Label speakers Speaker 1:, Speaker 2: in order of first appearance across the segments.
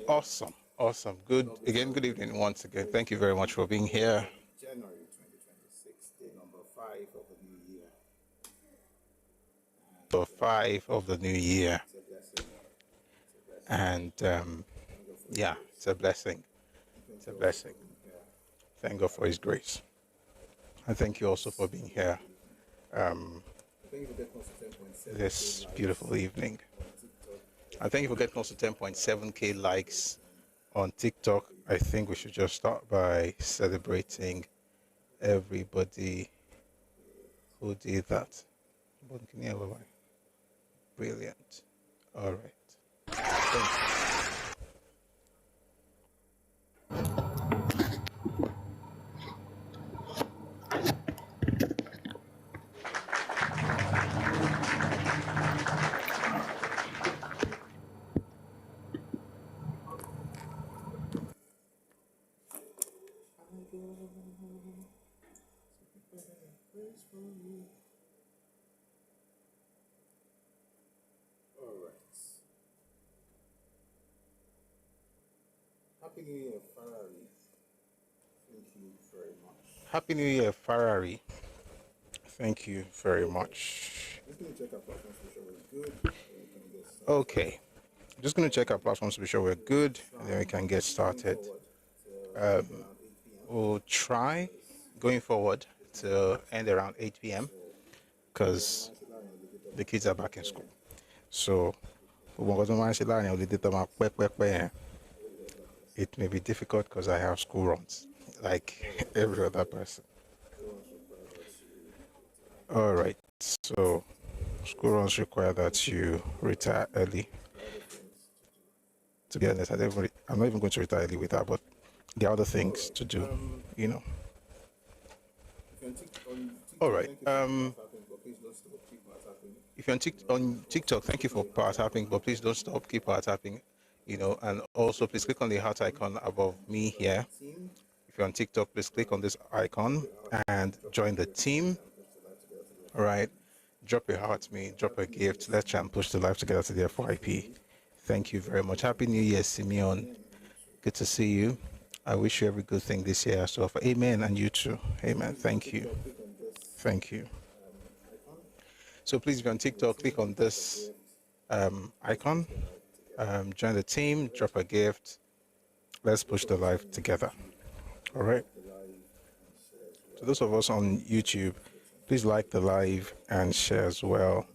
Speaker 1: Awesome. Awesome. Good. Again, good evening once again. Thank you very much for being here.
Speaker 2: January 2026, day number 5 of the new year.
Speaker 1: For 5 of the new year.
Speaker 2: It's a blessing.
Speaker 1: And yeah, it's a blessing. It's a blessing. Thank God for His grace. And thank you also for being here this beautiful evening. I thank you for getting close to 10.7K likes on TikTok. I think we should just start by celebrating everybody who did that. Brilliant. All right. Thank you.
Speaker 2: All right. Happy New Year, Ferrari. Thank you very much.
Speaker 1: Happy New Year, Ferrari. Thank you very much.
Speaker 2: Just going to check our platforms to be sure we're good. And we can get started.
Speaker 1: Okay. I'm just going to check our platforms to be sure we're good, and then we can get started. We'll try going forward to end around 8 p.m. because the kids are back in school. So, it may be difficult because I have school runs, like every other person. All right. So, school runs require that you retire early. To be honest, I'm not even going to retire early with that, but there are other things to do, you know. All right. If you're on TikTok, thank you for power tapping, but please don't stop. Keep power tapping, you know. And also, please click on the heart icon above me here. If you're on TikTok, please click on this icon and join the team. All right. Drop your heart, me. Drop a gift. Let's try and push the life together to the FYP. Thank you very much. Happy New Year, Simeon. Good to see you. I wish you every good thing this year as well. Amen, and you too. Amen. Thank you. Thank you. So please, if you're on TikTok, click on this icon. Join the team. Drop a gift. Let's push the life together. All right. To those of us on YouTube, please like the live and share as well.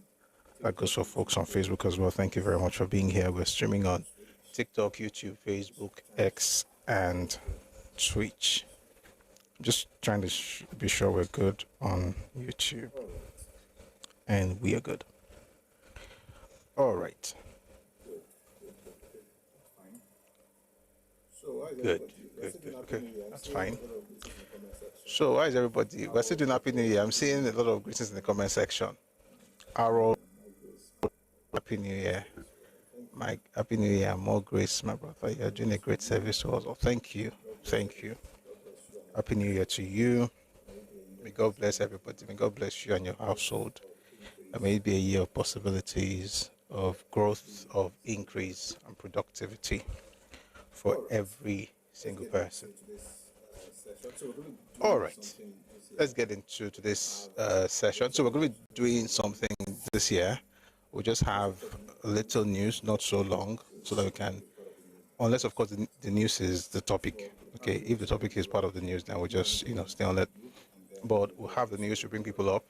Speaker 1: That goes for folks on Facebook as well. Thank you very much for being here. We're streaming on TikTok, YouTube, Facebook, X, and Twitch. Just trying to be sure we're good on YouTube. And we are good. All right. Good. Okay, that's fine. So, why is everybody? We're still doing Happy New Year. I'm seeing a lot of greetings in the comment section. Arrow, Happy New Year. Mike, Happy New Year. More grace, my brother. You're doing a great service to us. Thank you. Thank you. Happy New Year to you. May God bless everybody. May God bless you and your household. And may it be a year of possibilities, of growth, of increase, and productivity for every single person. All right. Let's get into today's session. So we're going to be doing something this year. We'll just have a little news, not so long, so that we can, unless of course the news is the topic. Okay, if the topic is part of the news, then we'll just, stay on it. But we'll have the news to bring people up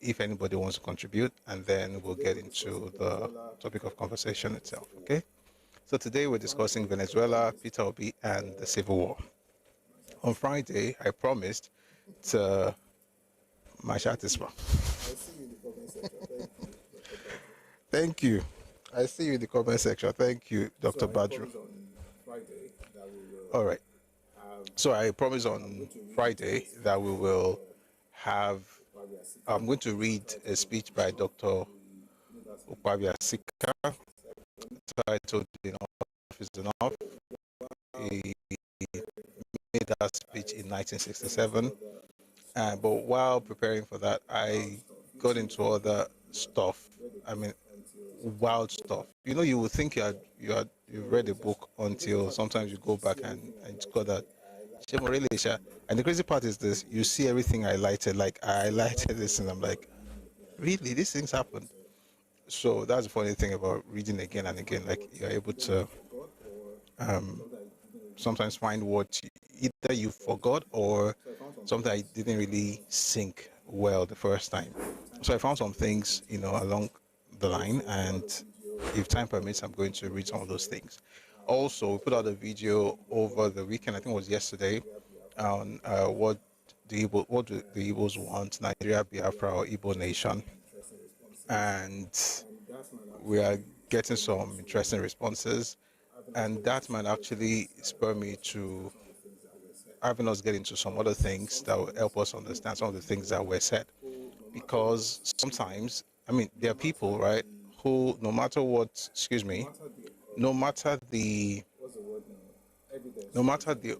Speaker 1: if anybody wants to contribute, and then we'll get into the topic of conversation itself, okay? So today we're discussing Venezuela, Peter Obi, and the Civil War. On Friday, I promised to my satisfaction. Thank you. I see you in the comment section. Thank you, Dr. Badru. All right. So I promise on Friday that we will have, I'm going to read a speech by Dr. Ukpabia Sika titled Enough is Enough. He made that speech in 1967. But while preparing for that, I got into other stuff. wild stuff. You would think you've read a book until sometimes you go back and discover that Shemo really, Sha. And the crazy part is this: you see everything I highlighted, like I highlighted this, and I'm like, really, these things happen. So that's the funny thing about reading again and again. Like you're able to um, sometimes find what either you forgot or something I didn't really sync well the first time. So I found some things, along the line, and if time permits, I'm going to read some of those things. Also, we put out a video over the weekend, I think it was yesterday, on what do the Igbos want, Nigeria, Biafra, or Igbo nation, and we are getting some interesting responses, and that might actually spur me to having us get into some other things that will help us understand some of the things that were said. Because sometimes, I mean, there are people, right, who no matter what, excuse me, no matter the, no matter the,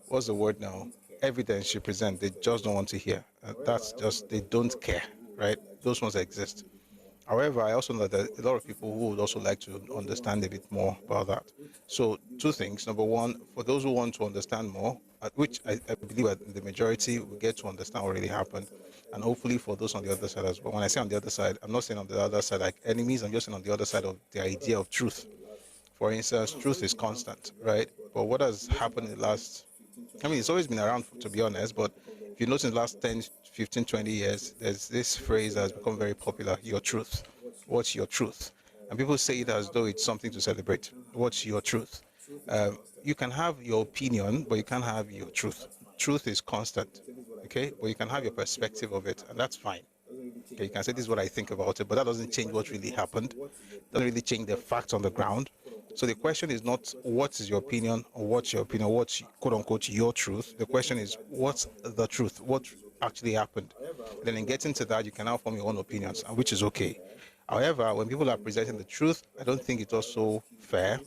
Speaker 1: what's the word now, evidence you present, they just don't want to hear. That's just, they don't care, right? Those ones exist. However, I also know that a lot of people who would also like to understand a bit more about that. So, two things. Number one, for those who want to understand more, which I believe that the majority will get to understand what really happened, and hopefully for those on the other side as well. When I say on the other side, I'm not saying on the other side like enemies, I'm just saying on the other side of the idea of truth. For instance, truth is constant, right? But what has happened in the last, I mean, it's always been around, to be honest, but if you notice in the last 10, 15, 20 years, there's this phrase that has become very popular, your truth. What's your truth? And people say it as though it's something to celebrate. What's your truth? You can have your opinion, but you can't have your truth. Truth is constant, okay? But you can have your perspective of it, and that's fine. Okay, you can say this is what I think about it, but that doesn't change what really happened. Doesn't really change the facts on the ground. So the question is not what is your opinion or what's your opinion, what's quote unquote your truth. The question is what's the truth, what actually happened. And then in getting to that, you can now form your own opinions, and which is okay. However, when people are presenting the truth, I don't think it's also fair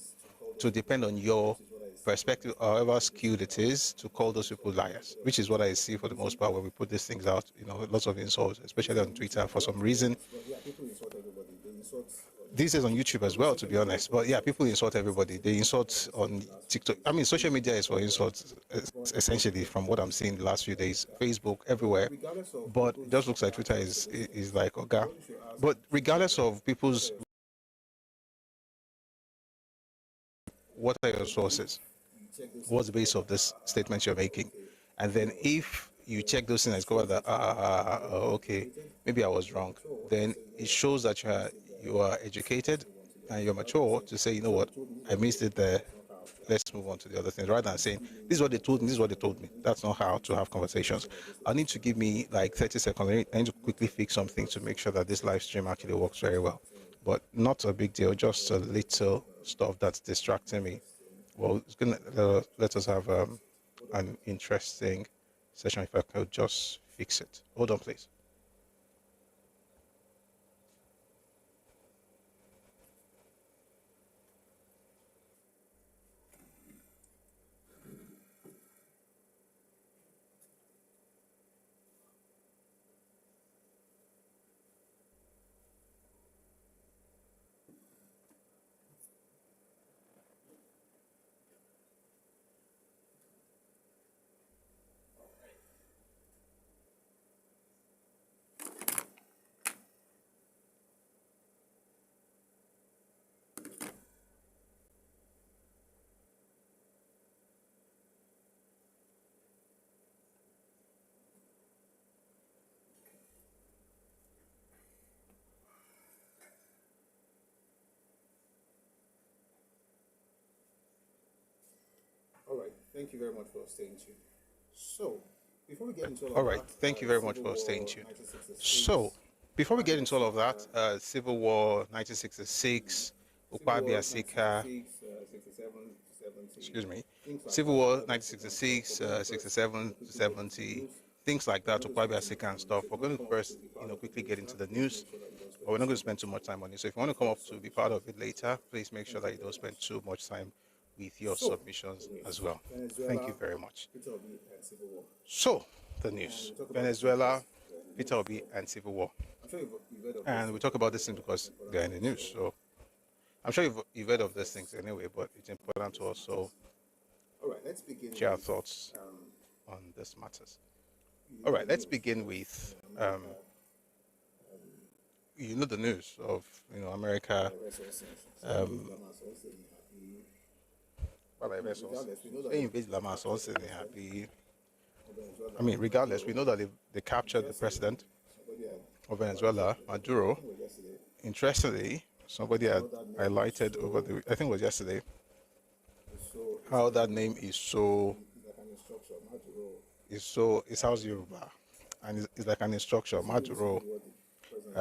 Speaker 1: to depend on your perspective, however skewed it is, to call those people liars, which is what I see for the most part when we put these things out. Lots of insults, especially on Twitter. For some reason, these days on YouTube as well, to be honest. But yeah, people insult everybody. They insult on TikTok. I mean, social media is for insults, essentially, from what I'm seeing the last few days. Facebook, everywhere. But it just looks like Twitter is like, okay. But regardless of people's, what are your sources? What's the base of this statement you're making? And then if you check those things and discover that, okay, maybe I was wrong, then it shows that you are educated and you're mature to say, you know what, I missed it there. Let's move on to the other things, rather than saying, this is what they told me, this is what they told me. That's not how to have conversations. I need to give me like 30 seconds. I need to quickly fix something to make sure that this live stream actually works very well. But not a big deal, just a little stuff that's distracting me. Well, it's gonna let us have an interesting session. If I could just fix it. Hold on, please.
Speaker 2: All right. Thank you very much for staying tuned. So, before we get into all
Speaker 1: All
Speaker 2: of
Speaker 1: right.
Speaker 2: that,
Speaker 1: Thank you very much
Speaker 2: Civil
Speaker 1: for
Speaker 2: War
Speaker 1: staying tuned.
Speaker 2: 1966,
Speaker 1: So, before we get into all of that, Civil War 1966,
Speaker 2: Civil War
Speaker 1: Ukpabia Sika,
Speaker 2: 1966, 67 to 70,
Speaker 1: excuse me,
Speaker 2: things like
Speaker 1: Civil
Speaker 2: that.
Speaker 1: War
Speaker 2: That's just going to
Speaker 1: 1966,
Speaker 2: first
Speaker 1: 67 to
Speaker 2: quickly get into the
Speaker 1: 70,
Speaker 2: news.
Speaker 1: things like
Speaker 2: We're
Speaker 1: that,
Speaker 2: going to
Speaker 1: Ukpabia
Speaker 2: spend much
Speaker 1: Sika and
Speaker 2: time on it.
Speaker 1: stuff.
Speaker 2: So if
Speaker 1: We're
Speaker 2: you want
Speaker 1: going
Speaker 2: to
Speaker 1: to
Speaker 2: come up
Speaker 1: first,
Speaker 2: to be part of it
Speaker 1: quickly get
Speaker 2: later,
Speaker 1: into the
Speaker 2: please
Speaker 1: news,
Speaker 2: make sure that you don't
Speaker 1: but
Speaker 2: spend
Speaker 1: we're not
Speaker 2: too
Speaker 1: going to spend
Speaker 2: much
Speaker 1: too much
Speaker 2: time.
Speaker 1: time on it. So if you want to come up to be part of it later, please make sure that you don't spend too much time with your
Speaker 2: So,
Speaker 1: submissions
Speaker 2: the
Speaker 1: as
Speaker 2: news.
Speaker 1: well. Thank you
Speaker 2: Venezuela,
Speaker 1: very much.
Speaker 2: Peter Obi, and Civil War.
Speaker 1: So, the
Speaker 2: And
Speaker 1: news.
Speaker 2: we'll talk about the
Speaker 1: Venezuela,
Speaker 2: protests, the
Speaker 1: Peter
Speaker 2: news.
Speaker 1: Obi, and Civil War.
Speaker 2: you've heard of
Speaker 1: And
Speaker 2: this.
Speaker 1: we talk about this thing because they're in the news. So I'm sure you've heard of these things anyway, but it's important to also
Speaker 2: All right, let's begin
Speaker 1: share our
Speaker 2: with
Speaker 1: thoughts
Speaker 2: um,
Speaker 1: on these matters.
Speaker 2: you
Speaker 1: All
Speaker 2: know
Speaker 1: right,
Speaker 2: the
Speaker 1: let's
Speaker 2: news
Speaker 1: begin
Speaker 2: of
Speaker 1: with
Speaker 2: America,
Speaker 1: the news of America.
Speaker 2: resources. So
Speaker 1: Um,
Speaker 2: Lamas also happy.
Speaker 1: well, I guess also-
Speaker 2: Regardless, we know that
Speaker 1: saying
Speaker 2: they
Speaker 1: invade Lamas also
Speaker 2: captured
Speaker 1: they
Speaker 2: the
Speaker 1: happy.
Speaker 2: Venezuela,
Speaker 1: I mean, regardless, we
Speaker 2: Maduro.
Speaker 1: know that they captured the
Speaker 2: Yesterday,
Speaker 1: president
Speaker 2: somebody had
Speaker 1: of Venezuela,
Speaker 2: I
Speaker 1: Maduro.
Speaker 2: think it was yesterday.
Speaker 1: Interestingly, somebody had
Speaker 2: How that name is
Speaker 1: highlighted over
Speaker 2: so
Speaker 1: I think it was yesterday,
Speaker 2: it's
Speaker 1: how
Speaker 2: like
Speaker 1: that name is so
Speaker 2: it's like an instruction, Maduro.
Speaker 1: it's House Yoruba, and it's like an instruction,
Speaker 2: Listen to
Speaker 1: Maduro.
Speaker 2: what the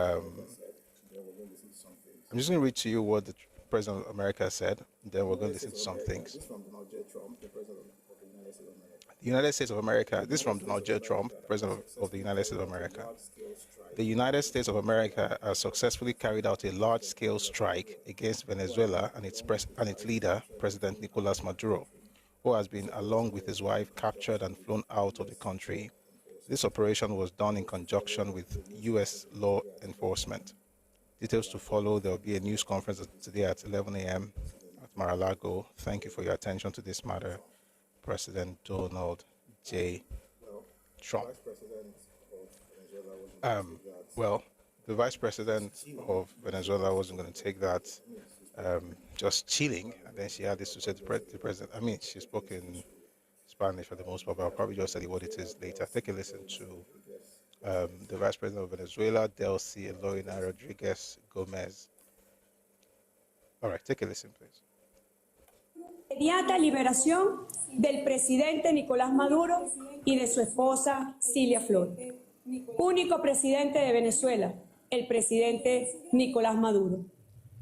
Speaker 2: president of America said. Then we're going to see some things.
Speaker 1: I'm just going to read to you what the President of America said. Then we're
Speaker 2: The
Speaker 1: going
Speaker 2: United
Speaker 1: to listen
Speaker 2: States
Speaker 1: to
Speaker 2: of
Speaker 1: some
Speaker 2: America.
Speaker 1: things.
Speaker 2: This from Donald J. Trump, the president of the United States of America.
Speaker 1: The United States of America.
Speaker 2: The
Speaker 1: This
Speaker 2: United
Speaker 1: from
Speaker 2: States
Speaker 1: Donald
Speaker 2: of
Speaker 1: J. Trump,
Speaker 2: America has
Speaker 1: President of the
Speaker 2: successfully
Speaker 1: United States
Speaker 2: carried
Speaker 1: of
Speaker 2: out a
Speaker 1: America.
Speaker 2: large-scale strike
Speaker 1: The United States of America has successfully carried out a large-scale strike against Venezuela and its leader, President Nicolas Maduro, who has been, along with his wife, captured and flown out of the country. This operation was done in conjunction with U.S. law enforcement. Details to follow. There will be a news conference today at 11 a.m. at Mar-a-Lago. Thank you for your attention to this matter, President Donald J.
Speaker 2: Well,
Speaker 1: Trump.
Speaker 2: Vice President of Venezuela wasn't going to
Speaker 1: Um,
Speaker 2: take that.
Speaker 1: well, the Vice President of Venezuela wasn't going to take that, just chilling. And then she had this to say to the President. I mean, she spoke in Spanish for the most part, but I'll probably just tell you what it is later. Take a listen to the Vice President of Venezuela, Delcy Eloina Rodriguez Gomez. All right, take a listen, please.
Speaker 3: Inmediata liberación del presidente Nicolás Maduro y de su esposa Cilia Flores. Único presidente de Venezuela, el presidente Nicolás Maduro.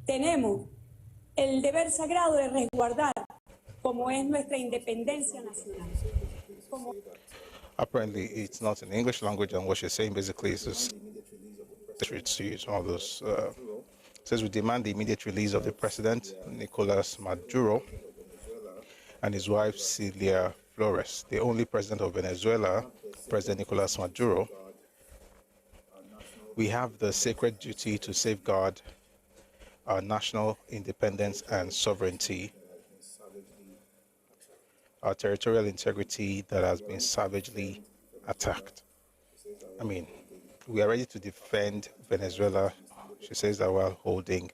Speaker 3: Tenemos el deber sagrado de resguardar como es nuestra independencia nacional.
Speaker 1: Apparently, it's not in English language, and what she's saying basically is just to use all those. Says we demand the immediate release of the president, Nicolas Maduro, and his wife, Cilia Flores. The only president of Venezuela, President Nicolas Maduro. We have the sacred duty to safeguard our national independence and sovereignty, our territorial integrity that has been savagely attacked. I mean, we are ready to defend Venezuela, she says that, while holding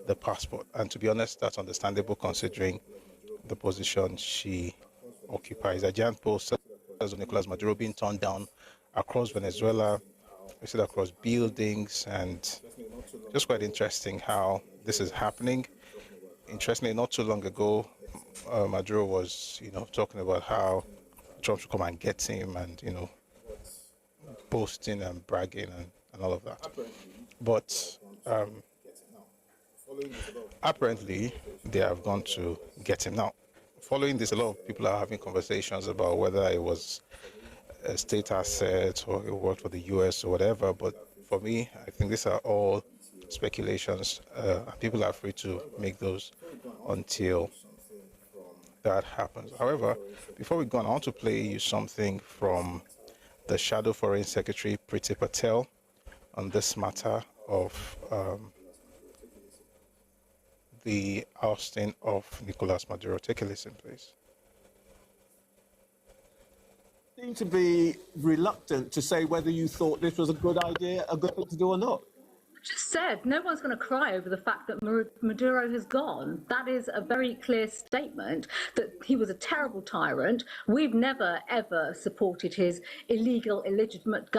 Speaker 1: the passport. And to be honest, that's understandable considering the position she occupies. A giant poster of Nicolas Maduro being torn down across Venezuela. We see it across buildings, and just quite interesting how this is happening. Interestingly, not too long ago, Maduro was, talking about how Trump should come and get him, and boasting and bragging and all of that. But apparently, they have gone to get him now. Following this, a lot of people are having conversations about whether it was a state asset or it worked for the U.S. or whatever. But for me, I think these are all speculations. People are free to make those until that happens. However, before we go on, I want to play you something from the Shadow Foreign Secretary, Priti Patel, on this matter of the ousting of Nicolas Maduro. Take a listen, please.
Speaker 4: Seem to be reluctant to say whether you thought this was a good idea, a good thing to do or not.
Speaker 5: Just said no one's going to cry over the fact that Maduro has gone. That is a very clear statement that he was a terrible tyrant. We've never, ever supported his illegal, illegitimate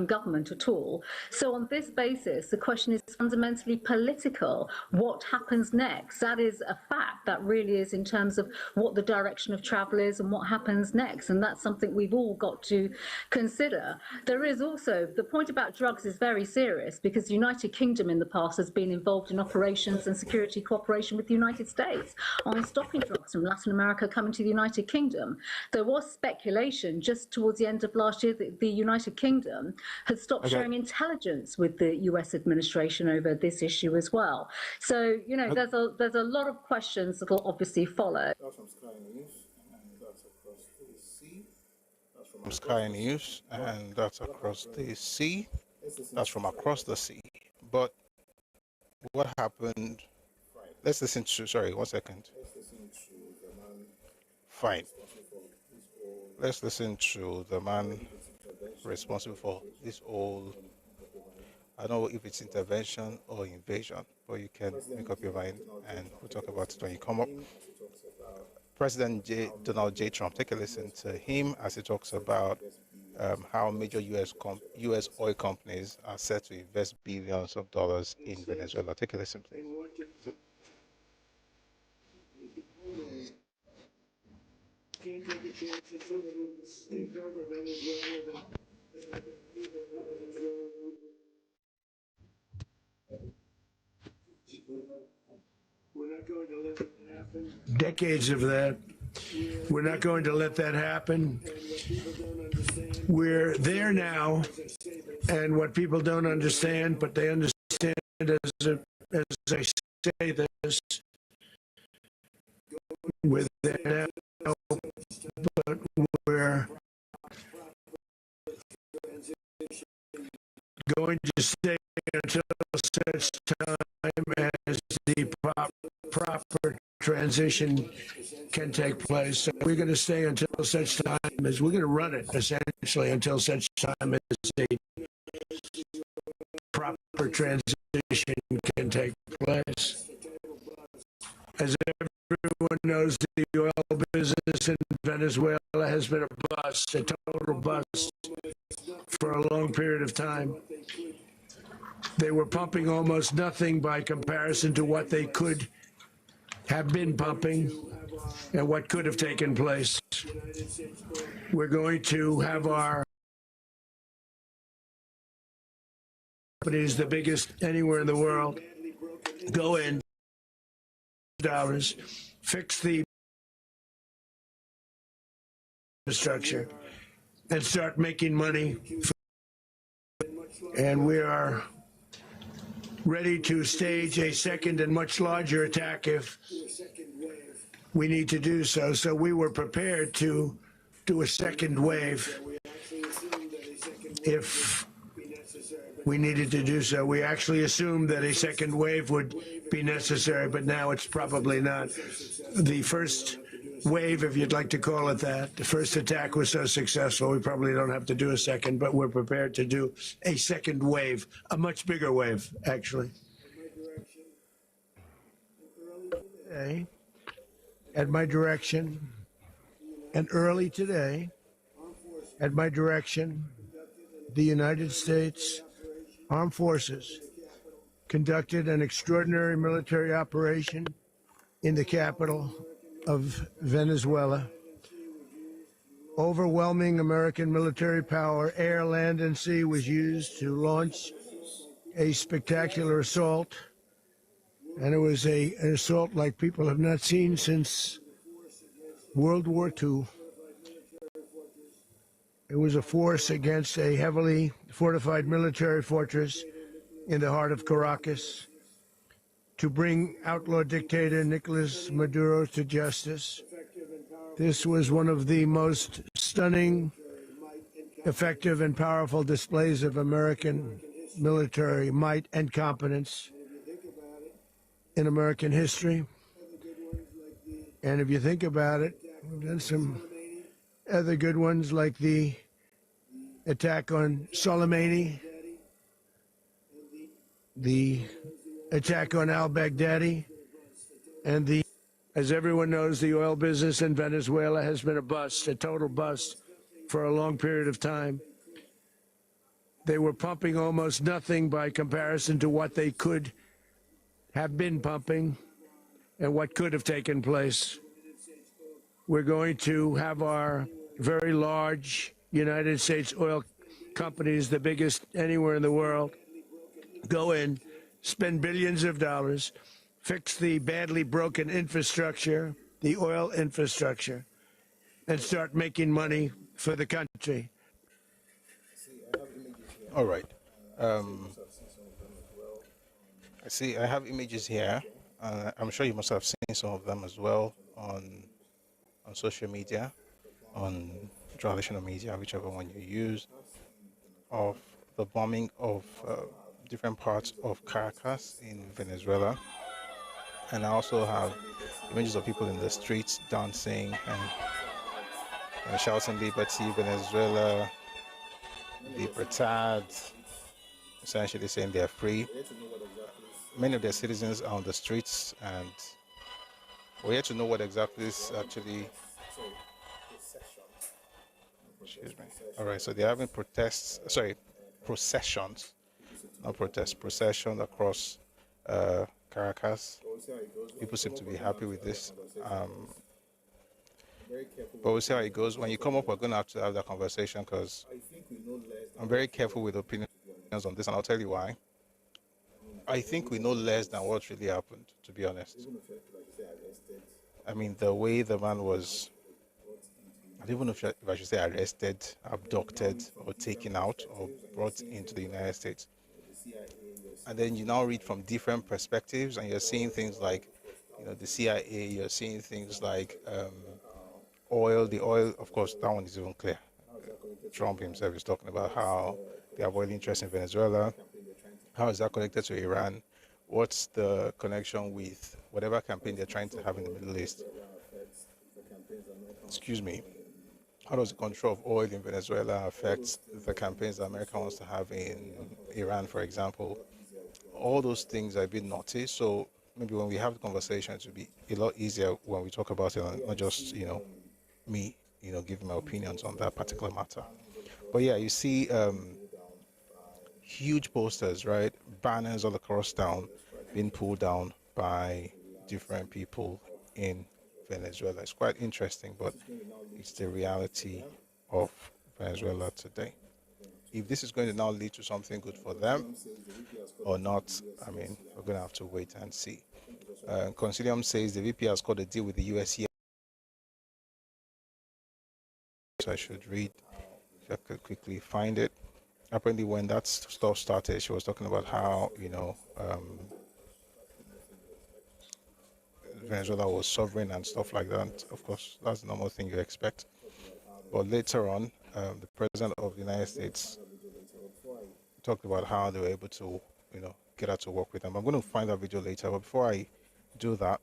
Speaker 5: government at all. So on this basis, the question is fundamentally political. What happens next? That is a fact. That really is in terms of what the direction of travel is and what happens next. And that's something we've all got to consider. There is also, the point about drugs is very serious because the United Kingdom in the past has been involved in operations and security cooperation with the United States on stopping drugs from Latin America coming to the United Kingdom. There was speculation just towards the end of last year that the United Kingdom had stopped sharing intelligence with the US administration over this issue as well. So, there's a lot of questions that will obviously follow.
Speaker 2: That's from Sky News, and that's across the sea. That's
Speaker 1: From Sky News, and that's across the sea. That's from across the sea. But what happened? Let's listen to, sorry, 1 second. Fine. Let's listen to the man responsible for this whole, I don't know if it's intervention or invasion, but you can make up your mind and we'll talk about it when you come up. Donald J. Trump, take a listen to him as he talks about how major U.S. oil companies are set to invest billions of dollars in Venezuela. Take a listen, please.
Speaker 6: We're not going to let that happen. Decades of that. We're not going to let that happen. We're there now, and what people don't understand, but they understand as I say this, we're there now, but we're going to stay until such time as the proper transition can take place. So we're going to stay until such time as we're going to run it essentially until such time as the proper transition can take place. As everyone knows, the oil business in Venezuela has been a bust, a total bust for a long period of time. They were pumping almost nothing by comparison to what they could have been pumping and what could have taken place. We're going to have our companies, the biggest anywhere in the world, go in dollars, fix the infrastructure, and start making money. And we are ready to stage a second and much larger attack if we need to do so. So we were prepared to do a second wave if we needed to do so. We actually assumed that a second wave would be necessary, but now it's probably not. The first wave, if you'd like to call it that, the first attack was so successful, we probably don't have to do a second, but we're prepared to do a second wave, a much bigger wave, actually. At my direction, and early today, at my direction, the United States Armed Forces conducted an extraordinary military operation in the capital of Venezuela. Overwhelming American military power, air, land, and sea, was used to launch a spectacular assault. And it was an assault like people have not seen since World War II. It was a force against a heavily fortified military fortress in the heart of Caracas to bring outlaw dictator Nicolas Maduro to justice. This was one of the most stunning, effective, and powerful displays of American military might and competence in American history. And if you think about it, we've done some other good ones like the attack on Soleimani, the attack on al-Baghdadi, and as everyone knows, the oil business in Venezuela has been a bust, a total bust for a long period of time. They were pumping almost nothing by comparison to what they could have been pumping and what could have taken place. We're going to have our very large United States oil companies, the biggest anywhere in the world, go in, spend billions of dollars, fix the badly broken infrastructure, the oil infrastructure, and start making money for the country.
Speaker 1: All right. I see I have images here. I'm sure you must have seen some of them as well on social media, on traditional media, whichever one you use, of the bombing of different parts of Caracas in Venezuela. And I also have images of people in the streets dancing and shouting Liberty, Venezuela, Libertad, essentially saying they're free. Many of their citizens are on the streets, and we're here to know what exactly is actually. Excuse me. All right, so they're having processions, not protests, procession across Caracas. People seem to be happy with this. But we'll see how it goes. When you come up, we're going to have that conversation because I'm very careful with opinions on this, and I'll tell you why. I think we know less than what really happened, to be honest. I mean, the way the man was, I don't even know if I should say arrested, abducted, or taken out, or brought into the United States. And then you now read from different perspectives, and you're seeing things like, the CIA, you're seeing things like oil. The oil, of course, that one is even clear. Trump himself is talking about how they have oil interests in Venezuela. How is that connected to Iran? What's the connection with whatever campaign they're trying to have in the Middle East? Excuse me. How does the control of oil in Venezuela affect the campaigns that America wants to have in Iran, for example? All those things are a bit naughty. So maybe when we have the conversation, it will be a lot easier when we talk about it, and not just, me, giving my opinions on that particular matter. But yeah, you see huge posters, right? Banners all across town being pulled down by different people in Venezuela. It's quite interesting, but it's the reality of Venezuela today. If this is going to now lead to something good for them or not, I mean, we're going to have to wait and see. Concilium says the VP has got a deal with the US here. So I should read, if I could quickly find it. Apparently, when that stuff started, she was talking about how, Venezuela was sovereign and stuff like that. Of course, that's the normal thing you expect. But later on, the president of the United States talked about how they were able to, get her to work with them. I'm going to find that video later, but before I do that,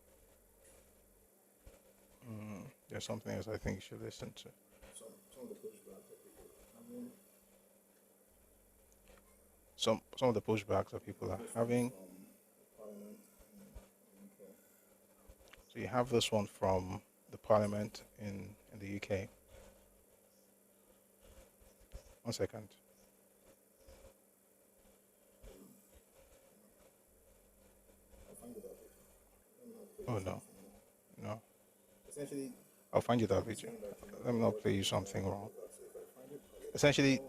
Speaker 1: there's something else I think you should listen to. Some of the pushbacks that people are having. So you have this one from the Parliament in the UK. 1 second. Oh no. I'll find you that video. Let me not play you something wrong. Essentially,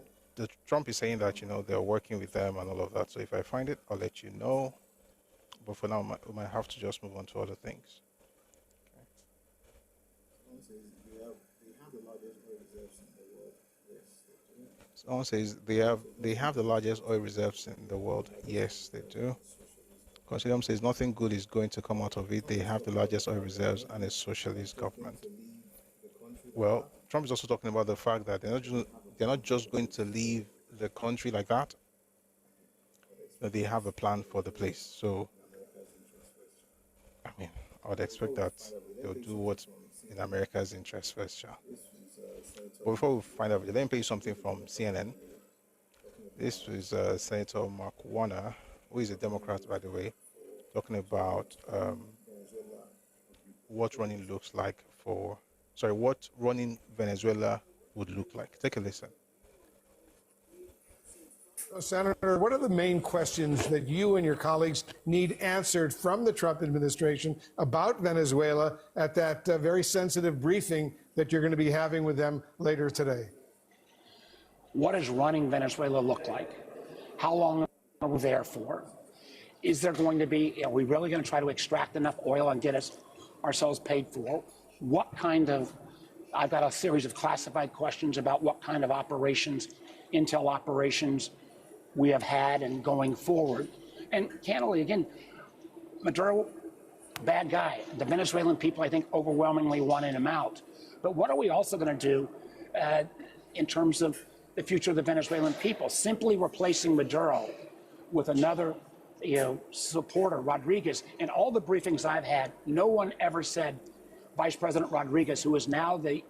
Speaker 1: Trump is saying that, they're working with them and all of that. So if I find it, I'll let you know. But for now, we might have to just move on to other things. Someone says they have the largest oil reserves in the world. Yes, they do. Concilium says nothing good is going to come out of it. They have the largest oil reserves and a socialist government. Well, Trump is also talking about the fact that they're not just going to leave the country like that. That they have a plan for the place. So, I mean, I would expect that they'll do what's in America's interest first, yeah. But before we find out, let me play you something from CNN. This is Senator Mark Warner, who is a Democrat, by the way, talking about what running Venezuela would look like. Take a listen.
Speaker 7: Senator, what are the main questions that you and your colleagues need answered from the Trump administration about Venezuela at that very sensitive briefing that you're going to be having with them later today?
Speaker 8: What does running Venezuela look like? How long are we there for? Is there going to be, are we really going to try to extract enough oil and get ourselves paid for? What kind of, I've got a series of classified questions about what kind of operations, intel operations we have had and going forward. And candidly, again, Maduro, bad guy. The Venezuelan people, I think, overwhelmingly wanted him out. But what are we also going to do in terms of the future of the Venezuelan people. Simply replacing Maduro with another supporter, Rodriguez. In all the briefings I've had, no one ever said Vice President Rodriguez, who is now the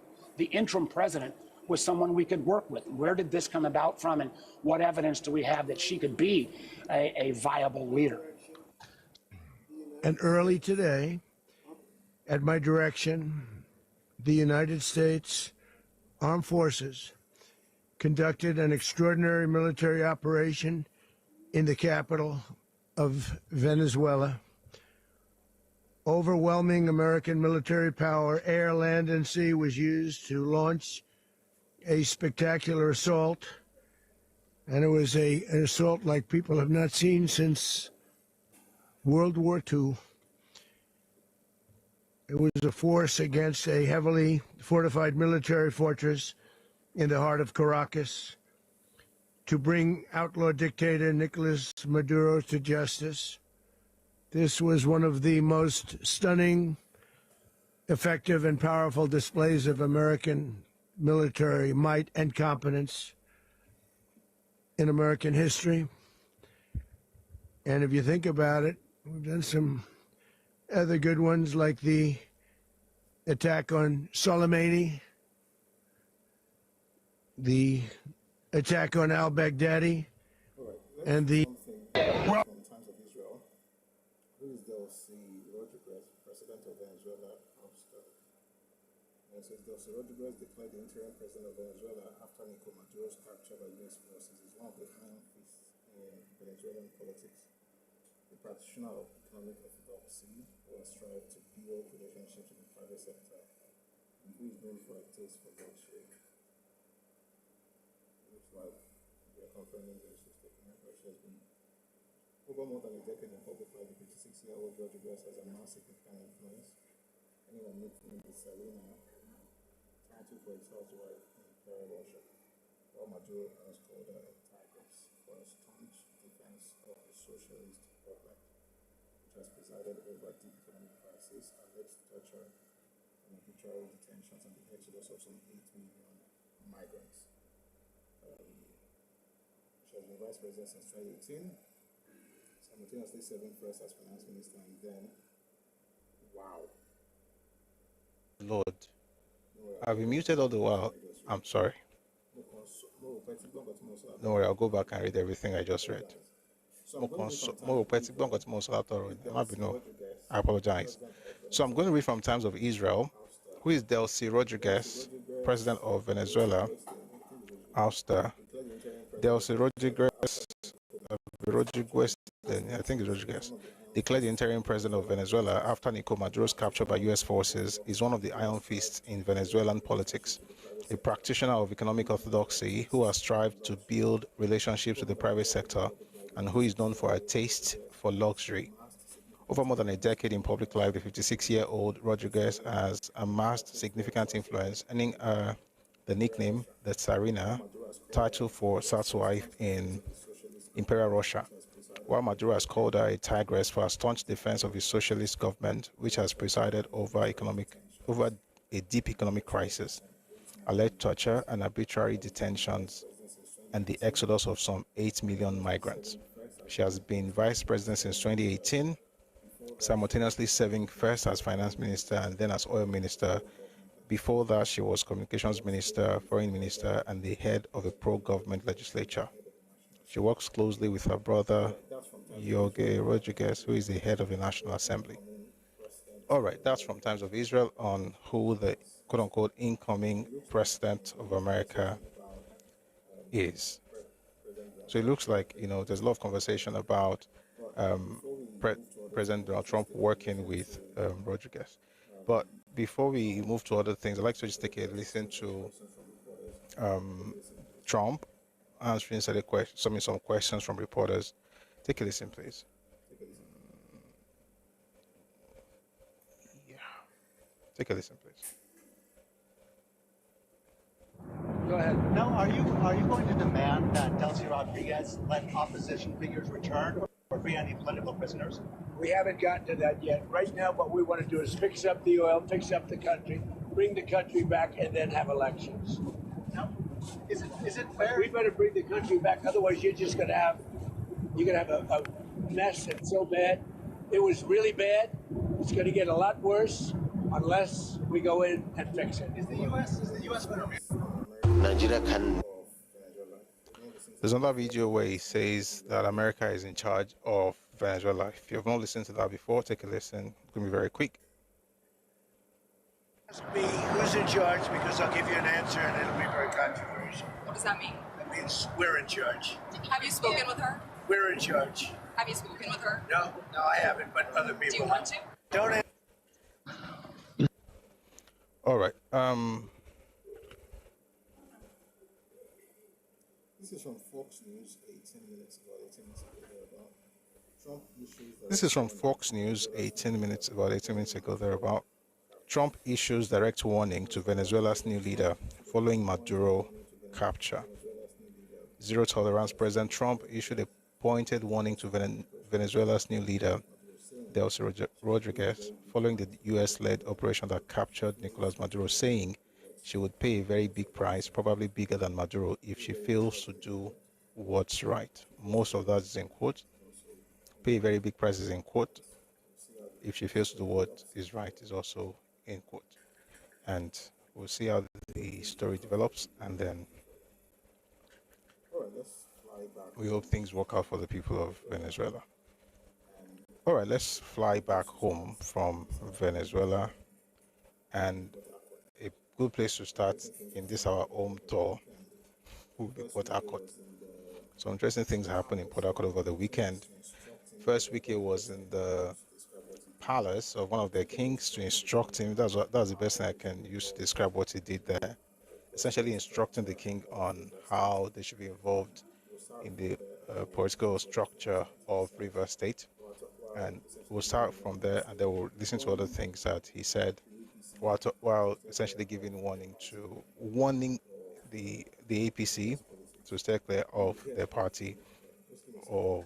Speaker 8: interim president, was someone we could work with. Where did this come about from, and what evidence do we have that she could be a viable leader?
Speaker 6: And early today, at my direction, the United States Armed Forces conducted an extraordinary military operation in the capital of Venezuela. Overwhelming American military power, air, land, and sea, was used to launch a spectacular assault. And it was an assault like people have not seen since World War II. It was a force against a heavily fortified military fortress in the heart of Caracas to bring outlaw dictator Nicolas Maduro to justice. This was one of the most stunning, effective, and powerful displays of American military might and competence in American history. And if you think about it, we've done some other good ones, like the attack on Soleimani, the attack on al-Baghdadi, and the...
Speaker 2: Well, in times of Israel, who is Delcy Rodriguez, president of Venezuela, and says Delcy Rodriguez declared the interim president of Venezuela after Nicolas Maduro's capture by U.S. forces is one of the iron fists in Venezuelan politics. The practitioner of economic orthodoxy who has strived to build relationships in the private sector and who is known for a taste for luxury. Looks like we are confirming this is the Russia has been over more than a decade in public life. The 56-year-old Rodriguez has amassed significant influence. Anyone meeting with Serena, title for his housewife in Russia, while Maduro has called her a tigress for a staunch defense of the socialist government, which has presided over deep economic crisis, alleged torture, and arbitrary detentions, and the exodus of some 8 million migrants. She has been vice president since 2018, simultaneously serving first as finance minister and then, wow.
Speaker 1: Lord, I've been muted all the while. I'm sorry. Don't worry, I'll go back and read everything I just read. I apologize. So I'm going to read from Times of Israel. Who is Delcy Rodriguez, president of Venezuela? Ouster. Delcy Rodriguez, I think it's Rodriguez, declared the interim president of Venezuela after Nicolas Maduro's capture by U.S. forces, is one of the iron fists in Venezuelan politics. A practitioner of economic orthodoxy who has strived to build relationships with the private sector and who is known for a taste for luxury. Over more than a decade in public life, the 56-year-old Rodriguez has amassed significant influence, earning the nickname the Tsarina, title for Sart's wife in Imperial Russia, while Maduro has called her a tigress for a staunch defense of his socialist government, which has presided over a deep economic crisis, alleged torture and arbitrary detentions, and the exodus of some 8 million migrants. She has been vice president since 2018, simultaneously serving first as finance minister and then as oil minister. Before that, she was communications minister, foreign minister, and the head of a pro-government legislature. She works closely with her brother, Jorge Rodriguez, who is the head of the National Assembly. All right, that's from Times of Israel on who the quote-unquote incoming president of America is. So it looks like, there's a lot of conversation about President Donald Trump working with Rodriguez. But before we move to other things, I'd like to just take a listen to Trump answering some questions from reporters. Take a listen, please. Yeah. Take a listen, please.
Speaker 9: Go ahead. Now, are you going to demand that Delcy Rodriguez let opposition figures return or free any political prisoners?
Speaker 10: We haven't gotten to that yet. Right now, what we want to do is fix up the oil, fix up the country, bring the country back, and then have elections.
Speaker 9: Now,
Speaker 10: Is it fair? We better bring the country back. Otherwise, you're gonna have a mess that's so bad. It was really bad. It's gonna get a lot worse unless we go in and fix it. Is the U.S. gonna?
Speaker 2: Nigeria can.
Speaker 1: There's another video where he says that America is in charge of Venezuela. If you have not listened to that before, take a listen. It's going to be very quick.
Speaker 10: Ask me who's in charge because I'll give you an answer and it'll be very controversial.
Speaker 11: What does that mean?
Speaker 10: That means we're in charge.
Speaker 11: Have you spoken with her?
Speaker 10: We're in charge.
Speaker 11: Have you spoken with her?
Speaker 10: No, I haven't, but other people.
Speaker 11: Do you want to?
Speaker 10: Don't.
Speaker 1: All right.
Speaker 2: This is from Fox News 18 minutes ago.
Speaker 1: This is from Fox News 18 minutes ago thereabout. Trump issues direct warning to Venezuela's new leader following Maduro capture. Zero tolerance. President Trump issued a pointed warning to Venezuela's new leader, Delcy Rodriguez, following the U.S.-led operation that captured Nicolas Maduro, saying she would pay a very big price, probably bigger than Maduro, if she fails to do what's right. Most of that is in quote. Pay a very big price is in quote. If she fails to do what is right is also in quote. And we'll see how the story develops, and then we hope things work out for the people of Venezuela. All right, let's fly back home from Venezuela, and a good place to start in this our home tour will be Port Harcourt. Some interesting things happened in Port Harcourt over the weekend. First week it was in the palace of one of their kings to instruct him. That's the best thing I can use to describe what he did there. Essentially instructing the king on how they should be involved in the political structure of Rivers State. And we'll start from there, and then we'll listen to other things that he said, while essentially giving warning the APC to stay clear of their party of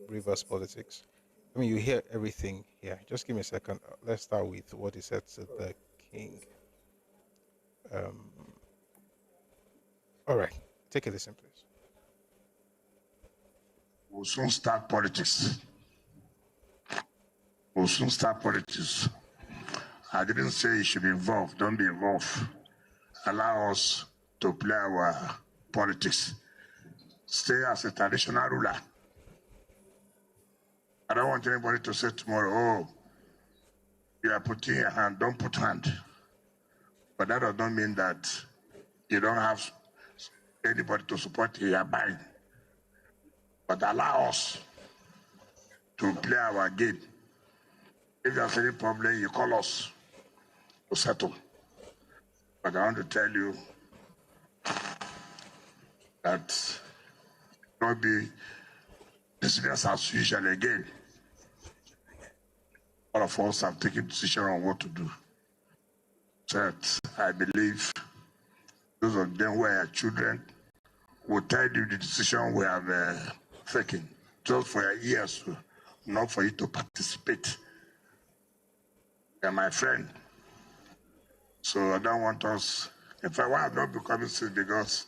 Speaker 1: Rivers politics. I mean, you hear everything here. Just give me a second. Let's start with what he said to the king. All right, take a listen, please.
Speaker 12: We'll soon start politics. We'll soon start politics. I didn't say you should be involved. Don't be involved. Allow us to play our politics. Stay as a traditional ruler. I don't want anybody to say tomorrow, oh, you are putting your hand, don't put hand. But that does not mean that you don't have anybody to support your buying. But allow us to play our game. If there's any problem, you call us to settle. But I want to tell you that don't be business as usual again. All of us have taken decision on what to do. That I believe those of them who are children will tell you the decision we have taken, just for your ears, not for you to participate. You're my friend. So I don't want us, in fact, why I'm not becoming sick, because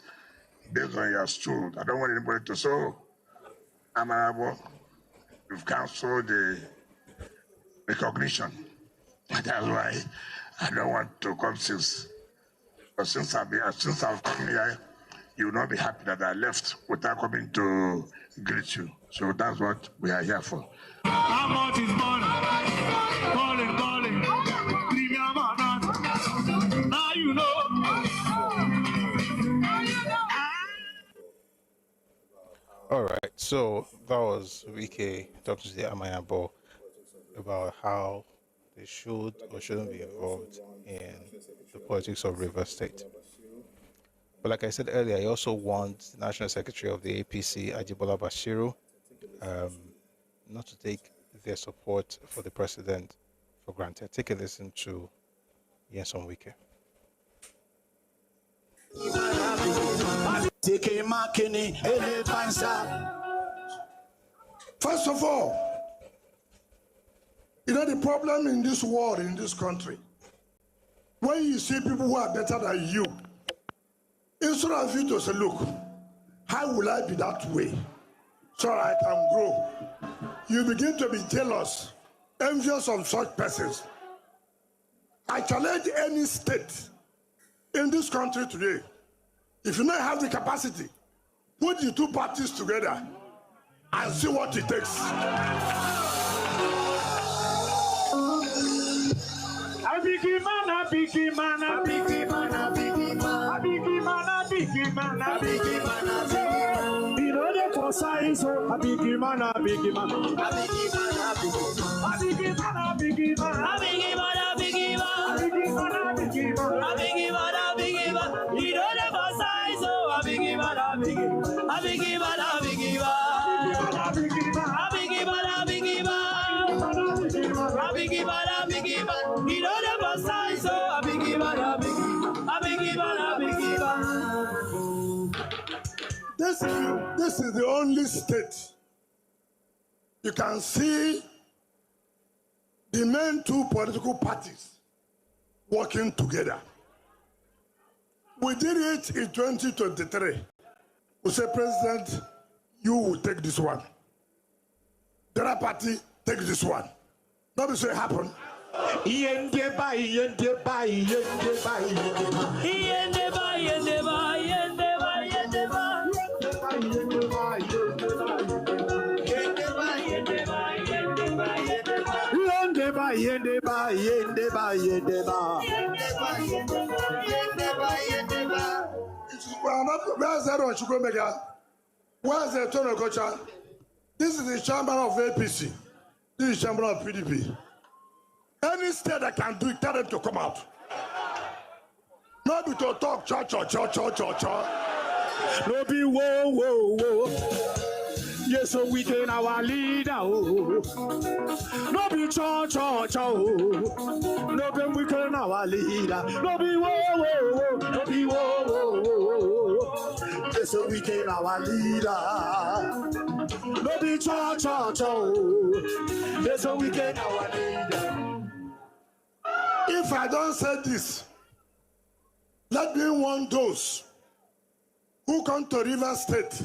Speaker 12: based on your stool, I don't want anybody to say, oh, Ẹkáàbọ, you've cancelled the recognition. That's why I don't want to come since. But since I've come here, you will not be happy that I left without coming to greet you. So that's what we are here for.
Speaker 13: How much is money? Calling. Now you know.
Speaker 1: All right, so that was Wike talking to the Ẹkáàbọ about how they should or shouldn't be involved in the politics of Rivers State. But like I said earlier, I also want the National Secretary of the APC, Ajibola Bashiru, not to take their support for the president for granted. Take a listen to Nyesom Wike.
Speaker 14: First of all, you know the problem in this world, in this country, when you see people who are better than you, Instead of you to say, look, how will I be that way so I can grow? You begin to be jealous, envious of such persons. I challenge any state in this country today. If you don't have the capacity, put the two parties together and see what it takes. This is the only state you can see the main two political parties working together. We did it in 2023. We said, President, you will take this one. The other party take this one. Nobody say it happen. Where's that on Chukwemeka? Where's the Tono Kocha? This is the chamber of APC. This is the chamber of PDP. Any state that can do it, tell them to come out. Not be to talk cha.
Speaker 13: No be whoa. Yes, so we can our leader. Oh. No be cha. No be we can our leader. No be whoa. No be whoa. Yes, so we can our leader. No be cha. Yes, so we can our leader.
Speaker 14: If I don't say this, let me warn those who come to River State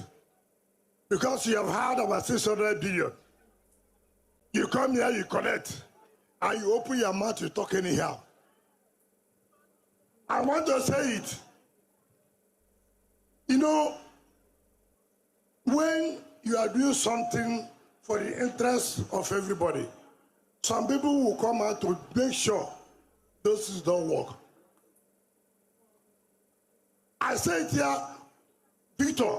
Speaker 14: because you have heard about 600 billion. You come here, you collect, and you open your mouth to talk anyhow. I want to say it. You know, when you are doing something for the interest of everybody, some people will come out to make sure those things don't work. I say it here, Victor,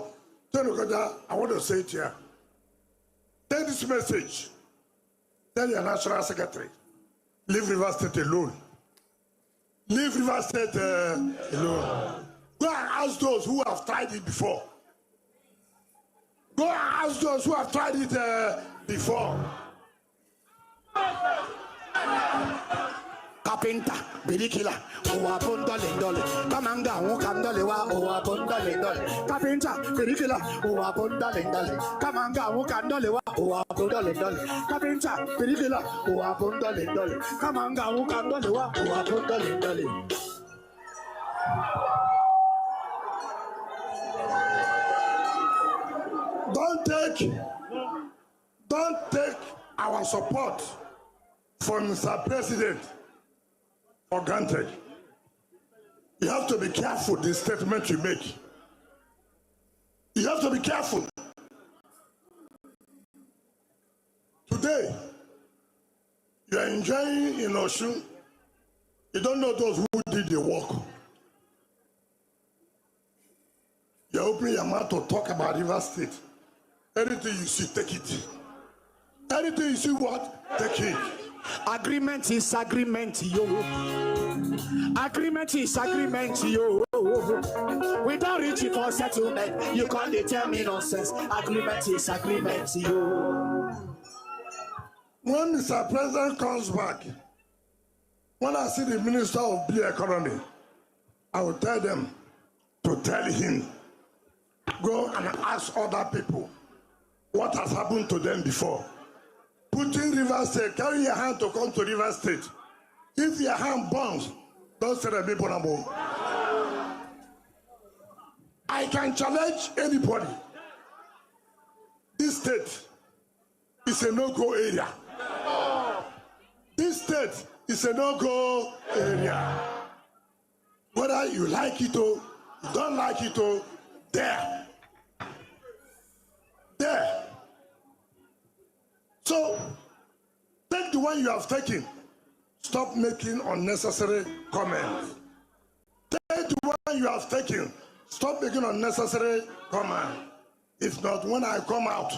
Speaker 14: I want to say it here. Take this message. Tell your National Secretary, leave River State alone. Leave River State alone. Go and ask those who have tried it before. Go and ask those who have tried it before.
Speaker 15: Kapinta, Bidikila, Oapunda Lindole, Kamanga, Wukandalewa, Oapunda Lindole, Kapinta, Bidikila, Oapunda Lindole, Kamanga, Wukandalewa, Oapunda Lindole, Kapinta, Bidikila, Oapunda Lindole, Kamanga, Wukandalewa, Oapunda Lindole.
Speaker 14: Don't take our support from Mr. President for granted. You have to be careful the statement you make. You have to be careful. Today, you are enjoying in Osun. You don't know those who did the work. You're opening your mouth to talk about River State. Anything you see, take it. Anything you see, what? Take it.
Speaker 15: Agreement is agreement, yo. Agreement is agreement, yo. Without reaching for settlement, you can't determine nonsense. Agreement is agreement, yo.
Speaker 14: When Mr. President comes back, when I see the Minister of the Economy, I will tell them to tell him, go and ask other people what has happened to them before. Putting River State, carry your hand to come to River State. If your hand burns, don't say the people no more. I can challenge anybody. This state is a no-go area. This state is a no-go area. Whether you like it or you don't like it or there. So take the one you have taken. Stop making unnecessary comments. Take the one you have taken. Stop making unnecessary comments. If not, when I come out.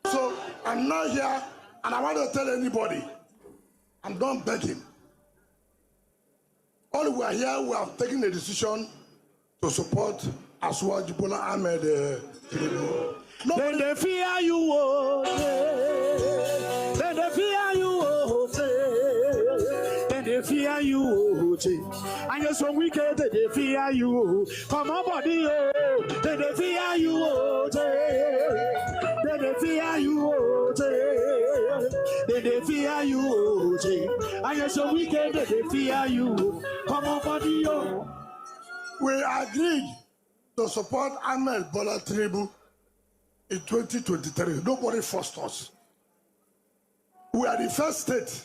Speaker 14: So I'm not here and I want to tell anybody, I'm done begging. All we are here, we have taken a decision to support Asuwaju Bola Ahmed Tinubu.
Speaker 15: Then they fear you, then they fear you, then they fear you, and you're so wicked that they fear you. Come on, body, then they fear you, then they fear you, then they fear you, and you're so wicked that they fear you. Come on, body,
Speaker 14: we agreed to support Ahmed Bola Tinubu in 2023. Nobody forced us. We are the first state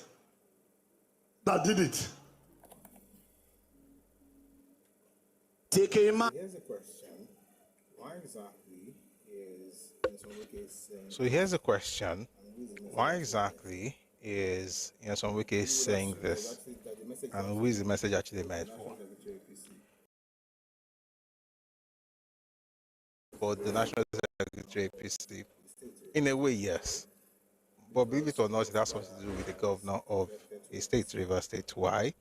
Speaker 14: that did it.
Speaker 2: Here's a question. Why exactly is Nyesom Wike saying...
Speaker 1: So here's a question. Why exactly is Nyesom Wike saying this? And who is the message actually meant for? For the National Secretary APC, in a way, yes. But believe it or not, it has something to do with the governor of a state, Rivers State. Why?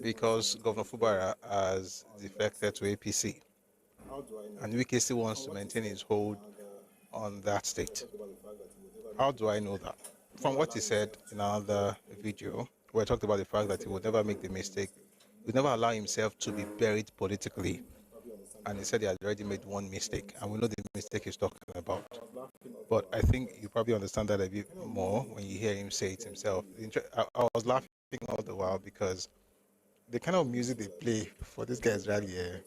Speaker 1: Because Governor Fubara has defected to APC. And Wike still wants to maintain his hold on that state. How do I know that? From what he said in another video, where he talked about the fact that he would never make the mistake, he would never allow himself to be buried politically. And he said he had already made one mistake, and we know the mistake he's talking about. But I think you probably understand that a bit more when you hear him say it himself. I was laughing all the while because the kind of music they play for this guy's rally,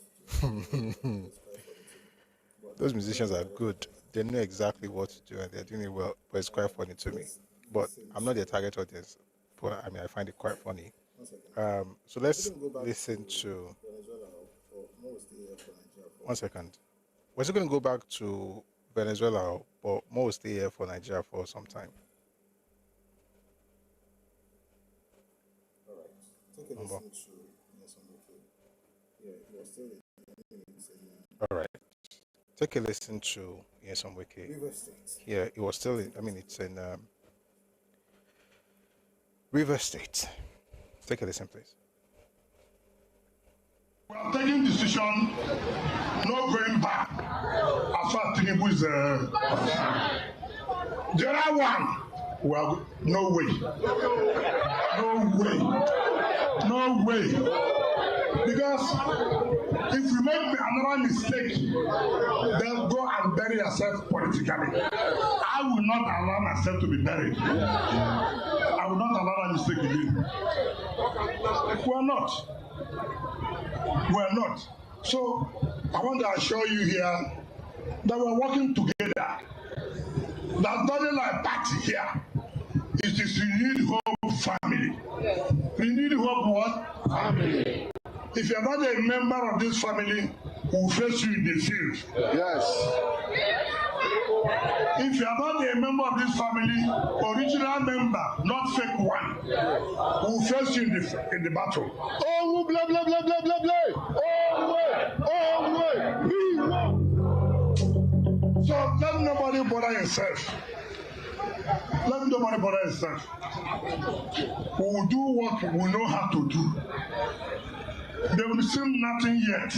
Speaker 1: those musicians are good. They know exactly what to do, and they're doing it well. But it's quite funny to me. But I'm not their target audience. But I mean, I find it quite funny. So let's listen to. One second. We're still going to go back to Venezuela, but Mo will stay here for Nigeria for some time.
Speaker 2: All right. Take a listen to Nyesom Wike. Yeah, you're still in.
Speaker 1: All right. Take a listen to Nyesom Wike.
Speaker 2: Rivers State.
Speaker 1: Yeah, it was still in, I mean, it's in Rivers State. Take a listen, please.
Speaker 14: We are taking decision, no going back as far as Tinubu is the other one. Well, no way. Because if you make another mistake, then go and bury yourself politically. I will not allow myself to be buried. I will not allow that mistake again. We're not. So I want to assure you here that we're working together. That nothing like party here. It is renewed hope family. Renewed hope what? Family. If you're not a member of this family, we'll face you in the field.
Speaker 13: Yes.
Speaker 14: If you are not a member of this family, original member, not fake one, we'll face you in the battle.
Speaker 13: Oh, blah, blah, blah, blah, blah, blah.
Speaker 14: So let nobody bother himself. We will do what we know how to do. They will see nothing yet.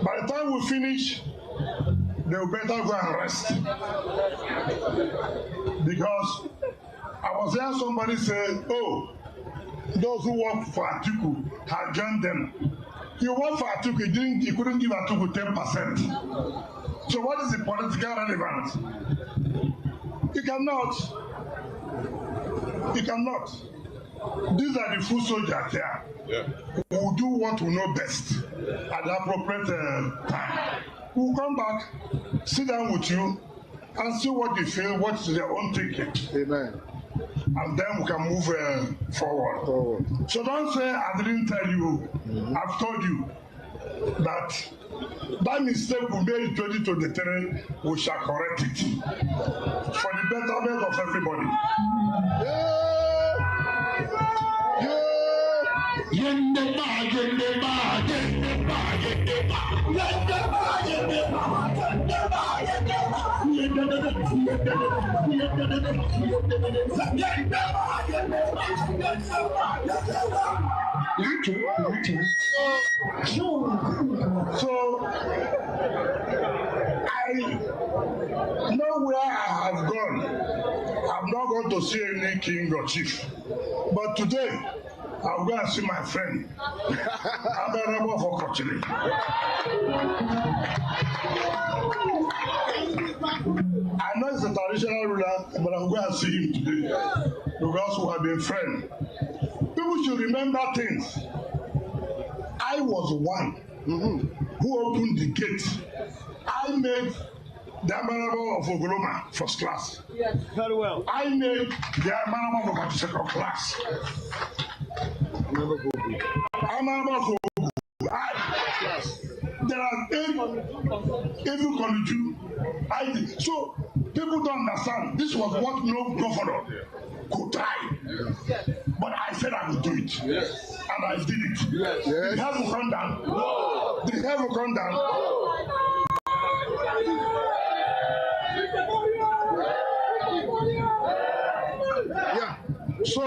Speaker 14: By the time we finish, they will better go and rest. Because I was hearing somebody say, oh, those who work for Atiku have joined them. You work for Atiku, you couldn't give Atiku 10%. So what is the political relevance? You cannot. These are the foot soldiers there.
Speaker 16: Yeah.
Speaker 14: We will do what we know best at the appropriate time. We will come back, sit down with you, and see what you feel, what's their own thinking.
Speaker 7: Amen.
Speaker 14: And then we can move forward. So don't say I didn't tell you. I've told you that mistake we made in 2023, we shall correct it for the betterment of everybody. So I know where I have gone. I'm not going to see any king or chief. But today, I'll go and see my friend. I'm a rebel for Kochile. I know he's a traditional ruler, but I'm going to see him today because we have been friends. People should remember things. I was one who opened the gate. I made the Honorable of Ogoloma first class.
Speaker 7: Yes, very well.
Speaker 14: I made the Honorable of Ogoloma second class. Honorable of there are even Koniju. I did. So people don't understand. This was what no governor could try. But I said I would do it. Yes. And I did it. Yes. Did it have to come down? No. Did it have to come down? No. Yeah. So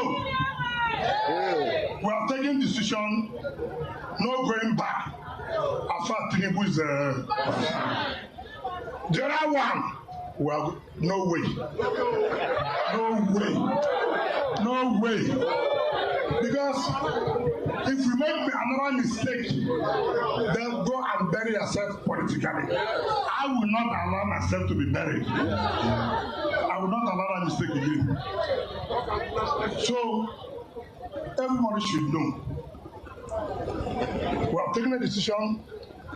Speaker 14: we are taking decision, no going back. As far as Tinubu is the other one, well, no way. No way. Because if we make another mistake, then go and bury yourself politically. I will not allow myself to be buried. I will not allow that mistake again. So everybody should know. We have taken a decision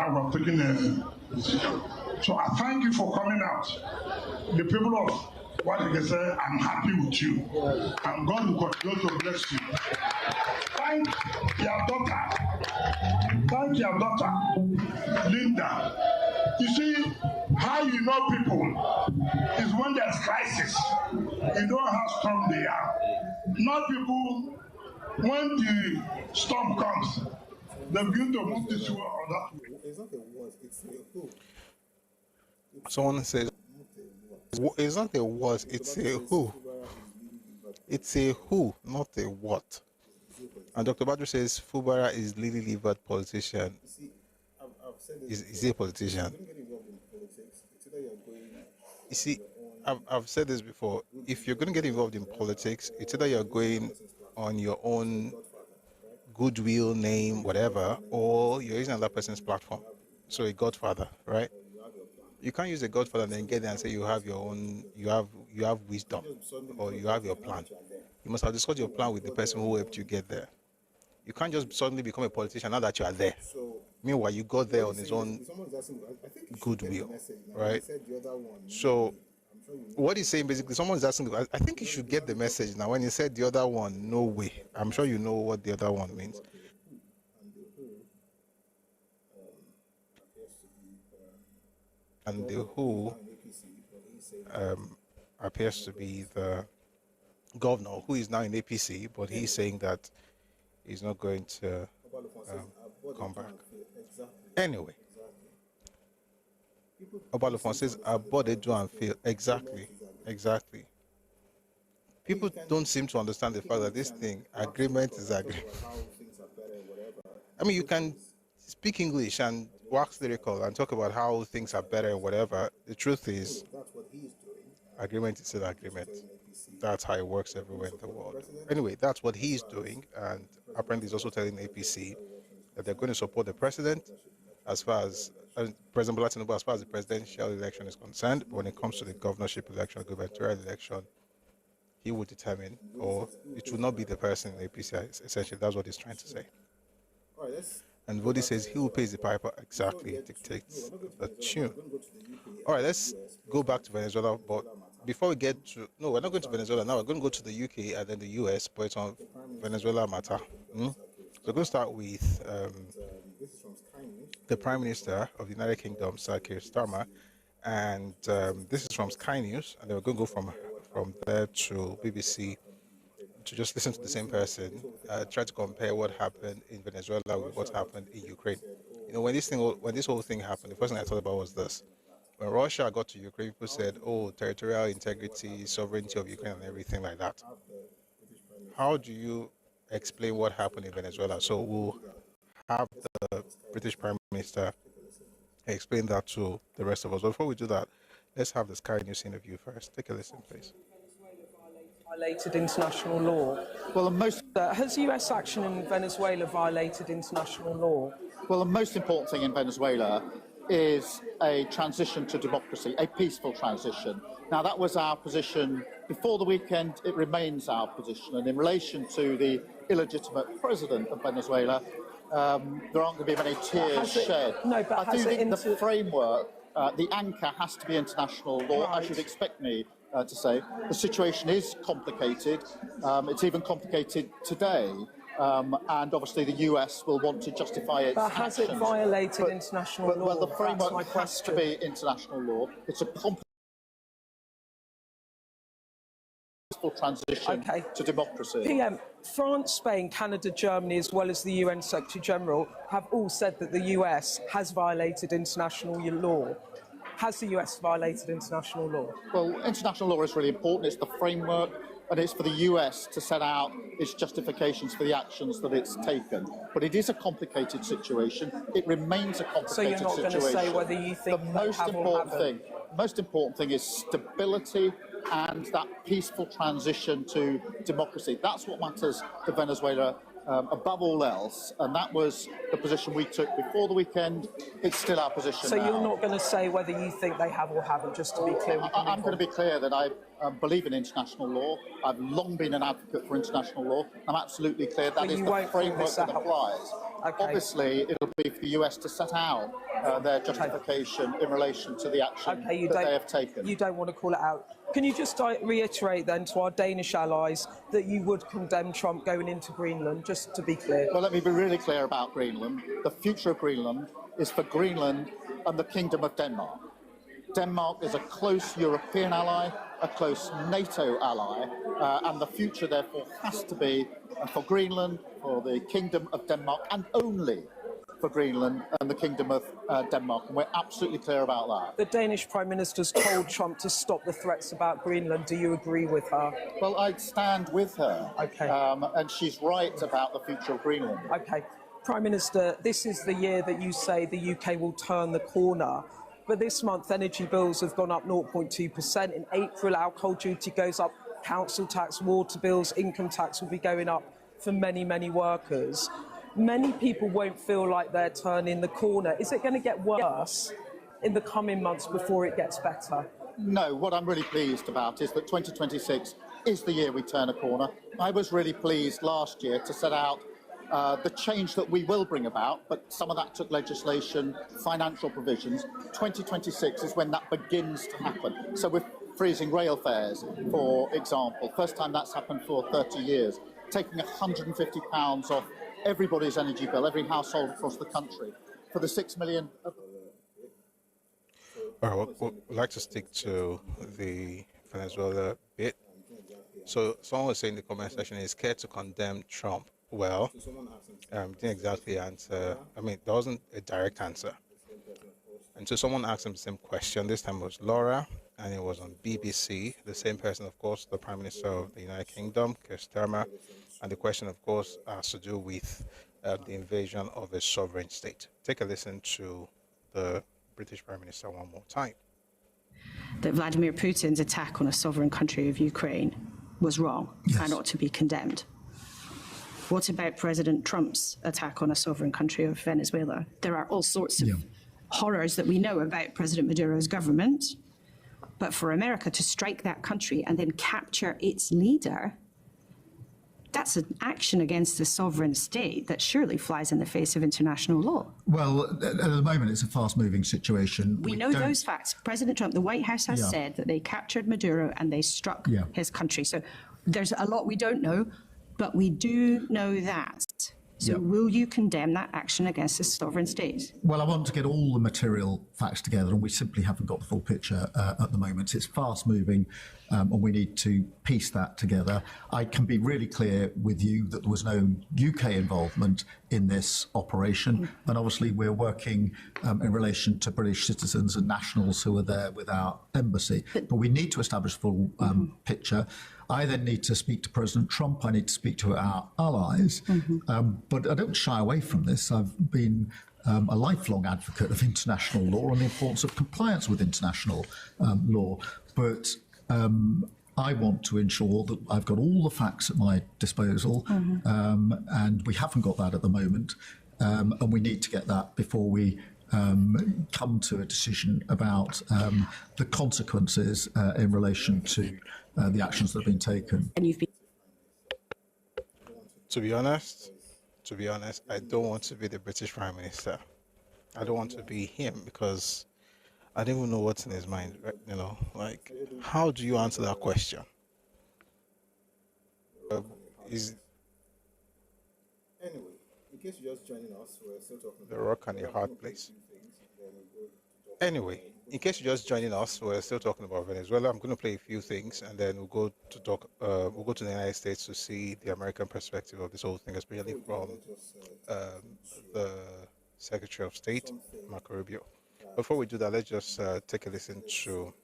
Speaker 14: and we have taken a decision. So I thank you for coming out. The people of what you can say, I'm happy with you. And God will continue to bless you. Thank your daughter, Linda. You see, how you know people is when there's crisis. You know how strong they are. Not people, when the storm comes, they begin to move this way or that way.
Speaker 2: It's not a what, it's a who.
Speaker 1: Someone says, it's not a what, it's a who. It's a who, not a what. And Dr. Badru says, Fubara is lily-livered politician. Is he a politician? You see, I've said this before. If you're going to get involved in politics, it's either you're going on your own goodwill, name, whatever, or you're using another person's platform. So a godfather, right? You can't use a godfather and then get there and say you have your own, you have wisdom, or you have your plan. You must have discussed your plan with the person who helped you get there. You can't just suddenly become a politician now that you are there. Meanwhile, you got there on his own goodwill, right? So what he's saying basically, someone's asking, I think you should get the message now. When he said the other one, no way. I'm sure you know what the other one means. And the who appears to be the governor, who is now in APC, but he's saying that he's not going to come back. Anyway, Obalofon says, Abodedu and fail. Exactly. People don't seem to understand the fact that this thing, agreement is agreement. I mean, you can speak English and wax lyrical and talk about how things are better and whatever. The truth is, agreement is still agreement. That's how it works everywhere in the world. Anyway, that's what he's doing, and apparently he's also telling APC that they're going to support the president as far as President Bola Tinubu, as far as the presidential election is concerned. When it comes to the governorship election, gubernatorial election, he will determine, or it will not be the person in APC. Essentially, that's what he's trying to say. And Vodi says he who pays the piper exactly dictates the tune. All right, let's go back to Venezuela. But before we get to, no, we're not going to Venezuela now. We're going to go to the UK and then the US, but it's on Venezuela matter. So we're going to start with the Prime Minister of the United Kingdom, Sir Keir Starmer. And this is from Sky News. And then we're going to go from there to BBC to just listen to the same person, try to compare what happened in Venezuela with what happened in Ukraine. You know, when this whole thing happened, the first thing I thought about was this. When Russia got to Ukraine, people said, oh, territorial integrity, sovereignty of Ukraine and everything like that. How do you explain what happened in Venezuela? So we'll have the British Prime Minister explain that to the rest of us. But before we do that, let's have the Sky News interview first. Take a listen, please.
Speaker 16: Violated international law. Well, has US action in Venezuela violated international law?
Speaker 17: Well, the most important thing in Venezuela is a transition to democracy, a peaceful transition. Now, that was our position before the weekend. It remains our position. And in relation to the illegitimate president of Venezuela, there aren't going to be many tears shed.
Speaker 16: No, but
Speaker 17: I do think the framework, the anchor has to be international law, as you'd expect me to say. The situation is complicated. It's even complicated today. And obviously the US will want to justify its
Speaker 16: actions. But has it violated international law?
Speaker 17: Well, the framework has to be international law. It's a peaceful transition to democracy.
Speaker 16: PM, France, Spain, Canada, Germany, as well as the UN Secretary General have all said that the US has violated international law. Has the US violated international law?
Speaker 17: Well, international law is really important. It's the framework, and it's for the US to set out its justifications for the actions that it's taken. But it is a complicated situation. It remains a complicated situation.
Speaker 16: So you're not going to say whether you think
Speaker 17: the most important thing is stability and that peaceful transition to democracy. That's what matters to Venezuela above all else, and that was the position we took before the weekend. It's still our position
Speaker 16: So
Speaker 17: now.
Speaker 16: You're not going to say whether you think they have or haven't, just to be clear?
Speaker 17: I'm going to be clear that I believe in international law. I've long been an advocate for international law. I'm absolutely clear that is the framework that applies.
Speaker 16: Okay.
Speaker 17: Obviously, it'll be for the US to set out their justification in relation to the action that they have taken.
Speaker 16: You don't want to call it out. Can you just reiterate then to our Danish allies that you would condemn Trump going into Greenland, just to be clear?
Speaker 17: Well, let me be really clear about Greenland. The future of Greenland is for Greenland and the Kingdom of Denmark. Denmark is a close European ally, a close NATO ally, and the future, therefore, has to be for Greenland, for the Kingdom of Denmark, and only for Greenland and the Kingdom of Denmark, and we're absolutely clear about that.
Speaker 16: The Danish Prime Minister's told Trump to stop the threats about Greenland. Do you agree with her?
Speaker 17: Well, I'd stand with her.
Speaker 16: Okay.
Speaker 17: And she's right about the future of Greenland.
Speaker 16: Okay. Prime Minister, this is the year that you say the UK will turn the corner. But this month, energy bills have gone up 0.2%. In April, alcohol duty goes up, council tax, water bills, income tax will be going up for many, many workers. Many people won't feel like they're turning the corner. Is it going to get worse in the coming months before it gets better?
Speaker 17: No, what I'm really pleased about is that 2026 is the year we turn a corner. I was really pleased last year to set out the change that we will bring about, but some of that took legislation, financial provisions. 2026 is when that begins to happen. So we're freezing rail fares, for example. First time that's happened for 30 years. Taking £150 off everybody's energy bill, every household across the country. For the 6 million...
Speaker 1: All right, we'd like to stick to the Venezuela bit. So someone was saying in the comment section, is scared to condemn Trump. Well, didn't exactly answer. I mean, there wasn't a direct answer. And so someone asked him the same question. This time it was Laura, and it was on BBC. The same person, of course, the Prime Minister of the United Kingdom, Keir Starmer. And the question, of course, has to do with the invasion of a sovereign state. Take a listen to the British Prime Minister one more time.
Speaker 18: That Vladimir Putin's attack on a sovereign country of Ukraine was wrong and ought to be condemned. What about President Trump's attack on a sovereign country of Venezuela? There are all sorts of horrors that we know about President Maduro's government. But for America to strike that country and then capture its leader, that's an action against the sovereign state that surely flies in the face of international law.
Speaker 19: Well, at the moment, it's a fast-moving situation.
Speaker 18: We know those facts. President Trump, the White House has said that they captured Maduro and they struck his country. So there's a lot we don't know, but we do know that. So will you condemn that action against the sovereign state?
Speaker 19: Well, I want to get all the material facts together, and we simply haven't got the full picture at the moment. It's fast-moving, and we need to piece that together. I can be really clear with you that there was no UK involvement in this operation, and obviously we're working in relation to British citizens and nationals who are there with our embassy. But we need to establish a full picture. I then need to speak to President Trump. I need to speak to our allies. But I don't shy away from this. I've been a lifelong advocate of international law and the importance of compliance with international law. But I want to ensure that I've got all the facts at my disposal, and we haven't got that at the moment. And we need to get that before we come to a decision about the consequences in relation to the actions that have been taken.
Speaker 18: And you've been.
Speaker 1: To be honest, I don't want to be the British Prime Minister. I don't want to be him because I don't even know what's in his mind. You know, like, how do you answer that question?
Speaker 2: Anyway, in case you're just joining us, we're still talking about
Speaker 1: the rock and a hard place. Anyway, in case you're just joining us, we're still talking about Venezuela. I'm going to play a few things, and then we'll go to talk. We'll go to the United States to see the American perspective of this whole thing, especially from the Secretary of State, Marco Rubio. Before we do that, let's just take a listen to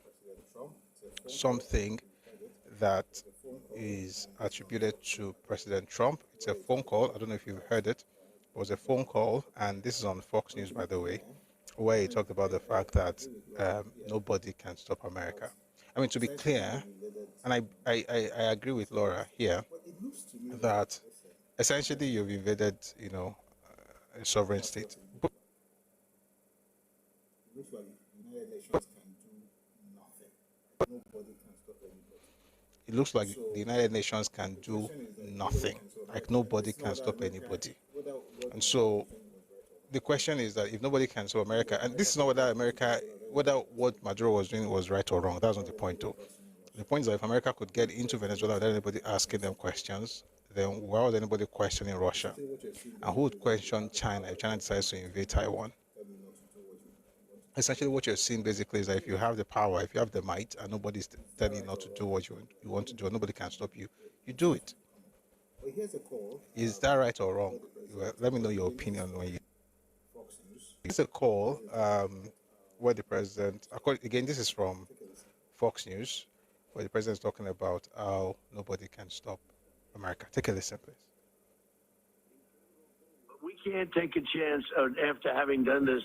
Speaker 1: something that is attributed to President Trump. It's a phone call. I don't know if you've heard it. It was a phone call, and this is on Fox News, by the way, where he talked about the fact that nobody can stop America. I mean, to be clear, and I agree with Laura here, that essentially you've invaded, you know, a sovereign state. It looks like the United Nations can do nothing, like nobody can stop anybody. And so the question is that if nobody can stop America, and this is not whether what Maduro was doing was right or wrong, that's not the point though. The point is that if America could get into Venezuela without anybody asking them questions, then why was anybody questioning Russia? And who would question China if China decides to invade Taiwan? Essentially what you're seeing basically is that if you have the power, if you have the might, and nobody's telling you not to do what you want to do, and nobody can stop you, you do it. Is that right or wrong? Let me know your opinion when you... It's a call where the president, again, this is from Fox News, where the president is talking about how nobody can stop America. Take a listen, please.
Speaker 20: We can't take a chance after having done this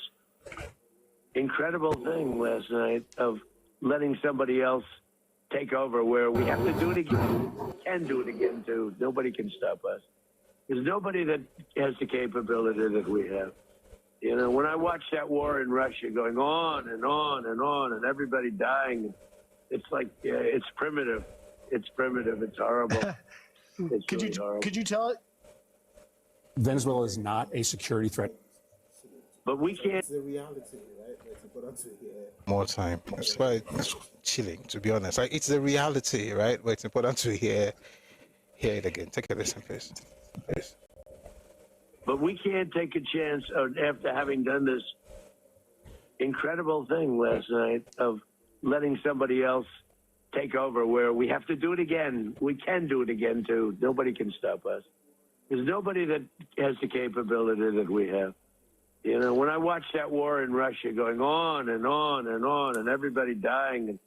Speaker 20: incredible thing last night of letting somebody else take over, where we have to do it again. We can do it again, too. Nobody can stop us. There's nobody that has the capability that we have. You know, when I watch that war in Russia going on and on and on, and everybody dying, it's like, it's primitive. It's primitive. It's horrible. It's really horrible.
Speaker 4: Could you tell it? Venezuela is not a security threat.
Speaker 20: But we can't.
Speaker 2: It's the reality, right? It's important to hear.
Speaker 1: More time. It's why it's chilling, to be honest. Like, it's the reality, right? But it's important to hear it again. Take a listen, please.
Speaker 20: But we can't take a chance after having done this incredible thing last night of letting somebody else take over, where we have to do it again. We can do it again, too. Nobody can stop us. There's nobody that has the capability that we have. You know, when I watch that war in Russia going on and on and on, and everybody dying,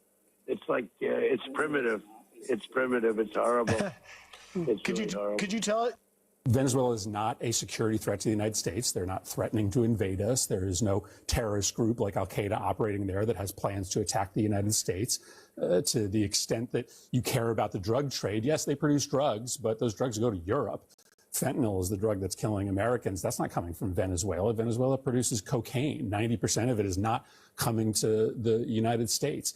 Speaker 20: it's like, it's primitive. It's primitive. It's horrible. It's really horrible.
Speaker 4: Could you tell it? Venezuela is not a security threat to the United States. They're not threatening to invade us. There is no terrorist group like Al-Qaeda operating there that has plans to attack the United States. To the extent that you care about the drug trade, yes, they produce drugs, but those drugs go to Europe. Fentanyl is the drug that's killing Americans. That's not coming from Venezuela. Venezuela produces cocaine. 90% of it is not coming to the United States.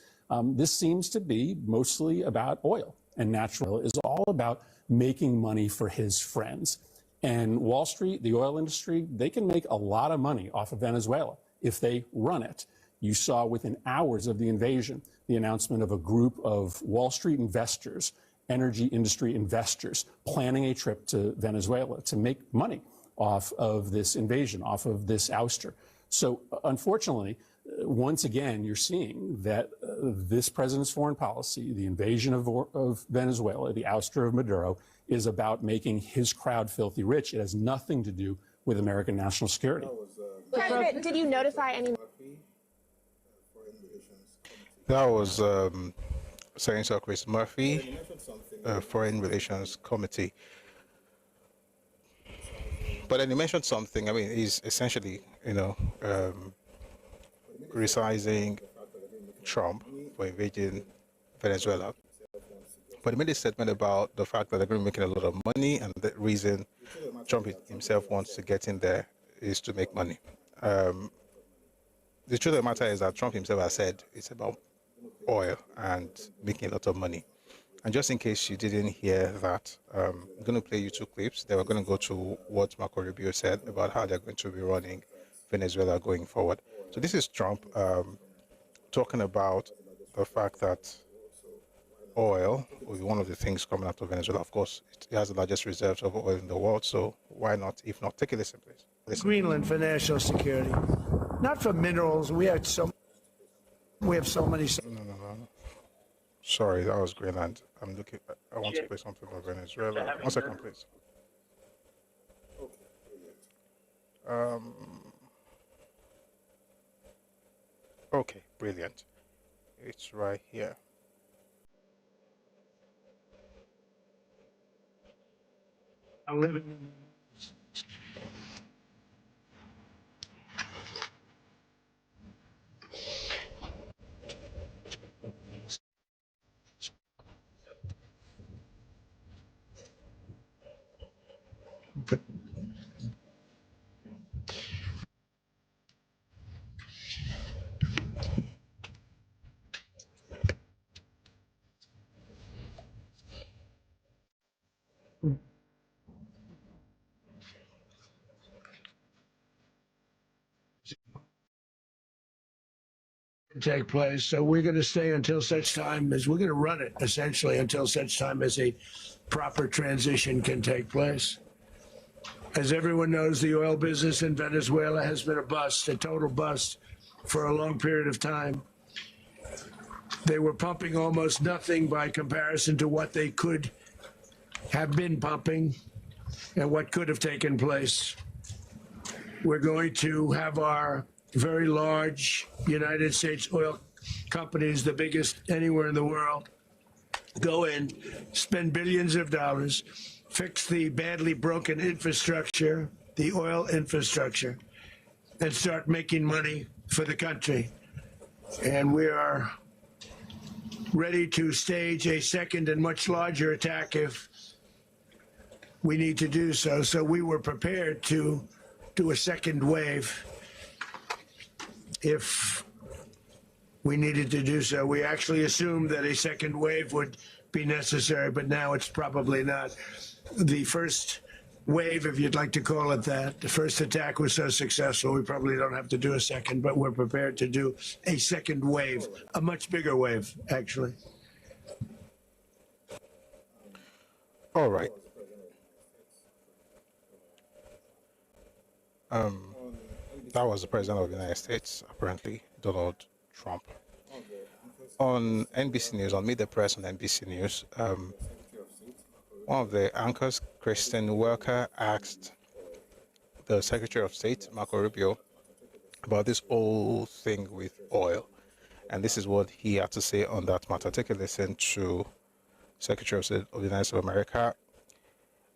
Speaker 4: This seems to be mostly about oil, and natural oil is all about making money for his friends. And Wall Street, the oil industry, they can make a lot of money off of Venezuela if they run it. You saw within hours of the invasion, the announcement of a group of Wall Street investors, energy industry investors, planning a trip to Venezuela to make money off of this invasion, off of this ouster. So unfortunately, once again, you're seeing that this president's foreign policy, the invasion of Venezuela, the ouster of Maduro, is about making his crowd filthy rich. It has nothing to do with American national security.
Speaker 21: President, did you notify any?
Speaker 1: That was Senator Chris Murphy, Foreign Relations Committee. But then he mentioned something. I mean, he's essentially, criticizing Trump for invading Venezuela. But he made a statement about the fact that they're going to be making a lot of money, and the reason Trump himself wants to get in there is to make money. The truth of the matter is that Trump himself has said it's about oil and making a lot of money. And just in case you didn't hear that, I'm going to play you two clips. They were going to go to what Marco Rubio said about how they're going to be running Venezuela going forward. So this is Trump talking about the fact that oil will be one of the things coming out of Venezuela. Of course, it has the largest reserves of oil in the world, so why not? If not, take a listen, please. Listen.
Speaker 6: Greenland for national security, not for minerals. We have so many.
Speaker 1: No. Sorry, that was Greenland. I want to play something about Venezuela. 1 second, please. Okay, brilliant. It's right here.
Speaker 6: I'm living. Take place. So we're going to stay until such time as we're going to run it essentially until such time as a proper transition can take place. As everyone knows, the oil business in Venezuela has been a bust, a total bust for a long period of time. They were pumping almost nothing by comparison to what they could have been pumping and what could have taken place. We're going to have our very large United States oil companies, the biggest anywhere in the world, go in, spend billions of dollars, fix the badly broken infrastructure, the oil infrastructure, and start making money for the country. And we are ready to stage a second and much larger attack if we need to do so. So we were prepared to do a second wave if we needed to do so. We actually assumed that a second wave would be necessary, but now it's probably not. The first wave, if you'd like to call it that, the first attack was so successful, we probably don't have to do a second, but we're prepared to do a second wave, a much bigger wave, actually.
Speaker 1: All right. That was the President of the United States, apparently, Donald Trump. On NBC News, on Meet the Press on NBC News, one of the anchors, Kristen Welker, asked the Secretary of State, Marco Rubio, about this whole thing with oil. And this is what he had to say on that matter. Take a listen to Secretary of State of the United States of America,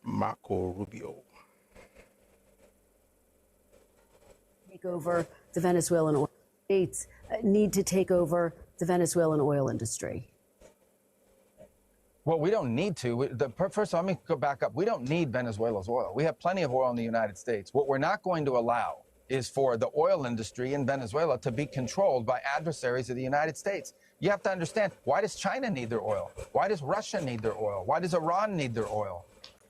Speaker 1: Marco Rubio.
Speaker 22: Take over the Venezuelan oil. States need to take over the Venezuelan oil industry.
Speaker 23: Well, we don't need to. First of all, let me go back up. We don't need Venezuela's oil. We have plenty of oil in the United States. What we're not going to allow is for the oil industry in Venezuela to be controlled by adversaries of the United States. You have to understand, why does China need their oil? Why does Russia need their oil? Why does Iran need their oil?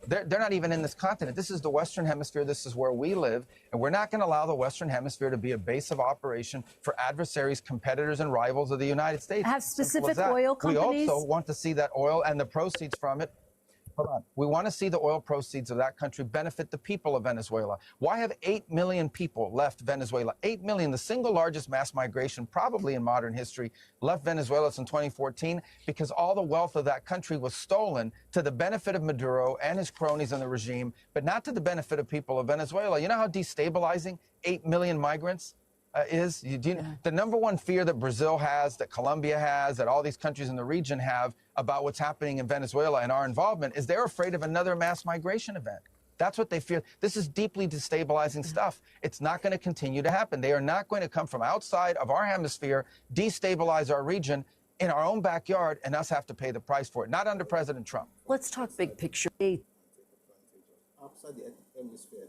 Speaker 23: They're not even in this continent. This is the Western Hemisphere. This is where we live. And we're not going to allow the Western Hemisphere to be a base of operation for adversaries, competitors, and rivals of the United States.
Speaker 22: Have specific oil companies?
Speaker 23: We also want to see that oil and the proceeds from it. Hold on. We want to see the oil proceeds of that country benefit the people of Venezuela. Why have 8 million people left Venezuela? 8 million, the single largest mass migration probably in modern history, left Venezuela since 2014 because all the wealth of that country was stolen to the benefit of Maduro and his cronies in the regime, but not to the benefit of people of Venezuela. You know how destabilizing 8 million migrants is? The number one fear that Brazil has, that Colombia has, that all these countries in the region have about what's happening in Venezuela and our involvement is they're afraid of another mass migration event. That's what they fear. This is deeply destabilizing stuff. It's not going to continue to happen. They are not going to come from outside of our hemisphere, destabilize our region in our own backyard, and us have to pay the price for it. Not under President Trump.
Speaker 22: Let's talk big picture.
Speaker 2: Outside the hemisphere.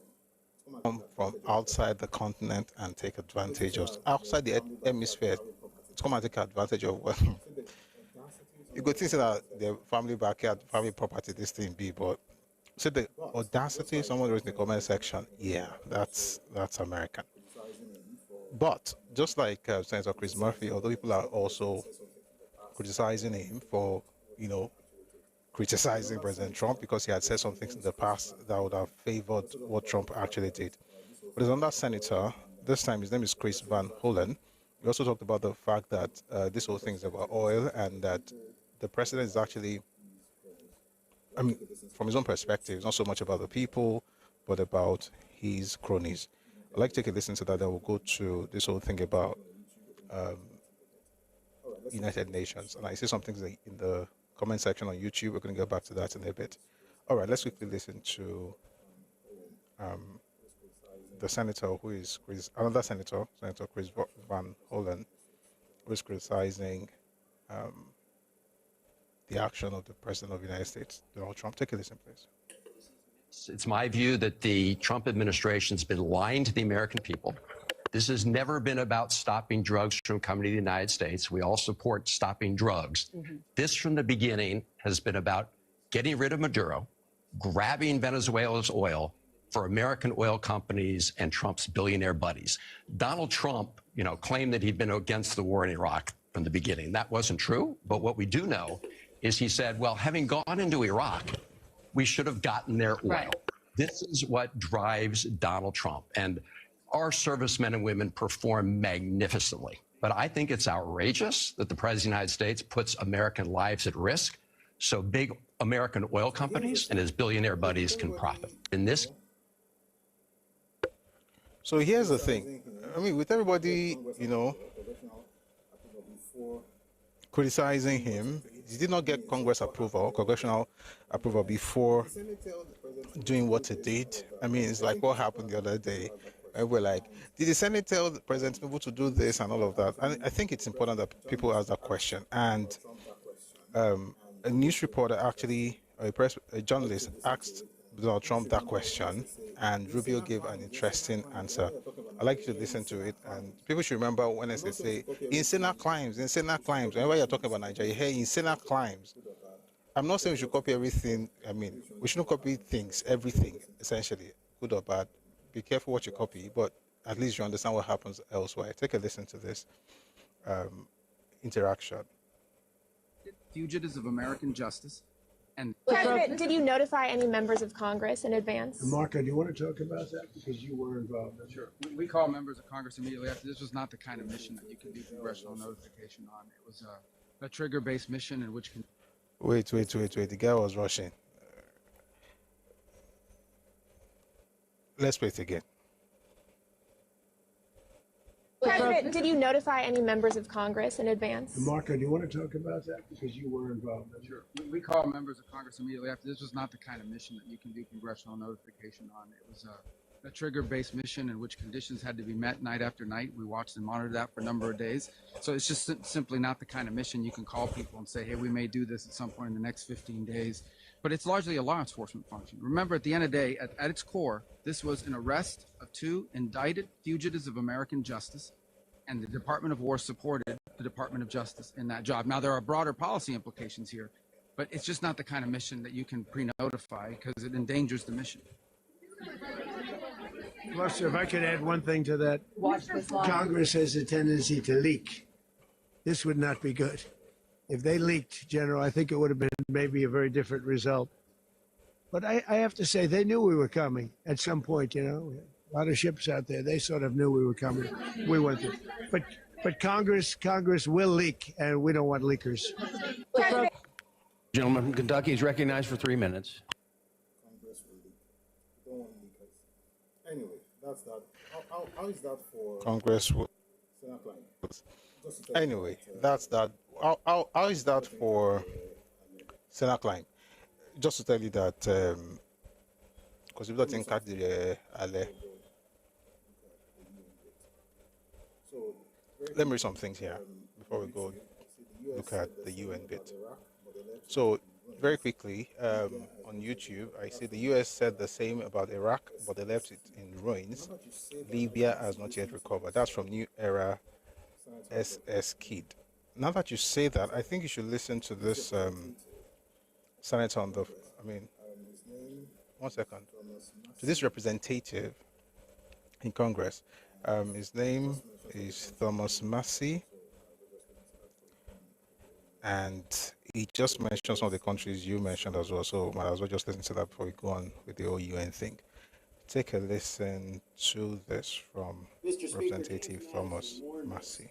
Speaker 1: Come from outside the continent and take advantage of outside the hemisphere to come and take advantage of what you could think that their family backyard, family property, this thing be, but see the audacity someone wrote in the comment section. Yeah, that's American. But just like Senator Chris Murphy, although people are also criticizing him for, criticizing President Trump because he had said some things in the past that would have favored what Trump actually did. But there's another senator, this time his name is Chris Van Hollen. He also talked about the fact that this whole thing is about oil and that the president is actually, from his own perspective, it's not so much about the people, but about his cronies. I'd like to take a listen to that, then we'll go to this whole thing about United Nations. And I see some things in the comment section on YouTube. We're going to get back to that in a bit. All right, let's quickly listen to the senator who is another senator, Senator Chris Van Hollen, who is criticizing the action of the President of the United States, Donald Trump. Take a listen, please.
Speaker 3: It's my view that the Trump administration's been lying to the American people. This has never been about stopping drugs from coming to the United States. We all support stopping drugs. This, from the beginning, has been about getting rid of Maduro, grabbing Venezuela's oil for American oil companies and Trump's billionaire buddies. Donald Trump, claimed that he'd been against the war in Iraq from the beginning. That wasn't true. But what we do know is he said, well, having gone into Iraq, we should have gotten their oil. Right. This is what drives Donald Trump. And our servicemen and women perform magnificently. But I think it's outrageous that the President of the United States puts American lives at risk so big American oil companies and his billionaire buddies can profit. In this.
Speaker 1: So here's the thing. With everybody, criticizing him, he did not get congressional approval before doing what he did. It's like what happened the other day. And we're like, did the Senate tell the President Tinubu to do this and all of that? And I think it's important that people ask that question. And a news reporter a journalist asked Donald Trump that question, and Rubio gave an interesting answer. I'd like you to listen to it. And people should remember when they say, insane crimes. Whenever you're talking about Nigeria, you hear insane crimes. I'm not saying we should copy everything. We shouldn't copy things, everything, essentially, good or bad. Be careful what you copy, but at least you understand what happens elsewhere. Take a listen to this interaction.
Speaker 5: Fugitives of American justice. And
Speaker 21: President, did you notify any members of Congress in advance?
Speaker 6: Marco, do you want to talk about that? Because you were involved.
Speaker 5: Sure. We call members of Congress immediately after. This was not the kind of mission that you can do congressional notification on. It was a trigger-based mission in which...
Speaker 1: Wait. The guy was rushing. Let's play it again.
Speaker 21: President, did you notify any members of Congress in advance?
Speaker 6: Marco, do you want to talk about that? Because you were involved.
Speaker 5: Sure. We call members of Congress immediately after. This was not the kind of mission that you can do congressional notification on. It was a trigger-based mission in which conditions had to be met night after night. We watched and monitored that for a number of days. So it's just simply not the kind of mission you can call people and say, hey, we may do this at some point in the next 15 days. But it's largely a law enforcement function. Remember, at the end of the day, at its core, this was an arrest of 2 indicted fugitives of American justice, and the Department of War supported the Department of Justice in that job. Now, there are broader policy implications here, but it's just not the kind of mission that you can pre-notify because it endangers the mission.
Speaker 6: Plus, if I could add one thing to that, Congress has a tendency to leak. This would not be good. If they leaked, General, I think it would have been maybe a very different result. But I have to say, they knew we were coming at some point, you know. A lot of ships out there, they sort of knew we were coming. We went there. But Congress will leak, and we don't want leakers.
Speaker 8: Gentleman from Kentucky is recognized for 3 minutes.
Speaker 2: Congress will leak. We don't want leakers. Anyway, that's that. How is that for
Speaker 1: Congress will.
Speaker 2: Senator Klein?
Speaker 1: Anyway, that's that. How is that for Senator Klein? Just to tell you that, because we've got in Ale. Let me read some things here before we go look at the UN bit. So, very quickly, on YouTube, I see the US said the same about Iraq, but they left it in ruins. Libya has not yet recovered. That's from New Era SS Kid. Now that you say that, I think you should listen to this senator on the, one second, to this representative in Congress. His name is Thomas Massey, and he just mentioned some of the countries you mentioned as well, so might as well just listen to that before we go on with the whole UN thing. Take a listen to this from Representative Thomas Massey.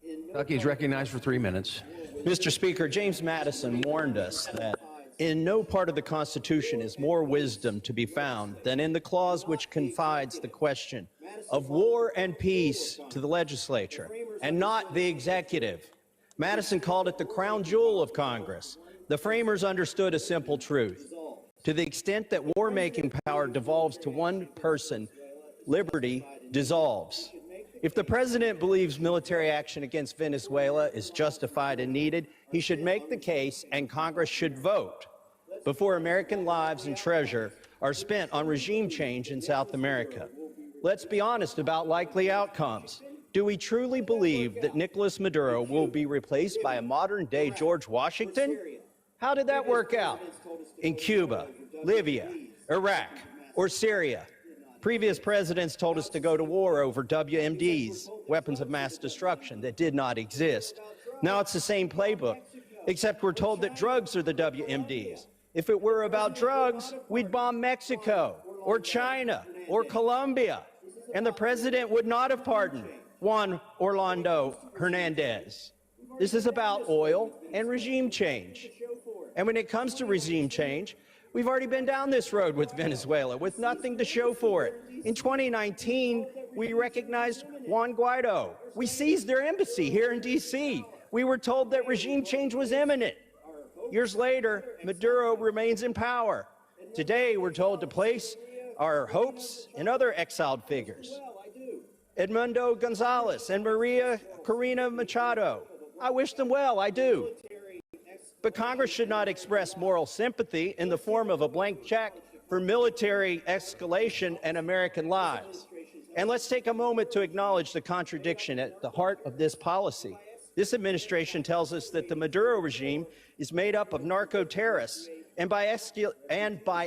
Speaker 8: Kentucky is recognized for 3 minutes.
Speaker 9: Mr. Speaker, James Madison warned us that in no part of the Constitution is more wisdom to be found than in the clause which confides the question of war and peace to the legislature and not the executive. Madison called it the crown jewel of Congress. The framers understood a simple truth. To the extent that war-making power devolves to one person, liberty dissolves. If the president believes military action against Venezuela is justified and needed, he should make the case and Congress should vote before American lives and treasure are spent on regime change in South America. Let's be honest about likely outcomes. Do we truly believe that Nicolas Maduro will be replaced by a modern-day George Washington? How did that work out? In Cuba, Libya, Iraq, or Syria? Previous presidents told us to go to war over WMDs, weapons of mass destruction, that did not exist. Now it's the same playbook, except we're told that drugs are the WMDs. If it were about drugs, we'd bomb Mexico, or China, or Colombia, and the president would not have pardoned Juan Orlando Hernandez. This is about oil and regime change. And when it comes to regime change, we've already been down this road with Venezuela with nothing to show for it. In 2019, we recognized Juan Guaido. We seized their embassy here in D.C. We were told that regime change was imminent. Years later, Maduro remains in power. Today, we're told to place our hopes in other exiled figures. Edmundo Gonzalez and Maria Corina Machado. I wish them well, I do. But Congress should not express moral sympathy in the form of a blank check for military escalation and American lives. And let's take a moment to acknowledge the contradiction at the heart of this policy. This administration tells us that the Maduro regime is made up of narco-terrorists, and by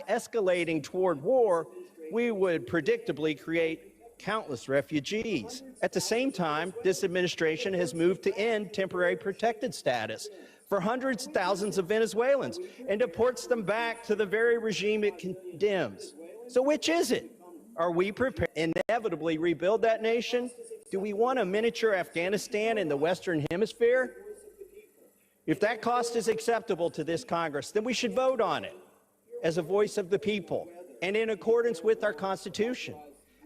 Speaker 9: escalating toward war, we would predictably create countless refugees. At the same time, this administration has moved to end temporary protected status for hundreds of thousands of Venezuelans and deports them back to the very regime it condemns. So which is it? Are we prepared to inevitably rebuild that nation? Do we want a miniature Afghanistan in the Western Hemisphere? If that cost is acceptable to this Congress, then we should vote on it as a voice of the people and in accordance with our Constitution.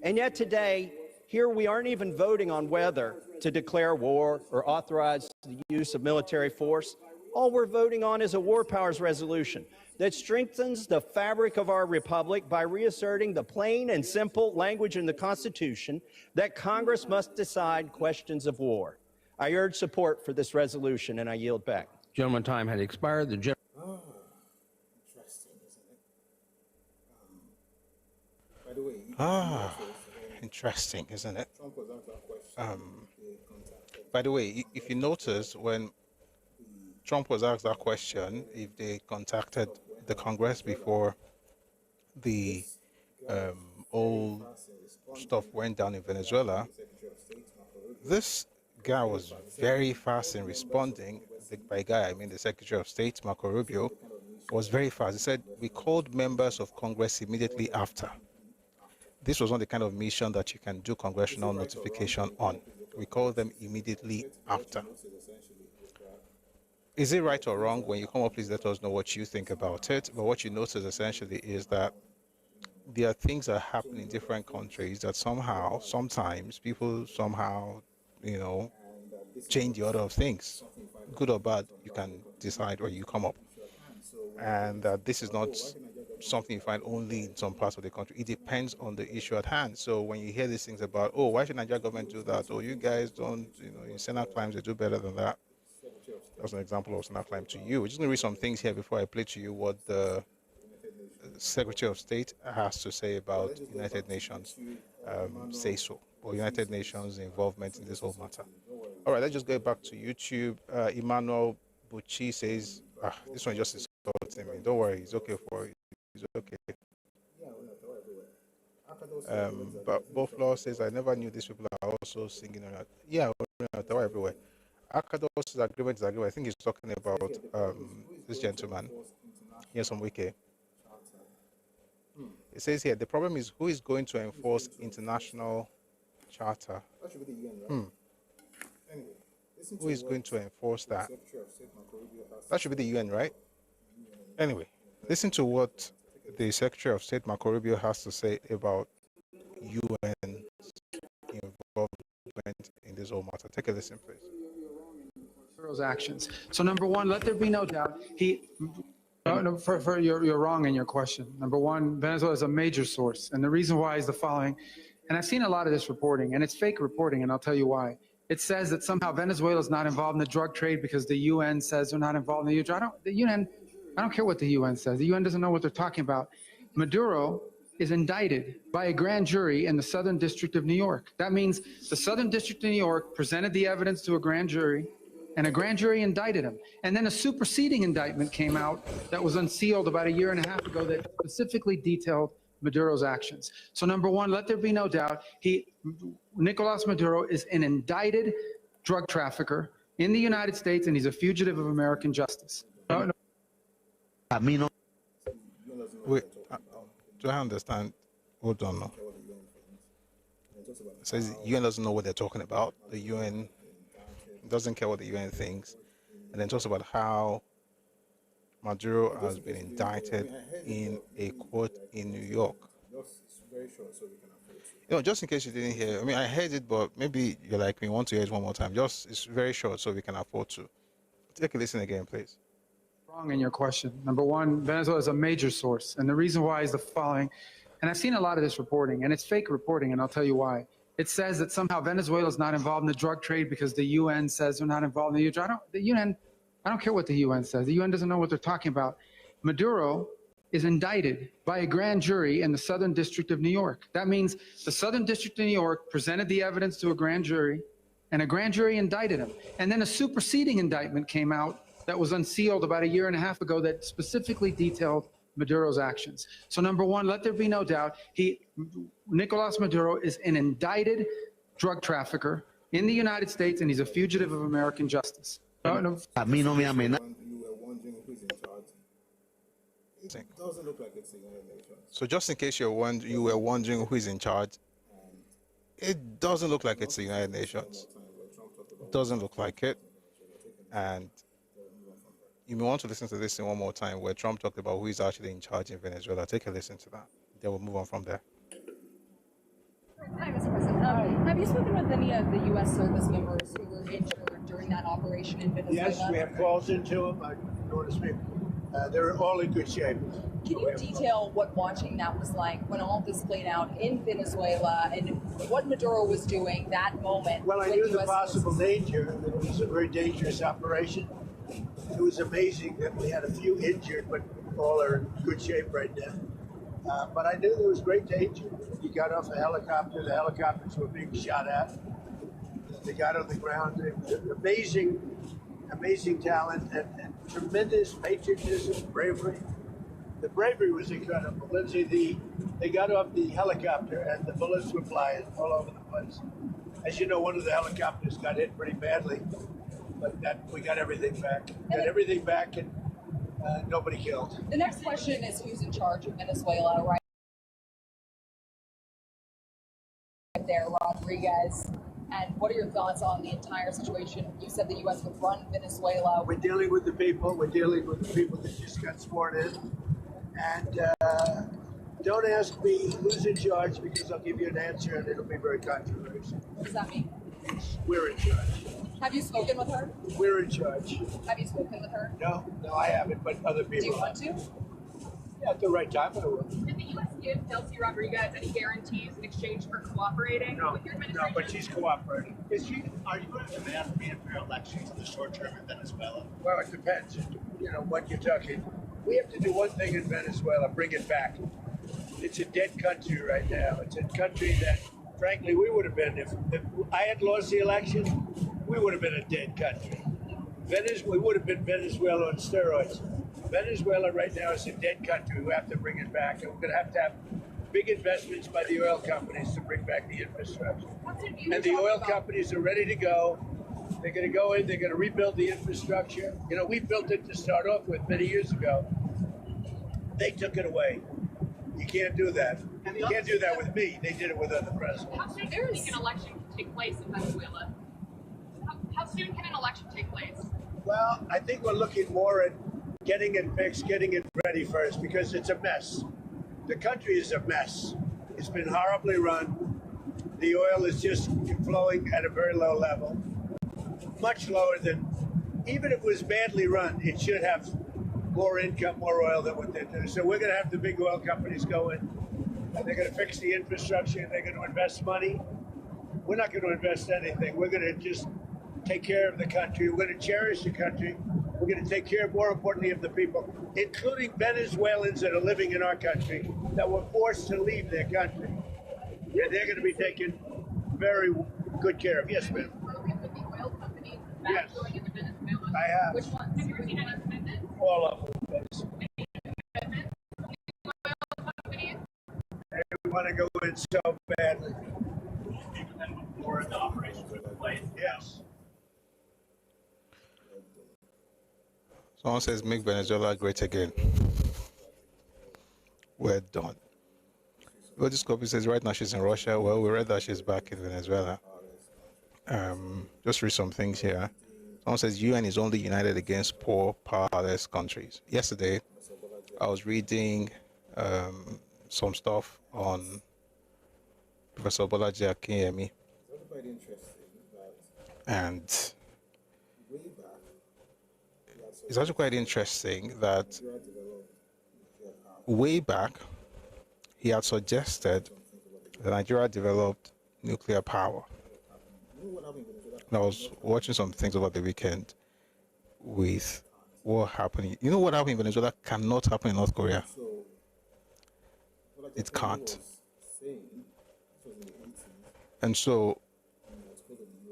Speaker 9: And yet today, here we aren't even voting on whether to declare war or authorize the use of military force. All we're voting on is a war powers resolution that strengthens the fabric of our republic by reasserting the plain and simple language in the Constitution that Congress must decide questions of war. I urge support for this resolution, and I yield back.
Speaker 8: Gentleman, time had expired. The
Speaker 2: Interesting, isn't it? By the way,
Speaker 1: Interesting, isn't it?
Speaker 2: Trump was asked that question.
Speaker 1: By the way, if you notice, when Trump was asked that question, if they contacted the Congress before the whole stuff went down in Venezuela, this guy was very fast in responding. By guy, I mean the Secretary of State, Marco Rubio, was very fast. He said, we called members of Congress immediately after. This was not the kind of mission that you can do congressional notification on. We called them immediately after. Is it right or wrong? When you come up, please let us know what you think about it. But what you notice essentially is that there are things that happen in different countries that somehow, sometimes, people somehow, change the order of things. Good or bad, you can decide where you come up. And this is not something you find only in some parts of the country. It depends on the issue at hand. So when you hear these things about, oh, why should Nigeria government do that? Oh, you guys don't, in Senate climbs, they do better than that. That's an example of Senate climb to you. We're just going to read some things here before I play to you what the Secretary of State has to say about United Nations say so, or United Nations involvement in this whole matter. All right, let's just go back to YouTube. Emmanuel Bucci says, this one just insulted me. Don't worry, it's okay for you. It's okay. But Buffalo says, I never knew these people are also singing on that. Yeah, they're everywhere. Akados' agreement is agreement. I think he's talking about this gentleman, Nyesom Wike. It says here, the problem is who is going to enforce international charter?
Speaker 2: That should be the UN, right? Anyway,
Speaker 1: Who is going to enforce that? That should be the UN, right? Anyway, listen to what the Secretary of State, Marco Rubio, has to say about UN involvement in this whole matter. Take a listen, please.
Speaker 5: Actions. So number one, let there be no doubt, you're wrong in your question. Number one, Venezuela is a major source, and the reason why is the following. And I've seen a lot of this reporting, and it's fake reporting, and I'll tell you why. It says that somehow Venezuela is not involved in the drug trade because the UN says they're not involved in the drug. I don't care what the UN says. The UN doesn't know what they're talking about. Maduro is indicted by a grand jury in the Southern District of New York. That means the Southern District of New York presented the evidence to a grand jury, and a grand jury indicted him. And then a superseding indictment came out that was unsealed about 1.5 years ago that specifically detailed Maduro's actions. So number one, let there be no doubt, Nicolas Maduro is an indicted drug trafficker in the United States, and he's a fugitive of American justice.
Speaker 1: Wait, do I understand? Hold on. No. It says the UN doesn't know what they're talking about. The UN doesn't care what the UN thinks. And then talks about how Maduro has been indicted in a court in New York. Just in case you didn't hear, I mean, I heard it, but maybe you're like me, want to hear it one more time. It's very short, so we can afford to. Take a listen again, please.
Speaker 5: Wrong in your question. Number one, Venezuela is a major source, and the reason why is the following. And I've seen a lot of this reporting, and it's fake reporting, and I'll tell you why. It says that somehow Venezuela is not involved in the drug trade because the UN says they're not involved in the drug. I don't care what the UN says. The UN doesn't know what they're talking about. Maduro is indicted by a grand jury in the Southern District of New York. That means the Southern District of New York presented the evidence to a grand jury, and a grand jury indicted him. And then a superseding indictment came out that was unsealed about 1.5 years ago that specifically detailed Maduro's actions. So number one, let there be no doubt, Nicolas Maduro is an indicted drug trafficker in the United States, and he's a fugitive of American justice.
Speaker 2: It doesn't look like it's the United Nations.
Speaker 1: So just in case you were wondering who is in charge, it doesn't look like it's the United Nations. It doesn't look like it. And you may want to listen to this in one more time where Trump talked about who is actually in charge in Venezuela. Take a listen to that. Then we'll move on from there.
Speaker 10: Have you spoken with any of the U.S. service members who were injured during that operation in Venezuela?
Speaker 6: Yes, we have calls into them. I don't want to speak. They're all in good shape.
Speaker 10: Can you detail what watching that was like when all this played out in Venezuela and what Maduro was doing that moment?
Speaker 6: Well, I knew the possible danger. It was a very dangerous operation. It was amazing that we had a few injured, but all are in good shape right now. But I knew there was great danger. He got off a helicopter. The helicopters were being shot at. They got on the ground. It was amazing talent and tremendous patriotism, bravery. The bravery was incredible. Lindsay, they got off the helicopter and the bullets were flying all over the place. As you know, one of the helicopters got hit pretty badly, but we got everything back. Got everything back and nobody killed.
Speaker 10: The next question is who's in charge of Venezuela right there, Rodriguez? And what are your thoughts on the entire situation? You said the U.S. would run Venezuela.
Speaker 6: We're dealing with the people. We're dealing with the people that just got sworn in. And don't ask me who's in charge because I'll give you an answer and it'll be very controversial.
Speaker 10: What does that mean?
Speaker 6: We're in charge.
Speaker 10: Have you spoken with her?
Speaker 6: We're in charge.
Speaker 10: Have you spoken with her?
Speaker 6: No, I haven't, but other people.
Speaker 10: Do you want to?
Speaker 6: Yeah, at the right time, I will.
Speaker 10: Did the U.S. give Delcy Rodriguez any guarantees in exchange for cooperating with your administration?
Speaker 6: No, but she's cooperating.
Speaker 11: Are you going to demand free and fair elections in the short term in Venezuela?
Speaker 6: Well, it depends. You know, what you're talking. We have to do one thing in Venezuela, bring it back. It's a dead country right now. It's a country that, frankly, we would have been, if I had lost the election, we would have been a dead country. We would have been Venezuela on steroids. Venezuela right now is a dead country. We have to bring it back. And we're going to have big investments by the oil companies to bring back the infrastructure. And the oil companies are ready to go. They're going to go in. They're going to rebuild the infrastructure. You know, we built it to start off with many years ago. They took it away. You can't do that. You can't do that with me. They did it with other presidents.
Speaker 10: How soon do you think an election can take place in Venezuela? How soon can an election take place?
Speaker 6: Well, I think we're looking more at getting it fixed, getting it ready first, because it's a mess. The country is a mess. It's been horribly run. The oil is just flowing at a very low level, much lower than, even if it was badly run, it should have more income, more oil than what they do. So we're going to have the big oil companies go in, and they're going to fix the infrastructure, and they're going to invest money. We're not going to invest anything. We're going to just take care of the country. We're going to cherish the country. We're going to take care, more importantly, of the people, including Venezuelans that are living in our country that were forced to leave their country. And they're going to be taken very good care of. Yes, ma'am. Yes, I have.
Speaker 10: Which ones? Have you seen any commitments?
Speaker 6: All of them. They want to go in so badly.
Speaker 11: Before the operation took place?
Speaker 6: Yes.
Speaker 1: Someone says, make Venezuela great again. We're done. Well, this copy says right now she's in Russia. Well, we read that she's back in Venezuela. Just read some things here. Someone says UN is only united against poor, powerless countries. Yesterday, I was reading some stuff on Professor Bolaji Akinyemi. And it's actually quite interesting that way back, he had suggested that Nigeria developed nuclear power. And I was watching some things over the weekend with what happened. You know what happened in Venezuela cannot happen in North Korea. It can't. And so,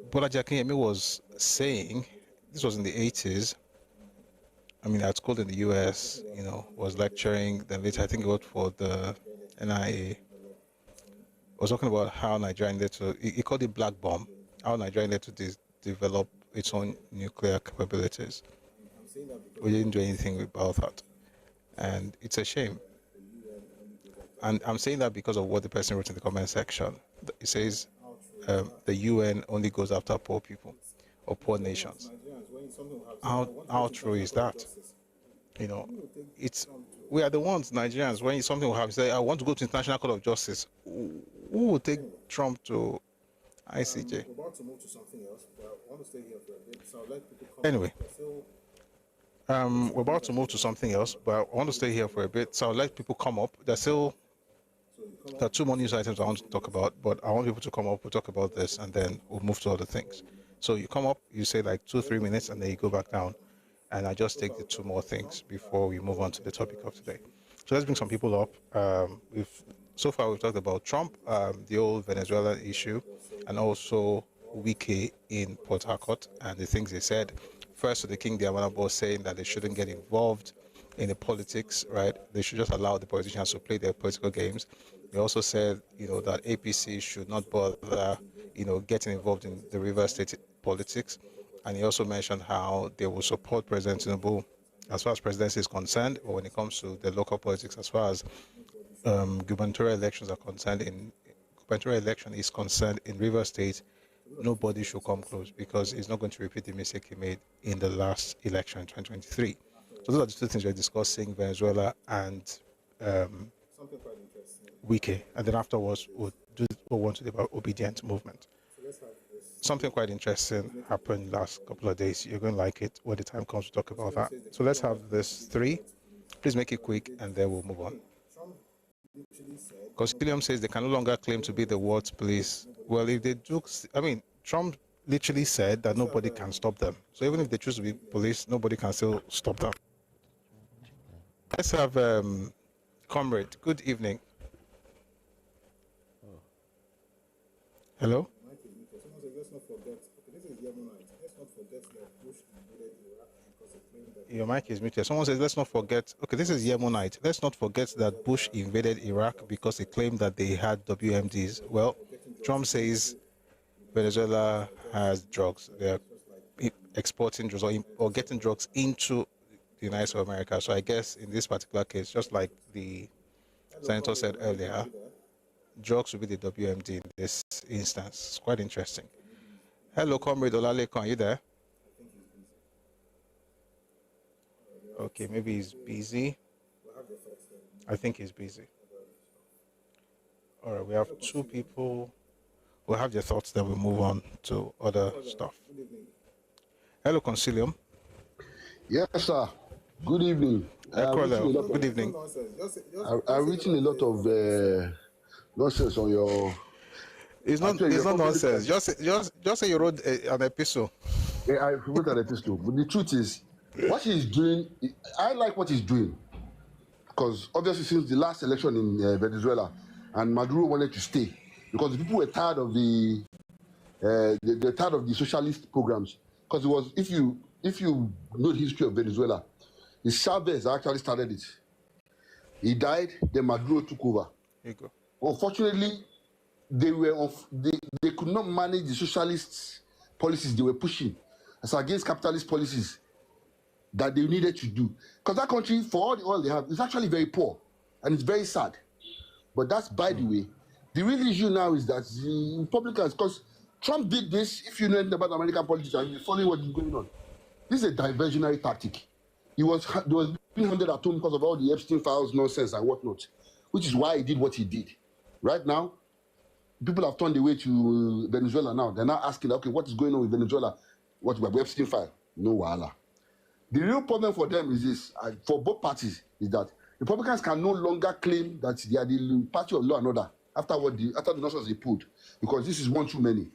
Speaker 1: Bolaji Akinyemi was saying, this was in the 80s, I mean, at school in the US, you know, was lecturing, then later I think he worked for the NIA. Was talking about how Nigeria needed to, he called it black bomb, how Nigeria needed to develop its own nuclear capabilities. We didn't do anything about that. And it's a shame. And I'm saying that because of what the person wrote in the comment section. It says the UN only goes after poor people or poor nations. How true is that? You know, we are the ones, Nigerians, when something will happen, say, I want to go to International Court of Justice. Who will take Trump to Hi, CJ.
Speaker 2: We're about to move to something else, but I want to stay here for a bit. So I'll let people come.
Speaker 1: Anyway, we're about to move to something else, but I want to stay here for a bit. So I'll let people come up. There are two more news items I want to talk about, but I want people to come up. We'll talk about this, and then we'll move to other things. So you come up, you say like 2-3 minutes, and then you go back down. And I just take the two more things before we move on to the topic of today. So let's bring some people up. So far we've talked about Trump, the old Venezuela issue, and also Wike in Port Harcourt and the things they said. First, to the King Diamanabo saying that they shouldn't get involved in the politics, right? They should just allow the politicians to play their political games. They also said, that APC should not bother, getting involved in the River State politics. And he also mentioned how they will support President Tinubu as far as presidency is concerned, or when it comes to the local politics, as far as gubernatorial elections are concerned. In gubernatorial election is concerned in River State, nobody should come close because he's not going to repeat the mistake he made in the last election in 2023. So those are the two things we're discussing: Venezuela and Wike, and then afterwards we'll want to do about obedient movement. Something quite interesting happened last couple of days. You're going to like it when the time comes to talk about that. So let's have this three. Please make it quick, and then we'll move on. Because William says they can no longer claim to be the world's police. Well, if they do, Trump literally said that nobody can stop them. So even if they choose to be police, nobody can still stop them. Let's have Comrade. Good evening. Hello? Your mic is muted. Someone says, let's not forget. Okay, this is Yemenite. Let's not forget that Bush invaded Iraq because he claimed that they had WMDs. Well, Trump says Venezuela has drugs. They're exporting drugs or getting drugs into the United States of America. So I guess in this particular case, just like the senator said earlier, drugs will be the WMD in this instance. It's quite interesting. Hello, Comrade Olalekan, are you there? Okay, maybe he's busy. I think he's busy. All right, we have two people. We'll have your thoughts, then we'll move on to other stuff. Hello, Concilium.
Speaker 12: Yes, sir. Good evening.
Speaker 1: Good evening.
Speaker 12: I've written a lot of nonsense on your...
Speaker 1: It's not nonsense. Just say you wrote an epistle.
Speaker 12: Yeah, I wrote an epistle. But the truth is, what he's doing, I like what he's doing. Because obviously since the last election in Venezuela, and Maduro wanted to stay, because the people were tired of they're tired of the socialist programs. Because it was, if you know the history of Venezuela, the Chavez actually started it. He died, then Maduro took over.
Speaker 1: Here you go.
Speaker 12: Unfortunately, they could not manage the socialist policies they were pushing as against capitalist policies that they needed to do. Because that country, for all the oil they have, is actually very poor. And it's very sad. But that's by the way. The real issue now is that the Republicans, because Trump did this, if you know anything about American politics and you're following what is going on, this is a diversionary tactic. There was being handed at home because of all the Epstein files nonsense and whatnot, which is why he did what he did. Right now, people have turned away to Venezuela now. They're now asking, okay, what is going on with Venezuela? What about Epstein file? No wahala. The real problem for them is this, for both parties, is that Republicans can no longer claim that they are the party of law and order after the nonsense they pulled, because this is one too many.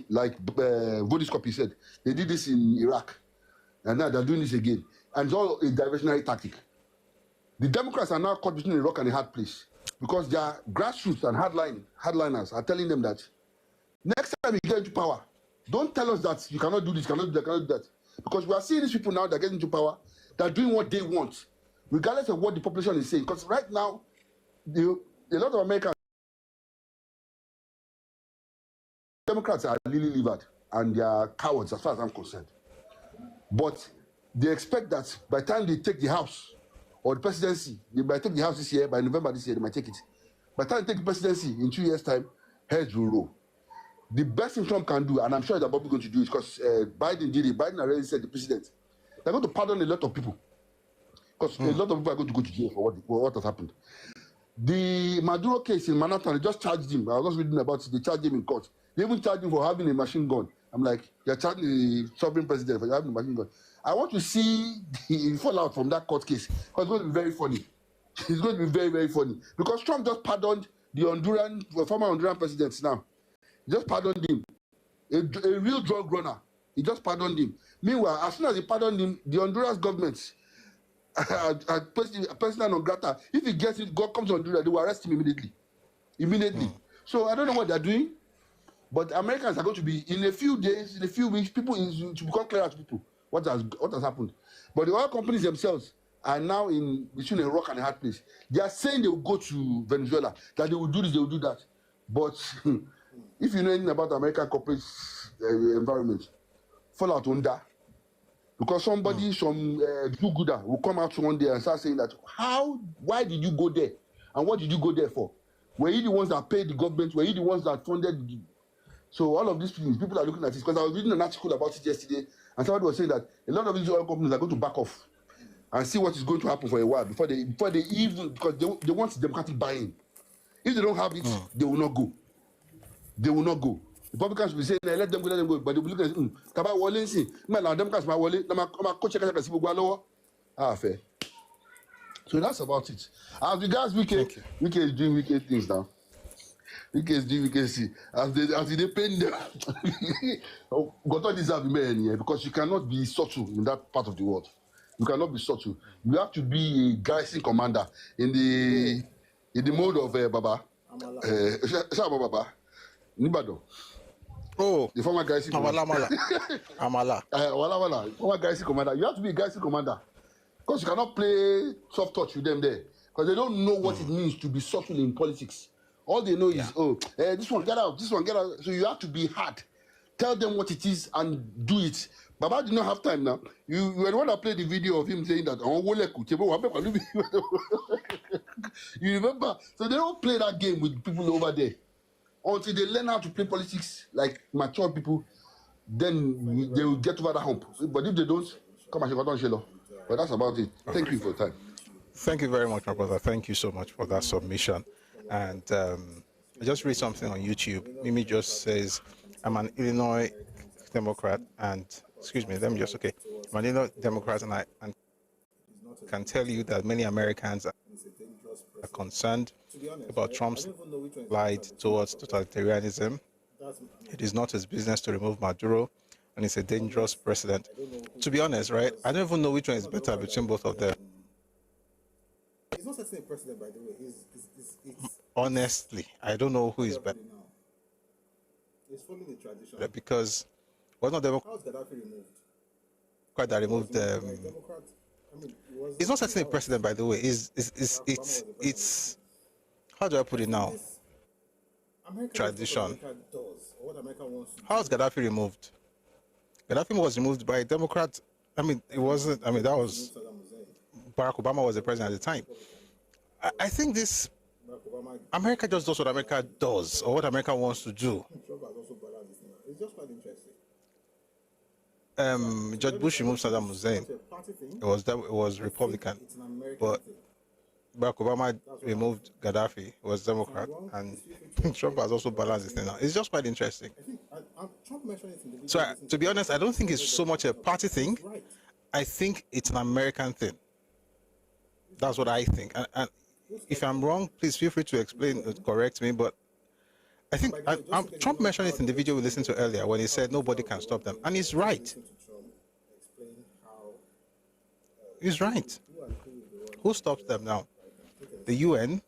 Speaker 12: Like Vodiscopy said, they did this in Iraq, and now they're doing this again. And it's all a diversionary tactic. The Democrats are now caught between a rock and a hard place, because their grassroots and hardliners are telling them that next time you get into power, don't tell us that you cannot do this, cannot do that, cannot do that. Because we are seeing these people now that get into power, they're doing what they want, regardless of what the population is saying. Because right now, a lot of Americans, Democrats are really livered and they are cowards as far as I'm concerned. But they expect that by the time they take the House or the presidency, they might take the House this year, by November this year, they might take it. By the time they take the presidency in 2 years' time, heads will roll. The best thing Trump can do, and I'm sure that Bobby is going to do it, because Biden did it. Biden already said, the president, they're going to pardon a lot of people. Because a lot of people are going to go to jail for what has happened. The Maduro case in Manhattan, they just charged him. I was just reading about it. They charged him in court. They even charge him for having a machine gun. I'm like, you're charging the sovereign president for having a machine gun. I want to see the fallout from that court case because it's going to be very funny. It's going to be very, very funny because Trump just pardoned the former Honduran president now. He just pardoned him. A real drug runner. He just pardoned him. Meanwhile, as soon as he pardoned him, the Honduras government, President non grata, if he gets it, God comes to Honduras, they will arrest him immediately. So I don't know what they're doing, but Americans are going to be, in a few days, in a few weeks, people to become clear to people what has happened. But the oil companies themselves are now in between a rock and a hard place. They are saying they will go to Venezuela, that they will do this, they will do that. But if you know anything about the American corporate environment, fallout under. Because somebody, some do-gooder will come out one day and start saying that, why did you go there? And what did you go there for? Were you the ones that paid the government? Were you the ones that funded? So all of these things, people are looking at this. Because I was reading an article about it yesterday, and somebody was saying that a lot of these oil companies are going to back off and see what is going to happen for a while before they even, because they want democratic buy-in. If they don't have it, they will not go. They will not go. Republicans will be saying, let them go, but they will be looking at Democrats, fair. So that's about it. As regards Wike is doing wicked things now. Wike is doing wicked things. As they pain them, God don't deserve men here because you cannot be subtle in that part of the world. You cannot be subtle. You have to be a garrison commander in the mode of Baba. Baba. Nibado. Oh, the former garrison commander. Amala. Former garrison commander. You have to be a garrison commander. Because you cannot play soft touch with them there. Because they don't know what it means to be subtle in politics. All they know is, this one, get out, this one, get out. So you have to be hard. Tell them what it is and do it. Baba did not have time now. You were the one that played the video of him saying that, you remember? So they don't play that game with people over there. Until they learn how to play politics like mature people, then they will get over that hump. But if they don't, come on, but that's about it. Thank you for your time.
Speaker 1: Thank you very much, my brother. Thank you so much for that submission. And I just read something on YouTube. Mimi just says, I'm an Illinois Democrat and, I'm an Illinois Democrat and I can tell you that many Americans are concerned about Trump's slide towards totalitarianism. It is not his business to remove Maduro, and it's a dangerous precedent. To be honest, right, I don't even know which one is better between both of them.
Speaker 2: It's not setting a precedent, by the way. It's
Speaker 1: honestly, I don't know who is better.
Speaker 2: It's following the tradition.
Speaker 1: Because was not Democrat.
Speaker 2: How was Gaddafi removed?
Speaker 1: Quite that removed. It's not setting a precedent, by the way. It's how do I put it now? Tradition. How was Gaddafi removed? Gaddafi was removed by a Democrat. It wasn't. That was Barack Obama was the president at the time. I think this America just does what America does or what America wants to do.
Speaker 2: It's just quite interesting.
Speaker 1: George Bush removed Saddam Hussein. It was Republican, but Barack Obama removed Gaddafi. It was Democrat, and Trump has also balanced this thing now. It's just quite interesting. So, to be honest, I don't think it's so much a party thing. I think it's an American thing. That's what I think. And if I'm wrong, please feel free to explain, correct me. But I think Trump mentioned it in the video we listened to earlier when he said nobody can stop them, and he's right. He's right. Who stops them now? The UN.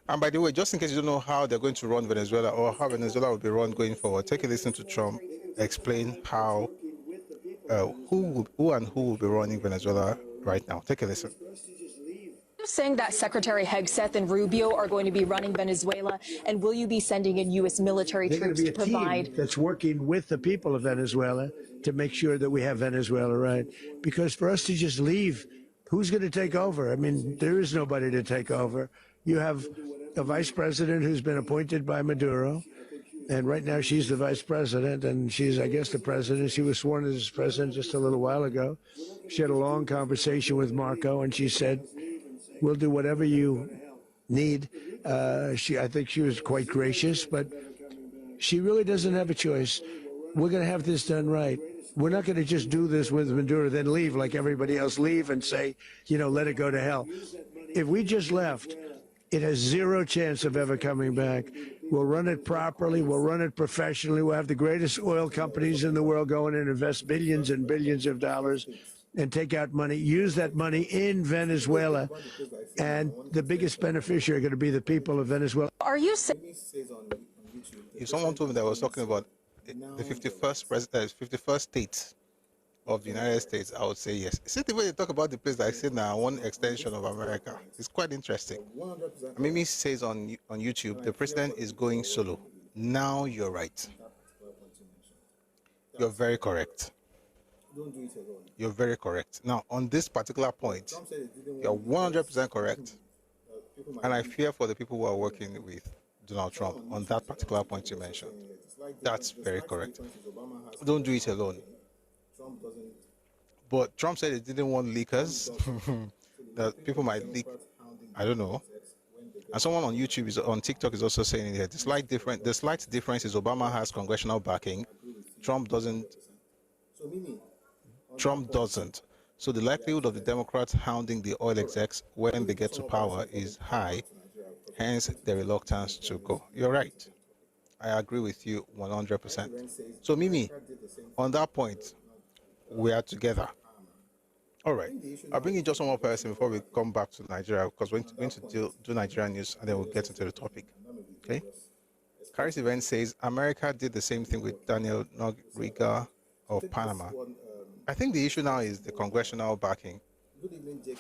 Speaker 1: And by the way, just in case you don't know how they're going to run Venezuela or how Venezuela will be run going forward, take a listen to Trump explain how, who will be running Venezuela right now. Take a listen.
Speaker 21: Saying that Secretary Hegseth and Rubio are going to be running Venezuela, and will you be sending in U.S. military troops to provide?
Speaker 6: Team that's working with the people of Venezuela to make sure that we have Venezuela right. Because for us to just leave, who's going to take over? There is nobody to take over. You have a vice president who's been appointed by Maduro, and right now she's the vice president, and she's, I guess, the president. She was sworn as president just a little while ago. She had a long conversation with Marco, and she said, we'll do whatever you need. I think she was quite gracious, but she really doesn't have a choice. We're going to have this done right. We're not going to just do this with Maduro, then leave like everybody else, leave and say, let it go to hell. If we just left, it has zero chance of ever coming back. We'll run it properly. We'll run it professionally. We'll have the greatest oil companies in the world go in and invest billions and billions of dollars and take out money, use that money in Venezuela. And the biggest beneficiary are going to be the people of Venezuela.
Speaker 21: Are you saying?
Speaker 1: If someone told me that I was talking about the 51st state of the United States, I would say yes. See the way they talk about the place that I said now, one extension of America. It's quite interesting. Mimi says on YouTube, the president is going solo. Now you're right. You're very correct. You're very correct. Now, on this particular point, you're 100% correct. And I fear for the people who are working with Donald Trump on that particular point you mentioned. That's very correct. Don't do it alone. But Trump said he didn't want leakers, that people might leak. I don't know. And someone on YouTube, on TikTok, is also saying here, the slight difference is Obama has congressional backing. Trump doesn't. So the likelihood of the Democrats hounding the oil execs when they get to power is high, hence the reluctance to go. You're right. I agree with you 100%. So Mimi, on that point, we are together. All right. I'll bring in just one more person before we come back to Nigeria, because we're going to do Nigerian news and then we'll get into the topic. Okay? Caris Event says, America did the same thing with Daniel Noriega of Panama. I think the issue now is the congressional backing.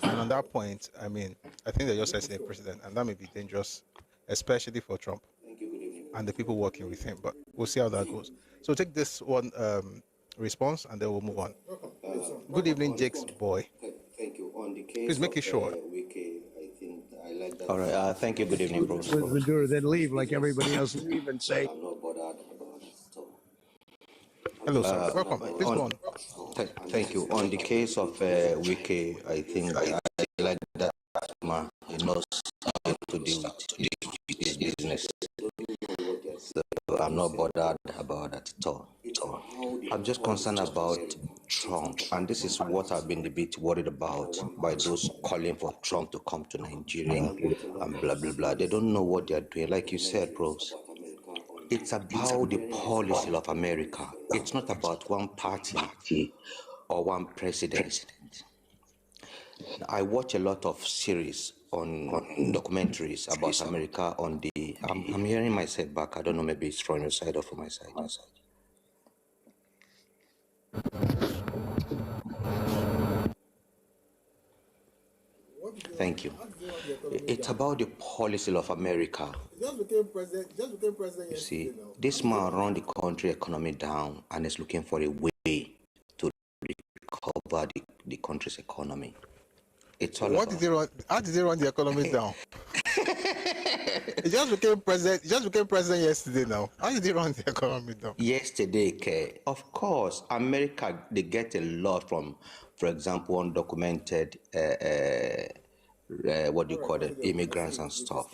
Speaker 1: And on that point, I mean, I think they're just setting a precedent, and that may be dangerous, especially for Trump and the people working with him. But we'll see how that goes. So take this one response, and then we'll move on. Good evening, Jake's boy.
Speaker 7: Thank you. On the case
Speaker 1: Please make it short.
Speaker 7: I like that. All right. Thank you. Good evening, bro.
Speaker 6: With Maduro, then leave like everybody else, leave and say.
Speaker 7: I'm not bothered about it.
Speaker 1: Hello, sir. Welcome. Please go on.
Speaker 7: Thank you. On the case of Wike, I think I like that man. He knows how to deal with his business. So I'm not bothered about that at all. I'm just concerned about Trump, and this is what I've been a bit worried about by those calling for Trump to come to Nigeria and blah, blah, blah. They don't know what they're doing. Like you said, bros, it's about the policy of America. It's not about one party or one president. I watch a lot of series on documentaries about America on the... I'm hearing myself back. I don't know, maybe it's from your side or from my side. Thank you. It's about the policy of America. You see, this man run the country economy down and is looking for a way to recover the country's economy. It's all
Speaker 1: What did they run? How did they run the economy down? He just became president. He just became president yesterday. Now, how did they run the economy down?
Speaker 7: Yesterday, of course, America, they get a lot from, for example, undocumented, what do you call it, immigrants and stuff.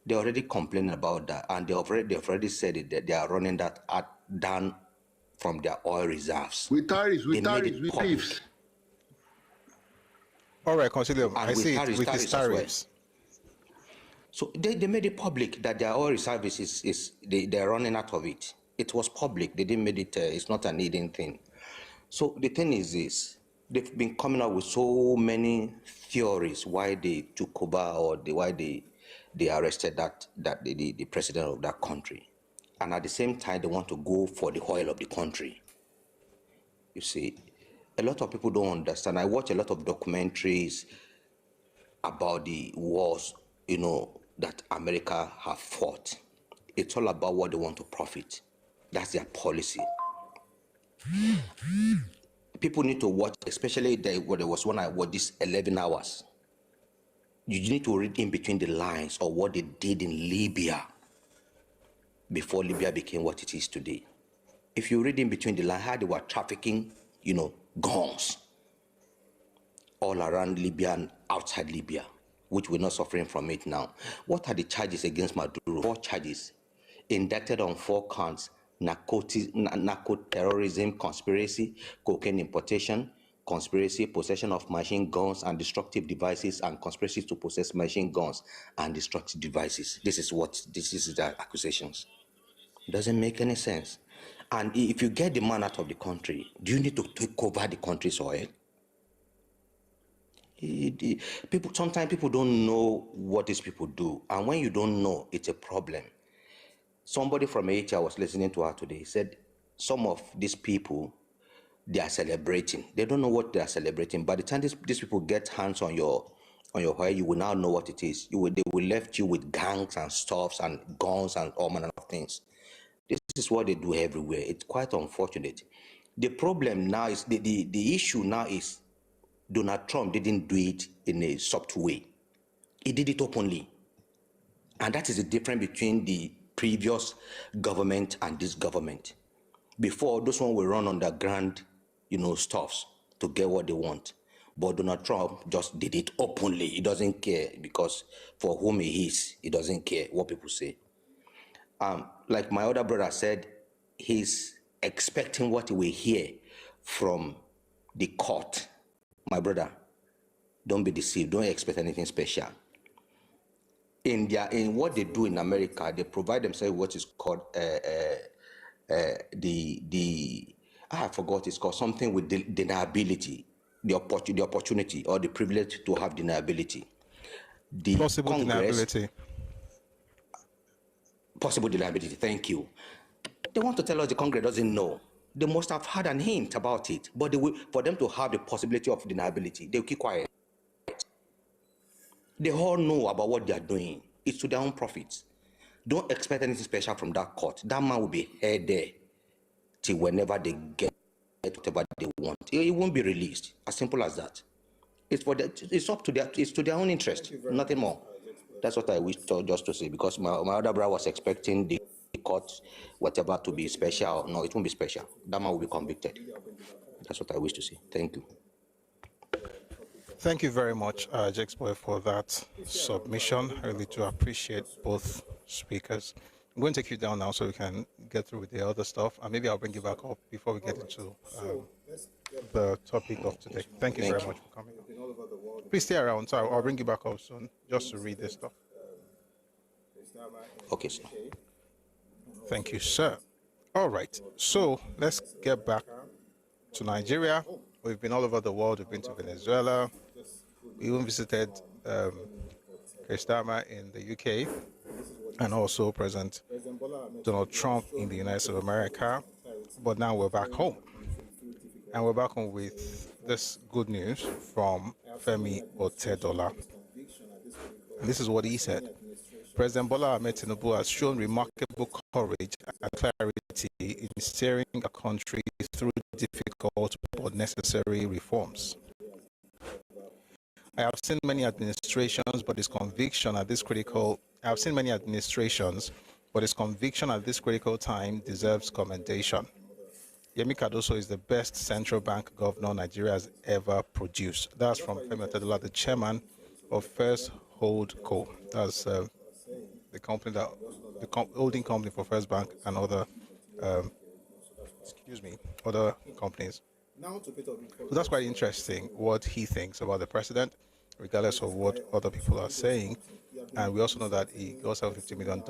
Speaker 7: They already complaining about that, and they've already said it, that they are running that down from their oil reserves.
Speaker 12: With tariffs, with tariffs.
Speaker 1: All right, Concilium, I see it with his tariffs.
Speaker 7: So they made it public that their oil reserves they're running out of it. It was public. They didn't make it. It's not an hidden thing. So the thing is this: they've been coming up with so many theories why they took over or why they arrested the president of that country, and at the same time they want to go for the oil of the country. You see, a lot of people don't understand. I watch a lot of documentaries about the wars, that America have fought. It's all about what they want to profit. That's their policy. People need to watch, especially there was one I watched this 11 hours. You need to read in between the lines of what they did in Libya before Libya became what it is today. If you read in between the lines, how they were trafficking, guns all around Libya and outside Libya, which we're not suffering from it now. What are the charges against Maduro? 4 charges indicted on 4 counts: narco-terrorism, conspiracy, cocaine importation, conspiracy, possession of machine guns and destructive devices, and conspiracy to possess machine guns and destructive devices. This is the accusations. Doesn't make any sense. And if you get the man out of the country, do you need to take over the country's oil? Sometimes people don't know what these people do, and when you don't know, it's a problem. Somebody from Haiti, I was listening to her today, said some of these people, they are celebrating. They don't know what they are celebrating. By the time these people get hands on your oil, you will now know what it is. They will left you with gangs and stuffs and guns and all manner of things. This is what they do everywhere. It's quite unfortunate. The problem now is, the issue now is, Donald Trump didn't do it in a soft way. He did it openly. And that is the difference between the previous government and this government. Before, those ones will run underground, stuffs to get what they want. But Donald Trump just did it openly. He doesn't care, because for whom he is, he doesn't care what people say. Like my other brother said, he's expecting what he will hear from the court. My brother, don't be deceived. Don't expect anything special. In what they do in America, they provide themselves what is called I forgot, it's called something with deniability, the opportunity or the privilege to have deniability. The
Speaker 1: possible
Speaker 7: Congress,
Speaker 1: deniability.
Speaker 7: Possible deniability, thank you. They want to tell us the Congress doesn't know. They must have had a hint about it, but for them to have the possibility of deniability, they'll keep quiet. They all know about what they are doing. It's to their own profits. Don't expect anything special from that court. That man will be held there till whenever they get whatever they want. It won't be released. As simple as that. It's up to their own interest, nothing more. That's what I wish just to say, because my other brother was expecting the court, whatever, to be special. No, it won't be special. That man will be convicted. That's what I wish to say. Thank you.
Speaker 1: Thank you very much, Jexboy, for that submission. I really do appreciate both speakers. I'm going to take you down now so we can get through with the other stuff, and maybe I'll bring you back up before we get into the topic of today. Thank you very much for coming. Please stay around, so I'll bring you back up soon just to read this stuff.
Speaker 7: Okay, sir.
Speaker 1: Thank you, sir. All right, so let's get back to Nigeria. We've been all over the world. We've been to Venezuela. We even visited Keir in the UK, and also President Donald Trump in the United States of America. But now we're back home. And we're back home with this good news from Femi Otedola. And this is what he said. President Bola Ahmed Tinubu has shown remarkable courage and clarity in steering a country through difficult but necessary reforms. I have seen many administrations, but his conviction at this critical time deserves commendation. Yemi Cardoso is the best central bank governor Nigeria has ever produced. That's from Femi Otedola, the chairman of First Holdco. That's the company holding company for First Bank and other other companies. So that's quite interesting what he thinks about the president, regardless of what other people are saying. And we also know that he got $50 million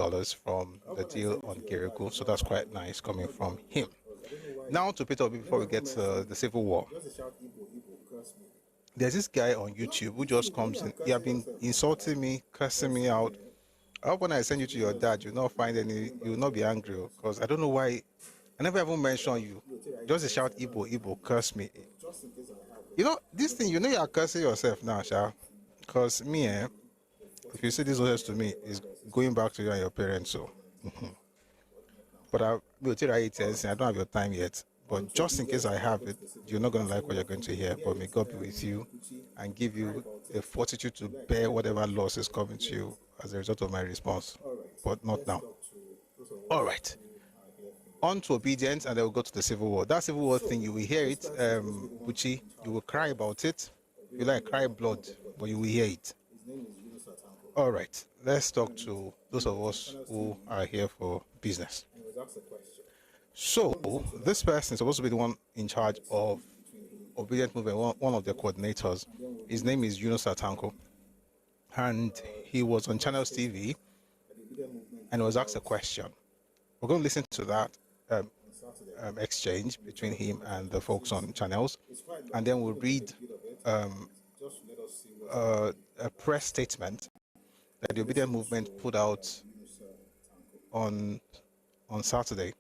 Speaker 1: from the deal on Gerigo, so that's quite nice coming from him. Now to Peter Obi before we get to the civil war. There's this guy on YouTube who just comes in. He has been insulting me, cursing me out. I hope when I send you to your dad, you'll not be angry, because I don't know why. I never even mention you. Just shout Igbo, Igbo, curse me. This thing, you are cursing yourself now, Sha. Because me, if you say these words to me, it's going back to you and your parents, so. But I will tell you, I don't have your time yet. But just in case I have it, you're not going to like what you're going to hear. But may God be with you and give you the fortitude to bear whatever loss is coming to you as a result of my response. But not now. All right. On to obedience, and then we'll go to the civil war. That civil war thing, you will hear it, Buchi. You will cry about it. You like cry blood, but you will hear it. All right, let's talk to those of us who are here for business.
Speaker 2: And he was asked a question.
Speaker 1: So this person is supposed to be the one in charge of Obedient Movement, one of their coordinators. His name is Yunus Atanko, and he was on Channels TV and was asked a question. We're going to listen to that exchange between him and the folks on Channels, and then we'll read a press statement that the Obedient Movement put out on Saturday,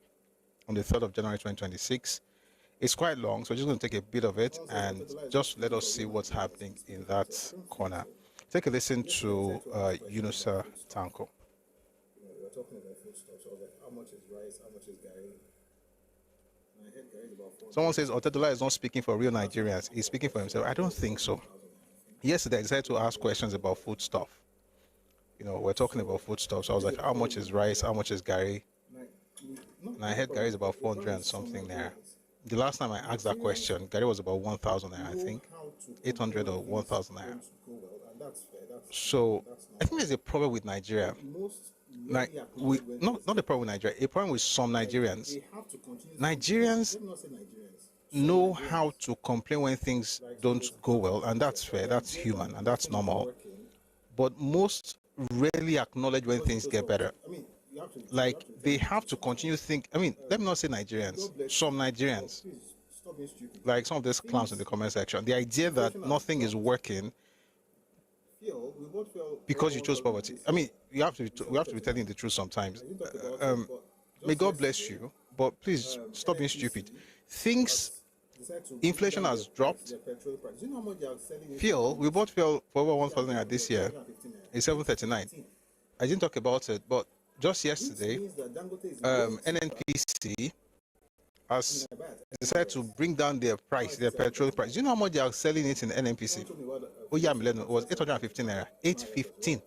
Speaker 1: on the 3rd of January 2026. It's quite long, so we're just going to take a bit of it and just let us see what's happening in that corner. Take a listen to Yunus Tanko.
Speaker 2: We're talking about food stuff, so I was like, how much is rice, how much is Gary? And I heard Gary is about 4.
Speaker 1: Someone says Otedola is not speaking for real Nigerians. He's speaking for himself. I don't think so. Yesterday, I decided to ask questions about food stuff. You know, we're talking about food stuff, so I was like, how much is rice, how much is Gary? And I heard Gary is about 400 and something there. The last time I asked that question, Gary was about 1,000 naira, I think. 800 or 1,000 naira. So I think there's a problem with Nigeria. Like not a problem with Nigeria, a problem with some Nigerians. Nigerians know how to complain when things don't go well, and that's fair, that's human, and that's normal. But most rarely acknowledge when things get better. Like, they have to continue let me not say Nigerians, some Nigerians, like some of these clowns in the comment section, the idea that nothing is working because you chose poverty. I mean, we have to be telling the truth sometimes. May God bless you, but please stop being stupid. Inflation has dropped. Fuel, we bought fuel for over 1,000 this year. It's 739. I didn't talk about it, but just yesterday, NNPC has decided to bring down their price, their petrol price. Do you know how much they are selling it in NNPC? Oh yeah, it was 815 naira. 815.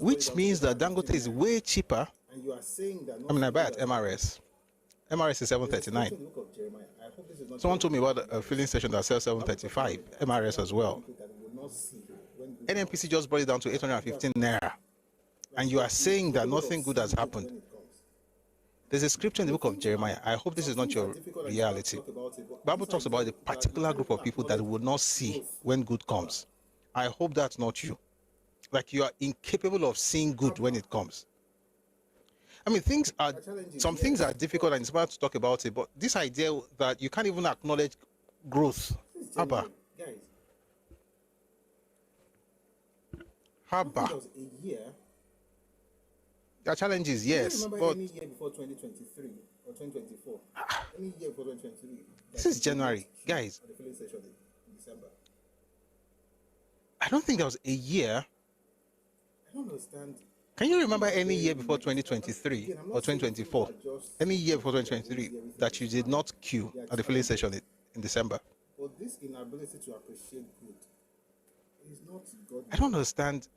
Speaker 1: Which means that Dangote is way cheaper. I mean, I buy at MRS. MRS is 739. Someone told me about a filling station that sells 735. MRS as well. NNPC just brought it down to 815 naira. And you are saying that nothing good has happened. There's a scripture in the book of Jeremiah. I hope this is not your reality. The Bible talks about a particular group of people that will not see when good comes. I hope that's not you. Like, you are incapable of seeing good when it comes. I mean, some things are difficult and it's about to talk about it, but this idea that you can't even acknowledge growth. Haba. There are challenges, yes. But
Speaker 2: any year before 2023 or 2024? Any year before 2023?
Speaker 1: This is January, guys.
Speaker 2: The filling station in December.
Speaker 1: I don't think there was a year.
Speaker 2: I don't understand.
Speaker 1: Can you remember any year before 2023 or 2024? Any year before 2023 that you did not queue at the filling station in December?
Speaker 2: But this inability to appreciate good is not God.
Speaker 1: I don't understand.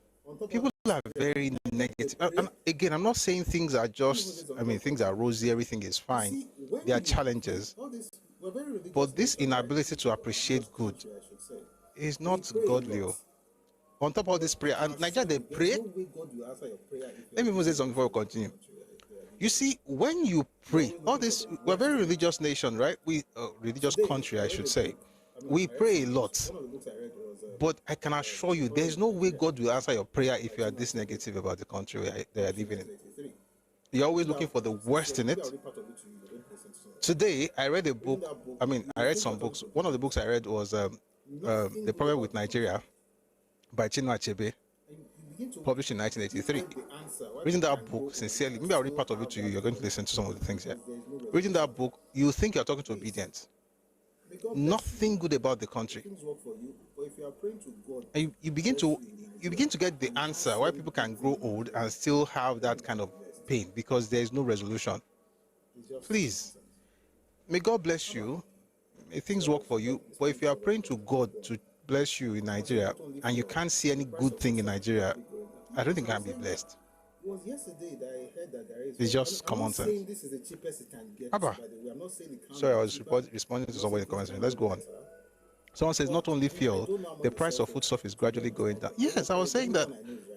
Speaker 1: People are very negative. And again, I'm not saying things are things are rosy, everything is fine. There are challenges. But this inability to appreciate good is not godly. On top of this prayer, and Nigeria, they pray. Let me even say something before we continue. You see, when you pray, we're a very religious nation, right? Religious country, I should say. We pray a lot. But I can assure you, there's no way God will answer your prayer if you are this negative about the country they are living in. You're always looking for the worst in it. Today, I read a book. I read some books. One of the books I read was The Problem with Nigeria by Chinua Achebe, published in 1983. Reading that book, sincerely, maybe I'll read part of it to you. You're going to listen to some of the things here. Reading that book, you think you're talking to Obedient. Nothing good about the country. And you begin to get the answer why people can grow old and still have that kind of pain, because there is no resolution. Please, may God bless you. May things work for you. But if you are praying to God to bless you in Nigeria and you can't see any good thing in Nigeria, I don't think you can be blessed.
Speaker 2: It was yesterday that I heard that there is.
Speaker 1: It's just common sense.
Speaker 2: Saying this is the cheapest it can get.
Speaker 1: Abba.
Speaker 2: By the way, I'm not saying it can't.
Speaker 1: Sorry, I was responding to somebody in the comments. Let's go on. Someone says not only fuel, the price of foodstuff is gradually going down. Yes, I was saying that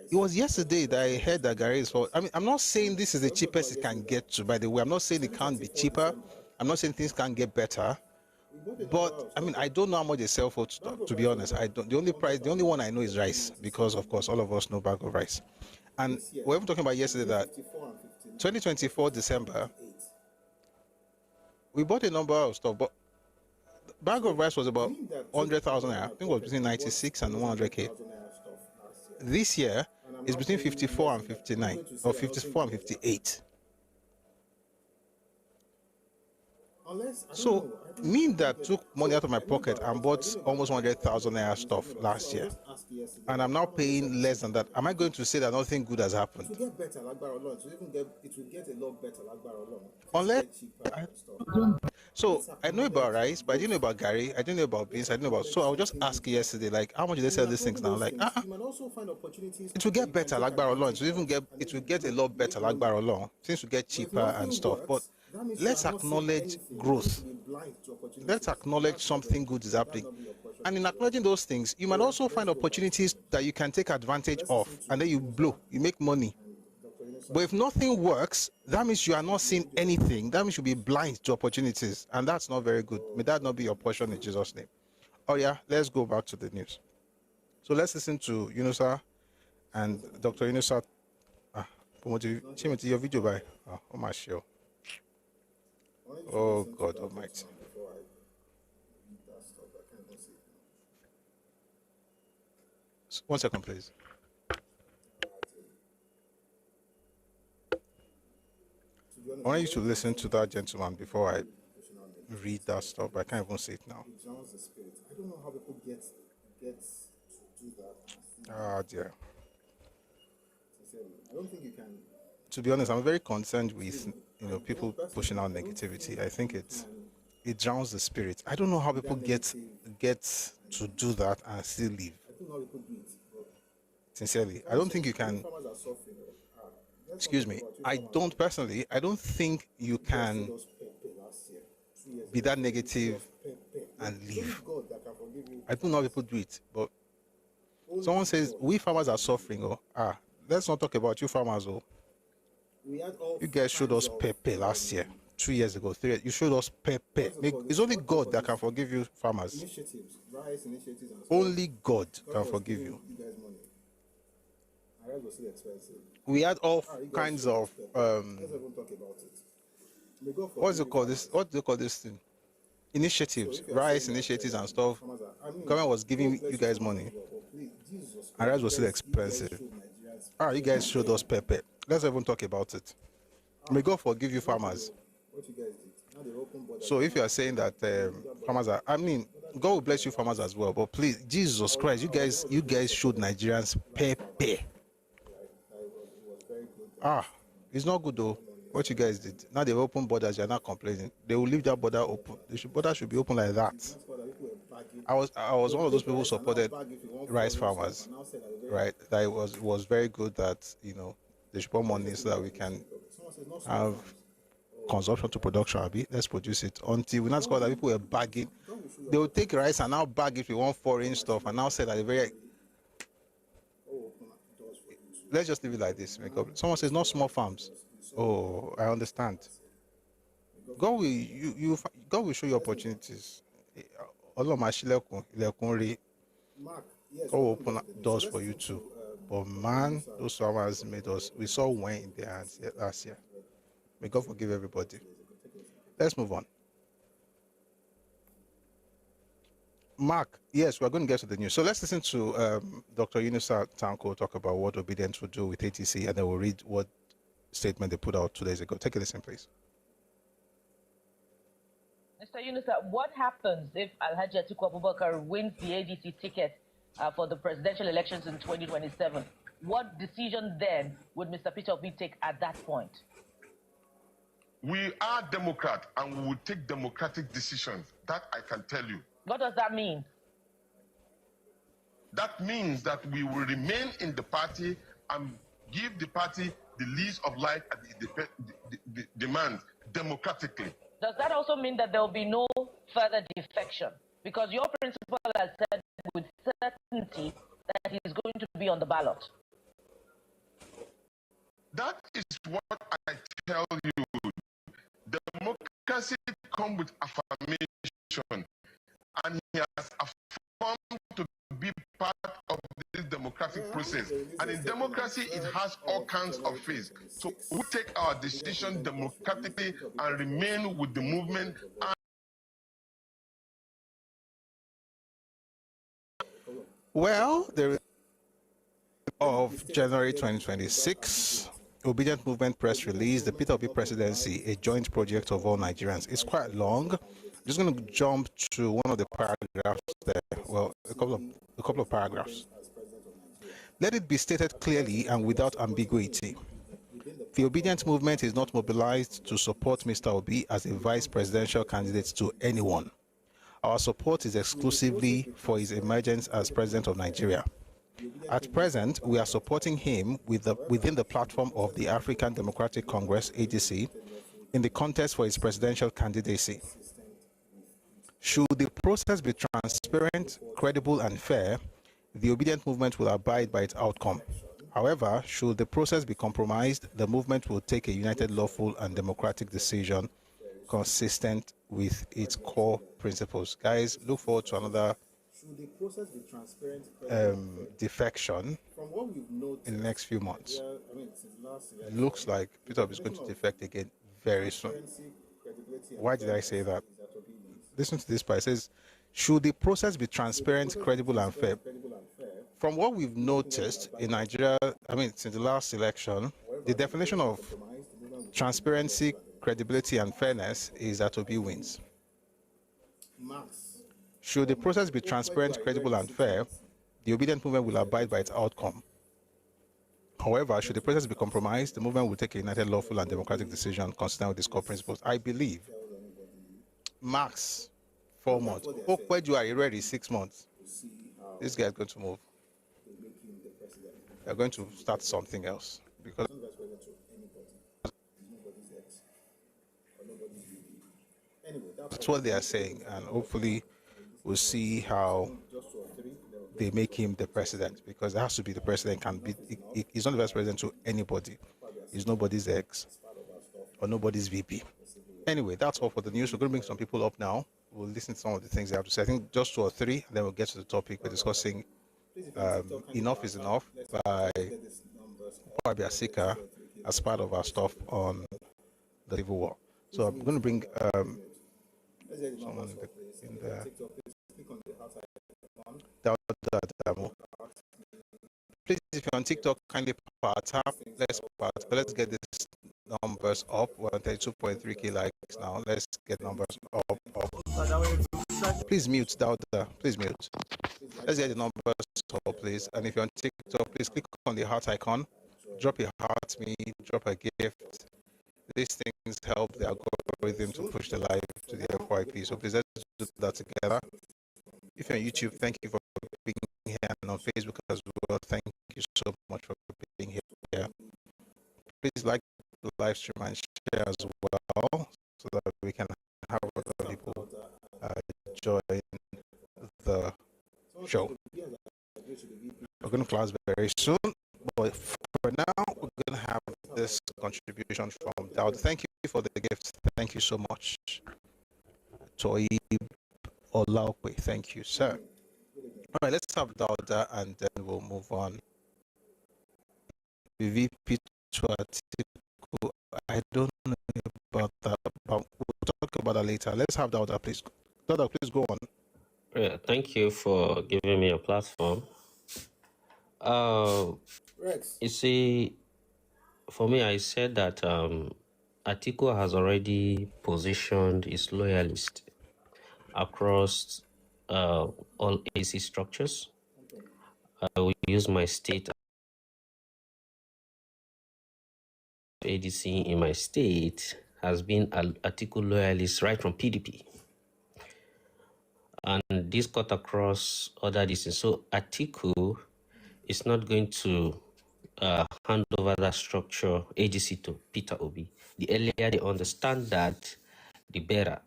Speaker 1: it was yesterday that I heard that Gary is for. I mean, I'm not saying this is the cheapest it can get to, by the way. I'm not saying it can't be cheaper. I'm not saying things can't get better. But I mean, I don't know how much they sell for stuff, to be honest. I don't. The only one I know is rice, because of course all of us know bag of rice. And we were even talking about yesterday that 2024 December, we bought a number of stuff, but bag of rice was about 100,000 naira. I think it was between 96 and 100k. This year is between 54 and 59, or 54 and 58. So, me that took money out of my pocket and bought almost 100,000 naira stuff last year, and I'm now paying less than that, am I going to say that nothing good has happened?
Speaker 2: It will get better, it will get a lot better,
Speaker 1: Unless, so I know about rice, but I didn't know about Gary, I didn't know about beans, I didn't know about. So I was just asking yesterday, like, how much do they sell these things now? Like,
Speaker 2: you might also find opportunities.
Speaker 1: it will get better, like Barolon. It will get a lot better, like Barolon. Things will get cheaper and stuff. But let's acknowledge growth. Let's acknowledge something good is happening. And in acknowledging those things, you might also find opportunities that you can take advantage of, and then you blow, you make money. But if nothing works, that means you are not seeing anything. That means you'll be blind to opportunities, and that's not very good. May that not be your portion in Jesus' name. Oh yeah, let's go back to the news. So let's listen to Yunusa and Dr. Yunusa. Your video by oh my show. Oh God Almighty. One second, please. I want you to listen to that gentleman before I read that stuff, but I can't even see it now.
Speaker 2: I don't know how people get to do that.
Speaker 1: Ah, dear.
Speaker 2: I don't think you can.
Speaker 1: To be honest, I'm very concerned with people pushing out negativity. I think it drowns the spirit. I don't know how people get to do that and still live.
Speaker 2: I don't know how people do it.
Speaker 1: Sincerely, I don't think you can. Excuse me. I don't think you can be that negative and live. I don't know how people do it, but someone says we farmers are suffering. Let's not talk about you farmers. You guys showed us pepper last year, 2 years ago, 3 years. You showed us pepper. It's only God that can forgive you farmers. Only God can forgive you. We had all kinds of what do they call this thing? Initiatives, rice initiatives and stuff. Government was giving you guys money, and rice was still expensive. You guys showed us pepper. Let's even talk about it. May God forgive you farmers. So if you are saying that farmers are, God will bless you farmers as well. But please, Jesus Christ, you guys showed Nigerians pepper. It's not good though. What you guys did. Now they've opened borders. You're not complaining. They will leave that border open. Border should be open like that. I was one of those people who supported rice farmers, right? That it was very good that they should put money so that we can have consumption to production. Let's produce it. Until we not score that people were bagging. They will take rice and now bag if you want foreign stuff and now say that very. Let's just leave it like this. Someone says not small farms. Oh, I understand. God will show you opportunities. God will open doors for you too. But man, those farmers made us. We saw wine in their hands last year. May God forgive everybody. Let's move on. Mark, yes, we're going to get to the news. So let's listen to Dr. Yunusa Tanko talk about what obedience will do with ATC, and then we'll read what statement they put out 2 days ago. Take a listen, please.
Speaker 13: Mr. Yunusa, what happens if Alhaji Atiku Abubakar wins the ADC ticket for the presidential elections in 2027? What decision then would Mr. Peter Obi take at that point?
Speaker 14: We are Democrat and we will take democratic decisions. That I can tell you.
Speaker 13: What does that mean?
Speaker 14: That means that we will remain in the party and give the party the lease of life and the demand democratically.
Speaker 13: Does that also mean that there will be no further defection? Because your principal has said with certainty that he's going to be on the ballot.
Speaker 14: That is what I tell you. Democracy comes with affirmation, and he has affirmed to be part of this democratic process. And in democracy, it has all kinds of phases. So we take our decision democratically and remain with the movement.
Speaker 1: Well, there is of January 2026. Obedient Movement press release, the Peter Obi presidency, a joint project of all Nigerians. It's quite long. I'm just going to jump to one of the paragraphs there. Well, a couple of paragraphs. Let it be stated clearly and without ambiguity. The Obedient Movement is not mobilized to support Mr. Obi as a vice presidential candidate to anyone. Our support is exclusively for his emergence as president of Nigeria. At present, we are supporting him within the platform of the African Democratic Congress, ADC, in the contest for his presidential candidacy. Should the process be transparent, credible, and fair, the Obedient Movement will abide by its outcome. However, should the process be compromised, the movement will take a united, lawful, and democratic decision consistent with its core principles. Guys, look forward to another defection in the next few months. It looks like Peter Obi is going to defect again very soon. Why did I say that? Listen to this part. It says, should the process be transparent, credible, and fair? From what we've noticed in Nigeria, since the last election, the definition of transparency, credibility, and fairness is that Obi wins. Should the process be transparent, credible, and fair, the Obedient Movement will abide by its outcome. However, should the process be compromised, the movement will take a united, lawful, and democratic decision consistent with its core principles. I believe max 4 months. Where you are ready 6 months. This guy is going to move. They're going to start something else because that's what they are saying, and hopefully we'll see how they make him the president, because it has to be the president. He's not the vice president to anybody. He's nobody's ex or nobody's VP. Anyway, that's all for the news. We're going to bring some people up now. We'll listen to some of the things they have to say. I think just 2 or 3, and then we'll get to the topic. We're discussing Enough is Enough by Asika as part of our stuff on the Civil War. So I'm going to bring someone in the please, if you're on TikTok, kindly tap. Let's get this numbers up. We're on 32.3k likes now. Let's get numbers up. Please mute Dauda. Please mute. Let's get the numbers up, please. And if you're on TikTok, please click on the heart icon. Drop a heart me. Drop a gift. These things help the algorithm to push the live to the FYP. So please let's do that together. If you're on YouTube, thank you for being here, and on Facebook as well. Thank you so much for being here. Please like the live stream and share as well, so that we can have other people join the show. We're going to class very soon, but for now, we're going to have this contribution from Dowd. Thank you for the gift. Thank you so much. Toib Olaokwe, thank you, sir. All right, let's have Dauda and then we'll move on. VP to Atiku, I don't know about that, but we'll talk about that later. Let's have Dauda, please. Dauda, please go on.
Speaker 15: Yeah, thank you for giving me a platform. You see, for me, I said that Atiku has already positioned his loyalists across all AC structures. I will use my state ADC in my state has been Atiku loyalist right from PDP. And this cut across other districts. So Atiku is not going to hand over that structure, ADC, to Peter Obi. The earlier they understand that, the better.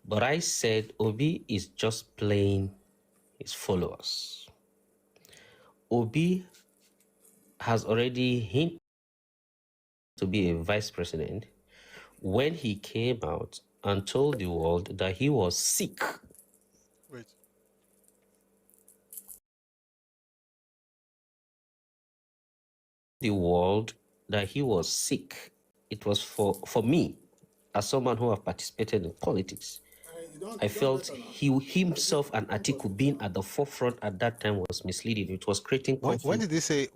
Speaker 15: But I said Obi is just playing his followers. Obi has already hinted to be a vice president when he came out and told the world that he was sick.
Speaker 1: Wait.
Speaker 15: The world that he was sick. It was for me, as someone who have participated in politics. I felt he himself and Atiku being at the forefront at that time was misleading. It was creating conflict.
Speaker 1: When did he say?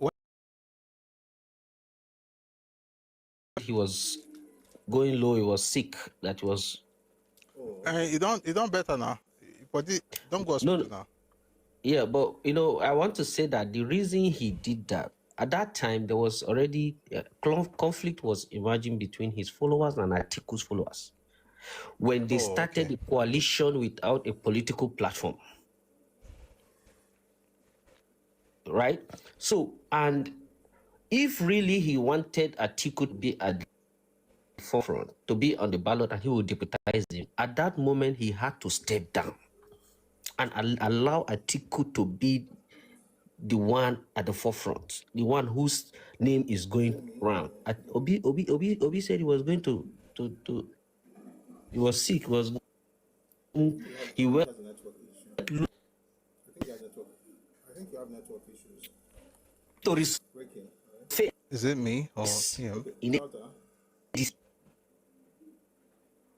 Speaker 15: He was going low. He was sick. That was.
Speaker 1: You don't better now. But don't go hospital now.
Speaker 15: Yeah, but I want to say that the reason he did that at that time there was already conflict was emerging between his followers and Atiku's followers. When they started a coalition without a political platform. Right? So, and if really he wanted Atiku to be at the forefront, to be on the ballot and he would deputize him, at that moment he had to step down and allow Atiku to be the one at the forefront, the one whose name is going round. Obi said he was going to he was sick, he went.
Speaker 2: I think you have network issues. Breaking.
Speaker 1: Is it me or him?
Speaker 2: I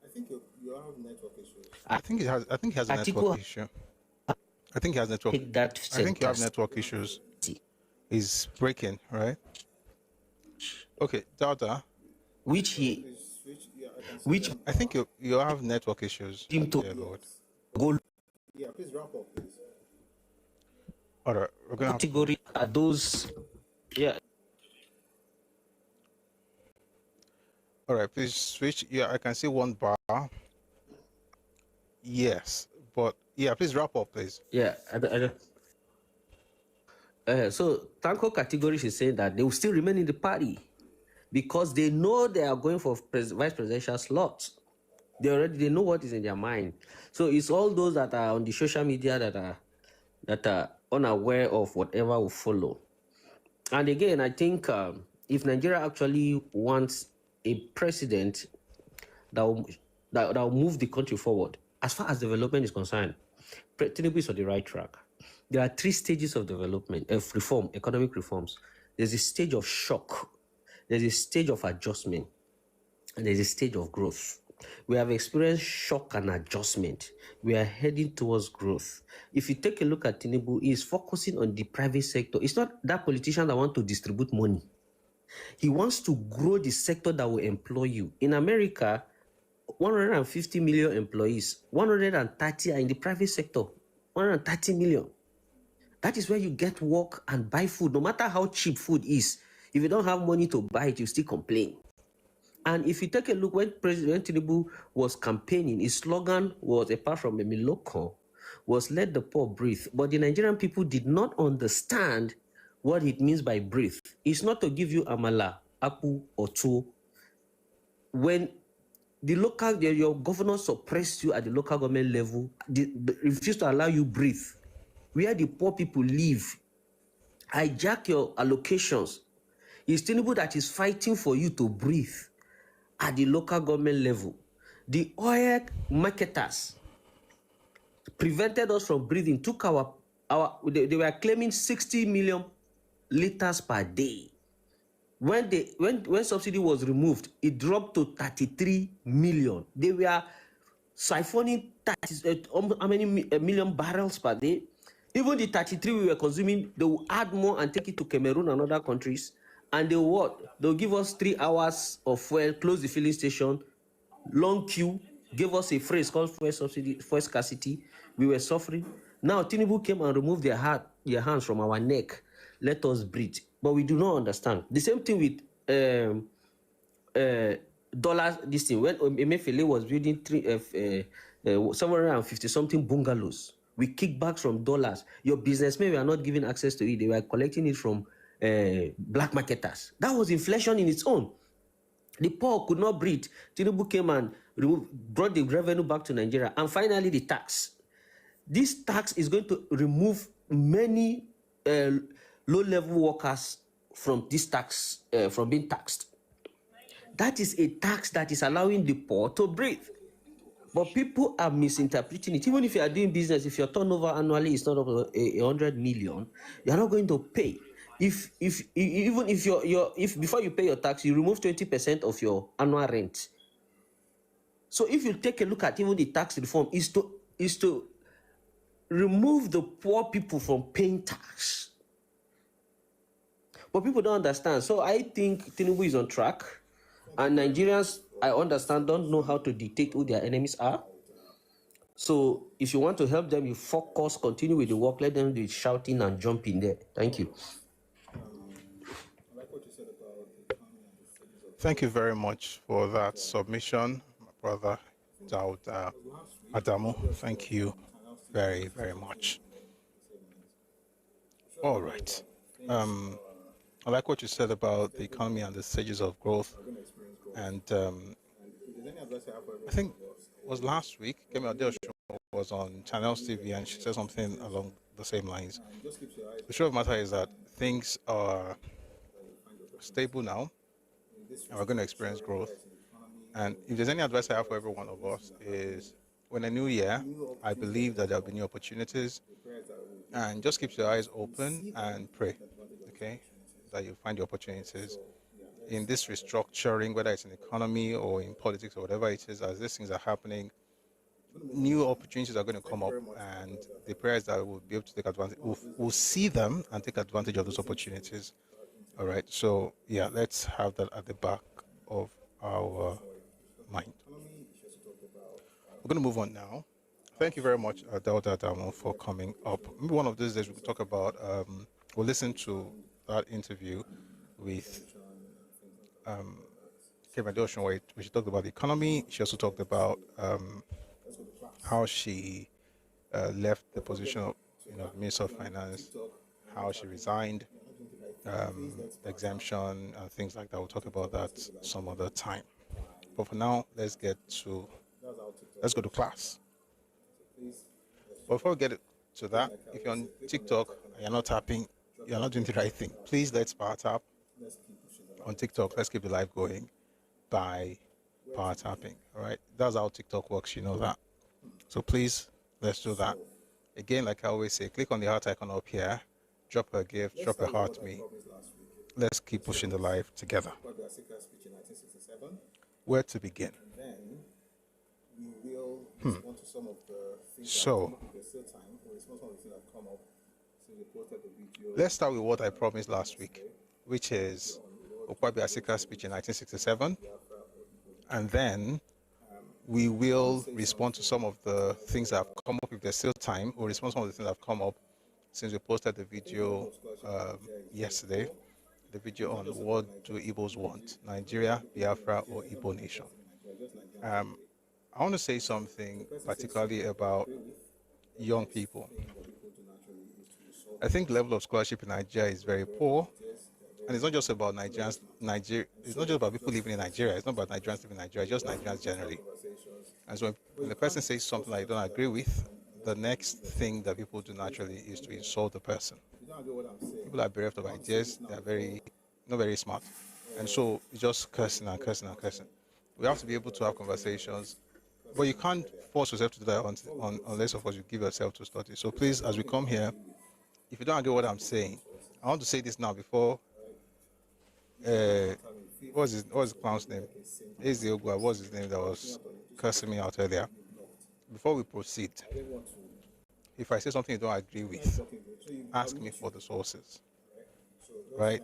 Speaker 2: think you have network issues.
Speaker 1: I think he has a network issue. I think he has network. I think you have network issues. He's breaking, right? Okay, Dada.
Speaker 15: Which
Speaker 1: I think you have network issues. Dear Lord.
Speaker 2: Yeah, please wrap up, please.
Speaker 1: All right, we're gonna
Speaker 15: category are those. Yeah.
Speaker 1: All right, please switch. Yeah, I can see one bar. Yes, but yeah, please wrap up, please.
Speaker 15: Yeah, so Tanko categories is saying that they will still remain in the party because they know they are going for vice presidential slots. They know what is in their mind. So it's all those that are on the social media that are unaware of whatever will follow. And again, I think if Nigeria actually wants a president that will move the country forward, as far as development is concerned, Tinubu is on the right track. There are 3 stages of development, of reform, economic reforms. There's a stage of shock, there's a stage of adjustment, and there's a stage of growth. We have experienced shock and adjustment. We are heading towards growth. If you take a look at Tinubu, he is focusing on the private sector. It's not that politician that wants to distribute money. He wants to grow the sector that will employ you. In America, 150 million employees, 130 are in the private sector, 130 million. That is where you get work and buy food. No matter how cheap food is, if you don't have money to buy it, you still complain. And if you take a look, when President Tinubu was campaigning, his slogan was, apart from Emiloko, was let the poor breathe. But the Nigerian people did not understand what it means by breathe. It's not to give you amala, apu, or two. When your governor suppressed you at the local government level, refused to allow you breathe, where the poor people live, hijack your allocations. It's Tinubu that is fighting for you to breathe at the local government level. The oil marketers prevented us from breathing, took they were claiming 60 million liters per day. When subsidy was removed, it dropped to 33 million. They were siphoning how many million barrels per day? Even the 33 we were consuming, they will add more and take it to Cameroon and other countries. And they'll give us 3 hours of fuel, close the filling station, long queue, give us a phrase called fuel subsidy, fuel scarcity. We were suffering. Now Tinubu came and removed their hands from our neck. Let us breathe. But we do not understand. The same thing with dollars, this thing. When Emefiele was building 750 something bungalows, we kickbacks from dollars. Your businessmen were not giving access to it. They were collecting it from black marketers. That was inflation in its own. The poor could not breathe. Tinubu came and brought the revenue back to Nigeria. And finally, the tax. This tax is going to remove many low-level workers from this tax, from being taxed. That is a tax that is allowing the poor to breathe. But people are misinterpreting it. Even if you are doing business, if your turnover annually is not over 100 million, you are not going to pay. If before you pay your tax, you remove 20% of your annual rent. So if you take a look at even the tax reform, is to remove the poor people from paying tax. But people don't understand. So I think Tinubu is on track, and Nigerians, I understand, don't know how to dictate who their enemies are. So if you want to help them, you focus, continue with the work, let them do shouting and jumping there. Thank you.
Speaker 1: Thank you very much for that submission, my brother Daud Adamu. Thank you very, very much. All right. I like what you said about the economy and the stages of growth. And I think it was last week, Kemi Adeosun was on Channels TV and she said something along the same lines. The truth of the matter is that things are stable now, and we're going to experience growth. And if there's any advice I have for every one of us is, when a new year, I believe that there'll be new opportunities, and just keep your eyes open and pray, okay, that you find the opportunities. In this restructuring, whether it's in the economy or in politics or whatever it is, as these things are happening, new opportunities are going to come up, and the prayers that we'll be able to take advantage, we'll see them and take advantage of those opportunities. All right, so yeah, let's have that at the back of our mind. We're going to move on now. Thank you very much, Daud Adamu, for coming up. Maybe one of these days we could talk about, we'll listen to that interview with Kemi Adeosun, where she talked about the economy. She also talked about how she left the position of Minister of Finance, how she resigned, exemption and things like that. We'll talk about that some other time. But for now, let's go to class. But before we get to that, if you're on TikTok and you're not tapping, you're not doing the right thing. Please let's power tap on TikTok. Let's keep the live going by power tapping. All right, that's how TikTok works. You know that. So please, let's do that. Again, like I always say, click on the heart icon up here, drop a gift, drop a heart me. Let's keep pushing the live together. Where to begin? So, let's start with what I promised last week, which is Okwabi Asika's speech in 1967, and then we will respond to some of the things that have come up. If there's still time, we'll respond to some of the things that have come up since we posted the video yesterday, the video on what do Igbos want, Nigeria, Biafra, or Igbo nation. I want to say something particularly about young people. I think the level of scholarship in Nigeria is very poor. And it's not just about Nigerians. It's not just about people living in Nigeria. It's not about Nigerians living in Nigeria. It's just Nigerians generally. And so when the person says something I don't agree with, the next thing that people do naturally is to insult the person. People are bereft of ideas. They are not very smart. And so it's just cursing and cursing and cursing. We have to be able to have conversations, but you can't force yourself to do that unless, of course, you give yourself to study. So please, as we come here, if you don't agree with what I'm saying, I want to say this now before. What's the clown's name? What's his name that was cursing me out earlier? Before we proceed, if I say something you don't agree with, ask me for the sources. Right?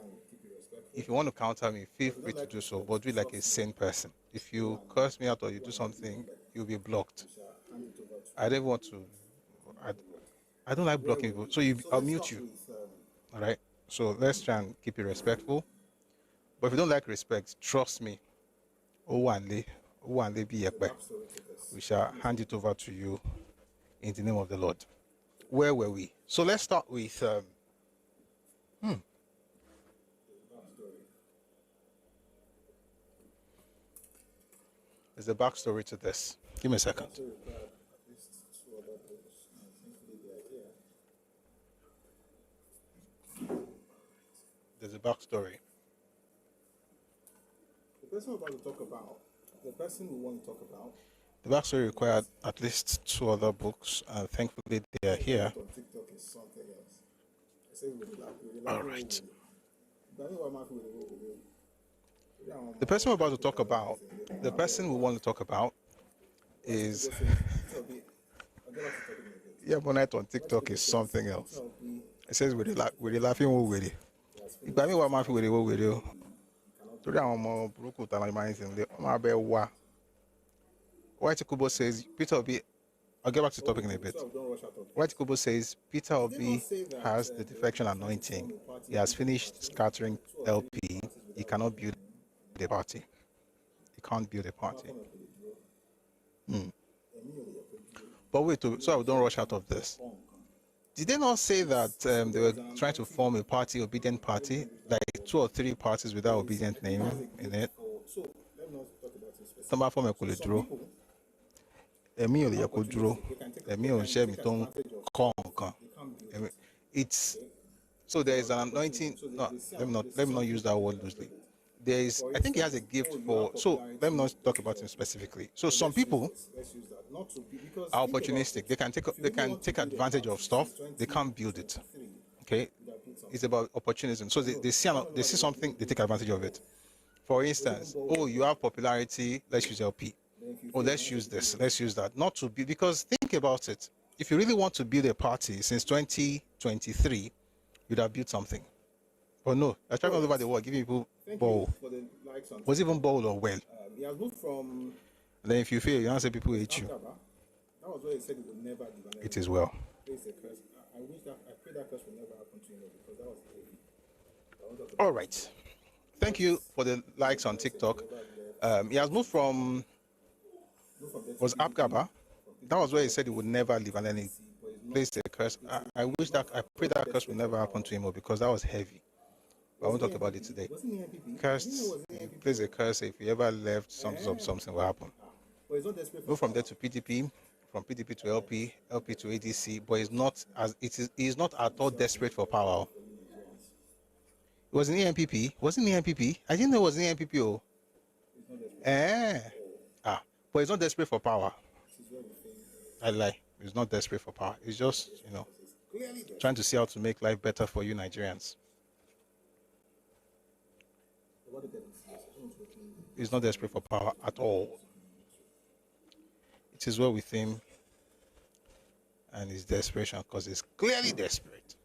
Speaker 1: If you want to counter me, feel free to do so, but do it like a sane person. If you curse me out or you do something, you'll be blocked. I don't want to. I don't like blocking people, so I'll mute you. All right? So let's try and keep it respectful. But if you don't like respect, trust me. We shall hand it over to you in the name of the Lord. Where were we? So let's start with. There's a backstory to this. Give me a second. There's a backstory.
Speaker 2: The person we're about to talk about, the person we want to talk about.
Speaker 1: The backstory required at least 2 other books, and thankfully they are here.
Speaker 2: On TikTok is something else. I say
Speaker 1: All right. The person we're about to talk about, the person we want to talk about is... yeah, but night on TikTok is something else. It says we're laughing with it. If I mean what I'm laughing with it, today I'm more broke than my mind in the Mabel. White Kubo says Peter Obi. I'll get back to the topic in a bit. White Kubo says Peter Obi has the defection anointing. He has finished scattering LP. He cannot build a party. He can't build a party. But wait, so I don't rush out of this. Did they not say that they were trying to form a party, obedient party, like 2 or 3 parties without obedient name in it? Somebody form a Kulidro. It's so there is an anointing. No, let me not use that word loosely. There is, I think he has a gift for. So let me not talk about him specifically. So some people are opportunistic. They can take advantage of stuff. They can't build it. Okay, it's about opportunism. So they see something, they take advantage of it. For instance, oh, you have popularity. Let's use LP. Oh, let's use this, let's use that. Not to be, because think about it. If you really want to build a party since 2023, you'd have built something. But no, I tried all over the world, giving people bowl. Was it even bowl or well?
Speaker 2: He has moved from.
Speaker 1: And then if you fail, you don't say people hate you.
Speaker 2: That was what he said he would never do.
Speaker 1: It is well.
Speaker 2: I pray that curse will never happen to him because that was
Speaker 1: All right. Thank you for the likes on TikTok. He has moved from. Was Apgaba? That was where he said he would never leave, and then he placed a curse. I pray that curse will never happen to him, because that was heavy. But I won't talk about it today. Cursed, he placed a curse. If he ever left, something will happen. Move from there to PDP, from PDP to LP, LP to ADC, but he's not at all desperate for power. It was in the NPP. Wasn't the NPP? I didn't know it was in the NPP. But he's not desperate for power. I lie. He's not desperate for power. He's just, trying to see how to make life better for you Nigerians. He's not desperate for power at all. It is well with him and his desperation, because he's clearly desperate.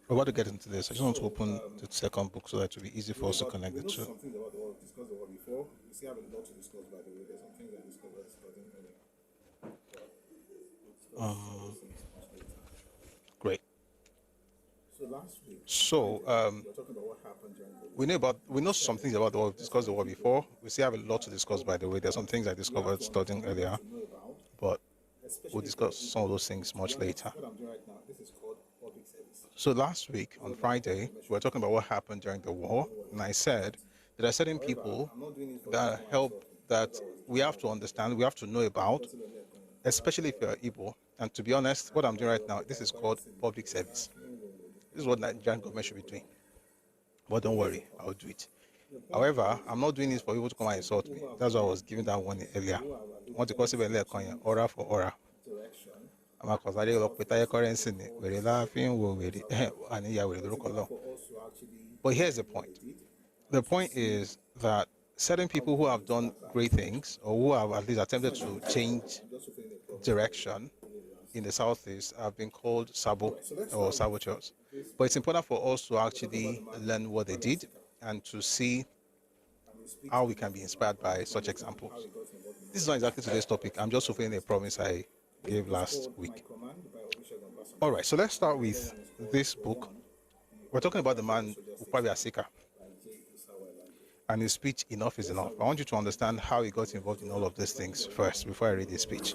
Speaker 1: We're about to get into this. I just want to open the second book so that it will be easy for us to connect the two.
Speaker 2: Something about what we discussed about before. We still have a lot to discuss, by the way. There's some things I discussed earlier.
Speaker 1: Great.
Speaker 2: So last week,
Speaker 1: we're
Speaker 2: talking about what happened during the
Speaker 1: we know some things about what we discussed the war before. We still have a lot to discuss, by the way. There's some things I discovered studying earlier, but we'll discuss some of those things much later.
Speaker 2: What I'm doing right now, this is called public service.
Speaker 1: So last week on Friday, we were talking about what happened during the war, and I said there are certain people that we have to understand, we have to know about, especially if you're Igbo. And to be honest, what I'm doing right now, this is called public service. This is what Nigerian government should be doing. But don't worry, I'll do it. However, I'm not doing this for people to come and insult me. That's why I was giving that one earlier. I want to consider aura for aura. But here's the point. The point is that certain people who have done great things, or who have at least attempted to change direction in the southeast, have been called sabo or saboteurs. But it's important for us to actually learn what they did and to see how we can be inspired by such examples. This is not exactly today's topic. I'm just fulfilling a promise I gave last week. All right, so let's start with this book. We're talking about the man Ukpabi Asika and his speech, Enough is Enough. I want you to understand how he got involved in all of these things first before I read his speech.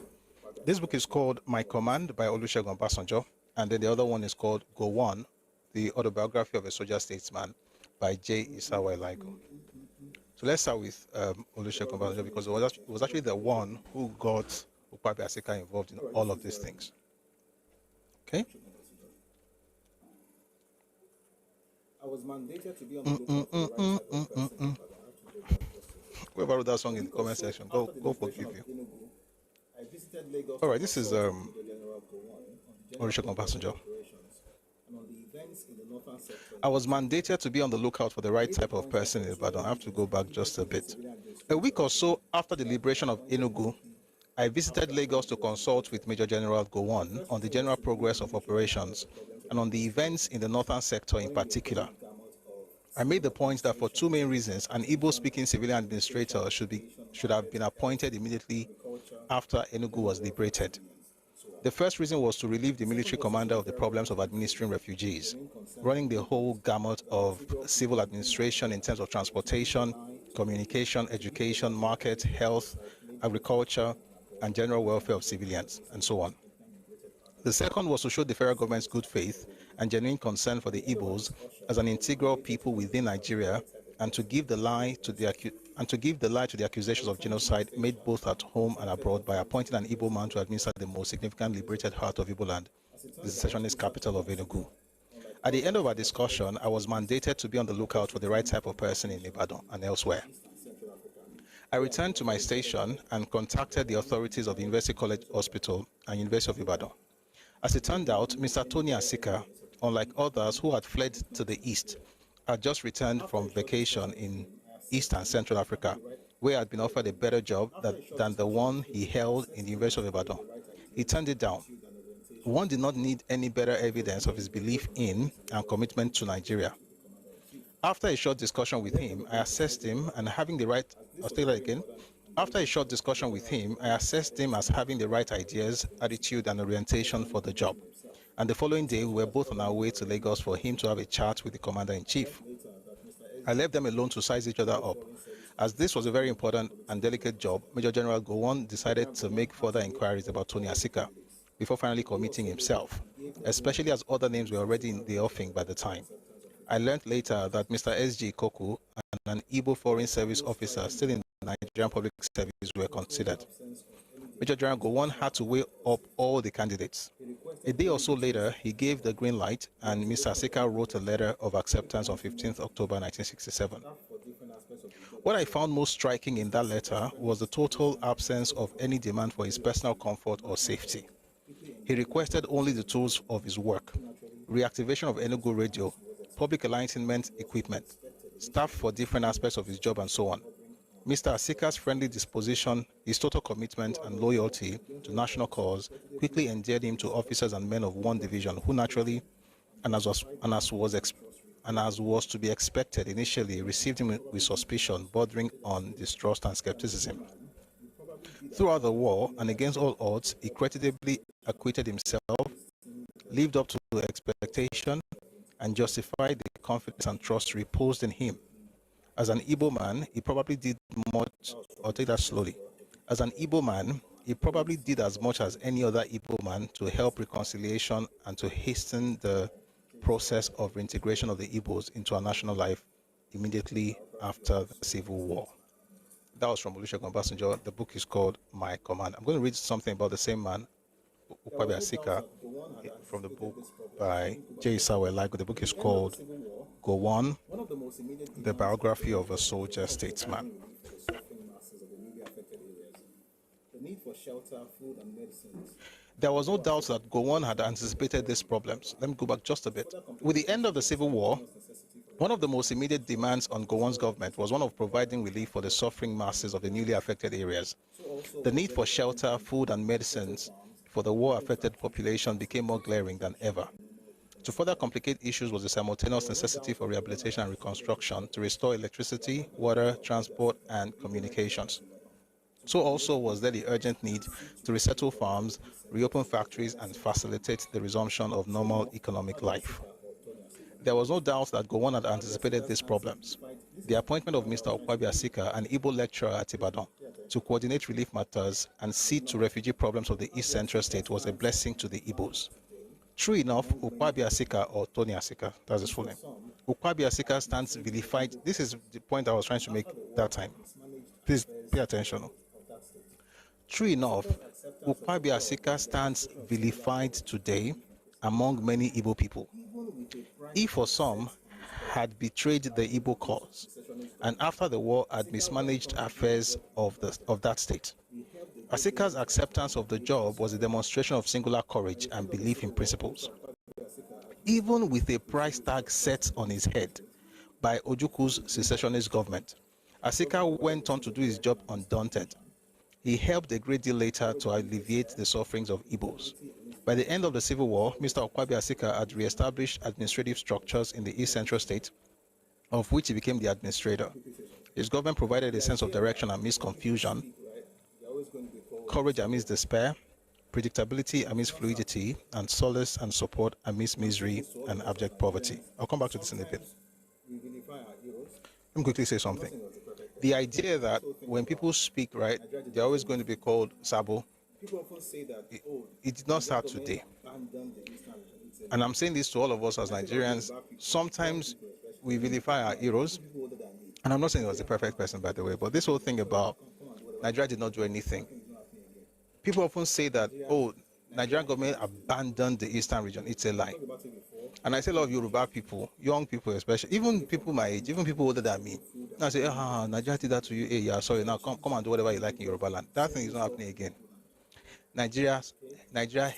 Speaker 1: This book is called My Command by Olusegun Obasanjo, and then the other one is called Go On, the autobiography of a soldier statesman by J. Isawa Elaigo. So let's start with Olusegun Obasanjo, because it was actually the one who got Ukpabi Asika involved in all of these things. Okay?
Speaker 2: I was mandated to be on the lookout for the right type of person.
Speaker 1: Whoever wrote that song in the comment section, go forgive you. All right, this is Olusegun Obasanjo. I was mandated to be on the lookout for the right type of person in Ibadan. I have to go back just a bit. A week or so after the liberation of Enugu, I visited Lagos to consult with Major General Gowon on the general progress of operations and on the events in the northern sector in particular. I made the point that for two main reasons, an Igbo-speaking civilian administrator should have been appointed immediately after Enugu was liberated. The first reason was to relieve the military commander of the problems of administering refugees, running the whole gamut of civil administration in terms of transportation, communication, education, market, health, agriculture, and general welfare of civilians, and so on. The second was to show the federal government's good faith and genuine concern for the Igbos as an integral people within Nigeria, and to give the lie to the accusations of genocide made both at home and abroad by appointing an Igbo man to administer the most significant liberated heart of Igbo land, the secessionist capital of Enugu. At the end of our discussion, I was mandated to be on the lookout for the right type of person in Ibadan and elsewhere. I returned to my station and contacted the authorities of the University College Hospital and University of Ibadan. As it turned out, Mr. Tony Asika, unlike others who had fled to the east, had just returned from vacation in East and Central Africa, where he had been offered a better job than the one he held in the University of Ibadan. He turned it down. One did not need any better evidence of his belief in and commitment to Nigeria. After a short discussion with him, I assessed him and having the right... I'll say that again. After a short discussion with him, I assessed him as having the right ideas, attitude, and orientation for the job. And the following day, we were both on our way to Lagos for him to have a chat with the Commander-in-Chief. I left them alone to size each other up. As this was a very important and delicate job, Major General Gowon decided to make further inquiries about Tony Asika before finally committing himself, especially as other names were already in the offing by the time. I learned later that Mr. S.G. Koku and an Igbo Foreign Service officer still in the Nigerian Public Service were considered. Major General Gowon had to weigh up all the candidates. A day or so later, he gave the green light, and Mr. Asika wrote a letter of acceptance on 15th October 1967. What I found most striking in that letter was the total absence of any demand for his personal comfort or safety. He requested only the tools of his work: reactivation of Enugu radio, public enlightenment equipment, staff for different aspects of his job, and so on. Mr. Asika's friendly disposition, his total commitment and loyalty to national cause quickly endeared him to officers and men of one division who naturally, and as was to be expected initially, received him with suspicion bordering on distrust and skepticism. Throughout the war, and against all odds, he creditably acquitted himself, lived up to the expectation, and justified the confidence and trust reposed in him. As an Igbo man, he probably did much, I'll take that slowly. As an Igbo man, he probably did as much as any other Igbo man to help reconciliation and to hasten the process of reintegration of the Igbos into our national life immediately after the Civil War. That was from Olusegun Obasanjo. The book is called My Command. I'm going to read something about the same man, Ukpabi Asika, from the book by J. Isawa Elaigo. The book is called Gowon, the biography of a soldier statesman. There was no doubt that Gowon had anticipated these problems. Let me go back just a bit. With the end of the Civil War, one of the most immediate demands on Gowon's government was one of providing relief for the suffering masses of the newly affected areas. The need for shelter, food, and medicines for the war-affected population became more glaring than ever. To further complicate issues was the simultaneous necessity for rehabilitation and reconstruction to restore electricity, water, transport, and communications. So also was there the urgent need to resettle farms, reopen factories, and facilitate the resumption of normal economic life. There was no doubt that Gowon had anticipated these problems. The appointment of Mr. Ukpabi Asika, an Igbo lecturer at Ibadan, to coordinate relief matters and see to refugee problems of the East Central State was a blessing to the Igbos. True enough, Ukpabi Asika, or Tony Asika, that's his full name, Ukwabi Asika stands vilified. This is the point I was trying to make that time. Please pay attention. True enough, Ukwabi Asika stands vilified today among many Igbo people. He, for some, had betrayed the Igbo cause, and after the war had mismanaged affairs of that state. Asika's acceptance of the job was a demonstration of singular courage and belief in principles. Even with a price tag set on his head by Ojuku's secessionist government, Asika went on to do his job undaunted. He helped a great deal later to alleviate the sufferings of Igbos. By the end of the Civil War, Mr. Ukwabi Asika had re-established administrative structures in the East Central State, of which he became the administrator. His government provided a sense of direction amidst confusion, courage amidst despair, predictability amidst fluidity, and solace and support amidst misery and abject poverty. I'll come back to this in a bit. Let me quickly say something. The idea that when people speak, right, they're always going to be called Sabo, it did not start today. And I'm saying this to all of us as Nigerians. Sometimes we vilify our heroes. And I'm not saying he was the perfect person, by the way, but this whole thing about Nigeria did not do anything. People often say that, oh, Nigerian government abandoned the eastern region. It's a lie. And I say a lot of Yoruba people, young people especially, even people my age, even people older than me, I say, Nigeria did that to you. Hey, yeah, sorry, now come and do whatever you like in Yoruba land. That thing is not happening again. Nigeria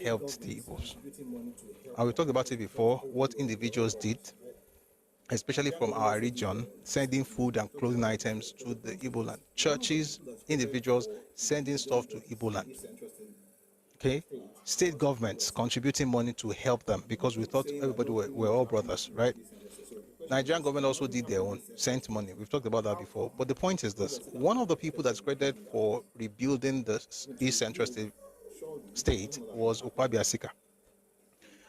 Speaker 1: helped the Igbos. And we talked about it before, what individuals did, especially from our region, sending food and clothing items to the Igbo land. Churches, individuals sending stuff to Igbo land. Okay? State governments contributing money to help them because we thought everybody were all brothers, right? Nigerian government also did their own, sent money. We've talked about that before. But the point is this. One of the people that's credited for rebuilding the East Central State was Ukwabi Asika.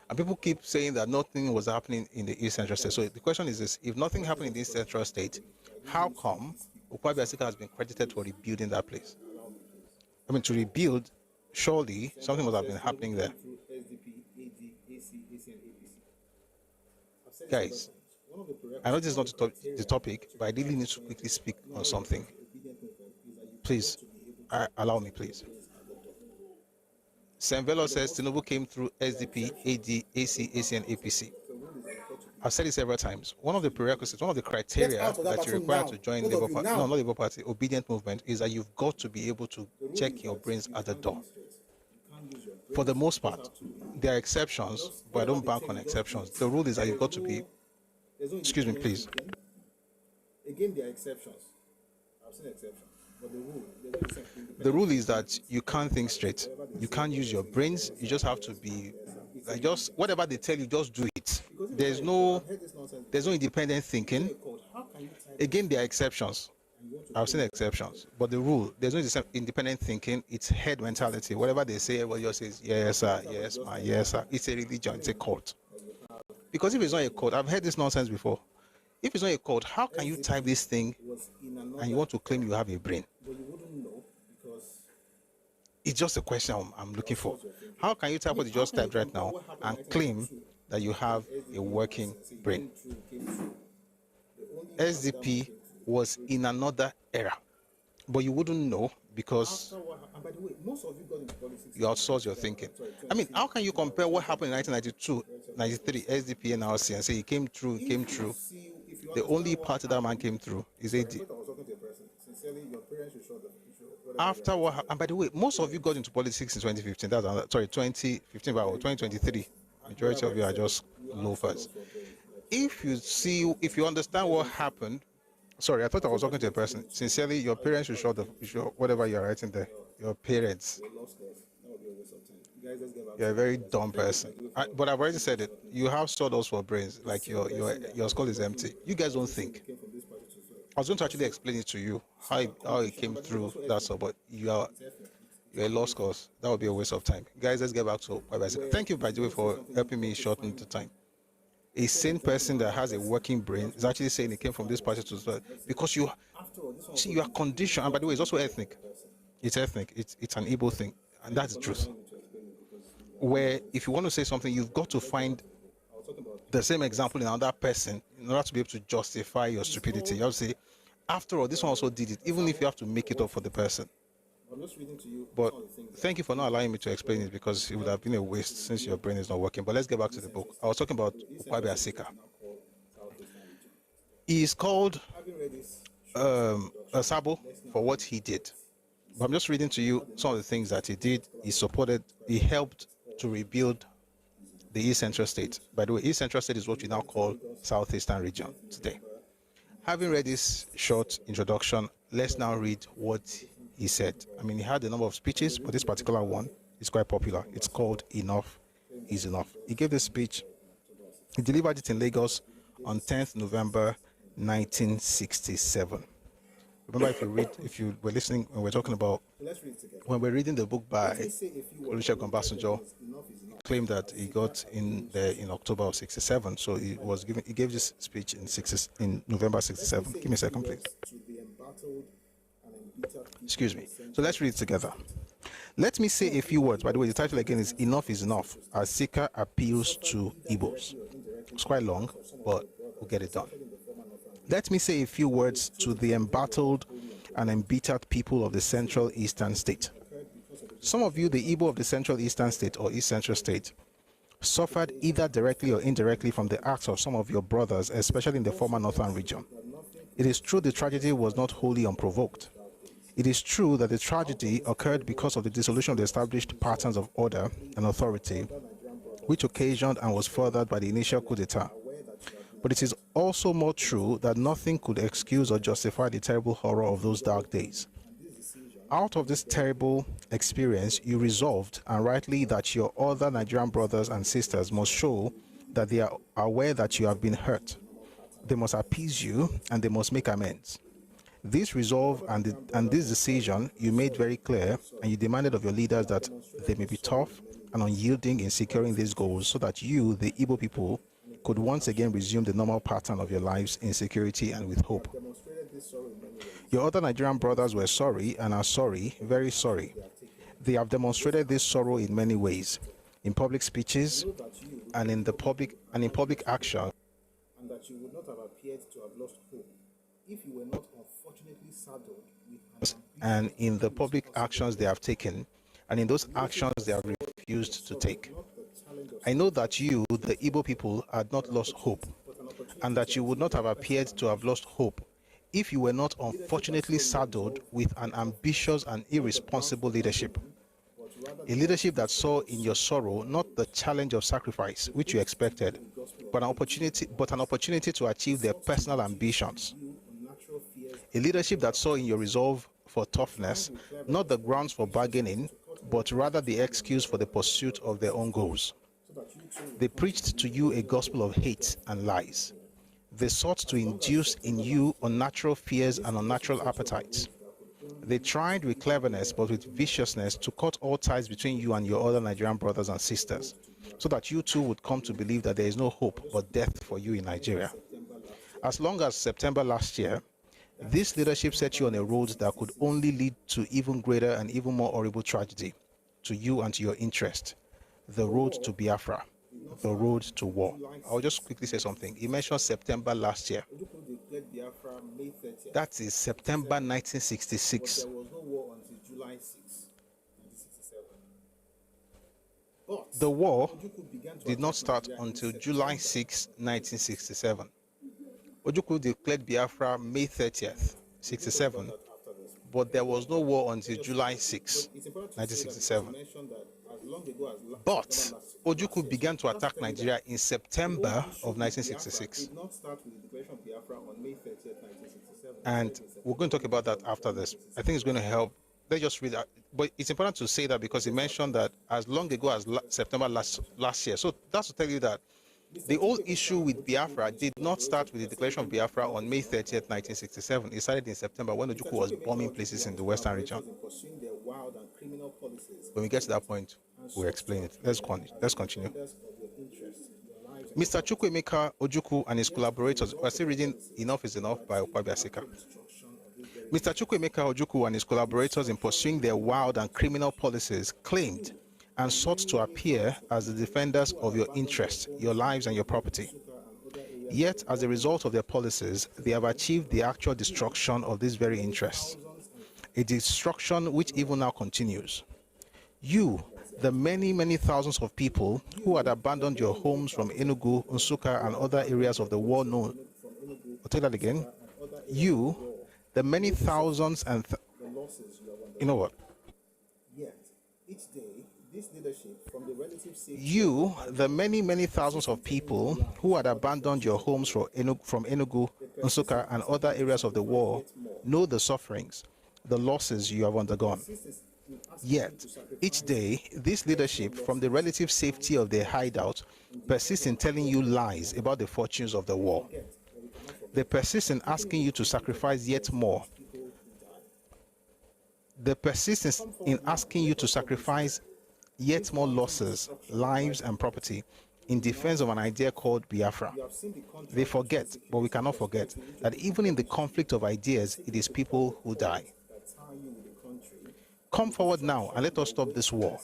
Speaker 1: And people keep saying that nothing was happening in the East Central State. So the question is this, if nothing happened in the East Central State, how come Ukwabi Asika has been credited for rebuilding that place? I mean, to rebuild, surely something must have been happening there. Guys, I know this is not the topic, but I really need to quickly speak on something. Please, allow me, please. Senvelo says Tinubu came through SDP, AD, AC, ACN, APC. I've said it several times. One of the prerequisites, one of the criteria that you require to join Labour Party, no, not Labour Party, obedient movement, is that you've got to be able to check your brains at the door. For the most part, there are exceptions, but I don't bank on exceptions. The rule is that you've got to be, excuse me, please.
Speaker 2: Again, there are exceptions. I've seen exceptions. But
Speaker 1: the rule is that you can't think straight. You can't use your brains. You just have to be, like, just whatever they tell you, just do it. There's no independent thinking. Again, there are exceptions. I've seen exceptions, but the rule, there's no independent thinking. It's head mentality. Whatever they say, everybody just says yes, sir, yes, ma, yes, sir. It's a religion. It's a cult. Because if it's not a cult, I've heard this nonsense before. If it's not a code, how can you type this thing and you want to claim you have a brain? It's just a question I'm looking for. How can you type what you just typed right now and claim that you have a working brain? SDP was in another era, but you wouldn't know because you outsource your thinking. I mean, how can you compare what happened in 1992, 93, SDP and RC and say he came through? The only party that man came through is AD. After what, and by the way, most of you got into politics in 2015. That's 2015 or 2023. Majority of you are just loafers. If you understand what happened, sorry, I thought I was talking to a person. Sincerely, your parents should show whatever you're writing there. Your parents. You're a very dumb person. But I've already said it. You have sawdust for brains. Like your skull is empty. You guys don't think. I was going to actually explain it to you how it came through that stuff, but you're a lost cause. That would be a waste of time. Guys, let's get back to what I said. Thank you, by the way, for helping me shorten the time. A sane person that has a working brain is actually saying it came from this party to because you are conditioned. And by the way, it's also ethnic. It's ethnic. It's an Igbo thing, and that's the truth. Where if you want to say something, you've got to find the same example in another person in order to be able to justify your stupidity. You have to say, after all, this one also did it, even if you have to make it up for the person.
Speaker 2: I'm just reading to you.
Speaker 1: But thank you for not allowing me to explain it, because it would have been a waste since your brain is not working. But let's get back to the book. I was talking about Ukwabi Asika. He is called Sabo for what he did. But I'm just reading to you some of the things that he did. He supported, he helped to rebuild the East Central State. By the way, East Central State is what we now call Southeastern region today. Having read this short introduction, let's now read what he said. I mean, he had a number of speeches, but this particular one is quite popular. It's called Enough is Enough. He gave this speech. He delivered it in Lagos on 10th November 1967. Remember, if you were listening when we're talking about, when we're reading the book by Olusegun Obasanjo, claimed that he got in there in October of 67. So he gave this speech in November 67. Give me a second, please. Excuse me. So let's read it together. Let me say a few words. By the way, the title again is Enough is Enough, as Sika appeals to Igbos. It's quite long, but we'll get it done. Let me say a few words to the embattled and embittered people of the Central Eastern State. Some of you, the Igbo of the Central Eastern State or East Central State, suffered either directly or indirectly from the acts of some of your brothers, especially in the former Northern region. It is true the tragedy was not wholly unprovoked. It is true that the tragedy occurred because of the dissolution of the established patterns of order and authority, which occasioned and was furthered by the initial coup d'etat. But it is also more true that nothing could excuse or justify the terrible horror of those dark days. Out of this terrible experience, you resolved, and rightly, that your other Nigerian brothers and sisters must show that they are aware that you have been hurt. They must appease you, and they must make amends. This resolve and this decision you made very clear, and you demanded of your leaders that they may be tough and unyielding in securing these goals, so that you, the Igbo people, could once again resume the normal pattern of your lives in security and with hope. Your other Nigerian brothers were sorry and are sorry, very sorry. They have demonstrated this sorrow in many ways, in public speeches and in public action.
Speaker 2: And that you would not have appeared to have lost hope if you were not unfortunately saddled with
Speaker 1: and in the public actions they have taken, and in those actions they have refused to take. I know that you, the Igbo people, had not lost hope, and that you would not have appeared to have lost hope if you were not unfortunately saddled with an ambitious and irresponsible leadership. A leadership that saw in your sorrow not the challenge of sacrifice, which you expected, but an opportunity to achieve their personal ambitions. A leadership that saw in your resolve for toughness not the grounds for bargaining, but rather the excuse for the pursuit of their own goals. They preached to you a gospel of hate and lies. They sought to induce in you unnatural fears and unnatural appetites. They tried with cleverness but with viciousness to cut all ties between you and your other Nigerian brothers and sisters, so that you too would come to believe that there is no hope but death for you in Nigeria. As long as September last year, this leadership set you on a road that could only lead to even greater and even more horrible tragedy to you and to your interest. The road to Biafra, the road to war. I'll just quickly say something. He mentioned September last year. That is September 1966.
Speaker 2: There was no war until July 6, 1967. But
Speaker 1: the war did not start until July 6, 1967. Ojukwu declared Biafra May 30th, 67, but there was no war until July 6, 1967. But Ojukwu began to attack Nigeria in September of 1966. And we're going to talk about that after this. I think it's going to help. Let's just read that. But it's important to say that because he mentioned that as long ago as September last year. So that's to tell you that the whole issue with Biafra did not start with the declaration of Biafra on May 30th, 1967. It started in September when Ojukwu was bombing places in the Western region. When we get to that point, we'll explain it. Let's continue. Mr. Chukwuemeka Ojukwu and his collaborators, we're still reading Enough is Enough by Ukwabi Asika. Mr. Chukwuemeka Ojukwu and his collaborators, in pursuing their wild and criminal policies, claimed and sought to appear as the defenders of your interests, your lives, and your property. Yet, as a result of their policies, they have achieved the actual destruction of these very interests, a destruction which even now continues. You, the many, many thousands of people who had abandoned your homes from Enugu, Nsukka, and other areas of the war known. I'll take that again. You, the many thousands and you know what?
Speaker 2: Yet, each day, this leadership from the relative safety
Speaker 1: You, the many, many thousands of people who had abandoned your homes from Enugu, Nsukka, and other areas of the war, know the sufferings, the losses you have undergone. Yet, each day, this leadership from the relative safety of their hideout persists in telling you lies about the fortunes of the war. They persist in asking you to sacrifice yet more. They persist in asking you to sacrifice yet more losses, lives, and property in defense of an idea called Biafra. They forget, but we cannot forget, that even in the conflict of ideas, it is people who die. Come forward now and let us stop this war.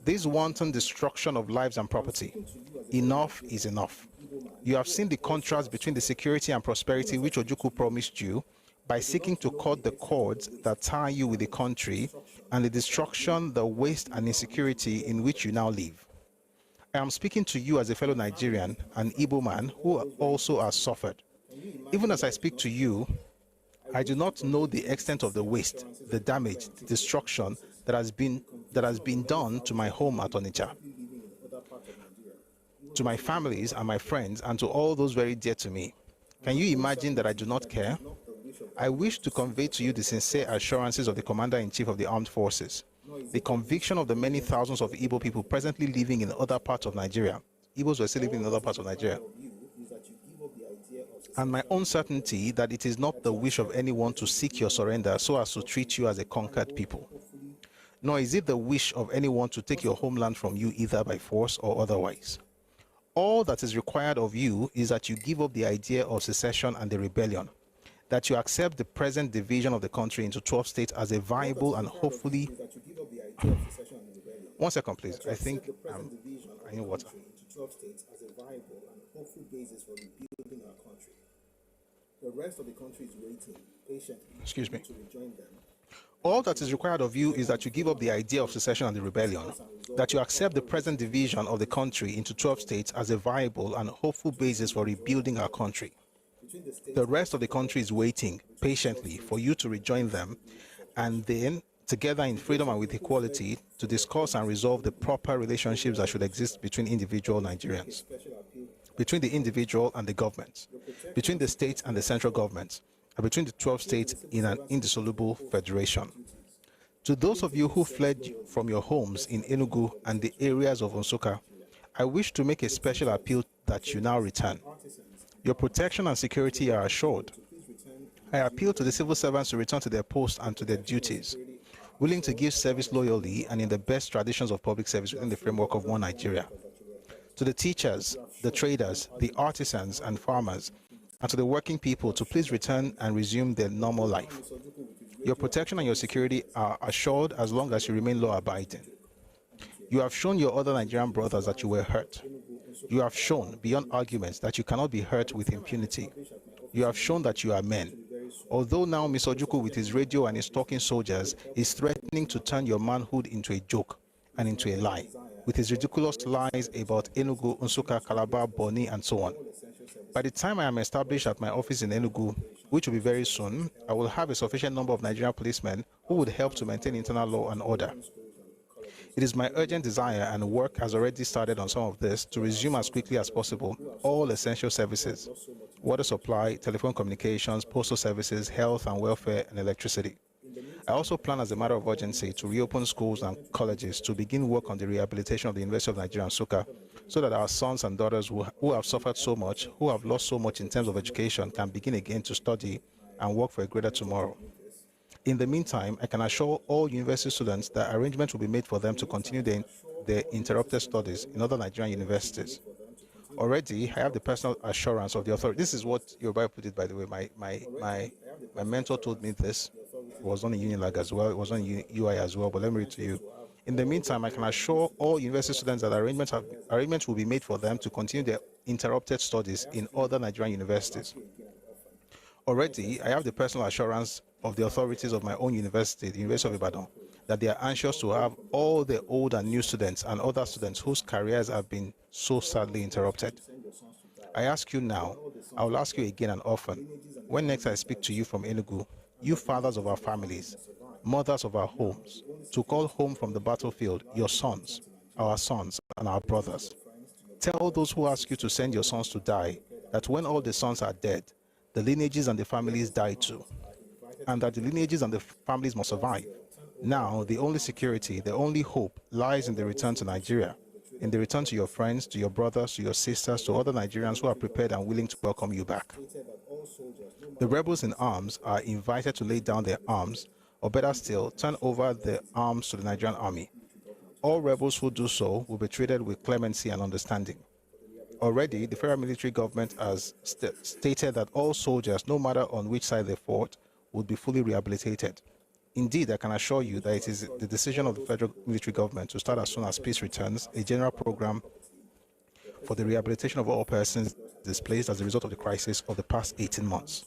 Speaker 1: This wanton destruction of lives and property. Enough is enough. You have seen the contrast between the security and prosperity which Ojukwu promised you by seeking to cut the cords that tie you with the country, and the destruction, the waste, and insecurity in which you now live. I am speaking to you as a fellow Nigerian, an Igbo man who also has suffered. Even as I speak to you, I do not know the extent of the waste, the damage, the destruction that has been done to my home at Onitsha, to my families and my friends, and to all those very dear to me. Can you imagine that I do not care? I wish to convey to you the sincere assurances of the Commander-in-Chief of the Armed Forces, the conviction of the many thousands of Igbo people presently living in other parts of Nigeria. Igbos were still living in other parts of Nigeria. And my own certainty that it is not the wish of anyone to seek your surrender so as to treat you as a conquered people. Nor is it the wish of anyone to take your homeland from you either by force or otherwise. All that is required of you is that you give up the idea of secession and the rebellion, that you accept the present division of the country into 12 states as a viable and hopefully... One second, please. I think I need water.
Speaker 2: The rest of the country is waiting patiently
Speaker 1: Excuse me.
Speaker 2: to rejoin them.
Speaker 1: All that is required of you is that you give up the idea of secession and the rebellion, that you accept the present division of the country into 12 states as a viable and hopeful basis for rebuilding our country. The rest of the country is waiting patiently for you to rejoin them, and then, together in freedom and with equality, to discuss and resolve the proper relationships that should exist between individual Nigerians, between the individual and the government, between the states and the central government, and between the 12 states in an indissoluble federation. To those of you who fled from your homes in Enugu and the areas of Nsukka, I wish to make a special appeal that you now return. Your protection and security are assured. I appeal to the civil servants to return to their posts and to their duties, willing to give service loyally and in the best traditions of public service within the framework of one Nigeria. To the teachers, the traders, the artisans and farmers, and to the working people to please return and resume their normal life. Your protection and your security are assured as long as you remain law-abiding. You have shown your other Nigerian brothers that you were hurt. You have shown, beyond arguments, that you cannot be hurt with impunity. You have shown that you are men. Although now Mr. Ojukwu with his radio and his talking soldiers is threatening to turn your manhood into a joke and into a lie, with his ridiculous lies about Enugu, Nsukka, Calabar, Boni, and so on. By the time I am established at my office in Enugu, which will be very soon, I will have a sufficient number of Nigerian policemen who would help to maintain internal law and order. It is my urgent desire, and work has already started on some of this, to resume as quickly as possible all essential services: water supply, telephone communications, postal services, health and welfare, and electricity. I also plan as a matter of urgency to reopen schools and colleges to begin work on the rehabilitation of the University of Nigeria, Nsukka, so that our sons and daughters who have suffered so much, who have lost so much in terms of education, can begin again to study and work for a greater tomorrow. In the meantime, I can assure all university students that arrangements will be made for them to continue their interrupted studies in other Nigerian universities. Already, I have the personal assurance of the authority. This is what your Bible put it, by the way. My mentor told me this. It was on Unilag as well. It was on UI as well. But let me read to you. In the meantime, I can assure all university students that arrangements will be made for them to continue their interrupted studies in other Nigerian universities. Already, I have the personal assurance of the authorities of my own university, the University of Ibadan, that they are anxious to have all the old and new students and other students whose careers have been so sadly interrupted. I ask you now, I will ask you again and often, when next I speak to you from Enugu, you fathers of our families, mothers of our homes, to call home from the battlefield your sons, our sons, and our brothers. Tell those who ask you to send your sons to die that when all the sons are dead, the lineages and the families die too, and that the lineages and the families must survive. Now, the only security, the only hope lies in the return to Nigeria, in the return to your friends, to your brothers, to your sisters, to other Nigerians who are prepared and willing to welcome you back. The rebels in arms are invited to lay down their arms, or better still, turn over their arms to the Nigerian army. All rebels who do so will be treated with clemency and understanding. Already, the federal military government has stated that all soldiers, no matter on which side they fought, would be fully rehabilitated. Indeed, I can assure you that it is the decision of the federal military government to start as soon as peace returns a general program for the rehabilitation of all persons displaced as a result of the crisis of the past 18 months.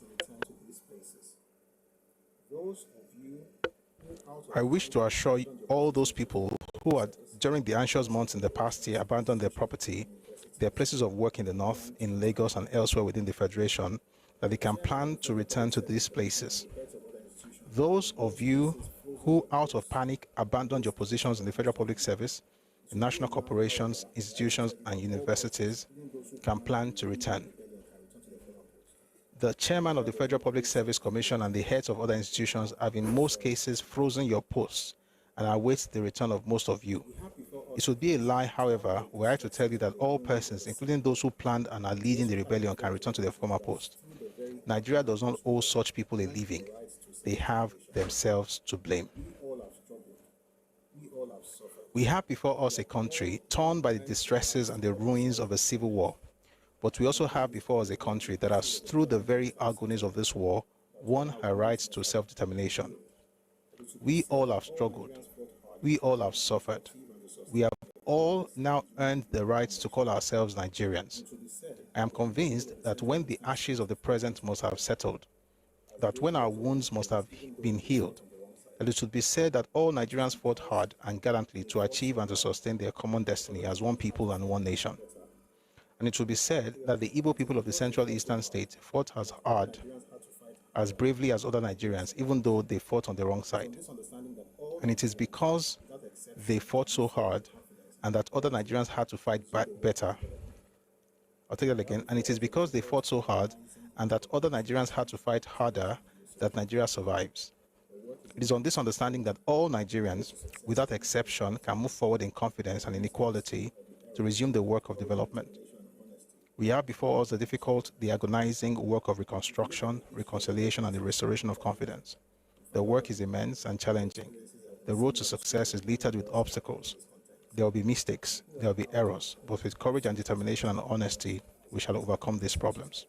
Speaker 1: I wish to assure all those people who had, during the anxious months in the past year, abandoned their property, their places of work in the north, in Lagos and elsewhere within the Federation, that they can plan to return to these places. Those of you who, out of panic, abandoned your positions in the federal public service, in national corporations, institutions, and universities, can plan to return. The chairman of the Federal Public Service Commission and the heads of other institutions have in most cases frozen your posts and await the return of most of you. It would be a lie, however, were I to tell you that all persons, including those who planned and are leading the rebellion, can return to their former post. Nigeria does not owe such people a living. They have themselves to blame. We have before us a country torn by the distresses and the ruins of a civil war. But we also have before us a country that has, through the very agonies of this war, won her rights to self-determination. We all have struggled. We all have suffered. We have all now earned the right to call ourselves Nigerians. I am convinced that when the ashes of the present must have settled, that when our wounds must have been healed, that it should be said that all Nigerians fought hard and gallantly to achieve and to sustain their common destiny as one people and one nation. And it will be said that the Igbo people of the Central Eastern State fought as hard, as bravely as other Nigerians, even though they fought on the wrong side. And it is because they fought so hard and that other Nigerians had to fight better. I'll take that again. And it is because they fought so hard and that other Nigerians had to fight harder that Nigeria survives. It is on this understanding that all Nigerians, without exception, can move forward in confidence and in equality to resume the work of development. We have before us the difficult, the agonizing work of reconstruction, reconciliation, and the restoration of confidence. The work is immense and challenging. The road to success is littered with obstacles. There will be mistakes, there will be errors, but with courage and determination and honesty, we shall overcome these problems.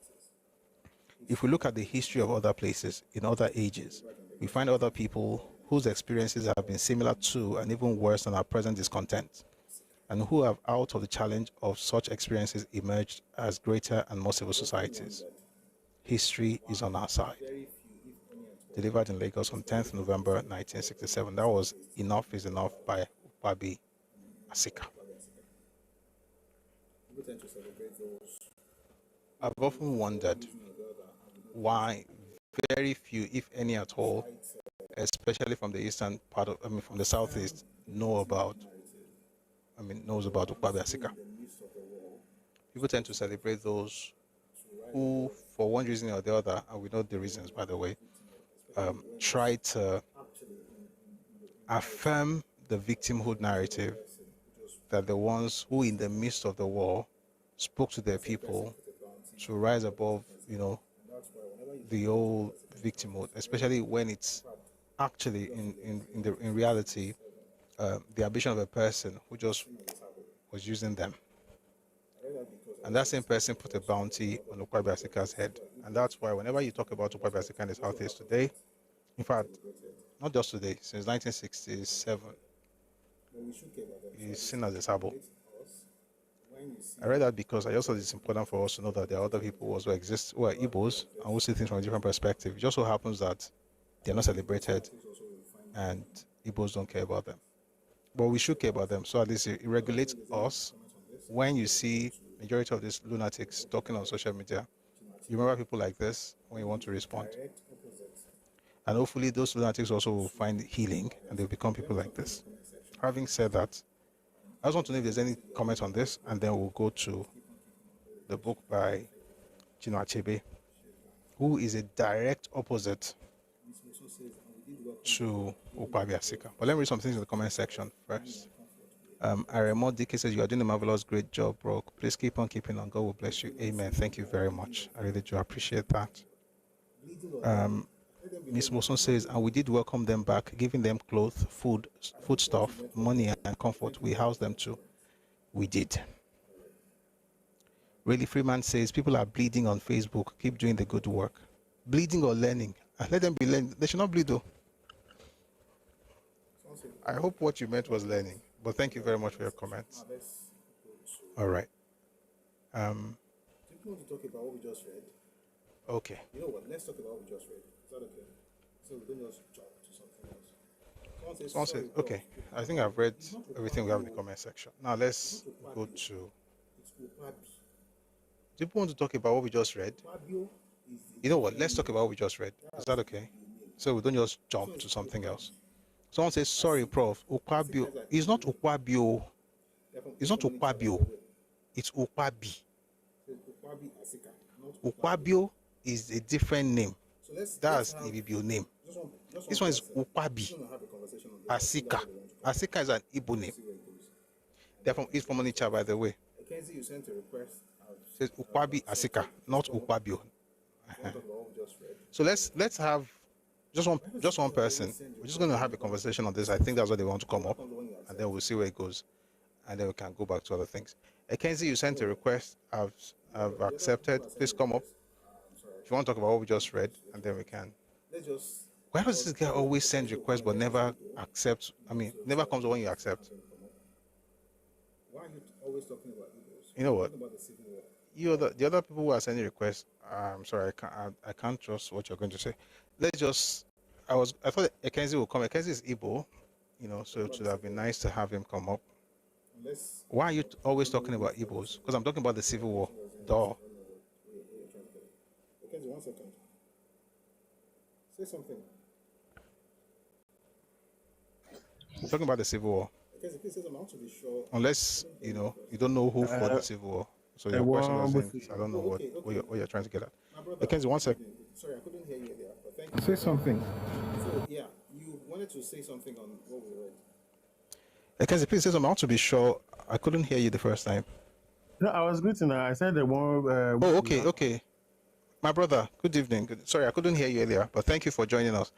Speaker 1: If we look at the history of other places, in other ages, we find other people whose experiences have been similar to and even worse than our present discontent, and who have, out of the challenge of such experiences, emerged as greater and more civil societies. History is on our side. Delivered in Lagos on 10th November 1967. That was Enough is Enough by Babi Asika. I've often wondered why very few, if any at all, especially from the eastern part of, from the southeast, knows about Babi Asika. People tend to celebrate those who, for one reason or the other, and we know the reasons, by the way, try to affirm the victimhood narrative that the ones who, in the midst of the war, spoke to their people to rise above, the old victimhood, especially when it's actually in reality the ambition of a person who just was using them. And that same person put a bounty on Ukwabi Asika's head. And that's why whenever you talk about Ukwabi Asika in the Southeast today, in fact, not just today, since 1967, is seen as a sabo. I read that because I also think it's important for us to know that there are other people who also exist who are Igbos and who see things from a different perspective. It just so happens that they're not celebrated and Igbos don't care about them. But we should care about them. So at least it regulates us. When you see majority of these lunatics talking on social media, you remember people like this when you want to respond. And hopefully those lunatics also will find healing and they'll become people like this. Having said that, I just want to know if there's any comment on this, and then we'll go to the book by Chinua Achebe, who is a direct opposite to Ukwabi Asika. But let me read some things in the comment section first. Aremo DK says, you are doing a marvelous, great job, bro. Please keep on keeping on. God will bless you. Amen. Thank you very much. I really do appreciate that. Miss Moson says, and we did welcome them back, giving them clothes, food stuff, money, and comfort. We housed them too. We did. Really Freeman says, people are bleeding on Facebook. Keep doing the good work. Bleeding or learning? Let them be learning. They should not bleed though. I hope what you meant was learning. But thank you very much for your comments. All right.
Speaker 2: Do you want to talk about what we just read?
Speaker 1: Okay.
Speaker 2: You know what? Let's talk about what we just read. Is that okay? So we don't just jump to something else.
Speaker 1: Someone says, okay, I think I've read everything we have in the comment section. Now let's go to... Do people want to talk about what we just read? You know what? Let's talk about what we just read. Is that okay? So we don't just jump to something else. Someone says, sorry, Prof. Ukwabio. It's not Ukwabio. It's not Ukwabio. It's Ukwabi. Ukwabio is a different name. That's a Ibibio name. This one is Ukwabi. Asika. Asika is an Igbo name. It's from Onitsha, by the way.
Speaker 2: You sent a request.
Speaker 1: It says Ukwabi Asika, not Ukwabio. So let's have just one person. We're just going to have a conversation on this. I think that's what they want to come up, and then we'll see where it goes, and then we can go back to other things. Kenzie, you sent a request. I've accepted. Please come up. If you want to talk about what we just read, and then we can. Why does this guy always send requests but never accept? I mean, never comes when you accept.
Speaker 2: Why are you always talking about Igbos?
Speaker 1: You know what? The other people who are sending requests. I'm sorry, I can't trust what you're going to say. Let's just. I thought Kenzie will come. Kenzie is Igbo, so it would have been nice to have him come up. Why are you always talking about Igbos? Because I'm talking about the Civil War. Duh.
Speaker 2: Kenzie, 1 second. Say something.
Speaker 1: I'm talking about the Civil War.
Speaker 2: Kenzie, please say something. I want to be sure.
Speaker 1: Unless you don't know who fought the Civil War. So your question was, I don't know what you're trying to get at. Kenzie, 1 second.
Speaker 2: Sorry, I couldn't hear you earlier, but thank you. Say something. So yeah, you wanted to say something on what we read.
Speaker 1: Kenzie, please say something. I want to be sure. I couldn't hear you the first time.
Speaker 16: No, I was greeting. I said the one.
Speaker 1: Okay. My brother, good evening. Sorry, I couldn't hear you earlier, but thank you for joining us.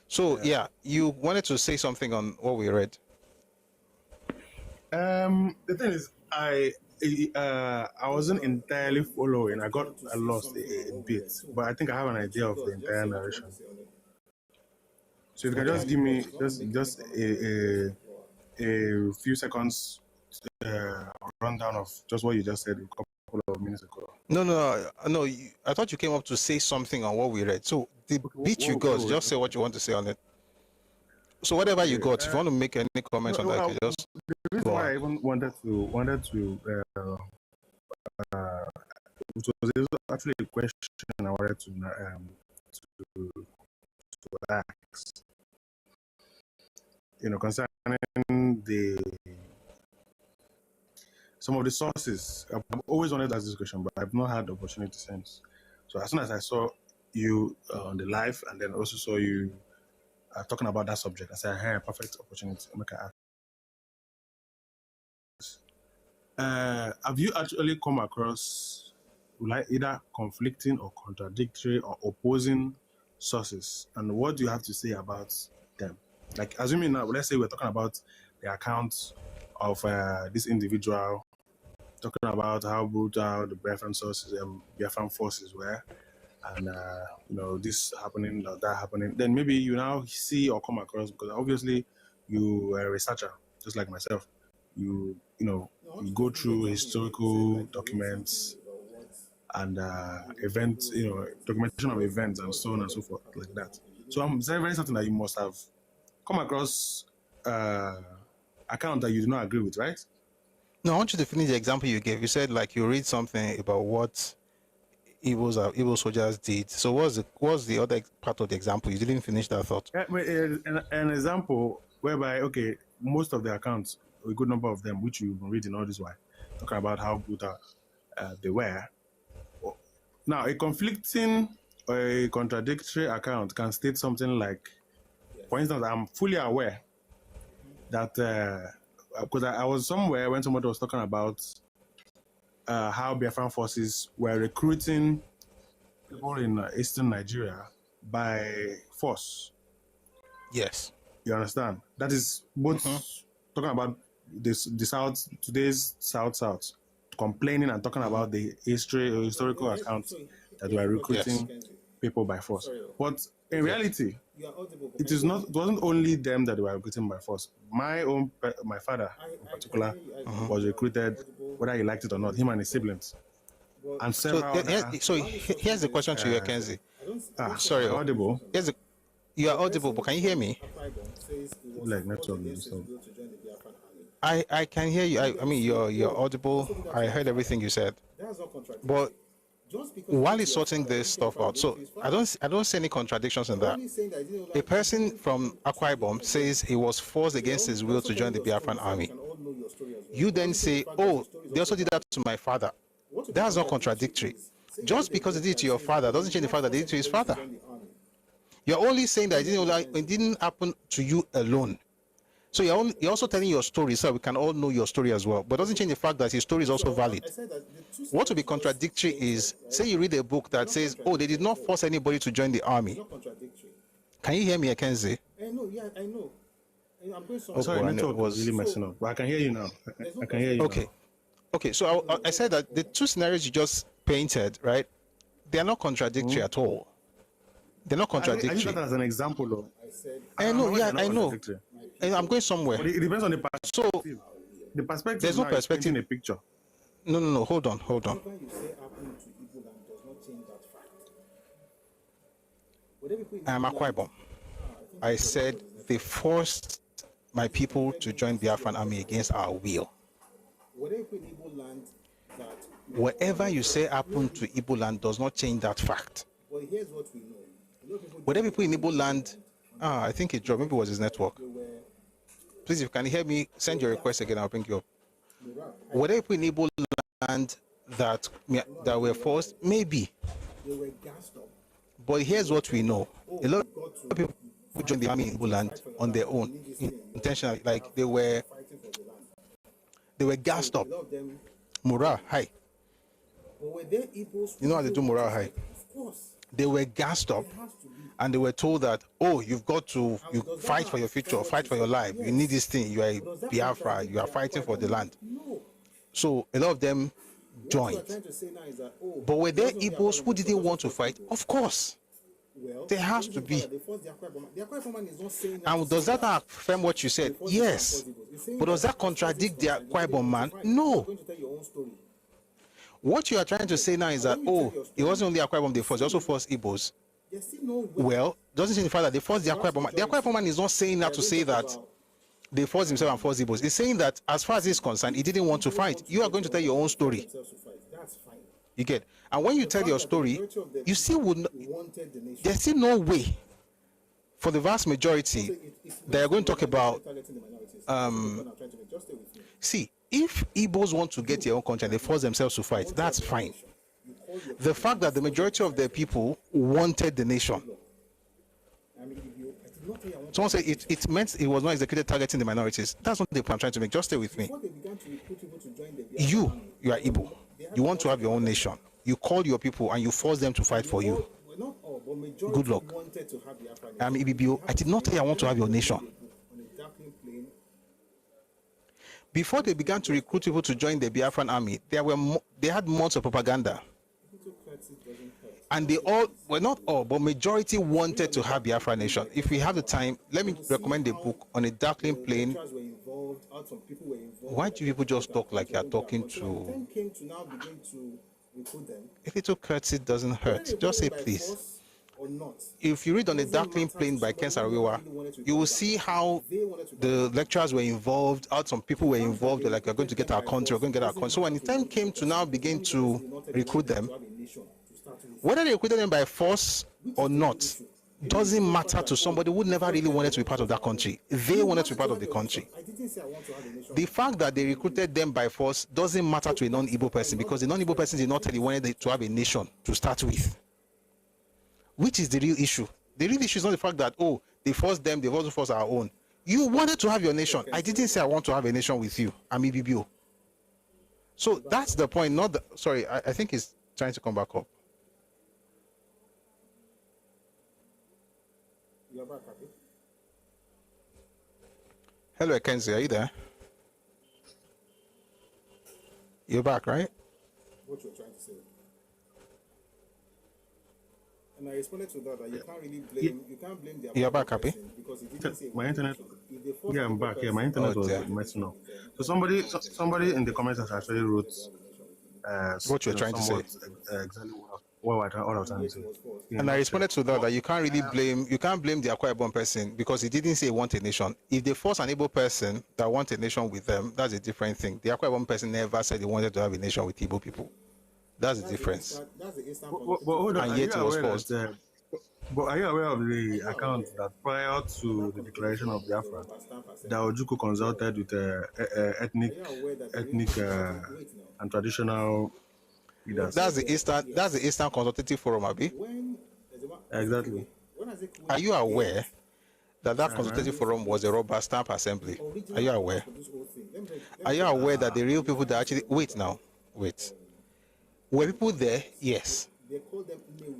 Speaker 1: So yeah, you wanted to say something on what we read.
Speaker 16: The thing is, I wasn't entirely following. I got lost a bit, but I think I have an idea of the entire narration. So you can just give me just a few seconds rundown of just what you just said a couple of minutes ago.
Speaker 1: No. I thought you came up to say something on what we read. So the bit you got, just say what you want to say on it. So whatever you got, if you want to make any comments on that, just.
Speaker 16: The reason why I even wanted to it was actually a question I wanted to ask. Concerning some of the sources. I've always wanted to ask this question, but I've not had the opportunity since. So as soon as I saw you on the live, and then also saw you talking about that subject, I said, "Hey, perfect opportunity to make an ask." Have you actually come across either conflicting or contradictory or opposing sources, and what do you have to say about them? Like, assuming now, let's say we're talking about the account of this individual, talking about how brutal the Biafran forces were, and this happening, that happening. Then maybe you now see or come across, because obviously you are a researcher, just like myself, you go through historical documents and events, documentation of events and so on and so forth, like that. So I'm very, very certain that you must have come across account that you do not agree with, right?
Speaker 1: No, I want you to finish the example you gave. You said like you read something about what evil soldiers did. So what's the other part of the example? You didn't finish that thought.
Speaker 16: An example whereby, okay, most of the accounts, a good number of them, which you've been reading all this while, talking about how brutal they were. Now, a conflicting or a contradictory account can state something like, for instance, I'm fully aware that, because I was somewhere when somebody was talking about how Biafran forces were recruiting people in eastern Nigeria by force.
Speaker 1: Yes.
Speaker 16: You understand? That is both talking about the South, today's South, complaining and talking about the historical accounts that were recruiting people by force. But in reality, it wasn't only them that were recruiting by force. My father in particular was recruited, whether he liked it or not, him and his siblings. And several
Speaker 1: here's the question to you, Kenzie. Sorry,
Speaker 16: audible.
Speaker 1: You are audible, but can you hear me?
Speaker 16: Like network.
Speaker 1: I can hear you. I mean, you're audible. I heard everything you said. But while he's sorting this stuff out, so I don't see any contradictions in that. A person from Akwa Ibom says he was forced against his will to join the Biafran army. You then say, oh, they also did that to my father. That's not contradictory. Just because they did it to your father doesn't change the fact that they did it to his father. You're only saying that it didn't happen to you alone. So you're also telling your story so we can all know your story as well. But it doesn't change the fact that his story is also valid. What would be contradictory is, say you read a book that says, oh, they did not force anybody to join the army. Can you hear me, Kenzie?
Speaker 2: I know. I'm going
Speaker 16: somewhere. Sorry, network was really messing up. But I can hear you now. I can hear you
Speaker 1: now. Okay, so I said that the two scenarios you just painted, right, they are not contradictory at all. They're not contradictory.
Speaker 16: I use that as an example, though.
Speaker 1: I know. I'm going somewhere.
Speaker 16: But it depends on the perspective. So, the perspective.
Speaker 1: There's no perspective
Speaker 16: in a picture.
Speaker 1: No. Hold on. I'm Akwa Ibom. I said they forced my people to join the Biafran army against our will. Whatever you say happened to Igbo land does not change that fact.
Speaker 2: But here's what we know.
Speaker 1: Whatever people in Igbo land, I think it dropped. Maybe it was his network. Please, if you can hear me, send your request again. I'll bring you up. Whatever people in Igbo land that were forced, maybe. But here's what we know. A lot of people joined the army in Igbo land on their own, intentionally. Like they were gassed up. Morale high. You know how they do morale high? They were gassed up and they were told that, oh, you fight for your future, fight for your life. You need this thing. You are a Biafra. You are fighting for the land. So a lot of them joined. But were there Igbos who didn't want to fight? Of course. There has to be. And does that affirm what you said? Yes. But does that contradict the Akwa Ibom man? No. What you are trying to say now is that, oh, it wasn't only Akwa Ibom they forced, they also forced Igbos. Well, doesn't change the fact that they forced the Akwa Ibom man. The Akwa Ibom man is not saying that to say that they forced himself and forced Igbos. It's saying that as far as he's concerned, he didn't want to fight. You are going to tell your own story. You get? And when you tell your story, you still would. There's still no way for the vast majority that are going to talk about. See, if Igbos want to get their own country and they force themselves to fight, that's fine. The fact that the majority of the people wanted the nation. Someone said it meant it was not executed targeting the minorities. That's not the point I'm trying to make. Just stay with me. You are Igbo. You want to have your own nation. You call your people and you force them to fight for you. Good luck. I'm Ibibio. I did not say I want to have your nation. Before they began to recruit people to join the Biafran army, they had months of propaganda. And they all, well, not all, but majority wanted to have Biafra nation. If we have the time, let me recommend a book on a darkling plain
Speaker 2: out some people were involved.
Speaker 1: Why do people just talk like you're talking to?
Speaker 2: When the time came to now begin to recruit them,
Speaker 1: A little courtesy doesn't hurt. Just say please.
Speaker 2: or not.
Speaker 1: If you read on the Darkling Plain by Ken Saro-Wiwa, you will see how the lecturers were involved, how some people were involved. They're like, we're going to get our country, we're going to get our country. So when the time came to now begin to recruit them, whether they recruited them by force or not, doesn't matter to somebody who never really wanted to be part of that country. They wanted to be part of the country. The fact that they recruited them by force doesn't matter to a non-Igbo person, because the non-Igbo person did not tell you wanted to have a nation to start with. Which is the real issue. The real issue is not the fact that, oh, they forced them, they also forced our own. You wanted to have your nation. I didn't say I want to have a nation with you. I'm EBBO. So that's the point. Not the, sorry, I think he's trying to come back up.
Speaker 2: You're back, Happy.
Speaker 1: Hello, Kenzie, are you there? You're back, right?
Speaker 2: What you're trying to say. And I responded to that you can't really blame, you can't blame the
Speaker 1: You're back, Happy?
Speaker 2: because it didn't say
Speaker 16: My internet. Yeah, I'm back. Yeah, my internet was messing up. So somebody in the comments has actually wrote
Speaker 1: what you're trying to say.
Speaker 16: Exactly what I was trying to say.
Speaker 1: And I responded to that you can't really blame, you can't blame the Ẹkáàbọ person because he didn't say want a nation. If they force an able person that want a nation with them, that's a different thing. The Ẹkáàbọ person never said he wanted to have a nation with Igbo people. That's the difference.
Speaker 2: That's the instant
Speaker 16: But hold on,
Speaker 1: and yet it was forced.
Speaker 16: But are you aware of the account that prior to the declaration of Biafra, that Ojukwu consulted with ethnic and traditional leaders?
Speaker 1: That's the Eastern Consultative Forum, Abi.
Speaker 16: Exactly.
Speaker 1: Are you aware that Consultative Forum was a rubber stamp assembly? Are you aware? Are you aware that the real people that actually wait? Were people there? Yes.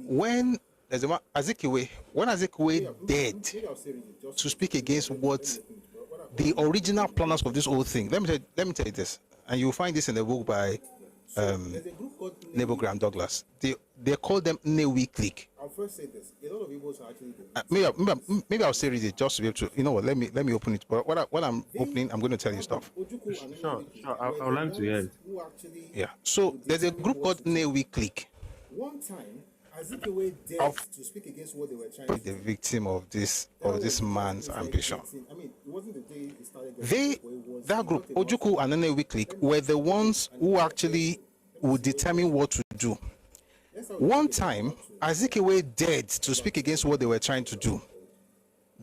Speaker 1: When Azikiwe dared to speak against what the original planners of this whole thing, let me tell you this, and you'll find this in the book by Nebo Graham Douglas. They call them Newi Clique.
Speaker 2: I'll first say this. A lot of Igbos are actually
Speaker 1: maybe I'll say read it just to be able to. You know what? Let me open it. But what I'm opening, I'm going to tell you stuff.
Speaker 16: Sure. I would like to hear it.
Speaker 1: Yeah. So there's a group called Newi Clique.
Speaker 2: One time, Azikiwe dared to speak against what they were trying to do.
Speaker 1: The victim of this man's ambition.
Speaker 2: I mean, it wasn't the day it started.
Speaker 1: That group, Ojukwu and Newi Clique, were the ones who actually would determine what to do. One time, Azikiwe dared to speak against what they were trying to do.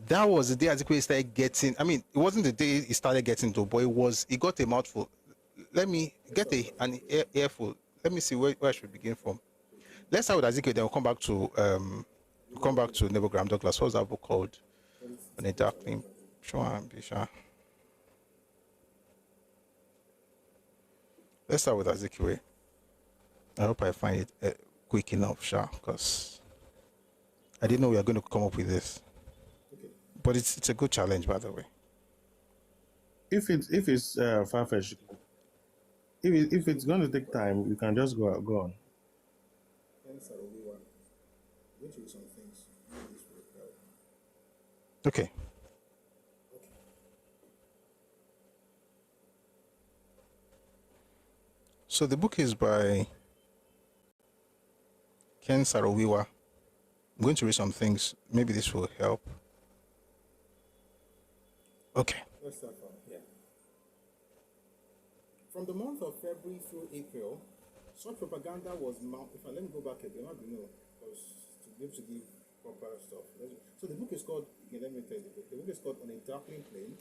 Speaker 1: That was the day Azikiwe started getting, I mean, it wasn't the day he started getting to, but he got a mouthful. Let me get an earful. Let me see where I should begin from. Let's start with Azikiwe, then we'll come back to Nebo Graham Douglas. What's that book called? On a Dark Theme. Sure. Let's start with Azikiwe. I hope I find it quick enough, because I didn't know we were going to come up with this. But it's a good challenge, by the way.
Speaker 16: If it's far-fetched, if it's going to take time, you can just go on.
Speaker 1: Okay. So the book is by Ken Saro-Wiwa. I'm going to read some things. Maybe this will help. Okay.
Speaker 2: Let's start from here. From the month of February through April, such propaganda was mounted. Let me go back a bit. Not because to be able to give proper stuff. So the book is called. Let me tell you the book is called On a Darkling Plain.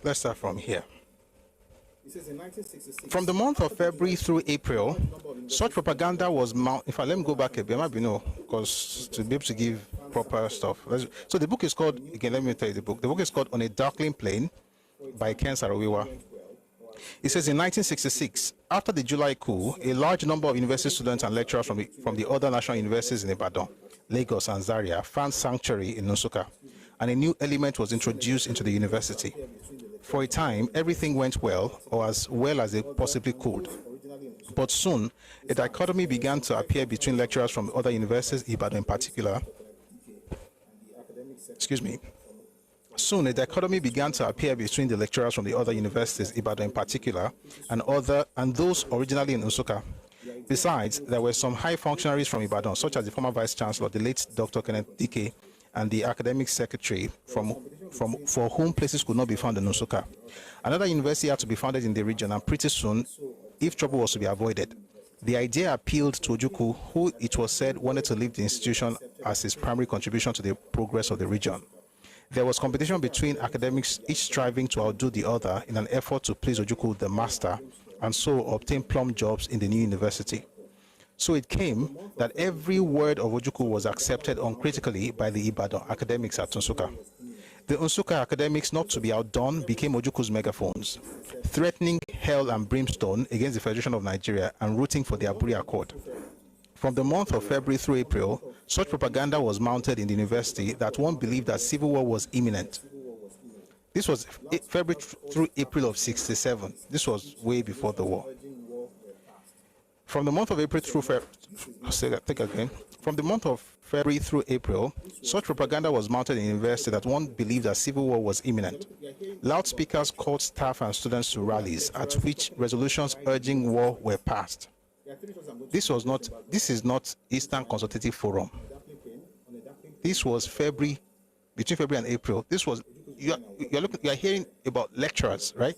Speaker 1: Let's start from here.
Speaker 2: It says in 1966.
Speaker 1: From the month of February through April, such propaganda was mounted. Let me go back a bit. Because to be able to give proper stuff. So the book is called, again, let me tell you the book. The book is called On a Darkling Plain by Ken Saro-Wiwa. It says in 1966, after the July coup, a large number of university students and lecturers from the other national universities in Ibadan, Lagos, and Zaria found sanctuary in Nsukka, and a new element was introduced into the university. For a time, everything went well, or as well as it possibly could. But soon, a dichotomy began to appear between lecturers from other universities, Ibadan in particular, Soon, a dichotomy began to appear between the lecturers from the other universities, Ibadan in particular, and those originally in Nsukka. Besides, there were some high functionaries from Ibadan, such as the former Vice Chancellor, the late Dr. Kenneth Dike, and the Academic Secretary, for whom places could not be found in Nsukka. Another university had to be founded in the region, and pretty soon, if trouble was to be avoided, the idea appealed to Ojukwu, who it was said wanted to leave the institution as his primary contribution to the progress of the region. There was competition between academics, each striving to outdo the other in an effort to please Ojukwu, the master, and so obtain plum jobs in the new university. So it came that every word of Ojukwu was accepted uncritically by the Ibadan academics at Nsukka. The Nsukka academics, not to be outdone, became Ojukwu's megaphones, threatening hell and brimstone against the Federation of Nigeria and rooting for the Aburi Accord. From the month of February through April, such propaganda was mounted in the university that one believed that civil war was imminent. This was February through April of '67. This was way before the war. From the month of April through From the month of February through April, such propaganda was mounted in the university that one believed that civil war was imminent. Loudspeakers called staff and students to rallies, at which resolutions urging war were passed. This is not Eastern Consultative Forum. This was between February and April. This was, you are hearing about lecturers, right?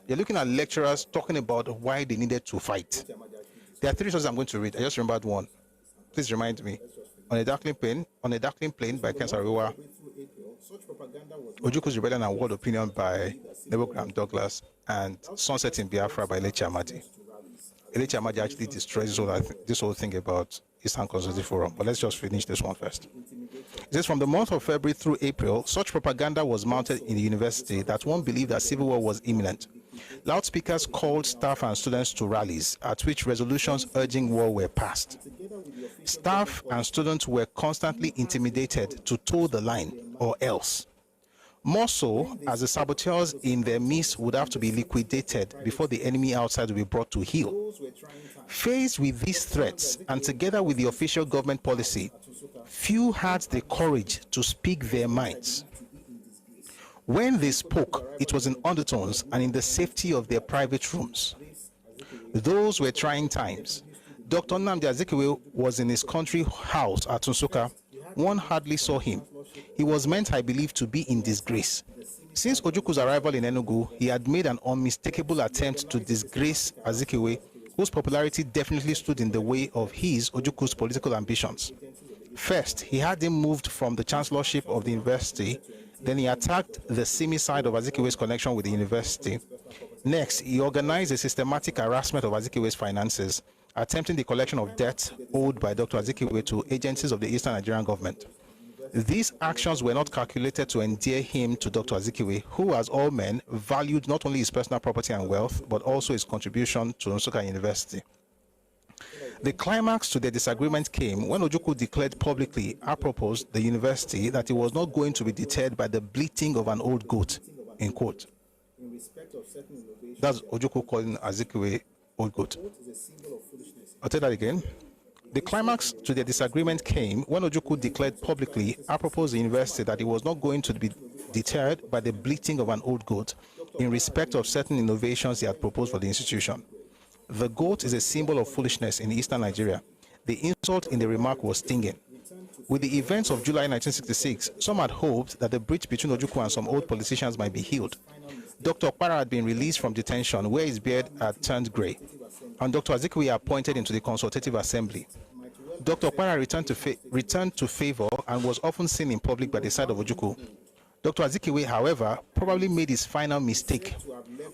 Speaker 1: You're looking at lecturers talking about why they needed to fight. There are three sources I'm going to read. I just remembered one. Please remind me. On a darkling plane by Ken Saro-Wiwa, Ojukwu's Rebellion and World Opinion by Nebo Graham Douglas, and Sunset in Biafra by Elechi Amadi. Elechi Amadi actually destroys this whole thing about Eastern Consultative Forum. But let's just finish this one first. It says, from the month of February through April, such propaganda was mounted in the university that one believed that civil war was imminent. Loudspeakers called staff and students to rallies, at which resolutions urging war were passed. Staff and students were constantly intimidated to toe the line, or else. More so, as the saboteurs in their midst would have to be liquidated before the enemy outside would be brought to heel. Faced with these threats, and together with the official government policy, few had the courage to speak their minds. When they spoke, it was in undertones and in the safety of their private rooms. Those were trying times. Dr. Nnamdi Azikiwe was in his country house at Nsukka. One hardly saw him. He was meant, I believe, to be in disgrace. Since Ojukwu's arrival in Enugu, he had made an unmistakable attempt to disgrace Azikiwe, whose popularity definitely stood in the way of Ojukwu's political ambitions. First, he had him moved from the chancellorship of the university. Then he attacked the seamy side of Azikiwe's connection with the university. Next, he organized a systematic harassment of Azikiwe's finances, attempting the collection of debt owed by Dr. Azikiwe to agencies of the Eastern Nigerian government. These actions were not calculated to endear him to Dr. Azikiwe, who, as all men, valued not only his personal property and wealth, but also his contribution to Nsukka University. The climax to their disagreement came when Ojukwu declared publicly, apropos the university, that he was not going to be deterred by the bleating of an old goat, in quote. That's Ojukwu calling Azikiwe old goat. I'll tell that again. The climax to their disagreement came when Ojukwu declared publicly, apropos the university, that he was not going to be deterred by the bleating of an old goat in respect of certain innovations he had proposed for the institution. The goat is a symbol of foolishness in eastern Nigeria. The insult in the remark was stinging. With the events of July 1966, some had hoped that the breach between Ojukwu and some old politicians might be healed. Dr. Okpara had been released from detention, where his beard had turned grey, and Dr. Azikiwe appointed into the Consultative Assembly. Dr. Okpara returned to favor and was often seen in public by the side of Ojukwu. Dr. Azikiwe, however, probably made his final mistake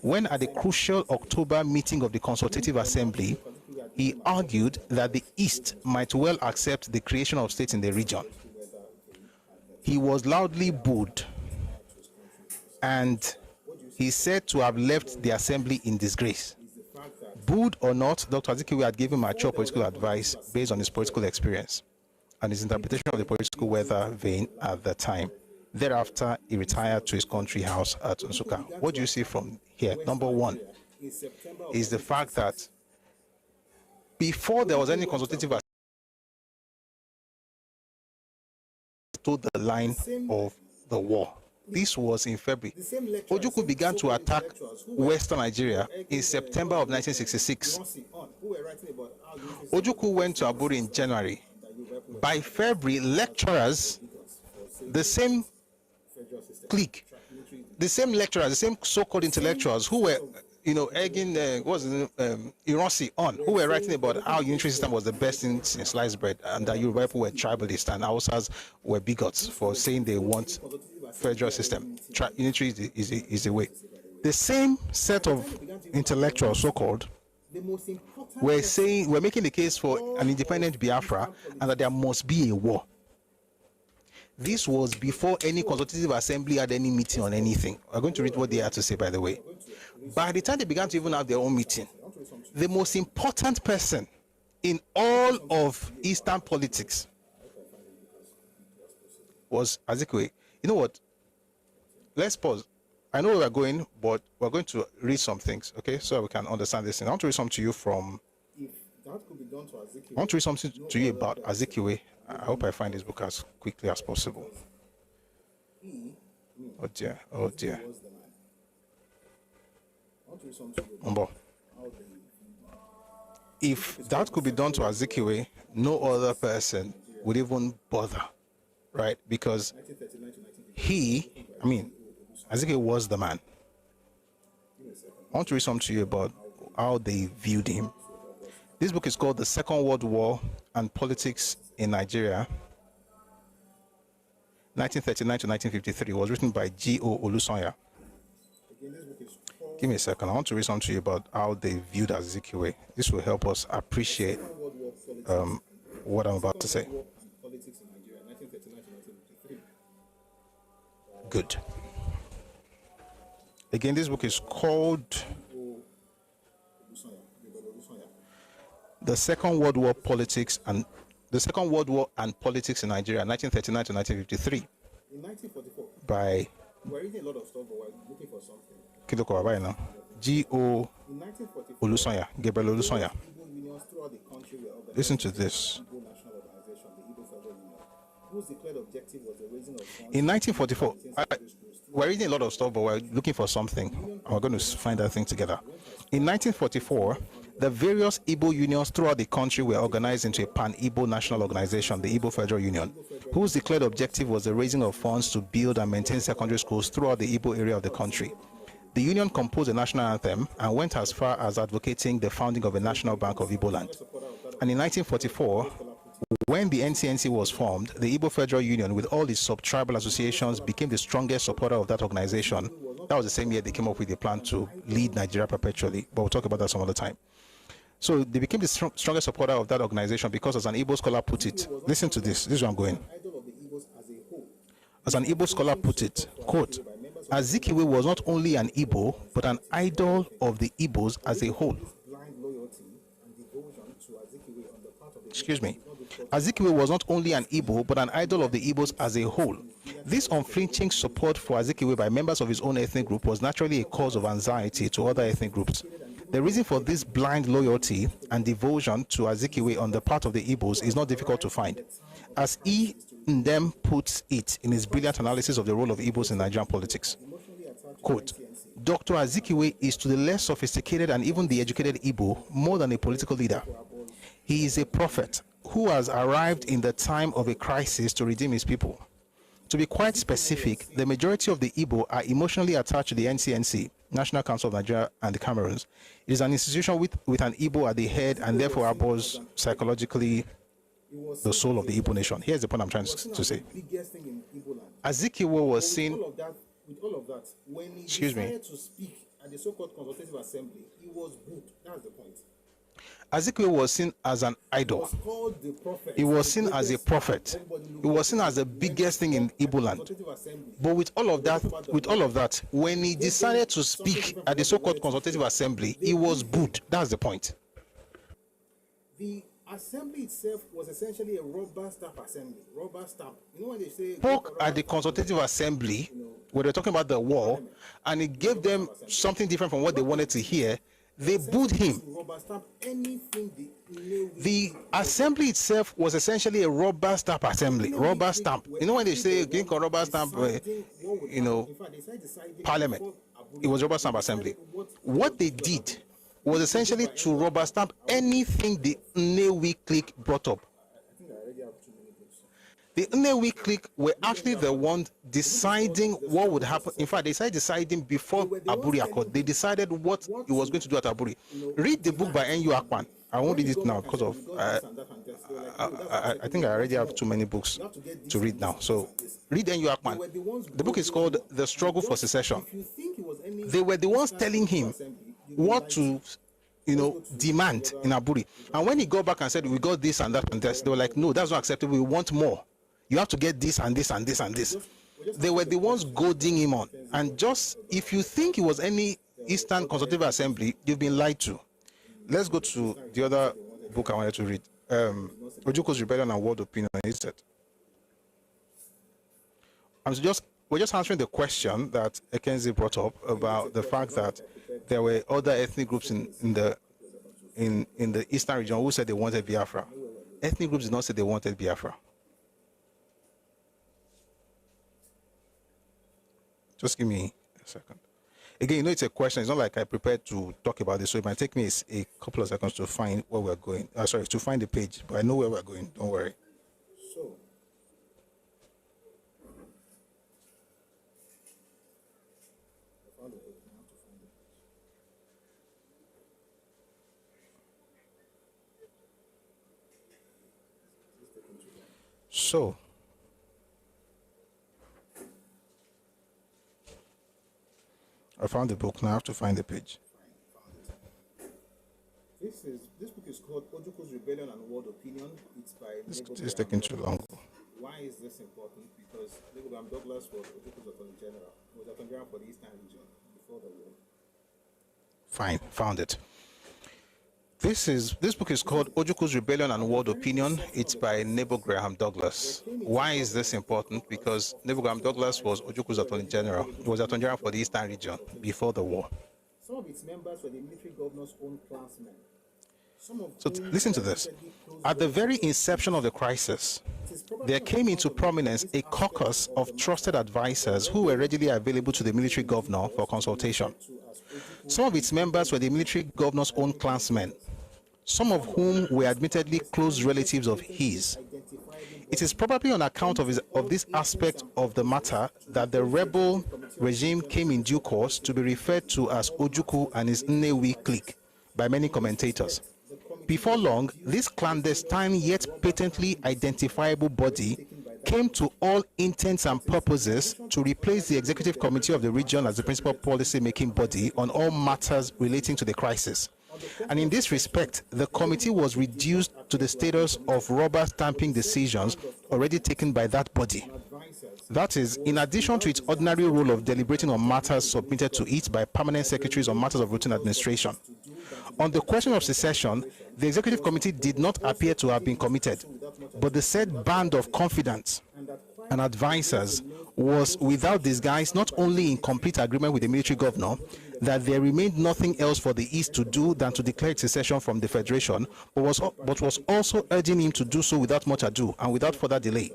Speaker 1: when, at the crucial October meeting of the Consultative Assembly, he argued that the East might well accept the creation of states in the region. He was loudly booed, and he is said to have left the assembly in disgrace. Booed or not, Dr. Azikiwe had given mature political advice based on his political experience and his interpretation of the political weather vane at the time. Thereafter, he retired to his country house at Nsukka. What do you see from here? Number one is the fact that before there was any consultative to the line of the war. This was in February. Ojukwu began to attack Western Nigeria in September of 1966. Ojukwu went to Aburi in January. By February, lecturers, the same clique, the same lecturers, the same so-called intellectuals who were, egging Ironsi on, who were writing about how unitary system was the best thing since sliced bread, and that Yoruba people were tribalist and Hausas were bigots for saying they want federal system. Unitary is the way. The same set of intellectuals, so-called, we're making the case for an independent Biafra and that there must be a war. This was before any consultative assembly had any meeting on anything. We're going to read what they had to say, by the way. By the time they began to even have their own meeting, the most important person in all of Eastern politics was Azikiwe. You know what? Let's pause. I know where we're going, but we're going to read some things, okay, so we can understand this thing. I want to read something to you from. I want to read something to you about Azikiwe. I hope I find this book as quickly as possible. Oh dear, oh dear. If that could be done to Azikiwe, no other person would even bother, right? Because Azikiwe was the man. I want to read something to you about how they viewed him. This book is called The Second World War and Politics in Nigeria, 1939 to 1953. It was written by G.O. Olusanya. Give me a second. I want to read something to you about how they viewed Azikiwe. This will help us appreciate what I'm about to say. Good. Again, this book is called The Second World War Politics and Politics in Nigeria, 1939 to 1953.
Speaker 2: In 1944.
Speaker 1: By.
Speaker 2: We're reading a lot of stuff, but we're looking for something.
Speaker 1: G.O. Olusanya, Gabriel Olusanya. Listen to this. In 1944, we're reading a lot of stuff, but we're looking for something. We're going to find that thing together. In 1944, the various Igbo unions throughout the country were organized into a pan-Igbo national organization, the Igbo Federal Union, whose declared objective was the raising of funds to build and maintain secondary schools throughout the Igbo area of the country. The union composed a national anthem and went as far as advocating the founding of a national bank of Igbo land. And in 1944, when the NCNC was formed, the Igbo Federal Union, with all its sub-tribal associations, became the strongest supporter of that organization. That was the same year they came up with a plan to lead Nigeria perpetually, but we'll talk about that some other time. So they became the strongest supporter of that organization because, as an Igbo scholar put it, listen to this, this is where I'm going. As an Igbo scholar put it, quote, Azikiwe was not only an Igbo, but an idol of the Igbos as a whole. Excuse me. Azikiwe was not only an Igbo, but an idol of the Igbos as a whole. This unflinching support for Azikiwe by members of his own ethnic group was naturally a cause of anxiety to other ethnic groups. The reason for this blind loyalty and devotion to Azikiwe on the part of the Igbos is not difficult to find. As E. Ndem puts it in his brilliant analysis of the role of Igbos in Nigerian politics, quote, Dr. Azikiwe is to the less sophisticated and even the educated Igbo more than a political leader. He is a prophet who has arrived in the time of a crisis to redeem his people. To be quite specific, the majority of the Igbo are emotionally attached to the NCNC, National Council of Nigeria and the Cameroons. It is an institution with an Igbo at the head and therefore abhors psychologically the soul of the Igbo nation. Here's the point I'm trying to say. Azikiwe was seen.
Speaker 2: With all of that, when he decided to speak at the so-called consultative assembly, he was booed. That's the point.
Speaker 1: Azikiwe was seen as an idol. He was seen as a prophet. He was seen as the biggest thing in Igbo land. But with all of that, when he decided to speak at the so-called consultative assembly, he was booed. That's the point.
Speaker 2: The assembly itself was essentially a rubber stamp assembly. Rubber stamp. You know when they say
Speaker 1: spoke at the consultative assembly, where they're talking about the war, and it gave them something different from what they wanted to hear. They booed him. The assembly itself was essentially a rubber stamp assembly. Rubber stamp. You know when they say rubber stamp, parliament. It was rubber stamp assembly. What they did was essentially to rubber stamp anything the Nnewi clique brought up. The Nnewi clique were actually the ones deciding what would happen. In fact, they started deciding before Aburi Accord. They decided what he was going to do at Aburi. Read the book by N.U. Akpan. I won't read it now because of I think I already have too many books to read now. So read N.U. Akpan. The book is called The Struggle for Secession. They were the ones telling him what to demand in Aburi. And when he got back and said, we got this and that and this, they were like, no, that's not acceptable. We want more. You have to get this and this and this and this. They were the ones goading him on. And just, if you think it was any Eastern Consultative Assembly, you've been lied to. Let's go to the other book I wanted to read. Ojuko's Rebellion and World Opinion. Instead, we're just answering the question that Ekenzi brought up about the fact that there were other ethnic groups in the Eastern region who said they wanted Biafra. Ethnic groups did not say they wanted Biafra. Just give me a second. Again, it's a question. It's not like I prepared to talk about this, so it might take me a couple of seconds to find where we're going. Sorry, to find the page, but I know where we're going. Don't worry. So, I found the book. Now I have to find the page.
Speaker 2: This book is called Ojuko's Rebellion and World Opinion. It's by
Speaker 1: It's taking too long.
Speaker 2: Why is this important? Because Legogram Douglas was Ojuko's Attorney General. He was Attorney General for the Eastern region before the war.
Speaker 1: Fine, found it. This book is called Ojuko's Rebellion and World Opinion. It's by Nebo Graham Douglas. Why is this important? Because Nebo Graham Douglas was Ojuko's Attorney General. He was Attorney General for the Eastern region before the war.
Speaker 2: Some of its members were the military governor's own clansmen.
Speaker 1: So listen to this. At the very inception of the crisis, there came into prominence a caucus of trusted advisors who were readily available to the military governor for consultation. Some of its members were the military governor's own clansmen, some of whom were admittedly close relatives of his. It is probably on account of this aspect of the matter that the rebel regime came in due course to be referred to as Ojukwu and his Nnewi clique by many commentators. Before long, this clandestine yet patently identifiable body came to all intents and purposes to replace the Executive Committee of the region as the principal policy-making body on all matters relating to the crisis. And in this respect, the committee was reduced to the status of rubber stamping decisions already taken by that body. That is, in addition to its ordinary role of deliberating on matters submitted to it by permanent secretaries on matters of routine administration. On the question of secession, the Executive Committee did not appear to have been committed, but the said band of confidants and advisors was without disguise not only in complete agreement with the military governor that there remained nothing else for the East to do than to declare its secession from the Federation, but was also urging him to do so without much ado and without further delay,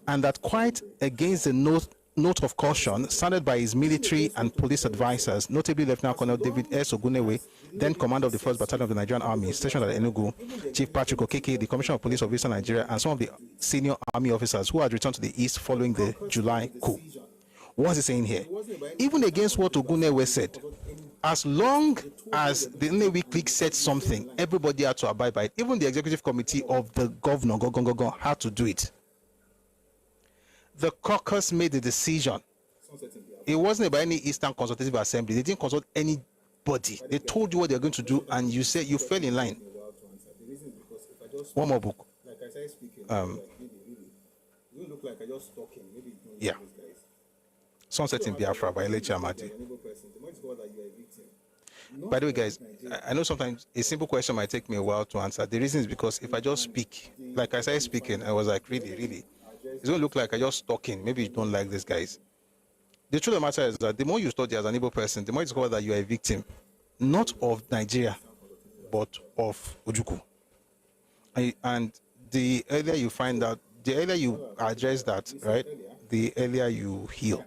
Speaker 1: and that quite against the note of caution sounded by his military and police advisors, notably Lieutenant Colonel David S. Ogunewe, then commander of the 1st Battalion of the Nigerian Army, stationed at Enugu, Chief Patrick Okeke, the Commissioner of Police of Eastern Nigeria, and some of the senior army officers who had returned to the East following the July coup. What is he saying here? Even against what Ogunewe said, as long as the Nnewi clique said something, everybody had to abide by it. Even the Executive Committee of the governor had to do it. The caucus made the decision. It wasn't about any Eastern Consultative Assembly. They didn't consult anybody. They told you what they're going to do, and you said you fell in line. One more book. Yeah. Sunset in Biafra by Elechi Amadi. By the way, guys, I know sometimes a simple question might take me a while to answer. The reason is because if I just speak, like I started speaking, I was like, really? It's going to look like I just talking. Maybe you don't like these guys. The truth of the matter is that the more you study as an able person, the more you discover that you are a victim, not of Nigeria, but of Ojukwu. And the earlier you find out, the earlier you address that, right, the earlier you heal.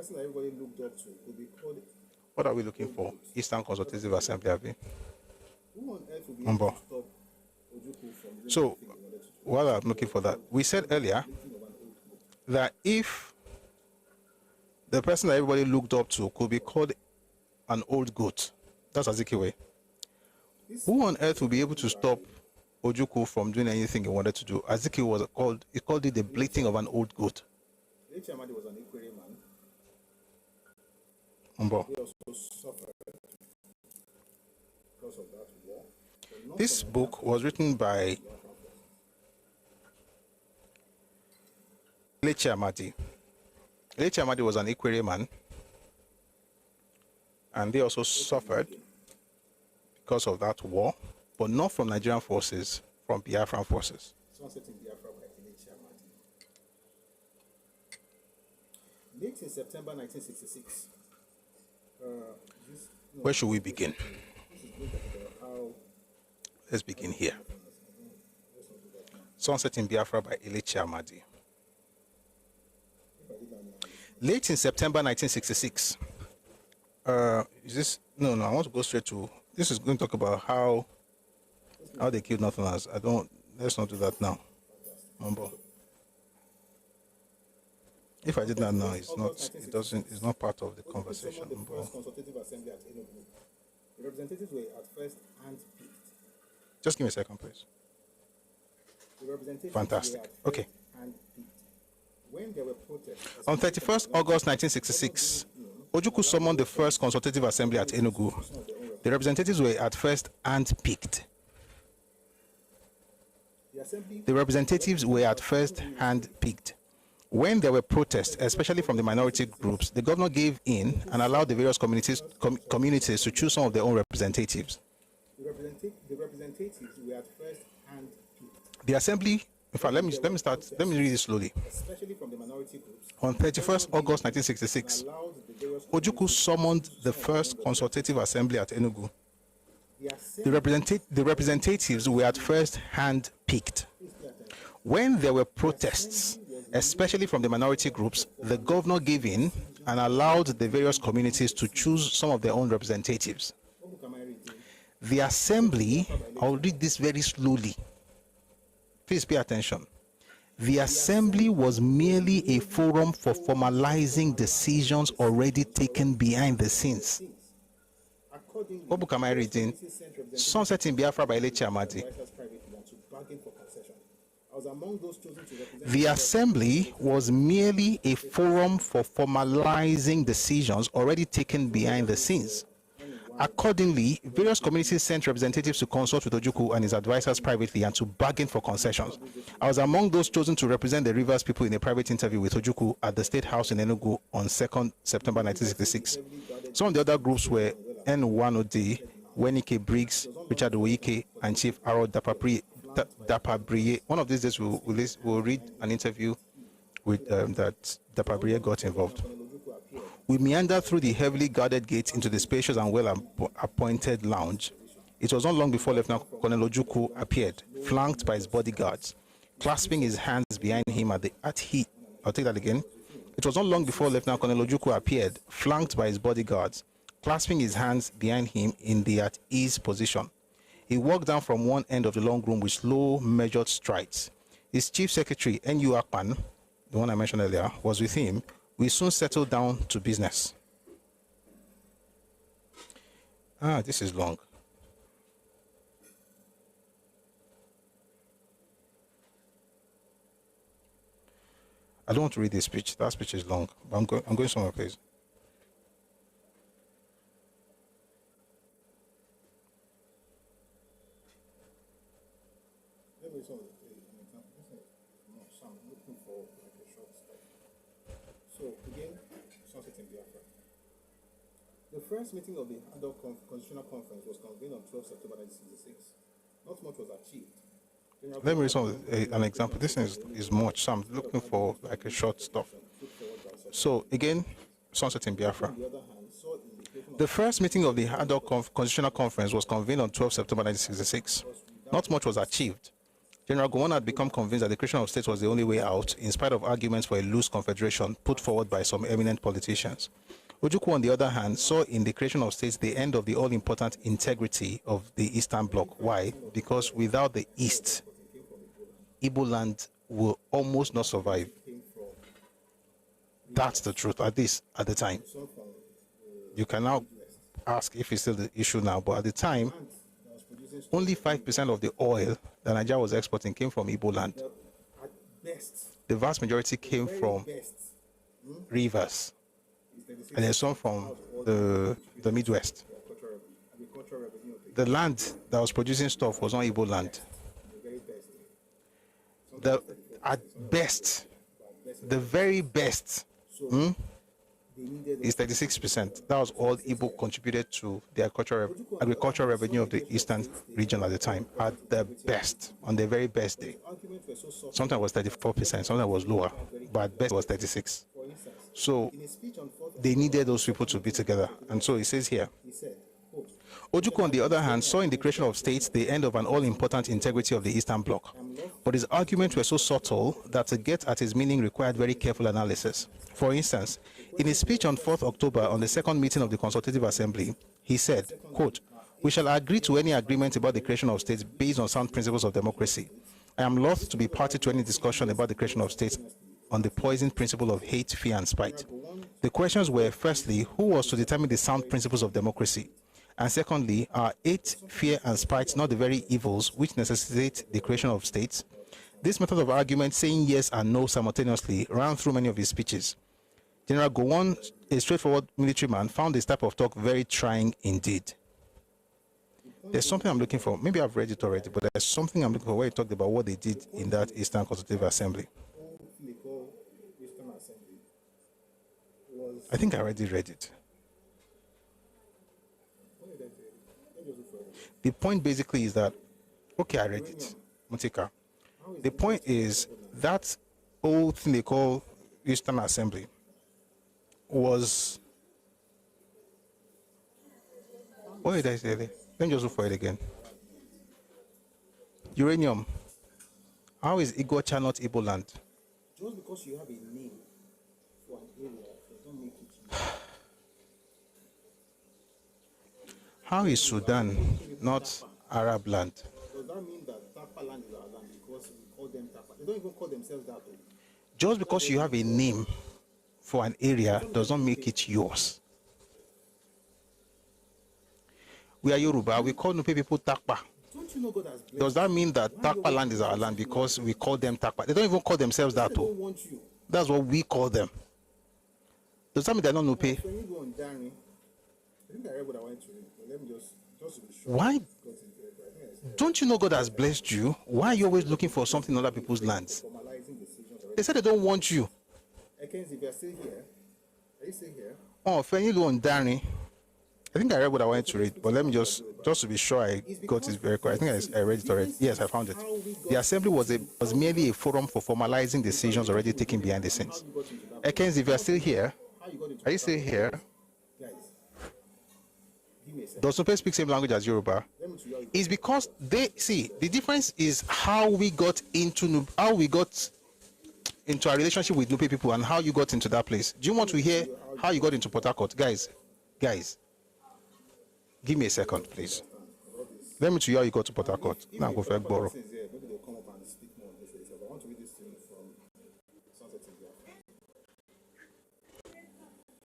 Speaker 2: person that everybody looked up to could be called.
Speaker 1: What are we looking for? Eastern Consultative Assembly, Abi.
Speaker 2: Who on earth will be able to stop Ojukwu from doing
Speaker 1: So,
Speaker 2: anything they wanted to do?
Speaker 1: while I'm looking for that, we said earlier that if the person that everybody looked up to could be called an old goat, that's Azikiwe, who on earth will be able to stop Ojukwu from doing anything he wanted to do? Azikiwe was called, he called it the bleating of an old goat.
Speaker 2: Amadi was an Ikwere man.
Speaker 1: Umbo.
Speaker 2: He also suffered because of that war.
Speaker 1: This book was written by Amadi. Amadi was an Ikwere man, and they also suffered because of that war, but not from Nigerian forces, from Biafran forces.
Speaker 2: Sunset in Biafra by Amadi. Late in September 1966.
Speaker 1: Where should we begin? Let's begin here. Sunset in Biafra by Amadi. Late in September 1966. Is this? No, I want to go straight to. This is going to talk about how they killed Northerners. Let's not do that now. Umbo. If I did that now, it's not part of the conversation.
Speaker 2: The first consultative assembly at Enugu. The representatives were at first handpicked.
Speaker 1: Just give me a second, please.
Speaker 2: The representatives
Speaker 1: Fantastic.
Speaker 2: were at first
Speaker 1: Okay.
Speaker 2: handpicked. When there were protests,
Speaker 1: On 31st August 1966, Ojukwu summoned the first consultative assembly at Enugu. The representatives were at first handpicked. The representatives were at first handpicked. When there were protests, especially from the minority groups, the governor gave in and allowed the various communities to choose some of their own representatives.
Speaker 2: the representatives were at first handpicked.
Speaker 1: The assembly, in fact, let me read it slowly.
Speaker 2: Especially from the minority groups.
Speaker 1: On 31st August 1966, Ojukwu summoned the first consultative assembly at Enugu. The representatives were at first handpicked. When there were protests, especially from the minority groups, the governor gave in and allowed the various communities to choose some of their own representatives. The assembly, I'll read this very slowly. Please pay attention. The assembly was merely a forum for formalizing decisions already taken behind the scenes. What book am I reading? Sunset in Biafra by Amadi. The assembly was merely a forum for formalizing decisions already taken behind the scenes. Accordingly, various communities sent representatives to consult with Ojukwu and his advisors privately and to bargain for concessions. I was among those chosen to represent the Rivers people in a private interview with Ojukwu at the State House in Enugu on 2nd September 1966. Some of the other groups were N1OD, Wenike Briggs, Richard Oike, and Chief Harold Dapabriye. One of these days we'll read an interview with that Dapabriye got involved. We meandered through the heavily guarded gates into the spacious and well-appointed lounge. It was not long before Lieutenant Colonel Ojukwu appeared, flanked by his bodyguards, clasping his hands behind him I'll take that again. It was not long before Lieutenant Colonel Ojukwu appeared, flanked by his bodyguards, clasping his hands behind him in the at-ease position. He walked down from one end of the long room with slow, measured strides. His chief secretary, N.U. Akpan, the one I mentioned earlier, was with him. We soon settled down to business. This is long. I don't want to read this speech. That speech is long. But I'm going somewhere, please.
Speaker 2: So, again, Sunset in Biafra. The first meeting of the ad hoc constitutional conference was convened on 12 September 1966. Not much was achieved.
Speaker 1: Let me read an example. This is much, so I'm looking for like a short stuff. So, again, Sunset in Biafra. The first meeting of the ad hoc constitutional conference was convened on 12 September 1966. Not much was achieved. General Gowon had become convinced that the creation of states was the only way out, in spite of arguments for a loose confederation put forward by some eminent politicians. Ojukwu, on the other hand, saw in the creation of states the end of the all-important integrity of the Eastern Bloc. Why? Because without the East, Igbo land will almost not survive. That's the truth, at least at the time. You can now ask if it's still the issue now, but at the time, only 5% of the oil that Nigeria was exporting came from Igbo land. The vast majority came from rivers, and there's some from the Midwest. The land that was producing stuff was not Igbo land. At best, the very best, is 36%. That was all Igbo contributed to the agricultural revenue of the eastern region at the time, at the best, on the very best day. Sometimes it was 34%, sometimes it was lower, but at best it was 36%. So they needed those people to be together. And so he says here, Ojukwu, on the other hand, saw in the creation of states the end of an all-important integrity of the Eastern Bloc. But his arguments were so subtle that to get at his meaning required very careful analysis. For instance, in his speech on 4th October on the second meeting of the Consultative Assembly, he said, quote, "We shall agree to any agreement about the creation of states based on sound principles of democracy. I am loath to be party to any discussion about the creation of states on the poisoned principle of hate, fear, and spite." The questions were, firstly, who was to determine the sound principles of democracy? And secondly, are hate, fear, and spite not the very evils which necessitate the creation of states? This method of argument, saying yes and no simultaneously, ran through many of his speeches. General Gowon, a straightforward military man, found this type of talk very trying indeed. There's something I'm looking for. Maybe I've read it already, but there's something I'm looking for where he talked about what they did in that Eastern Consultative Assembly. I think I already read it. The point basically is that, okay, I read it, Mutika. The point is that old thing they call Eastern Assembly was, what did I say there? Let me just look for it again. Uranium. How is Iguacha not Igbo land?
Speaker 2: Just because you have a name for an area does not make it.
Speaker 1: How is Sudan not Arab land?
Speaker 2: Does that mean that Tapa land is our land because we call them Tapa? They don't even call themselves that.
Speaker 1: Just because you have a name for an area does not make it yours. We are Yoruba, we call Nupe people Takpa.
Speaker 2: Don't you know God has blessed?
Speaker 1: Does that mean that Takpa land is our land because we call them Takpa? They don't even call themselves that.
Speaker 2: They don't want you.
Speaker 1: That's what we call them. Does that mean they're not Nupe?
Speaker 2: When you go on Danny, I think I read what I wanted to read, but let me just to be sure.
Speaker 1: Why? Don't you know God has blessed you? Why are you always looking for something in other people's lands? They said they don't want you.
Speaker 2: Ekens, if you're still here, are you still here?
Speaker 1: Oh, Fenilo on Danny. I think I read what I wanted to read, but let me just to be sure I got it very quick. I think I read it already. Yes, I found it. The assembly was merely a forum for formalizing decisions already taken behind the scenes. Ekens, if you're still here, are you still here? Does Nupe speak same language as Yoruba? It's because they see the difference is how we got into our relationship with Nupe people and how you got into that place. Do you want to hear how you got into Port Harcourt? Guys, give me a second, please. Let me tell you how you got to Port Harcourt. Now go for Ẹkáàbọ.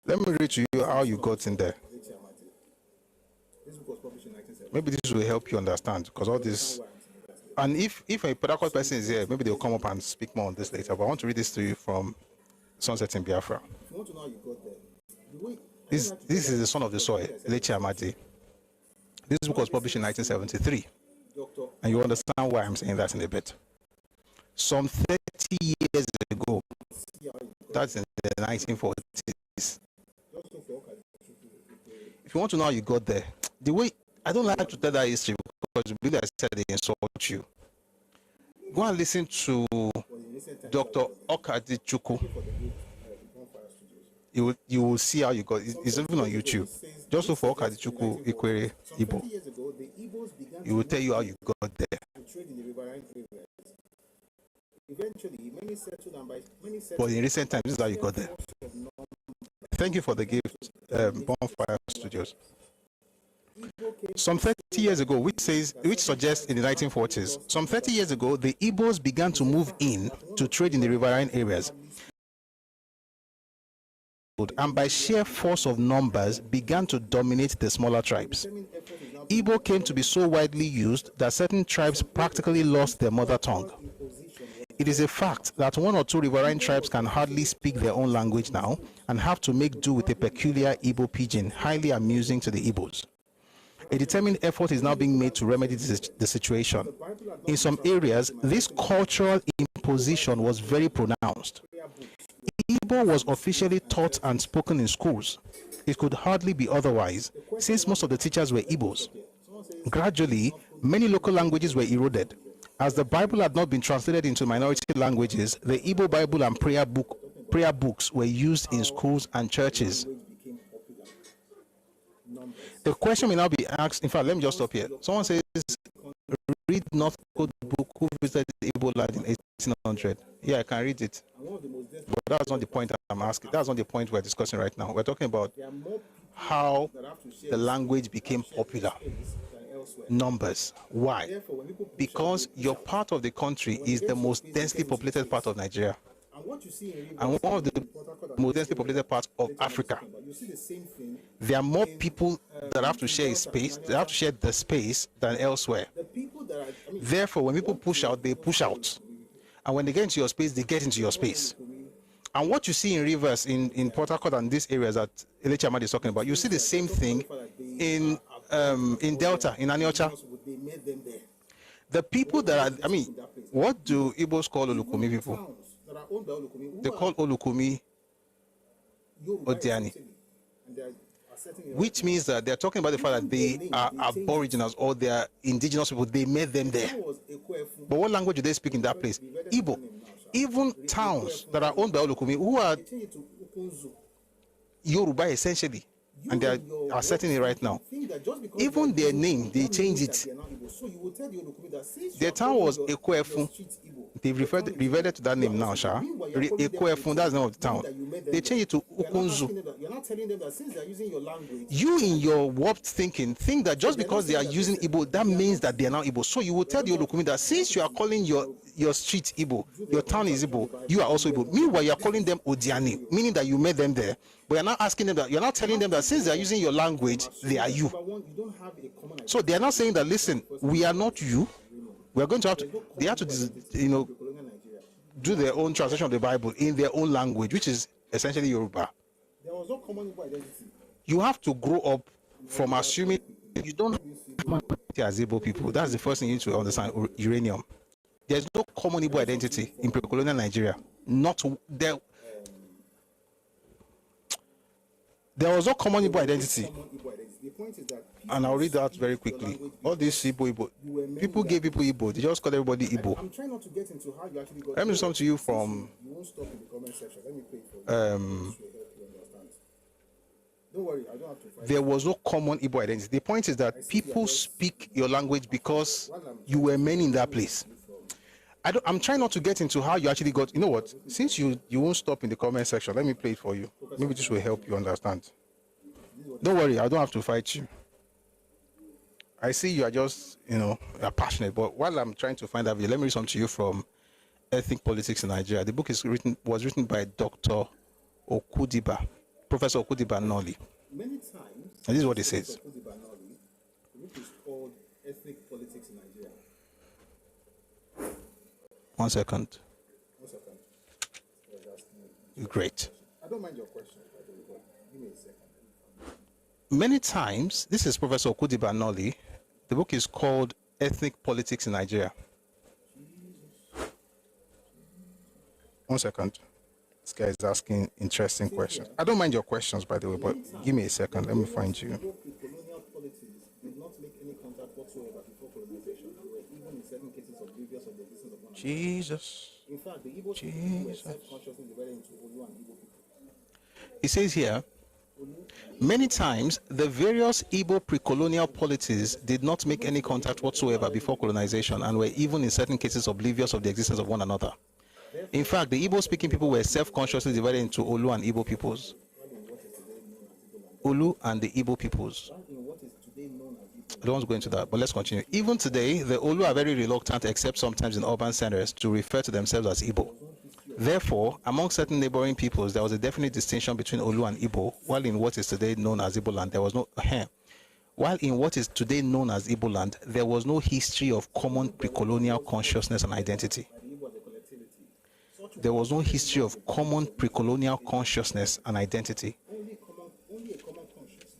Speaker 1: Let me read to you how you got in there. Maybe this will help you understand, because all this, and if a Port Harcourt person is here, maybe they'll come up and speak more on this later. But I want to read this to you from Sunset in Biafra. This is the son of the soil, Lechi Amadi. This book was published in 1973, and you understand why I'm saying that in a bit. Some 30 years ago, that's in the 1940s. If you want to know how you got there, the way I don't like to tell that history because you believe I said they insult you. Go and listen to Dr. Okadichukwu. You will see how you got it. It's even on YouTube. Just look for Okadichukwu Ikwere Igbo. He will tell you how you got there.
Speaker 2: Eventually, many settled and by many settled.
Speaker 1: But in recent times, this is how you got there. Thank you for the gift, Bonfire Studios. Some 30 years ago, which suggests in the 1940s, some 30 years ago, the Igbos began to move in to trade in the riverine areas. And by sheer force of numbers, began to dominate the smaller tribes. Igbo came to be so widely used that certain tribes practically lost their mother tongue. It is a fact that one or two riverine tribes can hardly speak their own language now and have to make do with a peculiar Igbo pidgin, highly amusing to the Igbos. A determined effort is now being made to remedy the situation. In some areas, this cultural imposition was very pronounced. Igbo was officially taught and spoken in schools. It could hardly be otherwise, since most of the teachers were Igbos. Gradually, many local languages were eroded. As the Bible had not been translated into minority languages, the Igbo Bible and prayer books were used in schools and churches. The question may now be asked, in fact, let me just stop here. Someone says, read North Code book, who visited Igbo land in 1800. Yeah, I can read it. But that's not the point I'm asking. That's not the point we're discussing right now. We're talking about how the language became popular. Numbers. Why? Because your part of the country is the most densely populated part of Nigeria. And one of the most densely populated parts of Africa. There are more people that have to share space, that have to share the space than elsewhere. Therefore, when people push out, they push out. And when they get into your space, they get into your space. And what you see in rivers, in Port Harcourt and these areas that Elechi Amadi is talking about, you see the same thing in Delta, in Aniocha. The people that are, I mean, what do Igbos call Olukumi people? They call Olukumi Odiani, which means that they're talking about the fact that they are aboriginals or they are indigenous people. They made them there. But what language do they speak in that place? Igbo. Even towns that are owned by Olukumi, who are Yoruba essentially, and they are setting it right now. Even their name, they changed it. Their town was Ekoefun. They reverted to that name now, Sha. Ekoefun, that's the name of the town. They changed it to Ukunzu. You, in your warped thinking, think that just because they are using Igbo, that means that they are now Igbo. So you will tell the Olukumi that since you are calling your street Igbo, your town is Igbo, you are also Igbo. Meanwhile, you are calling them Odiani, meaning that you made them there. But you're not asking them that, you're not telling them that since they are using your language, they are you. So they are not saying that, listen, we are not you. We are going to have to, they have to, you know, do their own translation of the Bible in their own language, which is essentially Yoruba.
Speaker 2: There was no common Igbo identity.
Speaker 1: You have to grow up from assuming you don't have as Igbo people. That's the first thing you need to understand. Uranium. There's no common Igbo identity in pre-colonial Nigeria. Not there. There was no common Igbo identity. And I'll read that very quickly. All these Igbo, people gave people Igbo. They just called everybody Igbo.
Speaker 2: I'm trying not to get into how you actually got.
Speaker 1: Let me come to you from.
Speaker 2: You won't stop in the comment section. Let me play for you. Don't worry, I don't have to fight.
Speaker 1: There was no common Igbo identity. The point is that people speak your language because you were men in that place. I'm trying not to get into how you actually got. You know what? Since you won't stop in the comment section, let me play it for you. Maybe this will help you understand. Don't worry, I don't have to fight you. I see you are just, you know, you're passionate. But while I'm trying to find that video, let me read something to you from Ethnic Politics in Nigeria. The book was written by Dr. Okudiba, Professor Okudiba Noli.
Speaker 2: Many times,
Speaker 1: and this is what he says.
Speaker 2: The book is called Ethnic Politics in Nigeria.
Speaker 1: 1 second.
Speaker 2: 1 second.
Speaker 1: Great.
Speaker 2: I don't mind your question, by the way, but give me a second.
Speaker 1: Many times, this is Professor Okudiba Noli. The book is called Ethnic Politics in Nigeria. 1 second. This guy is asking interesting questions. I don't mind your questions, by the way, but give me a second. Let me find you.
Speaker 2: Colonial policies did not make any contact whatsoever before colonization. They were even in certain cases oblivious of the existence of one another.
Speaker 1: Jesus.
Speaker 2: In fact, the Igbo people were self-consciously divided into Olu and Igbo people.
Speaker 1: It says here, many times, the various Igbo pre-colonial polities did not make any contact whatsoever before colonization and were even in certain cases oblivious of the existence of one another. In fact, the Igbo-speaking people were self-consciously divided into Olu and Igbo peoples. Olu and the Igbo peoples. I don't want to go into that, but let's continue. Even today, the Olu are very reluctant, except sometimes in urban centers, to refer to themselves as Igbo. Therefore, among certain neighboring peoples, there was a definite distinction between Olu and Igbo, while in what is today known as Igbo land, there was no While in what is today known as Igbo land, there was no history of common pre-colonial consciousness and identity. There was no history of common pre-colonial consciousness and identity.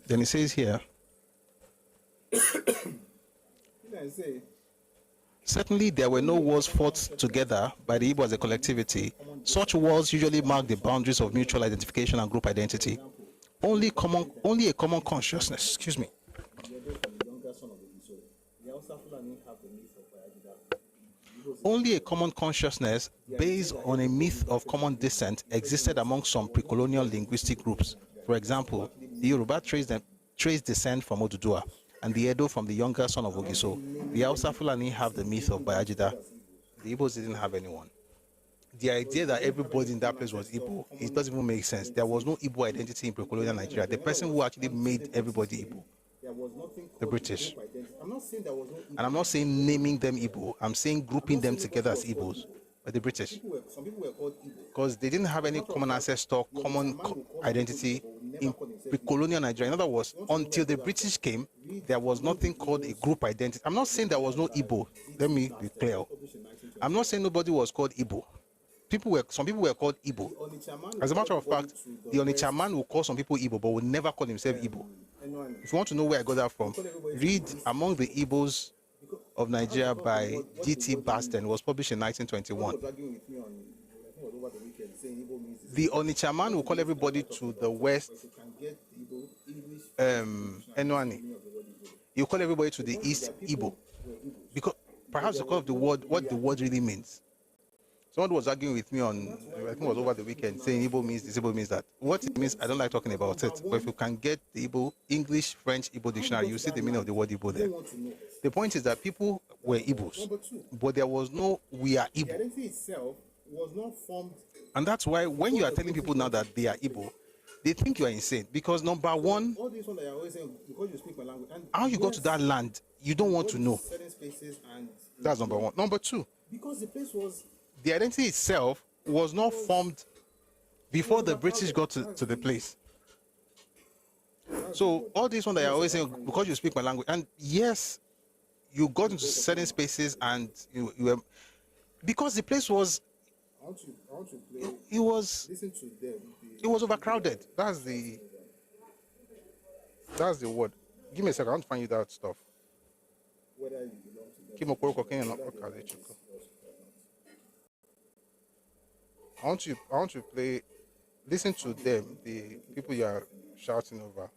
Speaker 1: Then it says here, certainly there were no wars fought together by the Igbo as a collectivity. Such wars usually mark the boundaries of mutual identification and group identity. Only a common consciousness, excuse me. Only a common consciousness based on a myth of common descent existed among some pre-colonial linguistic groups. For example, the Yoruba trace descent from Oduduwa, and the Edo from the younger son of Ogiso. The Hausa Fulani have the myth of Bayajida. The Igbos didn't have anyone. The idea that everybody in that place was Igbo, it doesn't even make sense. There was no Igbo identity in pre-colonial Nigeria. The person who actually made everybody Igbo, the British. And I'm not saying naming them Igbo, I'm saying grouping them together as Igbos, but the British. Because they didn't have any common ancestor, common identity in pre-colonial Nigeria. In other words, until the British came, there was nothing called a group identity. I'm not saying there was no Igbo. Let me be clear. I'm not saying nobody was called Igbo. Some people were called Igbo. As a matter of fact, the Onitsha man will call some people Igbo, but will never call himself Igbo. If you want to know where I got that from, read Among the Igbos of Nigeria by G.T. Baston. It was published in 1921. The Onitsha man will call everybody to the west Enwani. He'll call everybody to the east Igbo. Because perhaps because of the word, what the word really means. Someone was arguing with me on, I think it was over the weekend, saying Igbo means this, Igbo means that. What it means, I don't like talking about it. But if you can get the Igbo, English, French, Igbo dictionary, you see the meaning of the word Igbo there. The point is that people were Igbos, but there was no, we are Igbo. The identity itself was not formed. And that's why when you are telling people now that they are Igbo, they think you are insane. Because number one, all these ones that are always saying, because you speak my language, and how you go to that land, you don't want to know. That's number one. Number two, because the place was, the identity itself was not formed before the British got to the place. So all these ones that are always saying, because you speak my language, and yes, you got into certain spaces and you were, because the place was, it was overcrowded. That's the word. Give me a second, I want to find you that stuff. I want to play, listen to them, the people you are shouting over.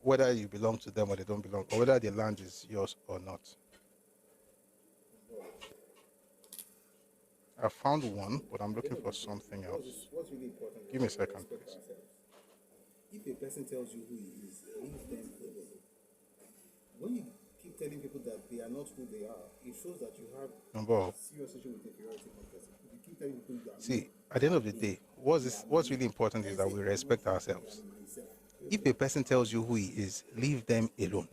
Speaker 1: Whether you belong to them or they don't belong, or whether the land is yours or not. I found one, but I'm looking for something else. Give me a second, please. If a person tells you who he is, leave them alone. When you keep telling people that they are not who they are, it shows that you have a serious issue with inferiority complex. If you keep telling people you are, see, at the end of the day, what's really important is that we respect ourselves. If a person tells you who he is, leave them alone.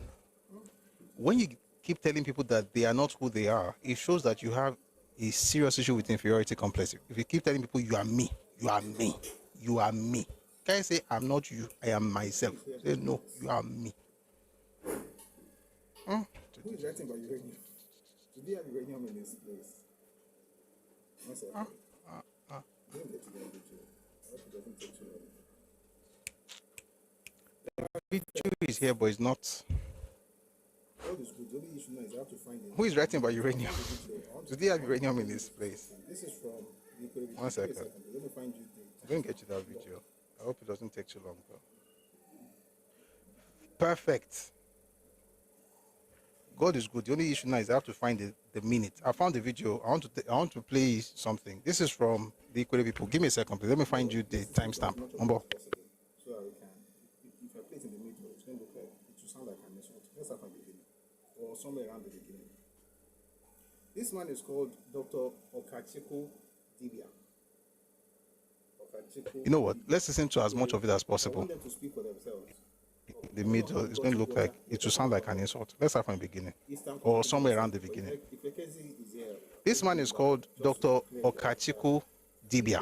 Speaker 1: When you keep telling people that they are not who they are, it shows that you have a serious issue with inferiority complex. If you keep telling people you are me, you are me, you are me. Can I say I'm not you, I am myself? Say no, you are me. Who is writing about uranium? Do they have uranium in this place? The video is here, but it's not. Who is writing about uranium? Do they have uranium in this place? This is from 1 second. I'm going to get you that video. I hope it doesn't take too long, though. Perfect. God is good. The only issue now is I have to find the minute. I found the video. I want to play something. This is from the Equator people. Give me a second, please. Let me find you the timestamp. So that we can. If I play it in the middle, it's going to look like it will sound like I'm messing up. Let's start from the beginning, or somewhere around the beginning.
Speaker 2: This man is called Dr. Okachukwu Dibia.
Speaker 1: You know what? Let's listen to as much of it as possible.
Speaker 2: I want them to speak for themselves.
Speaker 1: The middle, it's going to look like, it will sound like an insult. Let's start from the beginning, or somewhere around the beginning. This man is called Dr. Okachukwu Dibia.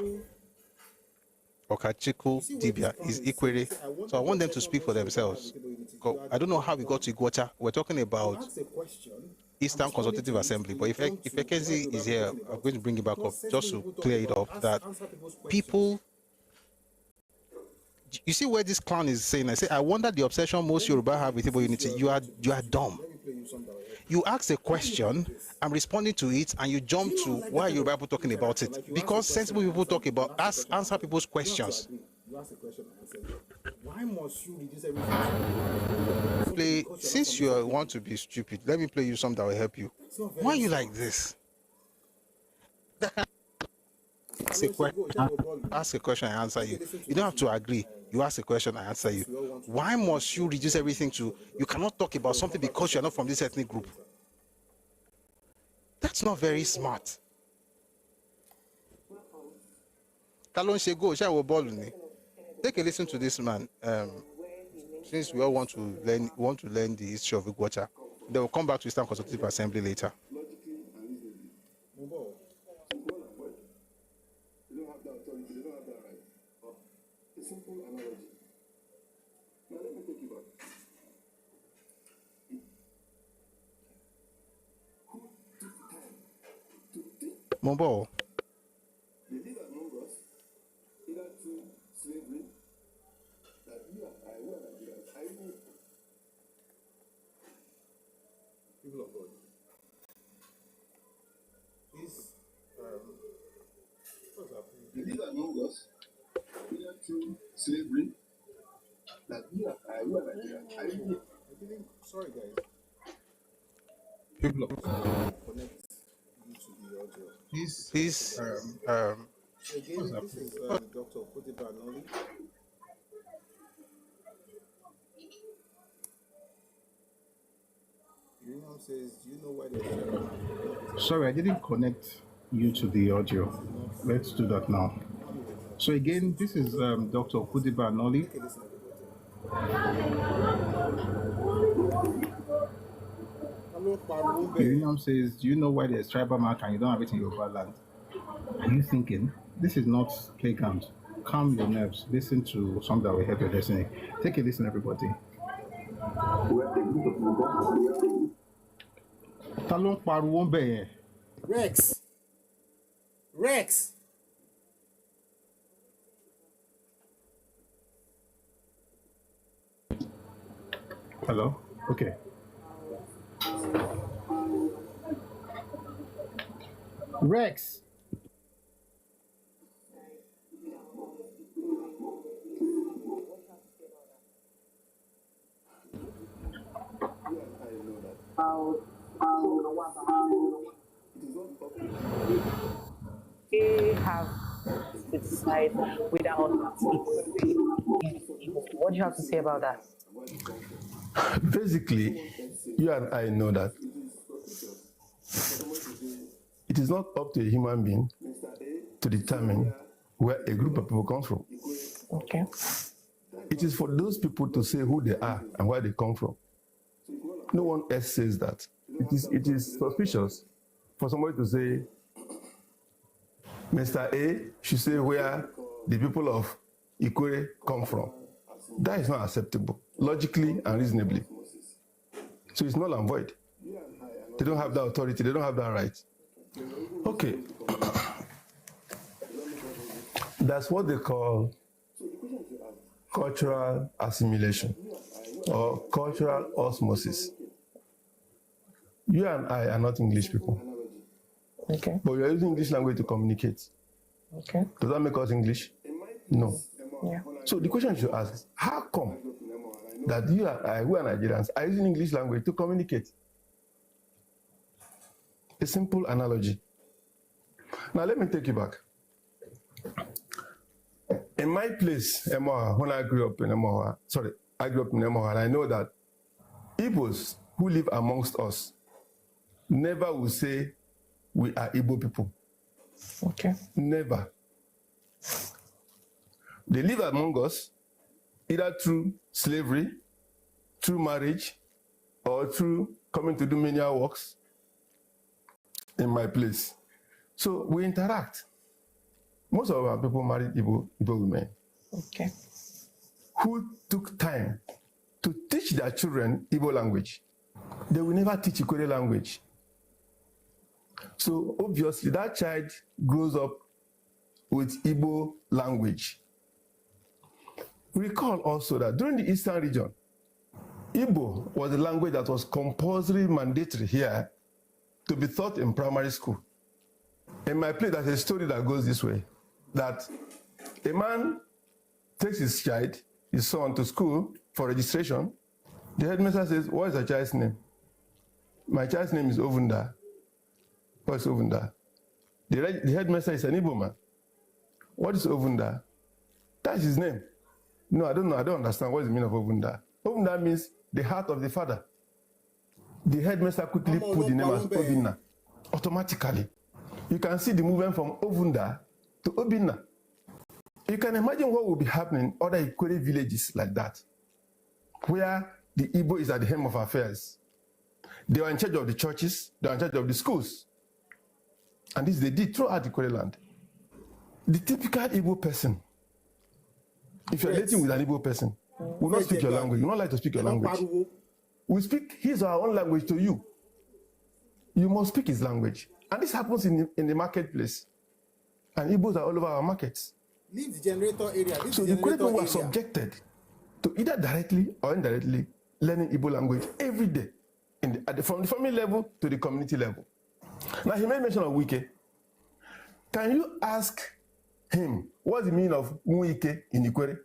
Speaker 1: Okachukwu Dibia is Ikwere. So I want them to speak for themselves. I don't know how we got to Iguacha. We're talking about Eastern Consultative Assembly, but if Ekezi is here, I'm going to bring it back up just to clear it up that people. You see where this clown is saying, I say, I wonder the obsession most Yoruba have with Igbo unity. You are dumb. You ask a question, I'm responding to it, and you jump to why are Yoruba people talking about it? Because sensible people talk about, answer people's questions.
Speaker 2: You ask a question and answer it. Why must you reduce everything?
Speaker 1: Since you want to be stupid, let me play you something that will help you. Why are you like this? Ask a question, I answer you. You don't have to agree. You ask a question, I answer you. Why must you reduce everything to, you cannot talk about something because you're not from this ethnic group? That's not very smart. Take a listen to this man. Since we all want to learn the history of Iguacha, they will come back to Eastern Consultative Assembly later.
Speaker 12: Simple analogy. Now let me take you back. Who took time to think?
Speaker 1: Mombo.
Speaker 12: The leader among us, either through slavery, that we are Nigerians. I know.
Speaker 2: People of God. What's happening?
Speaker 12: The leader among us, either through slavery, that we are Nigerians. I know.
Speaker 2: Sorry, guys.
Speaker 1: People of
Speaker 2: Connect you to the audio.
Speaker 1: Please,
Speaker 2: So again, this is Dr. Kutiba Noli. Union says, do you know why they're
Speaker 17: Sorry, I didn't connect you to the audio. Let's do that now. So again, this is Dr. Kutiba Noli. Union says, do you know why there's tribal mark and you don't have it in your land? Are you thinking, this is not playground? Calm your nerves. Listen to something that will help your destiny. Take a listen, everybody.
Speaker 2: Rex. Rex.
Speaker 17: Hello? Okay.
Speaker 2: Rex.
Speaker 13: They have to decide without what do you have to say about that?
Speaker 18: Basically, you and I know that it is not up to a human being to determine where a group of people comes from.
Speaker 13: Okay.
Speaker 18: It is for those people to say who they are and where they come from. No one else says that. It is suspicious for somebody to say, Mr. A should say where the people of Ikwere come from. That is not acceptable, logically and reasonably. So it's null and void. They don't have that authority, they don't have that right. Okay. That's what they call cultural assimilation or cultural osmosis. You and I are not English people.
Speaker 13: Okay.
Speaker 18: But we are using English language to communicate.
Speaker 13: Okay.
Speaker 18: Does that make us English? No.
Speaker 13: Yeah.
Speaker 18: So the question you should ask is, how come that you and I, we are Nigerians, are using English language to communicate? A simple analogy. Now let me take you back. In my place, Emoha, when I grew up in Emoha, I grew up in Emoha, and I know that Igbos who live amongst us never will say we are Igbo people.
Speaker 4: Okay.
Speaker 18: Never. They live among us either through slavery, through marriage, or through coming to do menial works in my place. So we interact. Most of our people married Igbo women.
Speaker 4: Okay.
Speaker 18: Who took time to teach their children Igbo language. They will never teach Ikore language. So obviously that child grows up with Igbo language. Recall also that during the Eastern region, Igbo was the language that was compulsory mandatory here to be taught in primary school. In my place, there's a story that goes this way, that a man takes his child, his son, to school for registration. The headmaster says, what is the child's name? My child's name is Ovunda. What is Ovunda? The headmaster is an Igbo man. What is Ovunda? That's his name. No, I don't know. I don't understand what is the meaning of Ovunda. Ovunda means the heart of the father. The headmaster quickly put the name as Obinna. Automatically. You can see the movement from Ovunda to Obinna. You can imagine what will be happening in other Ikore villages like that, where the Igbo is at the helm of affairs. They are in charge of the churches, they are in charge of the schools. And this they did throughout the Ikore land. The typical Igbo person, if you're dating with an Igbo person, will not speak your language. You don't like to speak your language. We speak his or her own language to you. You must speak his language. And this happens in the marketplace. And Igbos are all over our markets.
Speaker 2: Leave the generator area.
Speaker 18: So the Ikore people were subjected to either directly or indirectly learning Igbo language every day, from the family level to the community level. Now he made mention of Wike. Can you ask him what's the meaning of Wike in Ikore?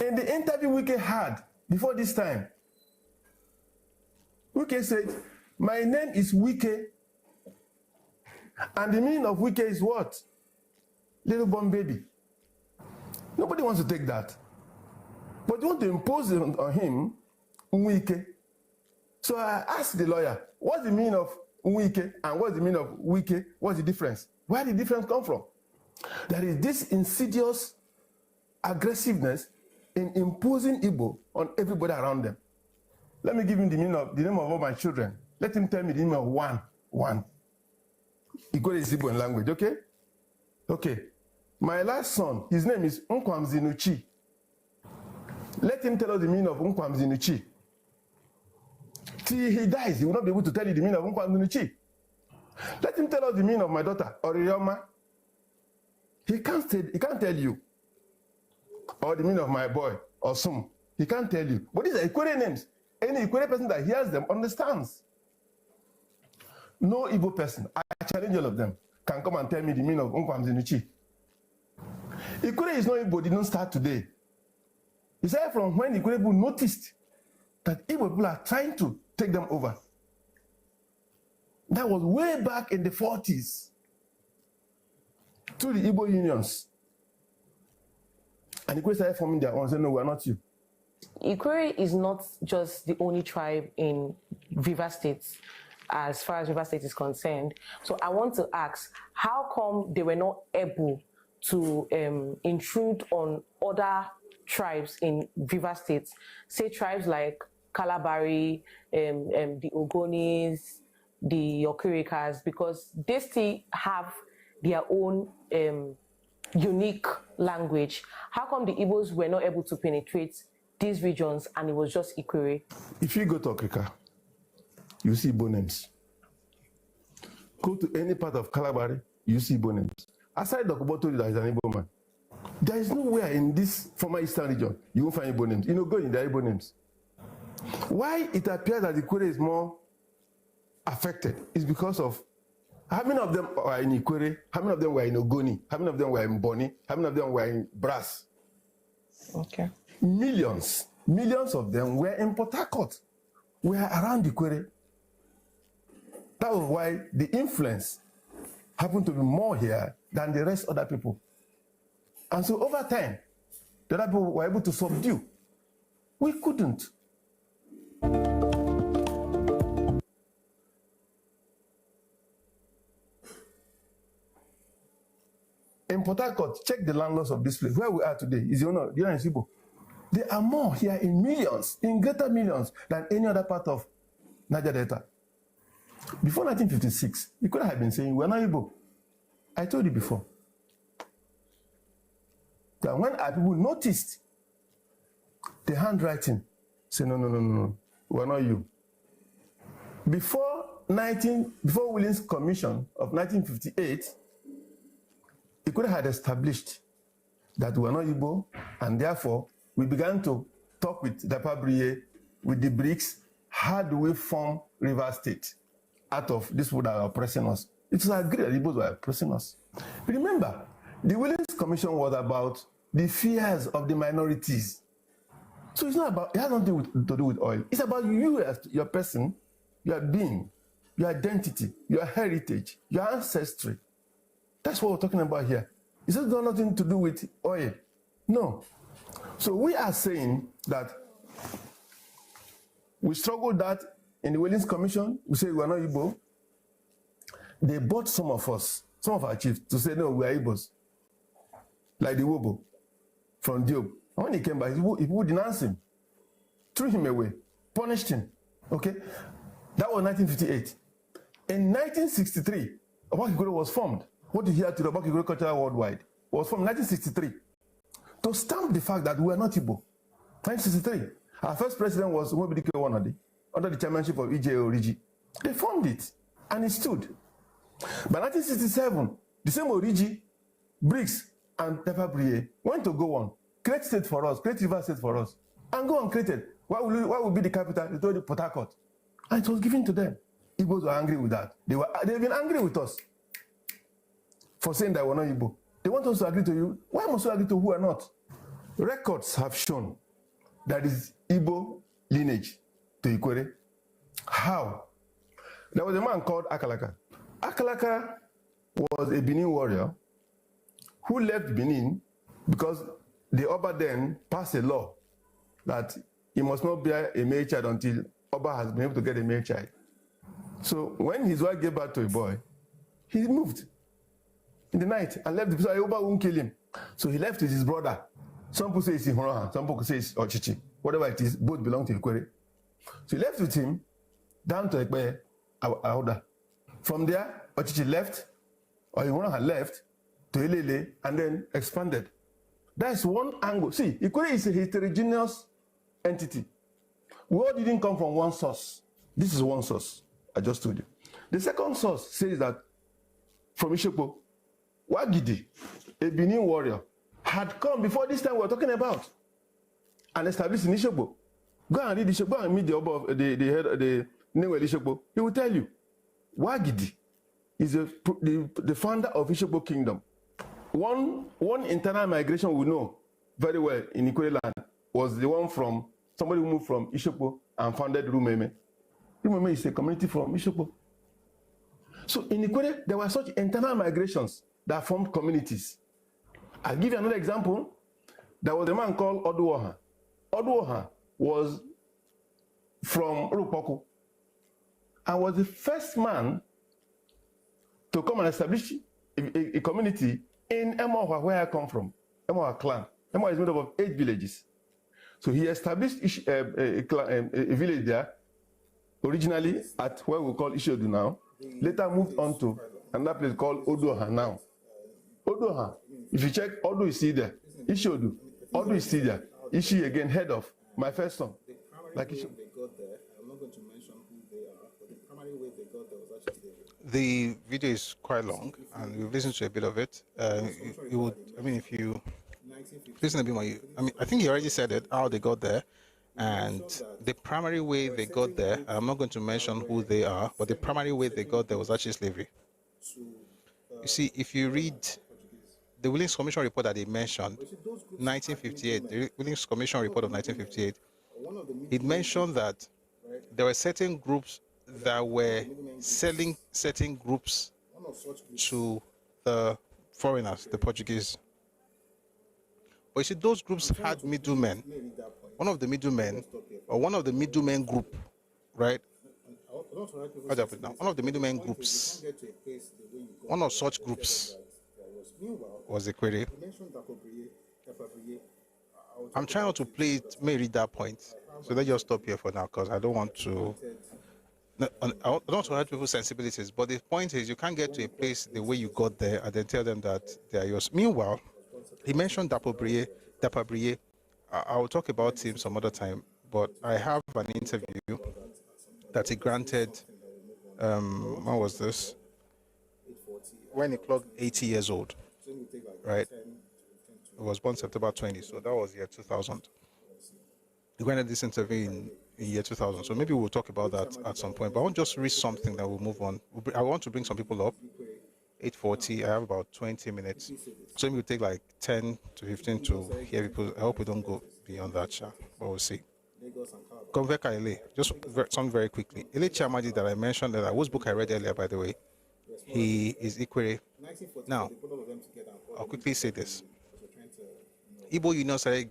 Speaker 18: In the interview Wike had before this time, Wike said, my name is Wike, and the meaning of Wike is what? Little born baby. Nobody wants to take that. But you want to impose it on him, Wike. So I asked the lawyer, what's the meaning of Wike and what's the meaning of Wike? What's the difference? Where did the difference come from? There is this insidious aggressiveness in imposing Igbo on everybody around them. Let me give him the name of all my children. Let him tell me the name of one. Ikore is Igbo in language, okay? Okay. My last son, his name is Nkwamzinuchi. Let him tell us the meaning of Nkwamzinuchi. Till he dies, he will not be able to tell you the meaning of Nkwamzinuchi. Let him tell us the meaning of my daughter, Orioma. He can't tell you. Or the meaning of my boy, Osum. He can't tell you. But these are Ikore names. Any Ikore person that hears them understands. No Igbo person, I challenge all of them, can come and tell me the meaning of Nkwamzinuchi. Ikore is not Igbo, didn't start today. It started from when Ikore people noticed that Igbo people are trying to take them over. That was way back in the 40s. Through the Igbo unions. And Ikore started forming their own, saying, no, we're not you.
Speaker 4: Ikore is not just the only tribe in Rivers State, as far as Rivers State is concerned. So I want to ask, how come they were not able to intrude on other tribes in Rivers State? Say tribes like Kalabari, the Ogonis, the Okirikas, because they still have their own unique language. How come the Igbos were not able to penetrate these regions and it was just Ikore?
Speaker 18: If you go to Okirika, you see Igbo names. Go to any part of Kalabari, you see Igbo names. Aside the Kubotori, there is an Igbo man. There is nowhere in this former Eastern region you won't find Igbo names. You know, go in the Igbo names. Why it appears that the Ikore is more affected is because of how many of them are in Ikore, how many of them were in Ogoni, how many of them were in Boni, how many of them were in Brass.
Speaker 4: Okay.
Speaker 18: Millions of them were in Port Harcourt, were around Ikore. That was why the influence happened to be more here than the rest of other people. And so over time, the other people were able to subdue. We couldn't. In Port Harcourt, check the landlords of this place. Where we are today is the owner in Igbo. There are more here in millions, in greater millions than any other part of Niger Delta. Before 1956, you could have been saying, we're not Igbo. I told you before. That when our people noticed the handwriting, say, no, we're not you. Before Williams Commission of 1958, Ikure had established that we are not Igbo, and therefore we began to talk with Dapabriye, with the BRICS, how do we form River State out of this wood that are oppressing us? It was agreed that Igbos were oppressing us. Remember, the Williams Commission was about the fears of the minorities. So it's not about, it has nothing to do with oil. It's about you as your person, your being, your identity, your heritage, your ancestry. That's what we're talking about here. It's not nothing to do with oil. No. So we are saying that we struggled that in the Williams Commission. We say we are not Igbo. They bought some of us, some of our chiefs, to say, no, we are Igbos. Like the Wobo from Diob. And when he came back, he would denounce him, threw him away, punished him. Okay? That was 1958. In 1963, Obakigoro was formed. What you hear to the Obakigoro Cultural Worldwide was formed in 1963 to stamp the fact that we are not Igbo. 1963. Our first president was Nwebidike Wanade, under the chairmanship of E.J. Oriji. They formed it, and it stood. By 1967, the same Oriji, BRICS, and Dapabriye went to go on, create state for us, create river state for us, and go on created. What will be the capital? They told you Port Harcourt. And it was given to them. Igbos were angry with that. They've been angry with us for saying that we're not Igbo. They want us to agree to you. Why must we agree to who are not? Records have shown that is Igbo lineage to Ikwere. How? There was a man called Akalaka. Akalaka was a Benin warrior who left Benin because the Oba then passed a law that he must not bear a male child until Oba has been able to get a male child. So when his wife gave birth to a boy, he moved in the night and left because Oba won't kill him. So he left with his brother. Some people say it's Ihoroha, some people say it's Ochichi. Whatever it is, both belong to Ikwere. So he left with him down to Ekpe Aoda. From there, Ochichi left, or Ihoroha left to Ilele and then expanded. That's one angle. See, Ikwere is a heterogeneous entity. We all didn't come from one source. This is one source, I just told you. The second source says that from Ishokpo, Wagidi, a Benin warrior, had come before this time we're talking about and established in Ishokpo. Go and read Ishokpo, go and meet the head of the Newell Ishokpo. He will tell you, Wagidi is the founder of Ishokpo Kingdom. One internal migration we know very well in Ikwere land was the one from somebody who moved from Ishokpo and founded Rumeme. Rumeme is a community from Ishokpo. So in Ikwere, there were such internal migrations that formed communities. I'll give you another example. There was a man called Oduoha. Oduoha was from Urupoku and was the first man to come and establish a community in Emoha, where I come from, Emoha clan. Emoha is made up of 8 villages. So he established a village there, originally at where we call Ishodu now, later moved on to another place called Oduoha now. Oduoha, if you check, Odu is still there. Ishodu, Odu is still there. Ishi again, head of my first son. Like Ishodu.
Speaker 2: They got there, I'm not going to mention who they are, but the primary way they got there was actually slavery.
Speaker 1: The video is quite long, and we've listened to a bit of it. You would, I mean, if you listen a bit more, I think you already said it, how they got there, and the primary way they got there, I'm not going to mention who they are, but the primary way they got there was actually slavery. You see, if you read the Williams Commission report that they mentioned, 1958, the Williams Commission report of 1958, it mentioned that there were certain groups that were selling certain groups to the foreigners, the Portuguese. But you see, those groups had middlemen. One of the middlemen group, right? One of the middlemen groups, one of such groups was Equity. I'm trying not to play it, may read that point. So let's just stop here for now because I don't want to. No, I don't want to hurt people's sensibilities, but the point is you can't get to a place the way you got there and then tell them that they are yours. Meanwhile, he mentioned Dapabriye. I will talk about him some other time, but I have an interview that he granted. When was this? When he clocked 80 years old, right? It was born September 20, so that was year 2000. He granted this interview in year 2000, so maybe we'll talk about that at some point. But I want to just read something that we'll move on. I want to bring some people up. 8:40, I have about 20 minutes. So it will take like 10 to 15 to hear people. I hope we don't go beyond that, but we'll see. Conveka Ele, just something very quickly. Ele Chamadi that I mentioned, whose book I read earlier, by the way, he is Ikwere. Now, I'll quickly say this. Igbo Union started.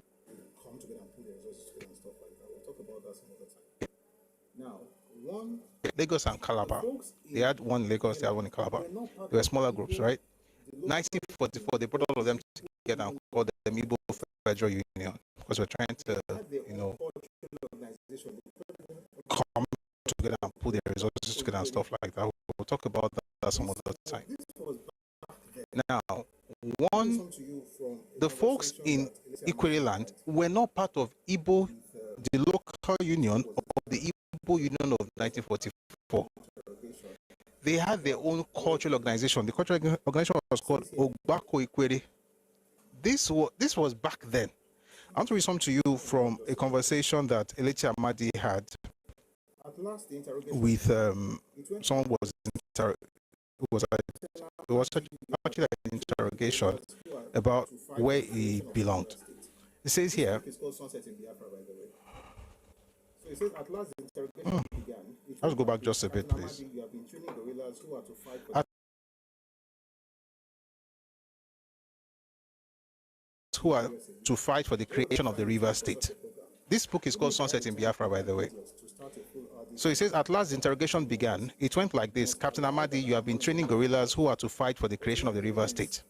Speaker 1: Lagos and Calabar. They had one in Lagos, they had one in Calabar. They were smaller groups, right? 1944, they brought all of them together and called them Igbo Federal Union because we're trying to, come together and put their resources together and stuff like that. We'll talk about that some other time. Now, the folks in Ikwere land were not part of Igbo, the local union, or the Igbo Union of 1944. They had their own cultural organization. The cultural organization was called Ogbako Ikwere. This was back then. I want to read something to you from a conversation that Elechi Amadi had with someone who was actually an interrogation about where he belonged. It says here. Let's go back just a bit, please. Who are to fight for the creation of the river state. This book is called Sunset in Biafra, by the way. So it says, at last the interrogation began. It went like this. Captain Amadi, you have been training guerrillas who are to fight for the creation of the river state.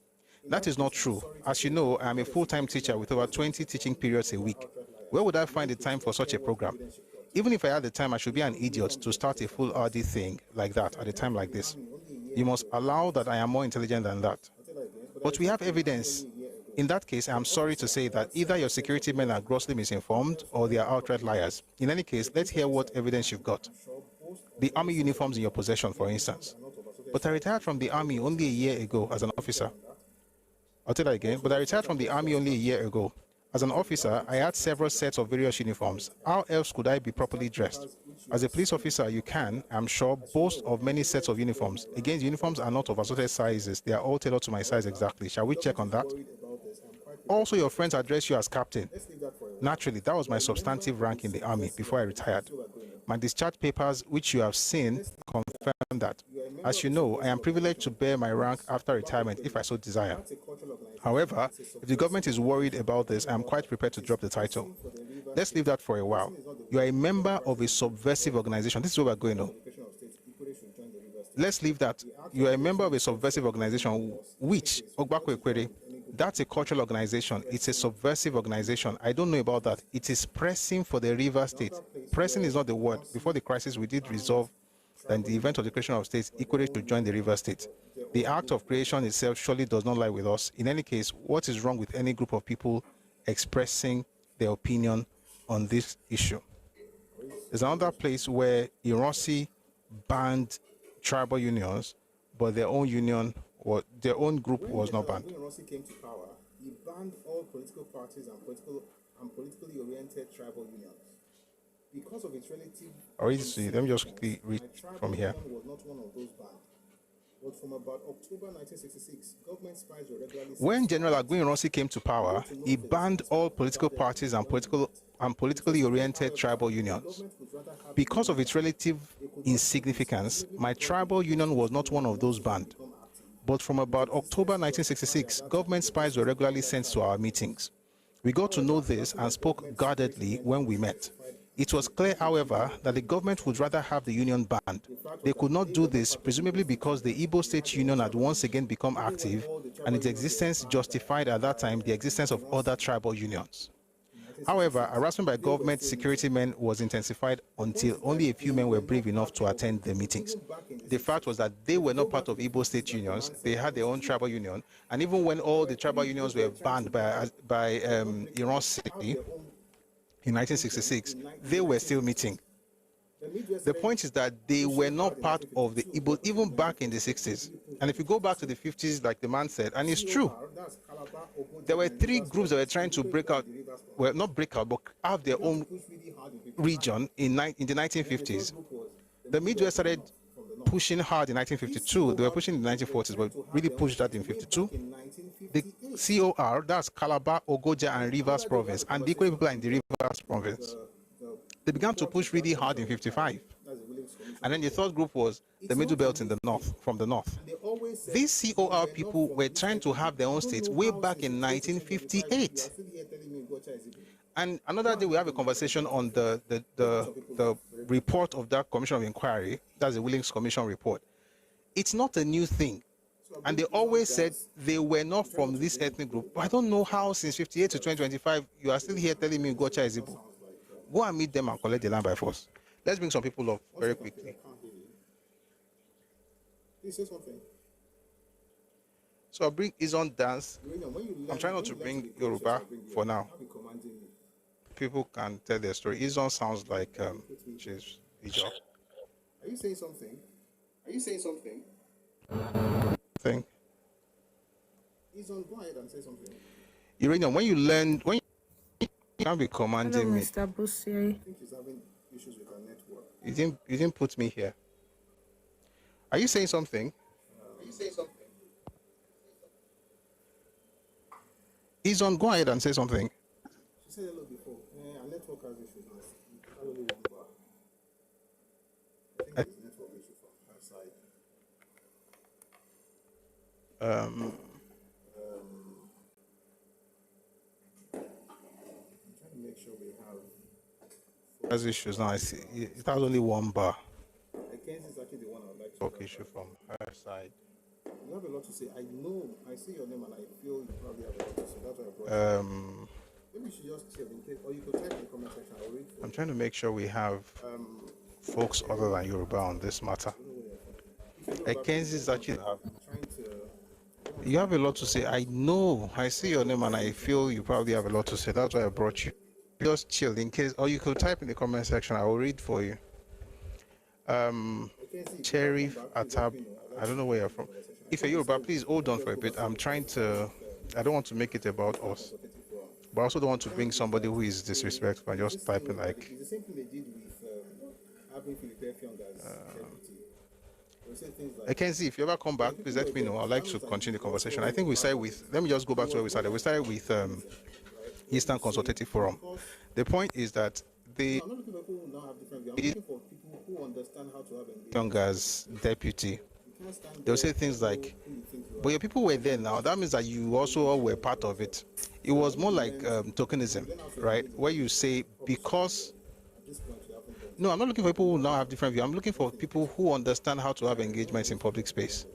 Speaker 1: That is not true. As you know, I am a full-time teacher with over 20 teaching periods a week. Where would I find the time for such a program? Even if I had the time, I should be an idiot to start a full RD thing like that at a time like this. You must allow that I am more intelligent than that. But we have evidence. In that case, I am sorry to say that either your security men are grossly misinformed or they are outright liars. In any case, let's hear what evidence you've got. The army uniforms in your possession, for instance. But I retired from the army only a year ago as an officer. I'll tell that again. But I retired from the army only a year ago. As an officer, I had several sets of various uniforms. How else could I be properly dressed? As a police officer, you can, I'm sure, boast of many sets of uniforms. Again, the uniforms are not of assorted sizes. They are all tailored to my size exactly. Shall we check on that? Also, your friends address you as captain. Naturally, that was my substantive rank in the army before I retired. My discharge papers, which you have seen, confirm that. As you know, I am privileged to bear my rank after retirement if I so desire. However, if the government is worried about this, I am quite prepared to drop the title. Let's leave that for a while. You are a member of a subversive organization. This is where we're going now. Let's leave that. You are a member of a subversive organization, which, Ogbako Ekwere, that's a cultural organization. It's a subversive organization. I don't know about that. It is pressing for the river state. Pressing is not the word. Before the crisis, we did resolve that in the event of the creation of states, equally to join the river state. The act of creation itself surely does not lie with us. In any case, what is wrong with any group of people expressing their opinion on this issue? There's another place where Ironsi banned tribal unions, but their own union or their own group was not banned.
Speaker 2: When Ironsi came to power, he banned all political parties and politically oriented tribal unions. Because of its relative...
Speaker 1: Let me just quickly read from here.
Speaker 2: Was not one of those banned. But from about October 1966, government spies were regularly...
Speaker 1: When General Aguiyi-Ironsi came to power, he banned all political parties and politically oriented tribal unions. Because of its relative insignificance, my tribal union was not one of those banned. But from about October 1966, government spies were regularly sent to our meetings. We got to know this and spoke guardedly when we met. It was clear, however, that the government would rather have the union banned. They could not do this, presumably because the Igbo State Union had once again become active, and its existence justified at that time the existence of other tribal unions. However, harassment by government security men was intensified until only a few men were brave enough to attend the meetings. The fact was that they were not part of Igbo State unions. They had their own tribal union, and even when all the tribal unions were banned by Iran City, in 1966, they were still meeting. The point is that they were not part of the Igbo, even back in the 60s. And if you go back to the 50s, like the man said, and it's true, there were three groups that were trying to break out, well, not break out, but have their own region in the 1950s. The Midwest started pushing hard in 1952. They were pushing in the 1940s, but really pushed that in 52. The COR, that's Calabar, Ogoja, and Rivers Province, and the Ikwe people are in the Rivers Province. They began to push really hard in 55. And then the third group was the Middle Belt in the north, from the north. These COR people were trying to have their own states way back in 1958. And another day we have a conversation on the report of that Commission of Inquiry. That's the Willings Commission report. It's not a new thing. And they always said they were not from this ethnic group. But I don't know how since 58 to 2025 you are still here telling me Gocha is Igbo. Go and meet them and collect the land by force. Let's bring some people up very quickly.
Speaker 2: Please say something.
Speaker 1: So I'll bring Izon Dance. I'm trying not to bring Yoruba for now. People can tell their story. Izon sounds like she's Ijo.
Speaker 2: Are you saying something? Are you saying something?
Speaker 1: Thing.
Speaker 2: Izon, go ahead and say something.
Speaker 1: Iranian, when you can't be commanding me.
Speaker 2: Mr. Busi. I think he's having issues with our network.
Speaker 1: You didn't put me here. Are you saying something?
Speaker 2: Are you saying something?
Speaker 1: Izon, go ahead and say something.
Speaker 2: She said hello before. Our network has issues. I only one bar. I think there's network issue from her side. I'm trying to make sure we have.
Speaker 1: Has issues now. I see it has only one bar.
Speaker 2: Against is actually the one I would like to.
Speaker 1: Okay, issue from her side.
Speaker 2: You have a lot to say. I know. I see your name and I feel you probably have a lot to say. That's why I brought you. Maybe you should just chill in case, or you could type in the comment section. I'll read.
Speaker 1: I'm trying to make sure we have folks other than Yoruba on this matter. Kenzie is actually. You have a lot to say. I know. I see your name and I feel you probably have a lot to say. That's why I brought you. Just chill in case, or you could type in the comment section. I will read for you. Cherif Atab. I don't know where you're from. If you're Yoruba, please hold on for a bit. I'm trying to. I don't want to make it about us, but I also don't want to bring somebody who is disrespectful and just typing like.
Speaker 2: It's the same thing they did with having Philippe Fiong as deputy.
Speaker 1: I can see if you ever come back, please let me know. I'd like to continue the conversation. I think we started with. Let me just go back to where we started. We started with Eastern Consultative Forum. The point is that the Young as deputy, they'll say things like, but your people were there now. That means that you also were part of it. It was more like tokenism, right? Where you say, because... No, I'm not looking for people who now have different views. I'm looking for people who understand how to have engagements in public space.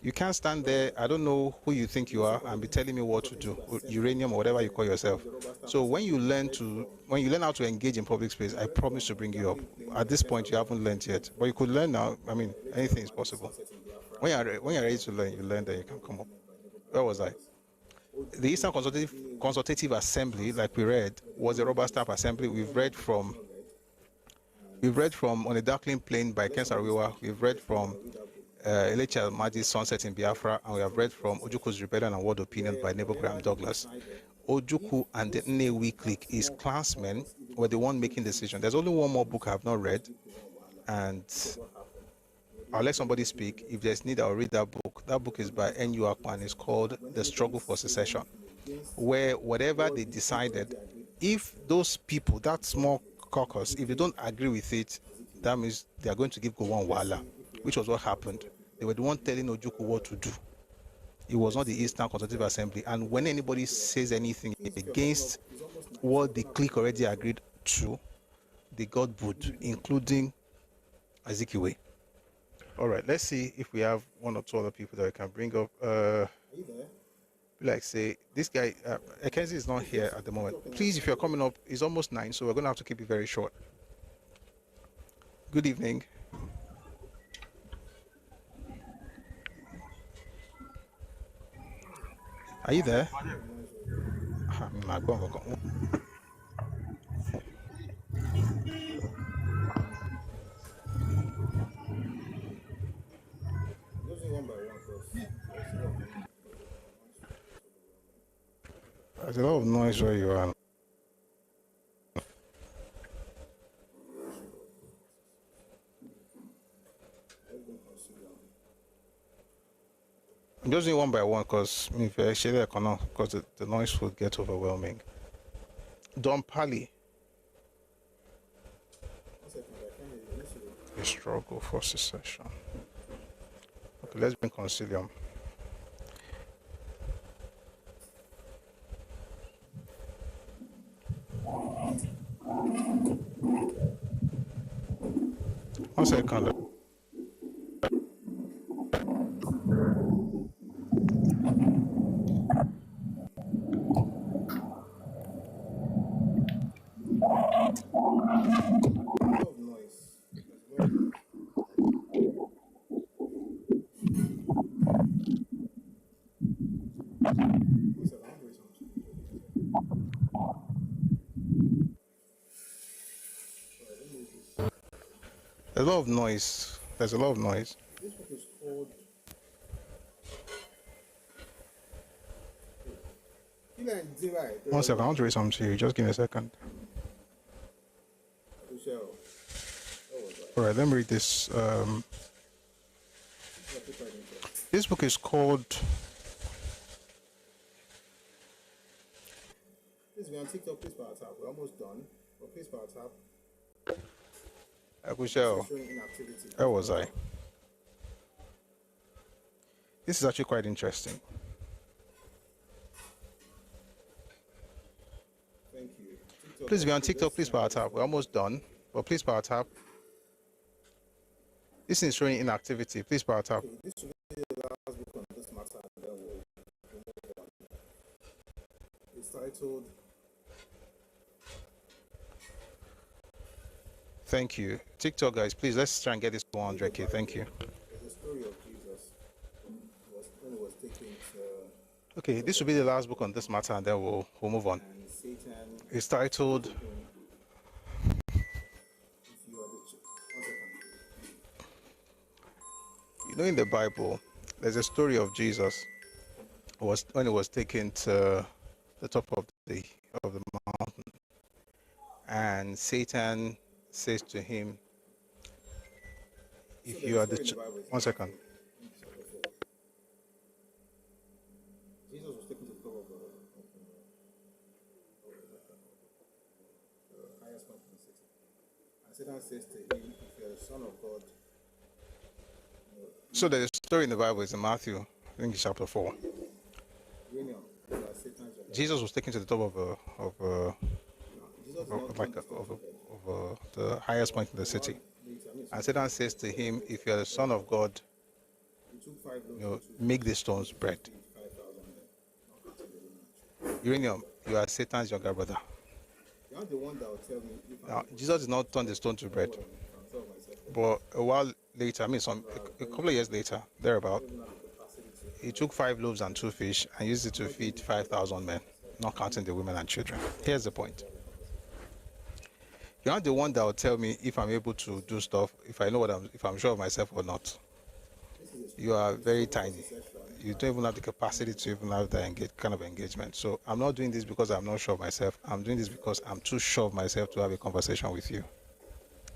Speaker 1: You can't stand there, I don't know who you think you are, and be telling me what to do, uranium or whatever you call yourself. So when you learn how to engage in public space, I promise to bring you up. At this point, you haven't learned yet, but you could learn now. I mean, anything is possible. When you're ready to learn, you learn, then you can come up. Where was I? The Eastern Consultative Assembly, like we read, was a rubber stamp assembly. We've read from On a Darkling Plain by Ken Saro-Wiwa. We've read from Elecha Almadi's Sunset in Biafra, and we have read from Ojuku's Rebellion and World Opinion by Nebo Graham Douglas. Ojuku and the Nnewi clique, his clansmen, were the one making decisions. There's only one more book I have not read, and I'll let somebody speak. If there's need, I'll read that book. That book is by N.U. Akpan. It's called The Struggle for Secession, where whatever they decided, if those people, that small caucus, if they don't agree with it, that means they are going to give Gowon Wala, which was what happened. They were the one telling Ojuku what to do. It was not the Eastern Consultative Assembly. And when anybody says anything against what the clique already agreed to, they got booed, including Azikiwe. All right, let's see if we have one or two other people that I can bring up.
Speaker 2: Are you there?
Speaker 1: Like say, this guy, Ekenzi is not here at the moment. Please, if you're coming up, it's almost 9, so we're going to have to keep it very short. Good evening. Are you there? There's a lot of noise where you are. I'm just doing one by one because if I share the because the noise would get overwhelming. Don Pali. A struggle for secession. Okay, let's bring Concilium. One second. There's a lot of noise. There's a lot of noise.
Speaker 2: This book is called.
Speaker 1: One second, I want to read something to you. Just give me a second. All right, let me read this. This book is called.
Speaker 2: Please be on TikTok, please power tap. We're almost done. But please power tap.
Speaker 1: Where was I? This is actually quite interesting.
Speaker 2: Thank you.
Speaker 1: Please be on TikTok, please power tap. We're almost done, but please power tap. This is showing inactivity. Please power tap.
Speaker 2: This should be the last book on this matter, and then we'll move on. It's titled.
Speaker 1: Thank you. TikTok guys, please let's try and get this to 100K. Thank you.
Speaker 2: There's a story of Jesus when he was taken to.
Speaker 1: Okay, this will be the last book on this matter, and then we'll move on. It's titled. You know, in the Bible, there's a story of Jesus when he was taken to the top of the mountain, and Satan says to him, if you are the one second.
Speaker 2: Jesus was taken to the top of the highest point in the city. And Satan says to him, if you are the Son of God.
Speaker 1: So there's a story in the Bible, it's in Matthew, I think it's chapter 4. Jesus was taken to the top of the highest point in the city. And Satan says to him, if you are the Son of God, make the stones bread. Uranium, you are Satan's younger brother. Now, Jesus did not turn the stone to bread. But a while later, a couple of years later, thereabout, he took 5 loaves and 2 fish and used it to feed 5,000 men, not counting the women and children. Here's the point. You're not the one that will tell me if I'm able to do stuff, if I'm sure of myself or not. You are very tiny. You don't even have the capacity to even have that kind of engagement. So I'm not doing this because I'm not sure of myself. I'm doing this because I'm too sure of myself to have a conversation with you.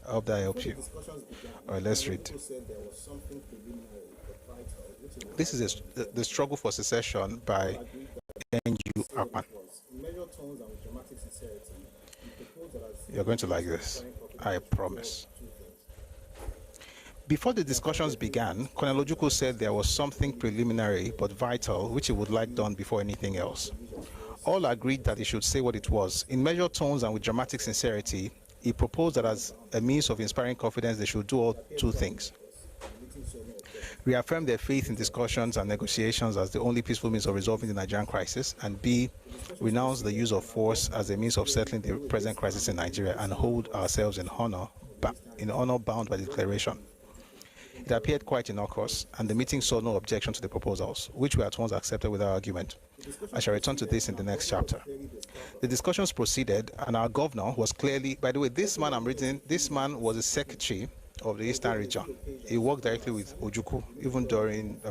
Speaker 1: I hope that helps you. All right, let's read. This is the struggle for secession by N.U. Akpan. You're going to like this, I promise. Before the discussions began, Colonel Ojukwu said there was something preliminary but vital which he would like done before anything else. All agreed that he should say what it was. In measured tones and with dramatic sincerity, He proposed that as a means of inspiring confidence, they should do all two things: reaffirm their faith in discussions and negotiations as the only peaceful means of resolving the Nigerian crisis, and B, renounce the use of force as a means of settling the present crisis in Nigeria and hold ourselves in honor bound by the declaration. It appeared quite innocuous, and the meeting saw no objection to the proposals, which were at once accepted without argument. I shall return to this in the next chapter. The discussions proceeded, and our governor was clearly, by the way, this man I'm reading, this man was a secretary of the Eastern region. He worked directly with Ojukwu, even during,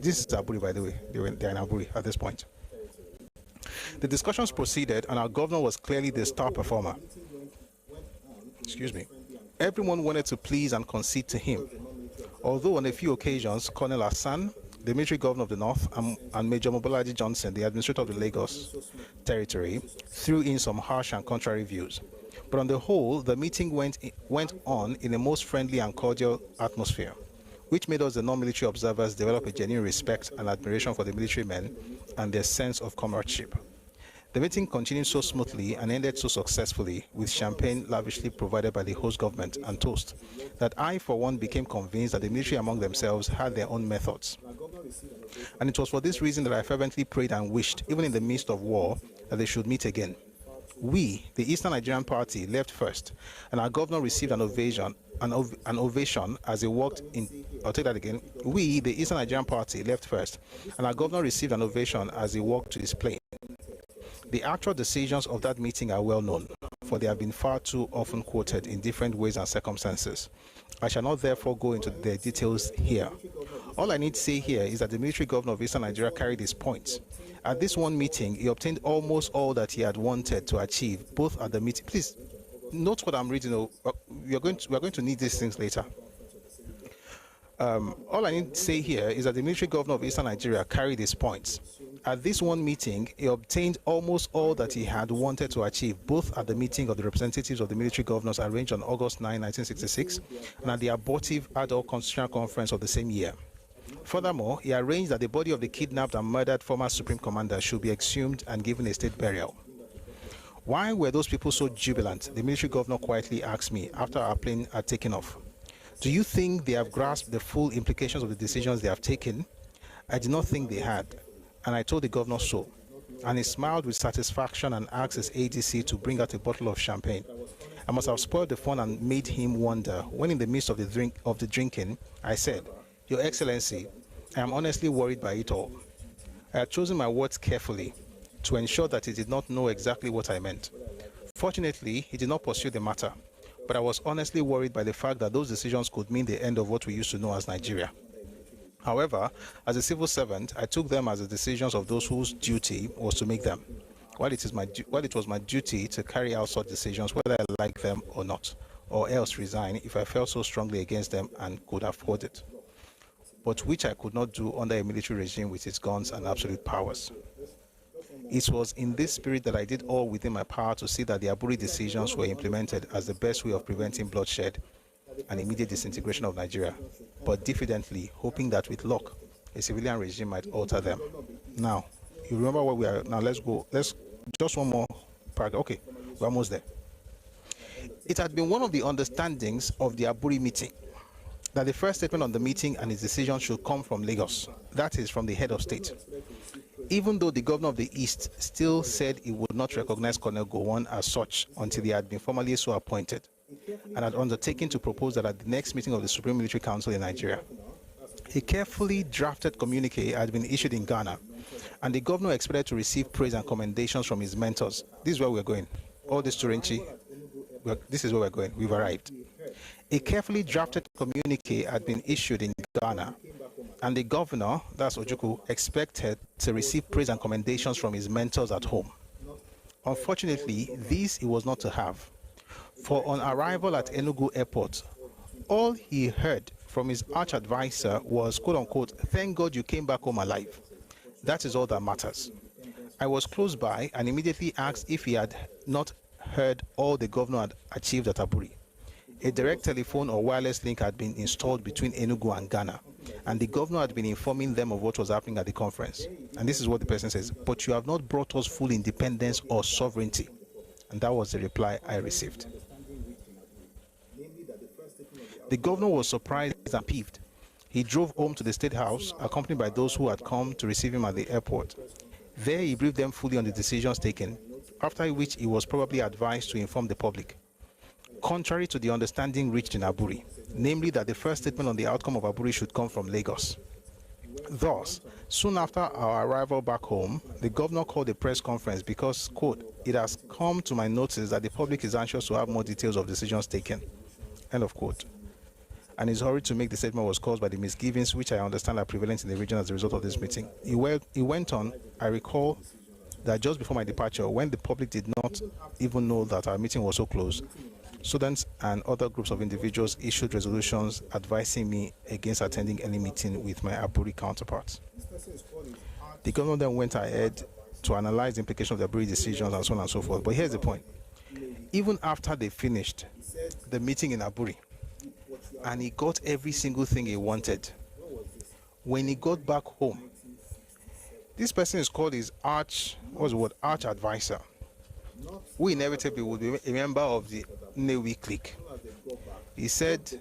Speaker 1: this is Aburi, by the way, they're in Aburi at this point. The discussions proceeded, and our governor was clearly the star performer. Excuse me. Everyone wanted to please and concede to him. Although on a few occasions, Colonel Hassan, the military governor of the North, and Major Mobolaji Johnson, the administrator of the Lagos territory, threw in some harsh and contrary views. But on the whole, the meeting went on in a most friendly and cordial atmosphere, which made us, the non-military observers, develop a genuine respect and admiration for the military men and their sense of comradeship. The meeting continued so smoothly and ended so successfully, with champagne lavishly provided by the host government and toast, that I, for one, became convinced that the military among themselves had their own methods. And it was for this reason that I fervently prayed and wished, even in the midst of war, that they should meet again. We, the Eastern Nigerian Party, left first, and our governor received an ovation as he walked in. I'll take that again. We, the Eastern Nigerian Party, left first, and our governor received an ovation as he walked to his plane. The actual decisions of that meeting are well known, for they have been far too often quoted in different ways and circumstances. I shall not therefore go into the details here. All I need to say here is that the military governor of Eastern Nigeria carried his points. At this one meeting, he obtained almost all that he had wanted to achieve, both at the meeting. Please note what I'm reading. We are going to need these things later. All I need to say here is that the military governor of Eastern Nigeria carried his points. At this one meeting, he obtained almost all that he had wanted to achieve, both at the meeting of the representatives of the military governors arranged on August 9, 1966, and at the abortive adult constitutional conference of the same year. Furthermore, he arranged that the body of the kidnapped and murdered former Supreme Commander should be exhumed and given a state burial. Why were those people so jubilant? The military governor quietly asked me after our plane had taken off. Do you think they have grasped the full implications of the decisions they have taken? I did not think they had, and I told the governor so. And he smiled with satisfaction and asked his ADC to bring out a bottle of champagne. I must have spoiled the fun and made him wonder when, in the midst of the drinking, I said, "Your Excellency, I am honestly worried by it all." I had chosen my words carefully to ensure that he did not know exactly what I meant. Fortunately, he did not pursue the matter, but I was honestly worried by the fact that those decisions could mean the end of what we used to know as Nigeria. However, as a civil servant, I took them as the decisions of those whose duty was to make them, while it was my duty to carry out such decisions whether I liked them or not, or else resign if I felt so strongly against them and could afford it, but which I could not do under a military regime with its guns and absolute powers. It was in this spirit that I did all within my power to see that the Aburi decisions were implemented as the best way of preventing bloodshed and immediate disintegration of Nigeria, but diffidently hoping that with luck, a civilian regime might alter them. Now, you remember where we are. Now let's go. Just one more paragraph. Okay, we're almost there. It had been one of the understandings of the Aburi meeting that the first statement on the meeting and its decision should come from Lagos, that is, from the head of state. Even though the governor of the East still said he would not recognize Colonel Gowon as such until he had been formally so appointed, and had undertaken to propose that at the next meeting of the Supreme Military Council in Nigeria, a carefully drafted communique had been issued in Ghana, and the governor expected to receive praise and commendations from his mentors. This is where we're going. All this Turenchi, this is where we're going. We've arrived. A carefully drafted communique had been issued in Ghana, and the governor, that's Ojukwu, expected to receive praise and commendations from his mentors at home. Unfortunately, this he was not to have. For on arrival at Enugu Airport, all he heard from his arch-advisor was, quote-unquote, "Thank God you came back home alive. That is all that matters." I was close by and immediately asked if he had not heard all the governor had achieved at Aburi. A direct telephone or wireless link had been installed between Enugu and Ghana, and the governor had been informing them of what was happening at the conference. And this is what the person says: "But you have not brought us full independence or sovereignty." And that was the reply I received. The governor was surprised and peeved. He drove home to the State House, accompanied by those who had come to receive him at the airport. There, he briefed them fully on the decisions taken, after which he was probably advised to inform the public. Contrary to the understanding reached in Aburi, namely that the first statement on the outcome of Aburi should come from Lagos. Thus, soon after our arrival back home, the governor called a press conference because, quote, "It has come to my notice that the public is anxious to have more details of decisions taken," end of quote. And his hurry to make the statement was caused by the misgivings which I understand are prevalent in the region as a result of this meeting. He went on, "I recall that just before my departure, when the public did not even know that our meeting was so close, students and other groups of individuals issued resolutions advising me against attending any meeting with my Aburi counterparts." The governor then went ahead to analyze the implications of the Aburi decisions and so on and so forth. But here's the point. Even after they finished the meeting in Aburi, and he got every single thing he wanted, when he got back home, this person is called his arch advisor, who inevitably would be a member of the Newi clique. He said,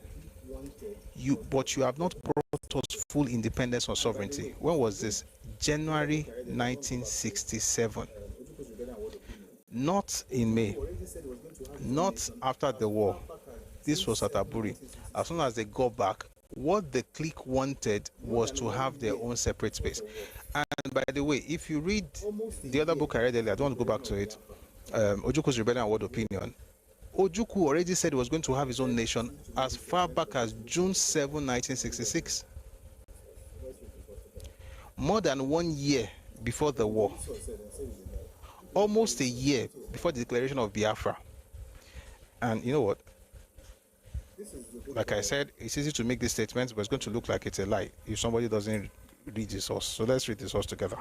Speaker 1: but you have not brought us full independence or sovereignty. When was this? January 1967. Not in May. Not after the war. This was at Aburi. As soon as they got back, what the clique wanted was to have their own separate space. And by the way, if you read the other book I read earlier, I don't want to go back to it, Ojuku's Rebellion and World Opinion, Ojukwu already said he was going to have his own nation as far back as June 7, 1966. More than 1 year before the war. Almost a year before the declaration of Biafra. And you know what? Like I said, it's easy to make these statements, but it's going to look like it's a lie if somebody doesn't read the source. So let's read the source together.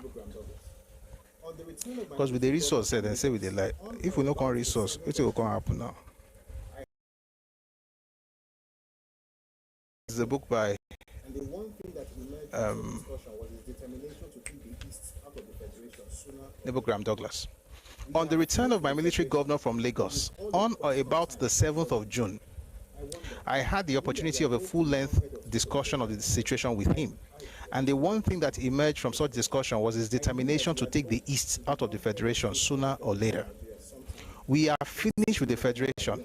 Speaker 1: Because with the resource said and say with the lie, if we don't come resource, it will come happen now. It's a book by Graham Douglas. On the return of my military governor from Lagos, on or about the 7th of June, I had the opportunity of a full-length discussion of the situation with him. And the one thing that emerged from such discussion was his determination to take the East out of the Federation sooner or later. We are finished with the Federation.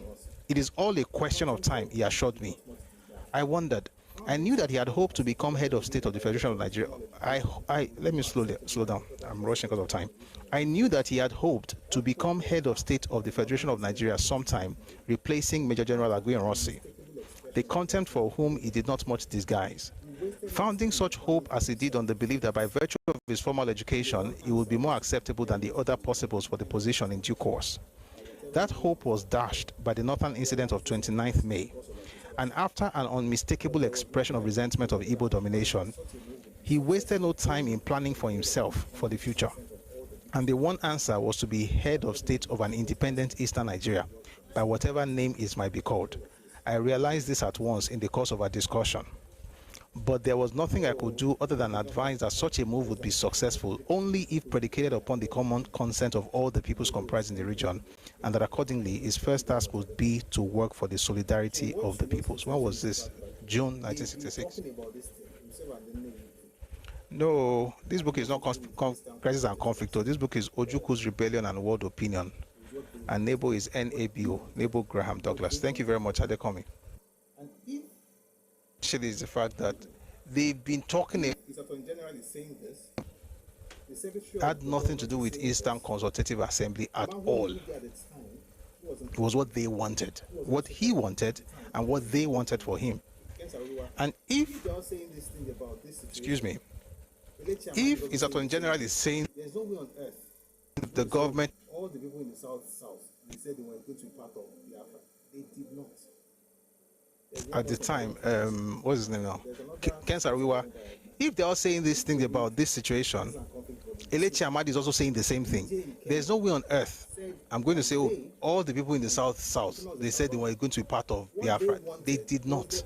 Speaker 1: It is all a question of time, he assured me. I wondered. I knew that he had hoped to become head of state of the Federation of Nigeria. Let me slow down. I'm rushing because of time. I knew that he had hoped to become head of state of the Federation of Nigeria sometime, replacing Major General Agui Rossi, the contempt for whom he did not much disguise. Founding such hope as he did on the belief that by virtue of his formal education, he would be more acceptable than the other possibles for the position in due course. That hope was dashed by the northern incident of 29th May. And after an unmistakable expression of resentment of Igbo domination, he wasted no time in planning for himself for the future. And the one answer was to be head of state of an independent Eastern Nigeria, by whatever name it might be called. I realized this at once in the course of our discussion. But there was nothing I could do other than advise that such a move would be successful only if predicated upon the common consent of all the peoples comprised in the region, and that accordingly his first task would be to work for the solidarity of the peoples. When was this? June 1966. No, this book is not Crisis and Conflict. This book is Ojuku's Rebellion and World Opinion. And Nebo is NABO, Nebo Graham Douglas. Thank you very much, Adekomi. Actually, is the fact that they've been talking had nothing to do with Eastern Consultative Assembly at all. It was what they wanted, what he wanted, and what they wanted for him. And if, excuse me, if his Attorney General is saying
Speaker 2: there's no way on earth
Speaker 1: the government,
Speaker 2: all the people in the south, they said they were going to be part of Biafra. They did not.
Speaker 1: at the time, what's his name now? Ken Saro-Wiwa. If they're all saying these things about this situation, Elechi Amadi is also saying the same thing. There's no way on earth I'm going to say, oh, all the people in the south, they said they were going to be part of Biafra. They did not.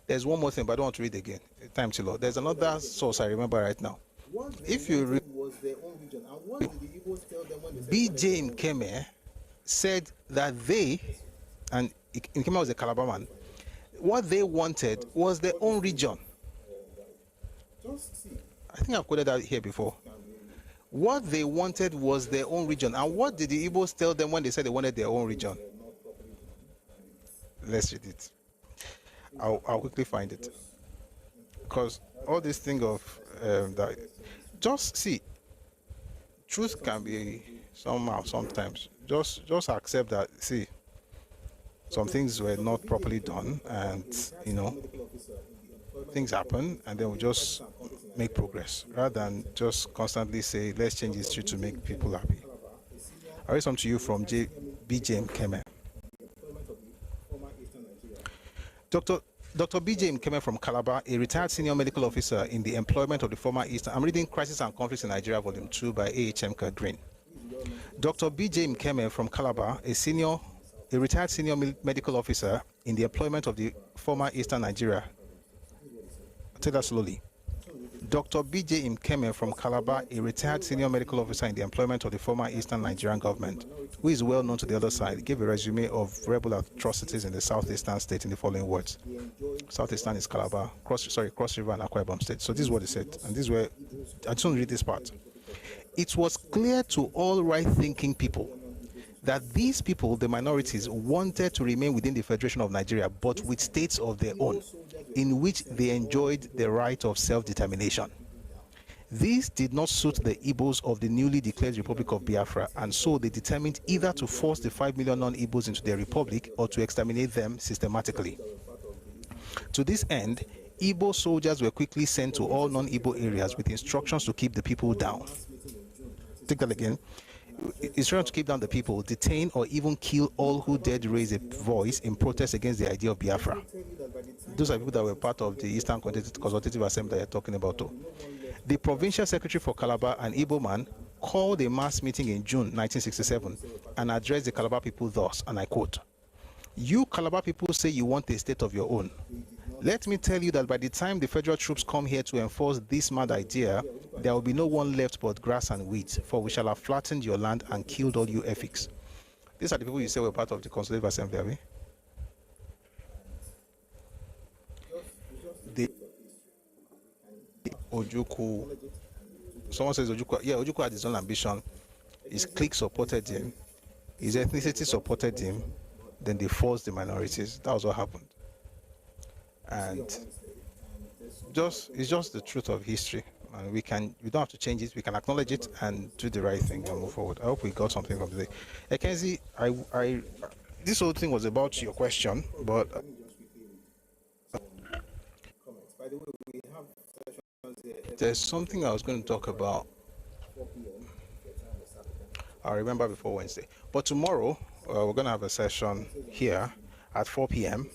Speaker 1: There's one more thing, but I don't want to read again. Time to load. There's another source I remember right now. If you read, BJ Nkeme said that they, and Nkeme was a Calabar man, What they wanted was their own region. I think I've quoted that here before. What they wanted was their own region. And what did the Igbos tell them when they said they wanted their own region? Let's read it. I'll quickly find it. Because all this thing of that, just see, truth can be somehow sometimes. Just accept that, see, some things were not properly done, and things happen, and then we just make progress rather than just constantly say let's change history to make people happy. I read something to you from BJ Mkeme. Dr. BJ Mkeme from Calabar, a retired senior medical officer in the employment of the former Eastern. I'm reading Crisis and Conflicts in Nigeria, Volume 2 by A.H.M. Green. Dr. BJ Mkeme from Calabar, a retired senior medical officer in the employment of the former Eastern Nigeria. I'll take that slowly. Dr. BJ Mkeme from Calabar, a retired senior medical officer in the employment of the former Eastern Nigerian government, who is well known to the other side, gave a resume of rebel atrocities in the southeastern state in the following words. Southeastern is Calabar, Cross River and Akwa Ibom state. So this is what he said, and this is where I just want to read this part. It was clear to all right-thinking people that these people, the minorities, wanted to remain within the Federation of Nigeria, but with states of their own, in which they enjoyed the right of self-determination. This did not suit the Igbos of the newly declared Republic of Biafra, and so they determined either to force the 5 million non-Igbos into their republic or to exterminate them systematically. To this end, Igbo soldiers were quickly sent to all non-Igbo areas with instructions to keep the people down. Take that again. Instructions to keep down the people, detain or even kill all who dared raise a voice in protest against the idea of Biafra. Those are people that were part of the Eastern Consultative Assembly that you're talking about. The provincial secretary for Calabar, an Igbo man, called a mass meeting in June 1967 and addressed the Calabar people thus, and I quote, "You Calabar people say you want a state of your own. Let me tell you that by the time the federal troops come here to enforce this mad idea, there will be no one left but grass and weeds, for we shall have flattened your land and killed all you Efiks." These are the people you say were part of the Consultative Assembly, are we? The Ojukwu, someone says Ojukwu had his own ambition. His clique supported him, his ethnicity supported him, then they forced the minorities. That was what happened. And it's just the truth of history, and we don't have to change it. We can acknowledge it and do the right thing and move forward. I hope we got something from today. Kenzie, this whole thing was about your question, but there's something I was going to talk about. I remember before Wednesday, but tomorrow we're going to have a session here at 4 p.m.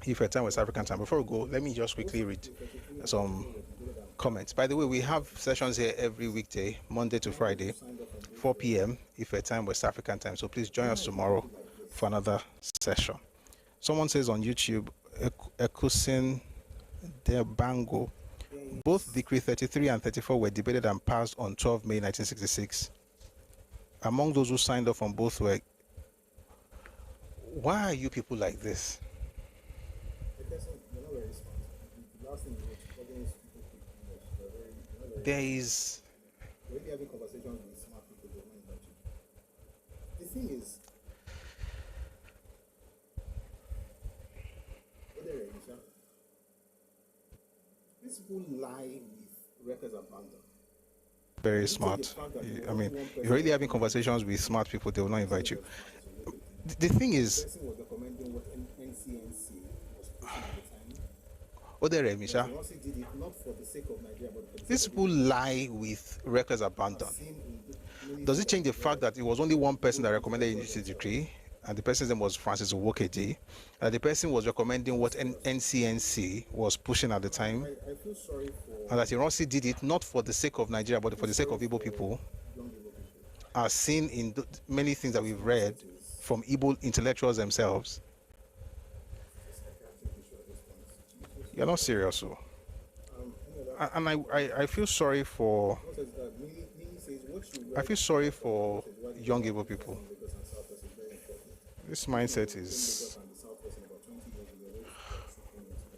Speaker 1: if your time was African time. Before we go, let me just quickly read some comments. By the way, we have sessions here every weekday, Monday to Friday, 4 p.m. if your time was African time. So please join us tomorrow for another session. Someone says on YouTube, Ekusin Debango, both Decree 33 and 34 were debated and passed on 12 May 1966. Among those who signed off on both were... Why are you people like this? There is...
Speaker 2: having conversations with smart people, they won't invite you. The thing is, these people lie with records abandoned.
Speaker 1: Very smart. I mean, you're really having conversations with smart people, they will not invite you. The thing is... Misha, these people lie with records abandoned. Does it change the fact that it was only one person that recommended unity decree, and the person's name was Francis Owokedi, and the person was recommending what NCNC was pushing at the time, and that Ironsi did it not for the sake of Nigeria, but for the sake of Igbo people, as seen in many things that we've read from Igbo intellectuals themselves? You're not serious, so. And I feel sorry for... I feel sorry for young Igbo people. This mindset is...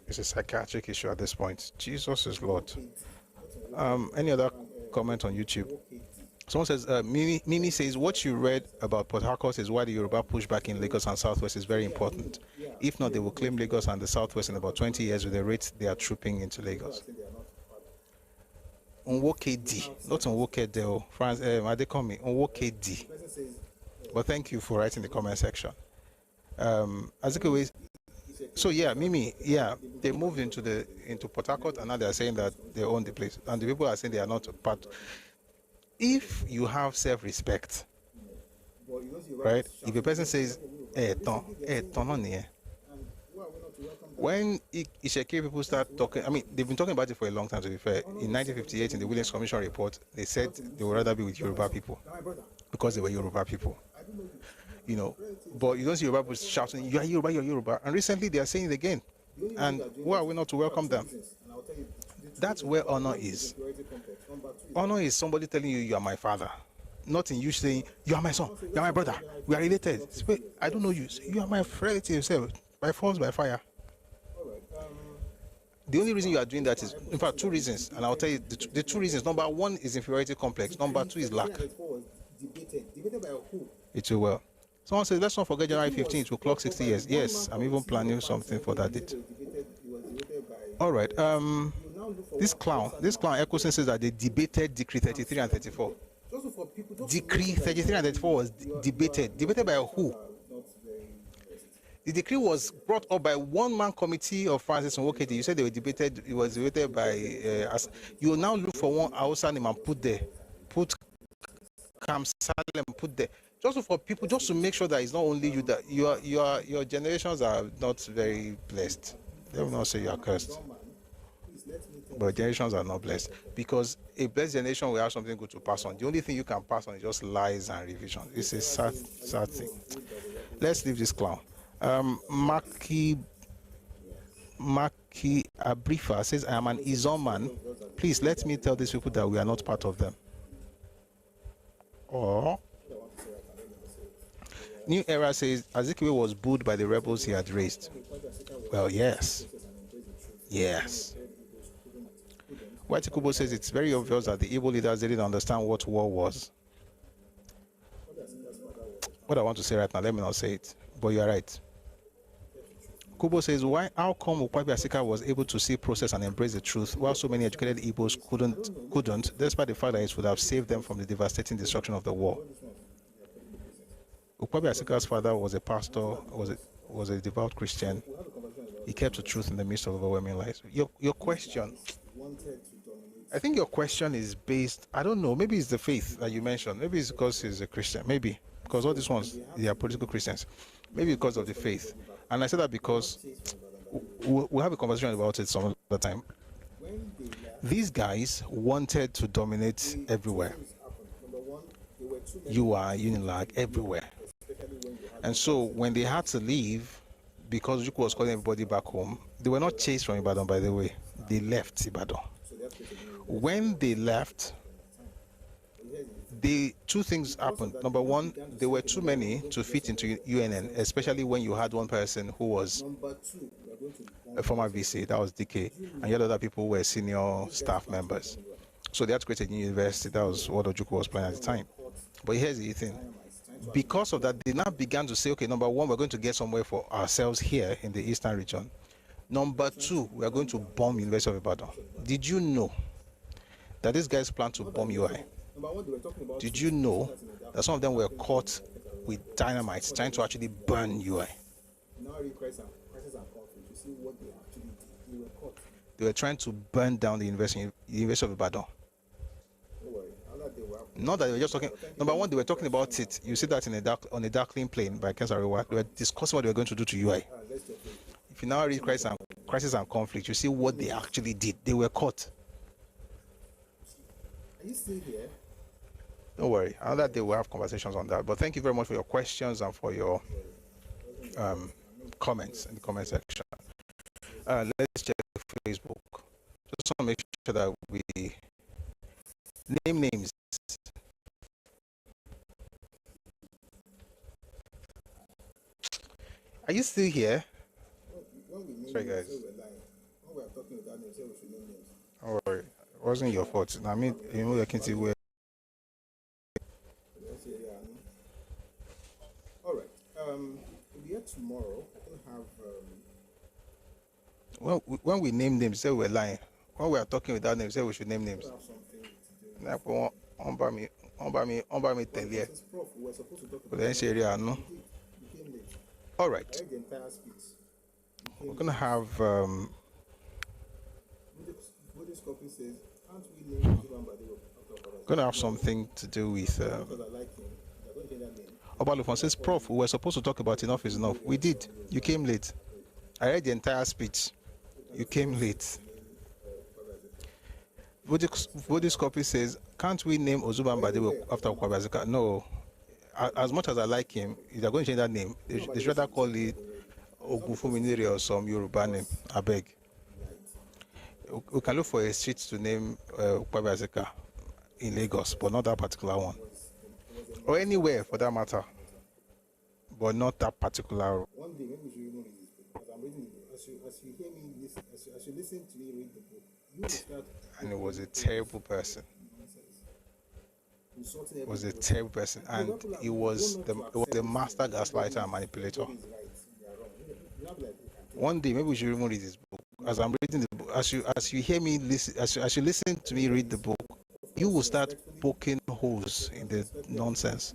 Speaker 1: It's a psychiatric issue at this point. Jesus is Lord. Any other comment on YouTube? Someone says, Mimi says, what you read about Port Harcourt is why the Yoruba pushback in Lagos and Southwest is very important. If not, they will claim Lagos and the Southwest in about 20 years with the rate they are trooping into Lagos. Onwokedi, not Onwokedeo, France, Adekomi, Onwokedi. But thank you for writing the comment section. So yeah, Mimi, yeah, they moved into Port Harcourt and now they are saying that they own the place. And the people are saying they are not part. If you have self-respect, right? If a person says, when Isheke people start talking, I mean, they've been talking about it for a long time, to be fair. In 1958, in the Williams Commission report, they said they would rather be with Yoruba people because they were Yoruba people. You know, but you don't see Yoruba people shouting, you are Yoruba, you're Yoruba. And recently they are saying it again. And who are we not to welcome them? That's where honor is. Honor is somebody telling you, you are my father. Not in you saying, you are my son, you are my brother, we are related. I don't know you. You are my relative yourself, by force, by fire. The only reason you are doing that is, in fact, two reasons. And I'll tell you the two reasons. Number one is inferiority complex. Number two is lack. It will well. Someone says, let's not forget January 15th, it will clock 60 years. Yes, I'm even planning something for that date. All right. This clown Echoson says that they debated Decree 33 and 34. Decree 33 and 34 was debated. Debated by who? The decree was brought up by one-man committee of Francis Nwokedi. You said they were debated. It was debated by. You will now look for one Hausa name and put there. Put Kam Salem. Put there. Just for people, just to make sure that it's not only you, that your generations are not very blessed. They will not say you are cursed, but generations are not blessed, because a blessed generation will have something good to pass on. The only thing you can pass on is just lies and revision. It's a sad thing. Let's leave this clown. Maki Abrifa says, I am an Izon man. Please let me tell these people that we are not part of them. Or New Era says Azikiwe was booed by the rebels he had raised. Well, yes. White Kubo says it's very obvious that the Igbo leaders didn't understand what war was. What I want to say right now, let me not say it, but you are right. Kubo says, how come Ukwabi Asika was able to see, process, and embrace the truth, while so many educated Igbos couldn't, despite the fact that it would have saved them from the devastating destruction of the war? Ukwabi Asika's father was a pastor, was a devout Christian. He kept the truth in the midst of overwhelming lies. Your question, I think your question is based, I don't know, maybe it's the faith that you mentioned. Maybe it's because he's a Christian. Maybe because all these ones, they are political Christians. Maybe because of the faith. And I say that because we'll have a conversation about it some other time. These guys wanted to dominate everywhere. UI, Unilag, everywhere. And so when they had to leave, because Juku was calling everybody back home, they were not chased from Ibadan, by the way. They left Ibadan. When they left, two things happened. Number one, there were too many to fit into UNN, especially when you had one person who was a former VC, that was DK, and you had other people who were senior staff members. So they had to create a new university. That was what Ojukwu was planning at the time. But here's the thing. Because of that, they now began to say, okay, number one, we're going to get somewhere for ourselves here in the eastern region. Number two, we are going to bomb University of Ibadan. Did you know that these guys plan to bomb UI? Did you know that some of them were caught with dynamite trying to actually burn UI? They were trying to burn down the University of Ibadan. Not that they were just talking. Number one, they were talking about it. You see that on a darkling plane by Kensariwa. They were discussing what they were going to do to UI. If you now read Crisis and Conflict, you see what they actually did. They were caught.
Speaker 2: Are you still here?
Speaker 1: Don't worry. Another day we'll have conversations on that. But thank you very much for your questions and for your comments in the comment section. Let's check Facebook. Just want to make sure that we name names. Are you still here? Sorry, guys. All right. It wasn't your fault. I mean, you know, I can see where.
Speaker 2: All right. We'll be here tomorrow. I don't have.
Speaker 1: Well, when we name names, say we're lying. When we are talking without names, say we should name names. On me tell you. But then say no. All right. We're gonna have. Gonna have something to do with. Obalufon says, Prof, we were supposed to talk about enough is enough. We did. You came late. I read the entire speech. You came late. Buddhist copy says, can't we name Ozuban Badewo after Kwabazika? No. As much as I like him, if they're going to change that name, they should rather call it Ogufuminiri or some Yoruba name. I beg. We can look for a street to name Kwabazika in Lagos, but not that particular one. Or anywhere for that matter, but not that particular.
Speaker 2: One day, maybe we should even read this book, because I'm reading the book. As you hear me listen, as you listen to me read the book, you will start.
Speaker 1: And it was a terrible person. It was a terrible person, and he was the master gaslighter and manipulator. One day, maybe we should even read this book. As I'm reading the book, as you hear me listen, as you listen to me read the book, you will start poking holes in the nonsense,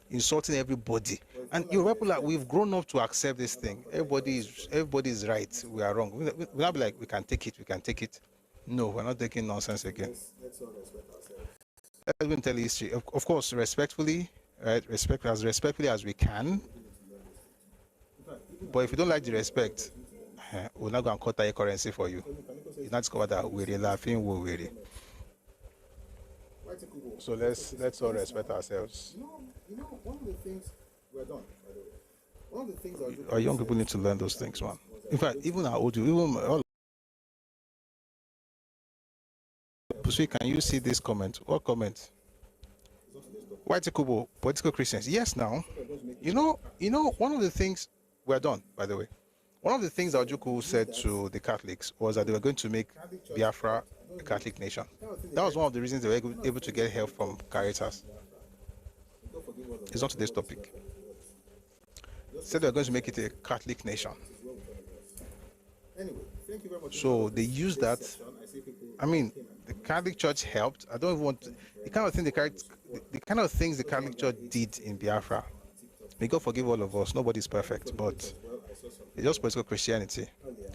Speaker 1: insulting everybody. And you people, like, we've grown up to accept this thing. Everybody is right. We are wrong. We'll not be like, we can take it. No, we're not taking nonsense again.
Speaker 2: Let's all respect ourselves.
Speaker 1: Let's go tell history. Of course, respectfully, right? Respectfully as we can. But if you don't like the respect, we're not going to cut a currency for you. You not discover that we're laughing, we're weary. So let's all respect ourselves.
Speaker 2: You know, one of the things we're done, by the way. One of the things
Speaker 1: our young people need to learn those things, man. In fact, even our old, even all. So can you see this comment? What comment? White Kubo, political Christians. Yes, now. You know, one of the things we're done, by the way. One of the things that Ojukwu said to the Catholics was that they were going to make Biafra a Catholic nation. That was one of the reasons they were able to get help from Caritas. It's not today's topic. They said they were going to make it a Catholic nation. So they used that. I mean, the Catholic Church helped. I don't even want to, the kind of things the Catholic Church did in Biafra. May God forgive all of us. Nobody's perfect, but it's just political Christianity.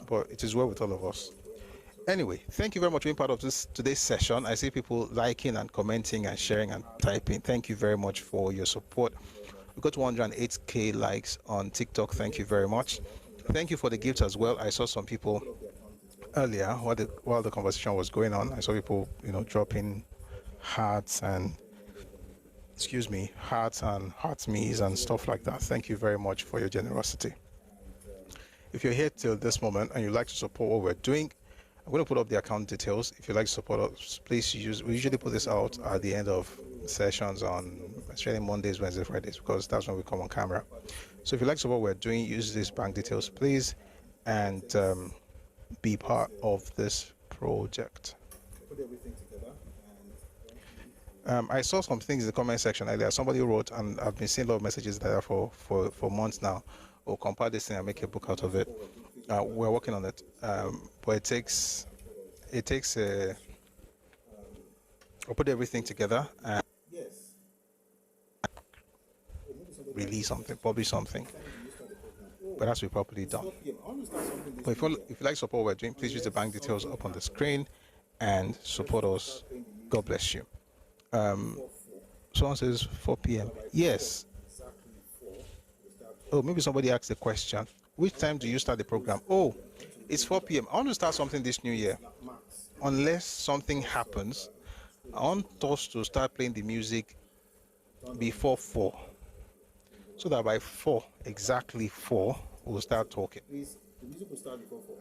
Speaker 1: But it is well with all of us. Anyway, thank you very much for being part of today's session. I see people liking and commenting and sharing and typing. Thank you very much for your support. We got 108k likes on TikTok. Thank you very much. Thank you for the gifts as well. I saw some people earlier while the conversation was going on. I saw people, dropping hearts and heart me's and stuff like that. Thank you very much for your generosity. If you're here till this moment and you'd like to support what we're doing, I'm going to put up the account details. If you'd like to support us, please we usually put this out at the end of sessions on especially Mondays, Wednesdays, Fridays, because that's when we come on camera. So if you'd like to support what we're doing, use these bank details, please, and be part of this project.
Speaker 2: Put everything together.
Speaker 1: I saw some things in the comment section earlier. Somebody wrote, and I've been seeing a lot of messages there for months now. We'll compile this thing and make a book out of it. We're working on it, but it takes we'll put everything together and release something, publish something. But it has to be properly done. But if you like support what we're doing, please use the bank details up on the screen and support us. God bless you. Someone says 4 p.m. Yes. Oh, maybe somebody asked a question. Which time do you start the program? Oh, it's 4 p.m. I want to start something this new year. Unless something happens, I want us to start playing the music before 4. So that by 4, exactly 4, we'll start talking.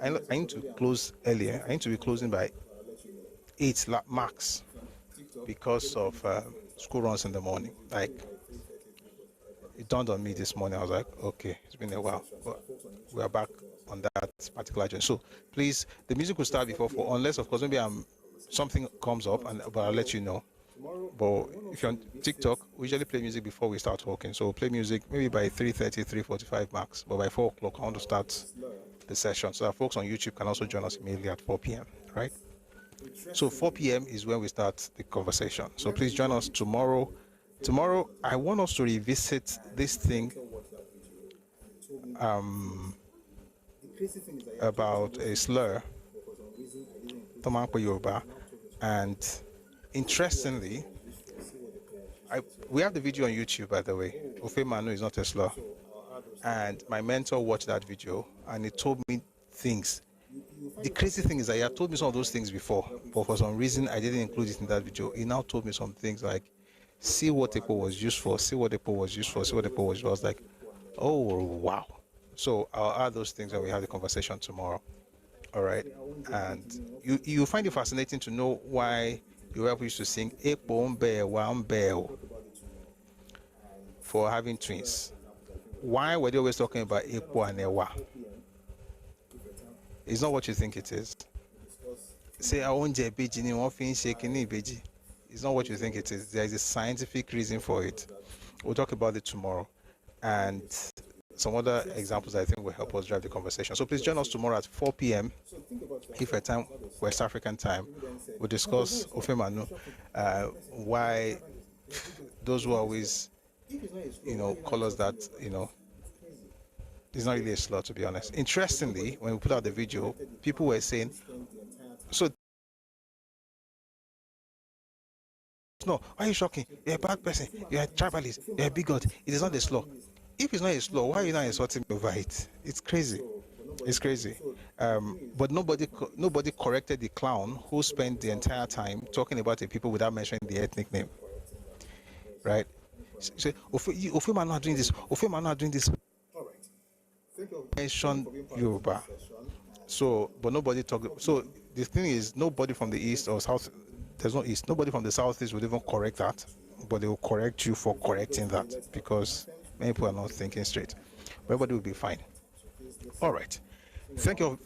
Speaker 1: I need to close earlier. I need to be closing by 8 max because of school runs in the morning. Like, it dawned on me this morning. I was like, okay, it's been a while, but we are back on that particular journey. So please, the music will start before 4, unless of course maybe something comes up, but I'll let you know. But if you're on TikTok, we usually play music before we start talking. So we'll play music maybe by 3:30, 3:45 max. But by 4 o'clock, I want to start the session so that folks on YouTube can also join us immediately at 4 p.m. Right? So 4 p.m. is when we start the conversation. So please join us tomorrow. Tomorrow, I want us to revisit this thing about a slur, Tomanko Yoruba, and interestingly, we have the video on YouTube, by the way. Ofe Manu is not a slur. And my mentor watched that video and he told me things. The crazy thing is that he had told me some of those things before, but for some reason I didn't include it in that video. He now told me some things like, see what Epo was used for, see what Epo was used for, see what Epo was used for. I was like, oh, wow. So I'll add those things when we have the conversation tomorrow. All right. And you find it fascinating to know why Yoruba used to sing Epo Mbe Wambe for having twins. Why were they always talking about Epo and Ewa? It's not what you think it is. Say, I won't beji ni won fin shaking ni beji. It's not what you think it is. There is a scientific reason for it. We'll talk about it tomorrow. And some other examples I think will help us drive the conversation. So please join us tomorrow at 4 p.m. Ife time, West African time. We'll discuss Ofe Manu, why those who always, call us that, it's not really a slur, to be honest. Interestingly, when we put out the video, people were saying, so, no, why are you shocking? You're a bad person. You're a tribalist. You're a bigot. It is not a slur. If it's not a slur, why are you not insulting me over it? It's crazy. It's crazy. But nobody corrected the clown who spent the entire time talking about the people without mentioning the ethnic name. Right? So, Ofe Manu are doing this. Ofe Manu are doing this. Mention Yoruba. So, but nobody talk. So the thing is, nobody from the east or south. There's no east. Nobody from the southeast would even correct that, but they will correct you for correcting that because many people are not thinking straight. But everybody will be fine. All right. Thank you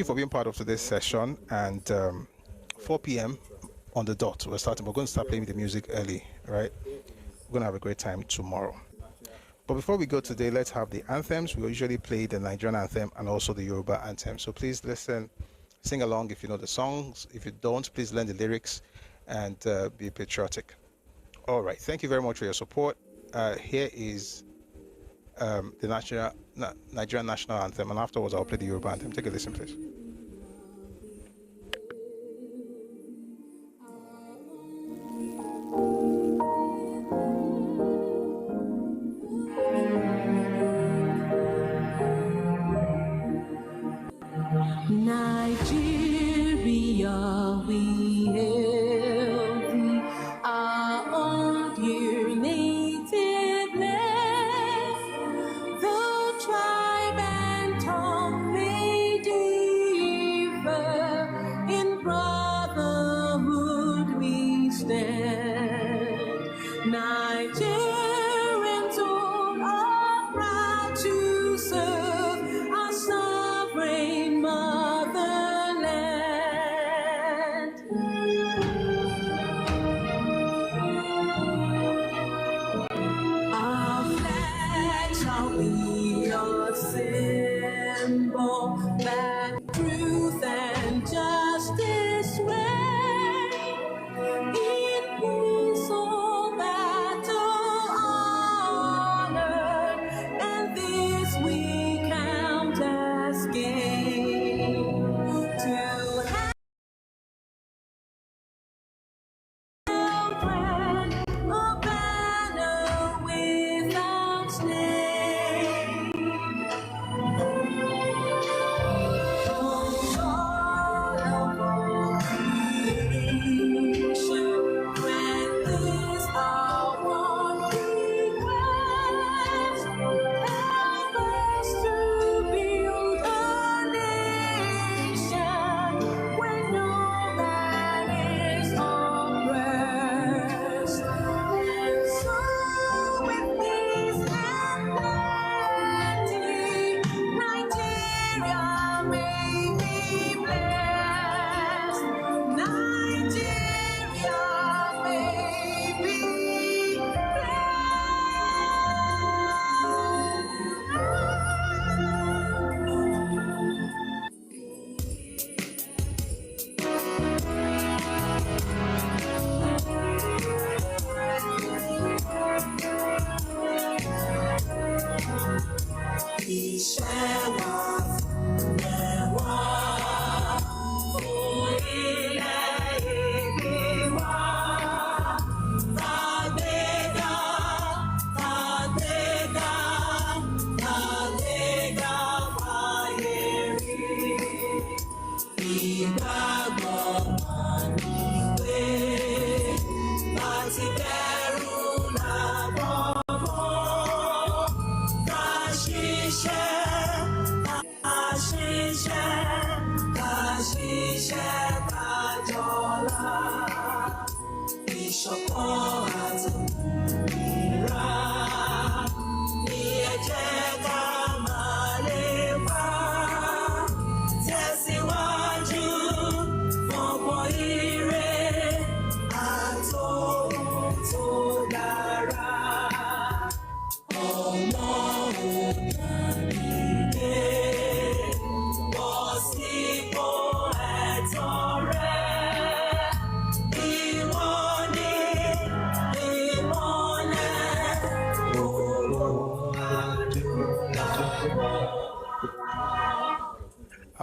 Speaker 1: for being part of today's session. And 4 p.m. on the dot, we're starting. We're going to start playing the music early, right? We're going to have a great time tomorrow. But before we go today, let's have the anthems. We usually play the Nigerian anthem and also the Yoruba anthem. So please listen, sing along if you know the songs. If you don't, please learn the lyrics and be patriotic. All right. Thank you very much for your support. Here is the Nigerian national anthem, and afterwards I'll play the Yoruba anthem. Take a listen, please.
Speaker 19: Nigeria, we hail thee, our own dear native land. Though tribe and tongue may differ, in brotherhood we stand. Nigerians all are proud to serve our sovereign motherland.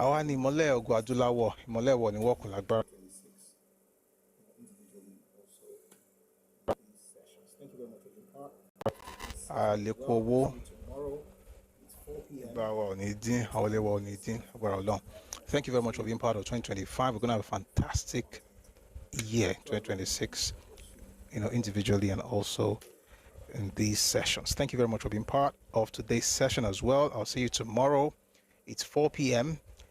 Speaker 1: Àwa ni ìmọ́lẹ̀ ogun adúláwọ̀, ìmọ́lẹ̀ wọ̀ ni wọ́kùn lágbára. Àlékún owó. Thank you very much for being part of 2025. We're going to have a fantastic year, 2026, individually and also in these sessions. Thank you very much for being part of today's session as well. I'll see you tomorrow. It's 4 p.m.